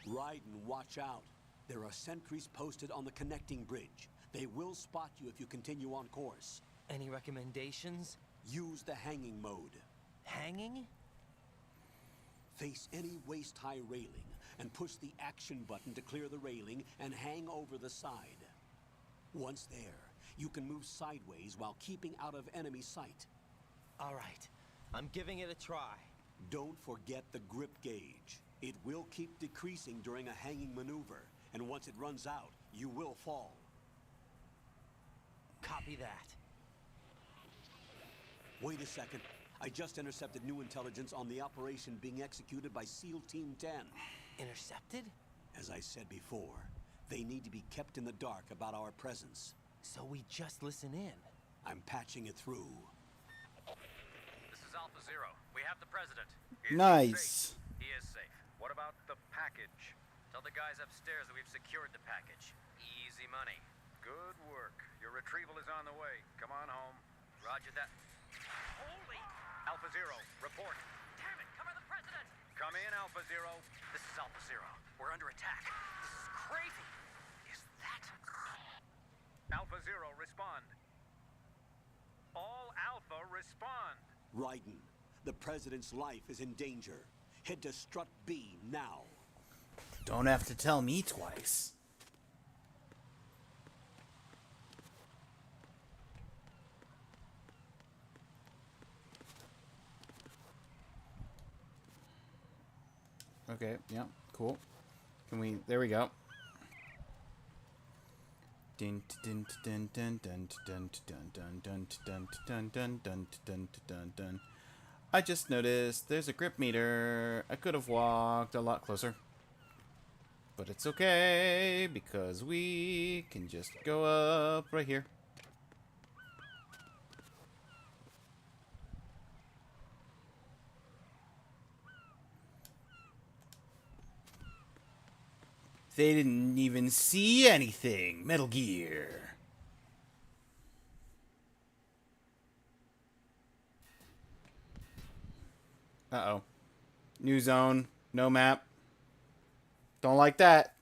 Raiden, watch out. There are sentries posted on the connecting bridge. They will spot you if you continue on course. Any recommendations? Use the hanging mode. Hanging? Face any waist-high railing and push the action button to clear the railing and hang over the side. Once there, you can move sideways while keeping out of enemy sight. All right. I'm giving it a try. Don't forget the grip gauge. It will keep decreasing during a hanging maneuver, and once it runs out, you will fall. Copy that. Wait a second. I just intercepted new intelligence on the operation being executed by SEAL Team 10. Intercepted? As I said before, they need to be kept in the dark about our presence. So we just listen in. I'm patching it through. This is Alpha Zero. We have the president. Nice. He is safe. What about the package? Tell the guys upstairs that we've secured the package. Easy money. Good work. Your retrieval is on the way. Come on home. Roger that. Holy! Alpha Zero, report. Damn it! Cover the president! Come in, Alpha Zero. This is Alpha Zero. We're under attack. This is crazy. Is that... Alpha Zero, respond. All Alpha, respond. Raiden, the president's life is in danger. Head to Strut B now. Don't have to tell me twice. Okay, yeah, cool. Can we... There we go. Dun dun dun dun dun dun dun dun dun dun dun dun dun dun dun dun. I just noticed there's a grip meter. I could have walked a lot closer. But it's okay, because we can just go up right here. They didn't even see anything. Metal Gear. Uh-oh. New zone. No map. Don't like that.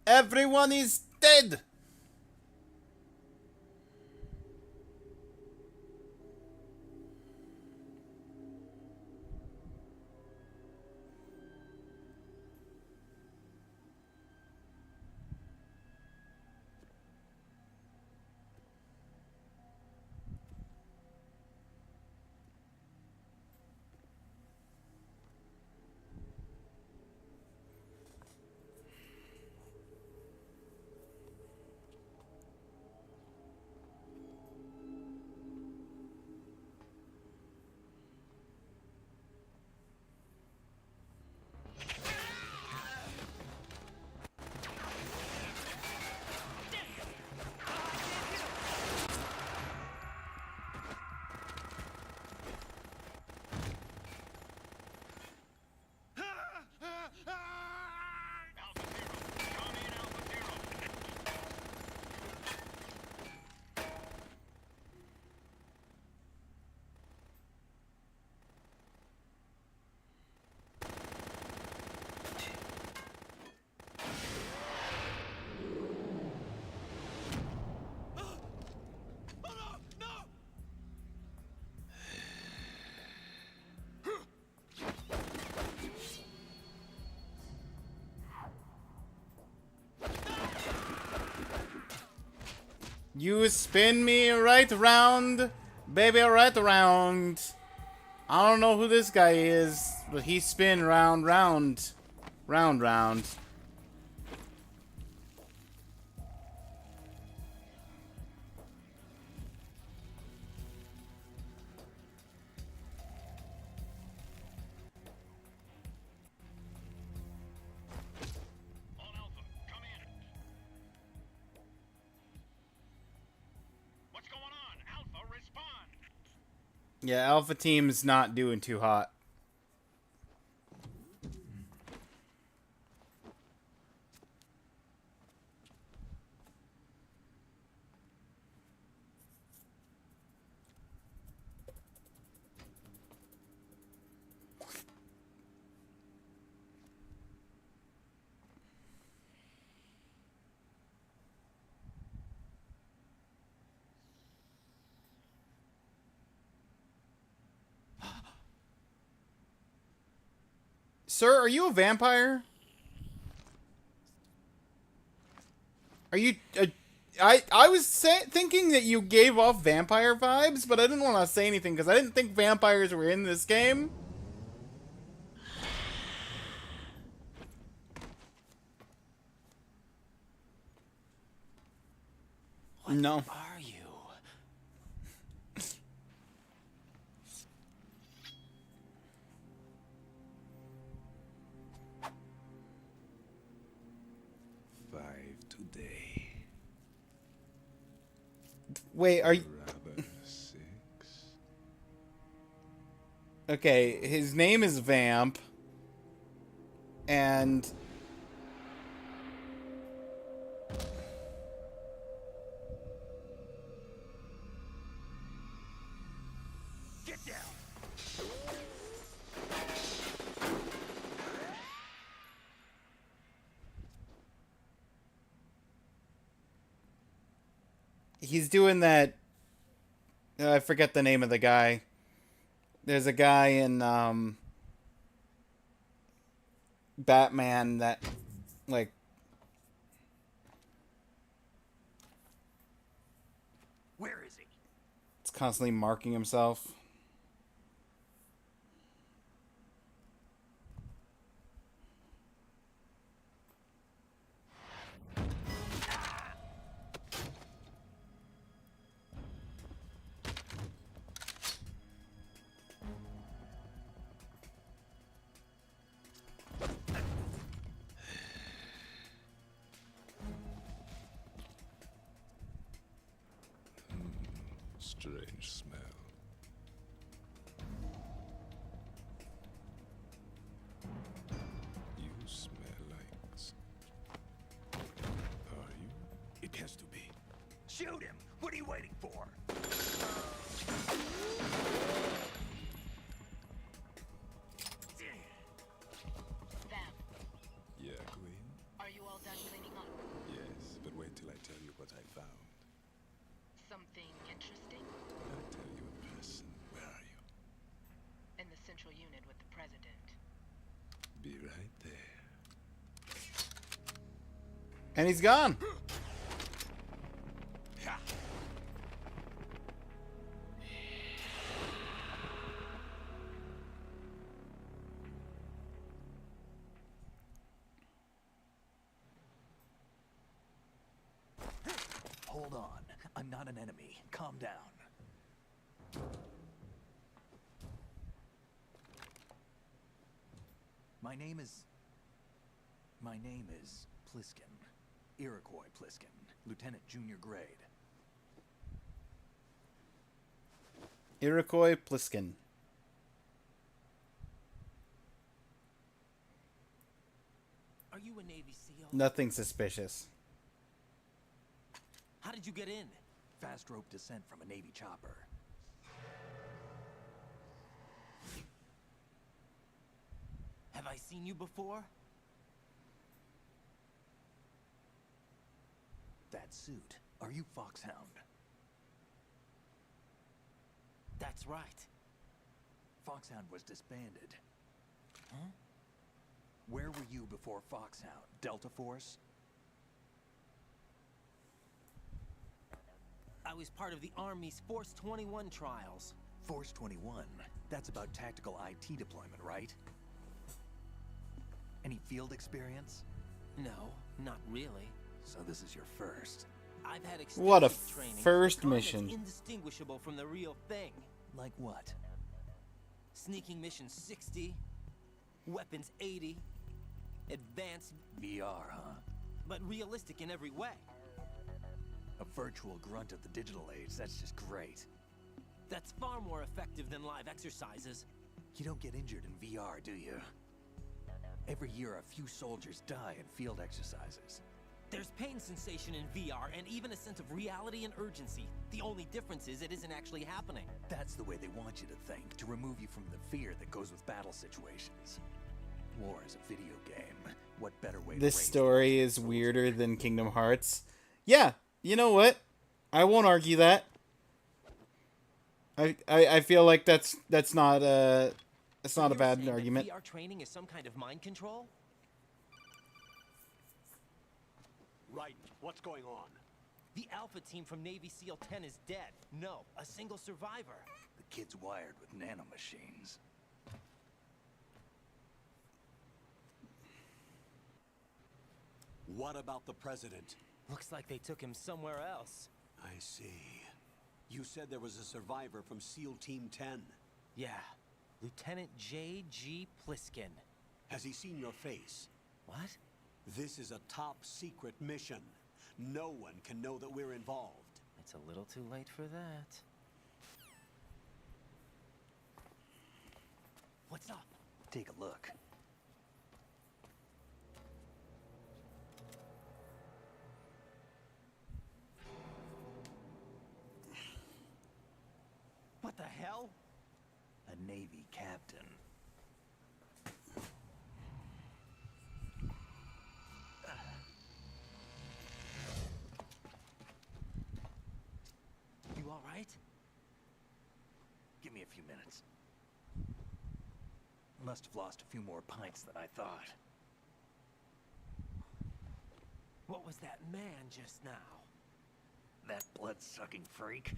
Everyone is dead. You spin me right round, baby, right around. I don't know who this guy is, but he spin round, round. Round, round. Yeah, Alpha Team's not doing too hot. Sir, are you a vampire? Are you... I was thinking that you gave off vampire vibes, but I didn't want to say anything because I didn't think vampires were in this game. What no. are you? Today. Wait, are you... Rather 6. Okay, his name is Vamp. And... Get down. He's doing that... I forget the name of the guy. There's a guy in, Batman that, like... Where is he? It's constantly marking himself. Strange smell. You smell like... Are you? It has to be. Shoot him! What are you waiting for? Vamp, Yeah, Queen? are you all done cleaning up? Yes, but wait till I tell you what I found. Something interesting? I'll tell you in person. Where are you? In the central unit with the president. Be right there. And he's gone. Hold on. I'm not an enemy. Calm down. My name is Pliskin. Iroquois Pliskin. Lieutenant Junior Grade. Iroquois Pliskin. Are you a Navy SEAL? Nothing suspicious. How did you get in? Fast rope descent from a Navy chopper. Have I seen you before? That suit. Are you Foxhound? That's right. Foxhound was disbanded. Huh? Where were you before Foxhound? Delta Force? was part of the Army's Force 21 trials. Force 21? That's about tactical IT deployment, right? Any field experience? No, not really. So this is your first. I've had extensive What a training. first Concepts mission. indistinguishable from the real thing. Like what? Sneaking mission 60, weapons 80, advanced VR, huh? but realistic in every way. A virtual grunt of the digital age, that's just great. That's far more effective than live exercises. You don't get injured in VR, do you? Every year, a few soldiers die in field exercises. There's pain sensation in VR and even a sense of reality and urgency. The only difference is it isn't actually happening. That's the way they want you to think, to remove you from the fear that goes with battle situations. War is a video game. What better way This to raise story is weirder than Kingdom Hearts. Yeah, you know what? I won't argue that. I feel like that's not a bad saying argument. That VR training is some kind of mind control? Right. What's going on? The Alpha team from Navy SEAL 10 is dead. No, a single survivor. The kid's wired with nanomachines. What about the president? Looks like they took him somewhere else. I see. You said there was a survivor from SEAL Team 10. Yeah. Lieutenant J.G. Pliskin. Has he seen your face? What? This is a top secret mission. No one can know that we're involved. It's a little too late for that. What's up? Take a look. What the hell? A Navy captain. You all right? Give me a few minutes. Must have lost a few more pints than I thought. What was that man just now? That blood-sucking freak?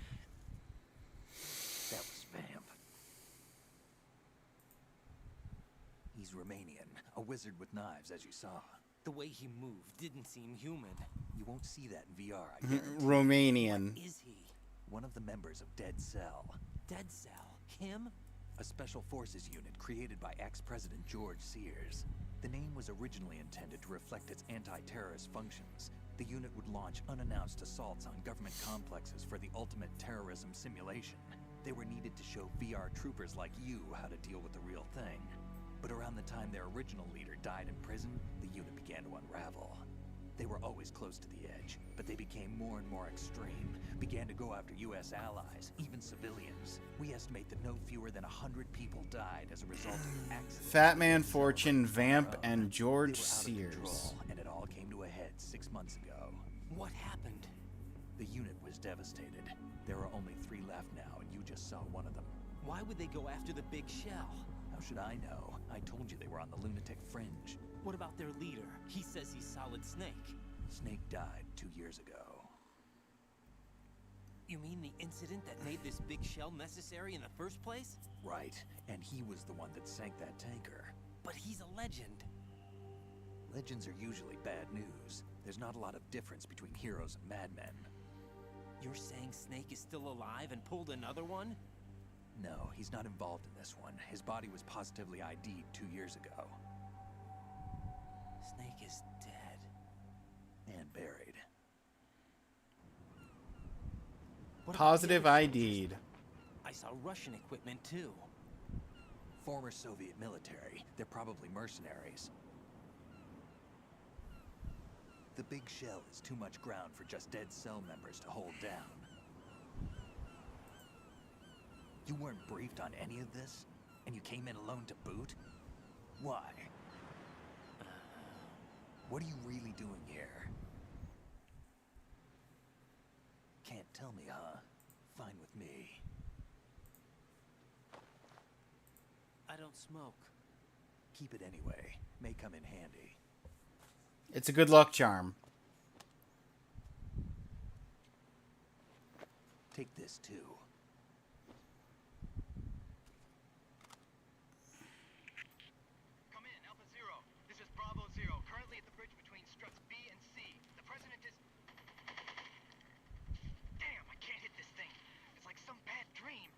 That was Vamp. He's Romanian, a wizard with knives, as you saw. The way he moved didn't seem human. You won't see that in VR, I guarantee. Romanian. What is he? One of the members of Dead Cell. Dead Cell? Him? A special forces unit created by ex-President George Sears. The name was originally intended to reflect its anti-terrorist functions. The unit would launch unannounced assaults on government complexes for the ultimate terrorism simulation. They were needed to show VR troopers like you how to deal with the real thing. But around the time their original leader died in prison, the unit began to unravel. They were always close to the edge, but they became more and more extreme, began to go after U.S. allies, even civilians. We estimate that no fewer than 100 people died as a result of accidents. Fat Man Fortune, Vamp, and They George were out of Sears. control, and it all came to a head 6 months ago. What happened? The unit was devastated. There are only 3 left now, and you just saw one of them. Why would they go after the big shell? How should I know? I told you they were on the lunatic fringe. What about their leader? He says he's Solid Snake. Snake died 2 years ago. You mean the incident that made this big shell necessary in the first place? Right, and he was the one that sank that tanker. But he's a legend. Legends are usually bad news. There's not a lot of difference between heroes and madmen. You're saying Snake is still alive and pulled another one? No, he's not involved in this one. His body was positively ID'd 2 years ago. Snake is dead. And buried. What about Positive the other ID'd. soldiers? I saw Russian equipment too. Former Soviet military. They're probably mercenaries. The big shell is too much ground for just Dead Cell members to hold down. You weren't briefed on any of this? And you came in alone to boot? Why? What are you really doing here? Can't tell me, huh? Fine with me. I don't smoke. Keep it anyway. May come in handy. It's a good luck charm. Take this too. Come in, Alpha Zero. This is Bravo Zero, currently at the bridge between struts B and C. The president is... Damn, I can't hit this thing. It's like some bad dream.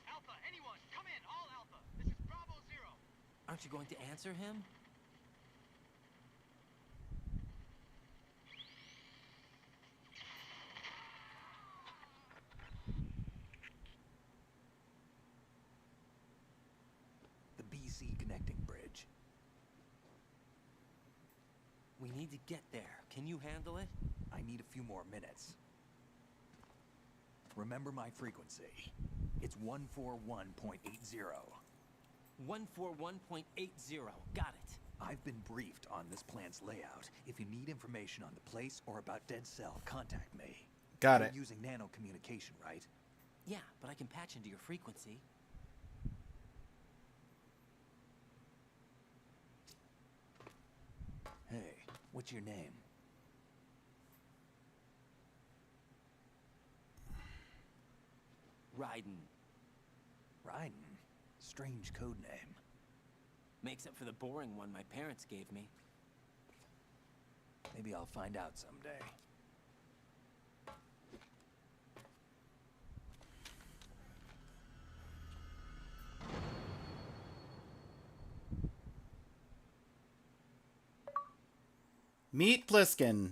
Alpha, anyone, come in, all Alpha. This is Bravo Zero. Aren't you going to answer him? The BC connecting bridge. We need to get there. Can you handle it? I need a few more minutes. Remember my frequency. It's 141.80. 141.80. Got it. I've been briefed on this plan's layout. If you need information on the place or about Dead Cell, contact me. Got You're it. using nano communication, right? Yeah, but I can patch into your frequency. Hey, what's your name? Raiden. Raiden? Strange code name. Makes up for the boring one my parents gave me. Maybe I'll find out someday. Meet Pliskin.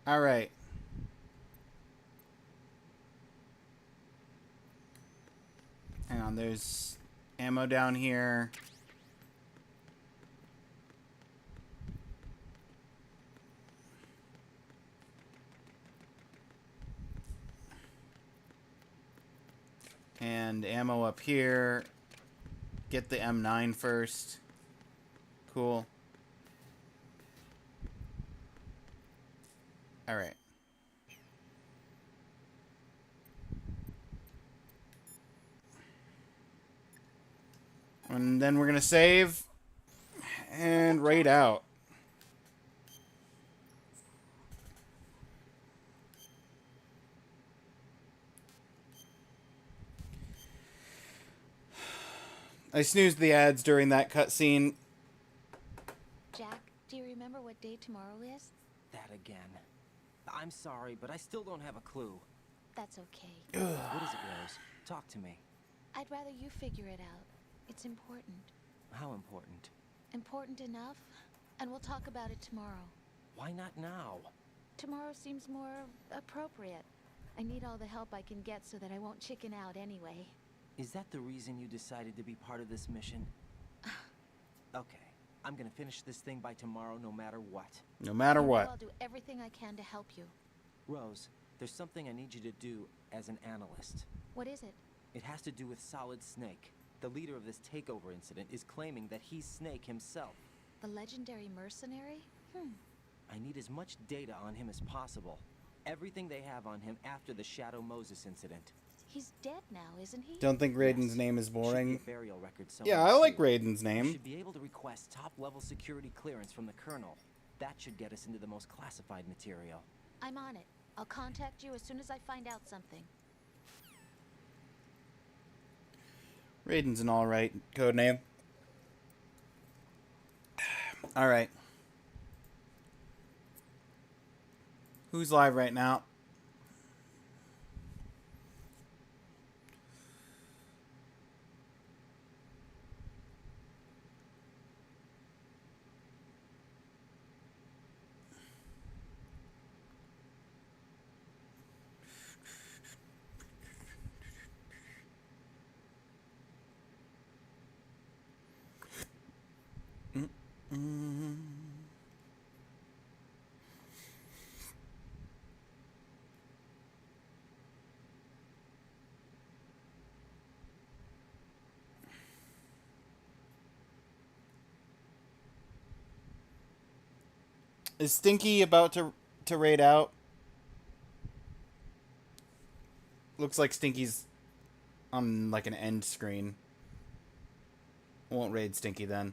All right. Hang on, there's ammo down here. And ammo up here. Get the M9 first. Cool. All right. And then we're going to save and raid out. I snoozed the ads during that cutscene. Jack, do you remember what day tomorrow is? That again. I'm sorry, but I still don't have a clue. That's okay. What is it, Rose? Talk to me. I'd rather you figure it out. It's important. How important? Important enough, and we'll talk about it tomorrow. Why not now? Tomorrow seems more appropriate. I need all the help I can get so that I won't chicken out anyway. Is that the reason you decided to be part of this mission? Okay, I'm gonna finish this thing by tomorrow no matter what. No matter what. I'll do everything I can to help you. Rose, there's something I need you to do as an analyst. What is it? It has to do with Solid Snake. The leader of this takeover incident is claiming that he's Snake himself. The legendary mercenary? I need as much data on him as possible. Everything they have on him after the Shadow Moses incident. He's dead now, isn't he? Don't think Raiden's name is Should be boring. a burial record somewhere, Yeah, I like too. Raiden's You name. should be able to request top-level security clearance from the Colonel. That should get us into the most classified material. I'm on it. I'll contact you as soon as I find out something. Raiden's an alright code name. Alright. Who's live right now? Is Stinky about to raid out? Looks like Stinky's on like an end screen. Won't raid Stinky then.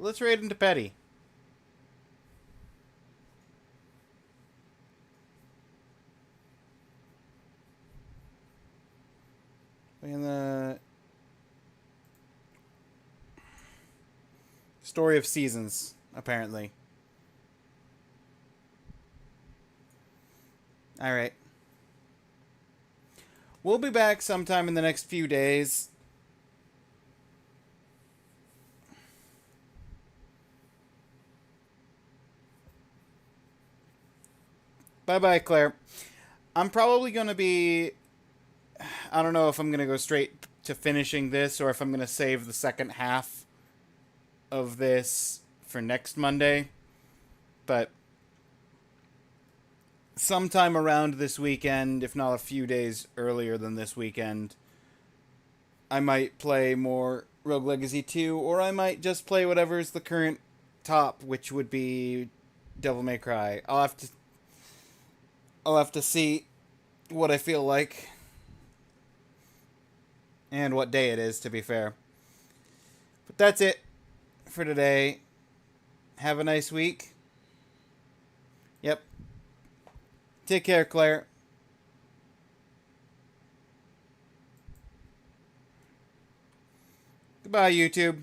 let's raid into Petty. In the Story of Seasons, apparently. Alright. We'll be back sometime in the next few days. Bye-bye, Claire. I'm probably going to be... I don't know if I'm going to go straight to finishing this or if I'm going to save the second half of this for next Monday. But sometime around this weekend, if not a few days earlier than this weekend, I might play more Rogue Legacy 2, or I might just play whatever's the current top, which would be Devil May Cry. I'll have to see what I feel like. And what day it is, to be fair. But that's it for today. Have a nice week. Yep. Take care, Claire. Goodbye, YouTube.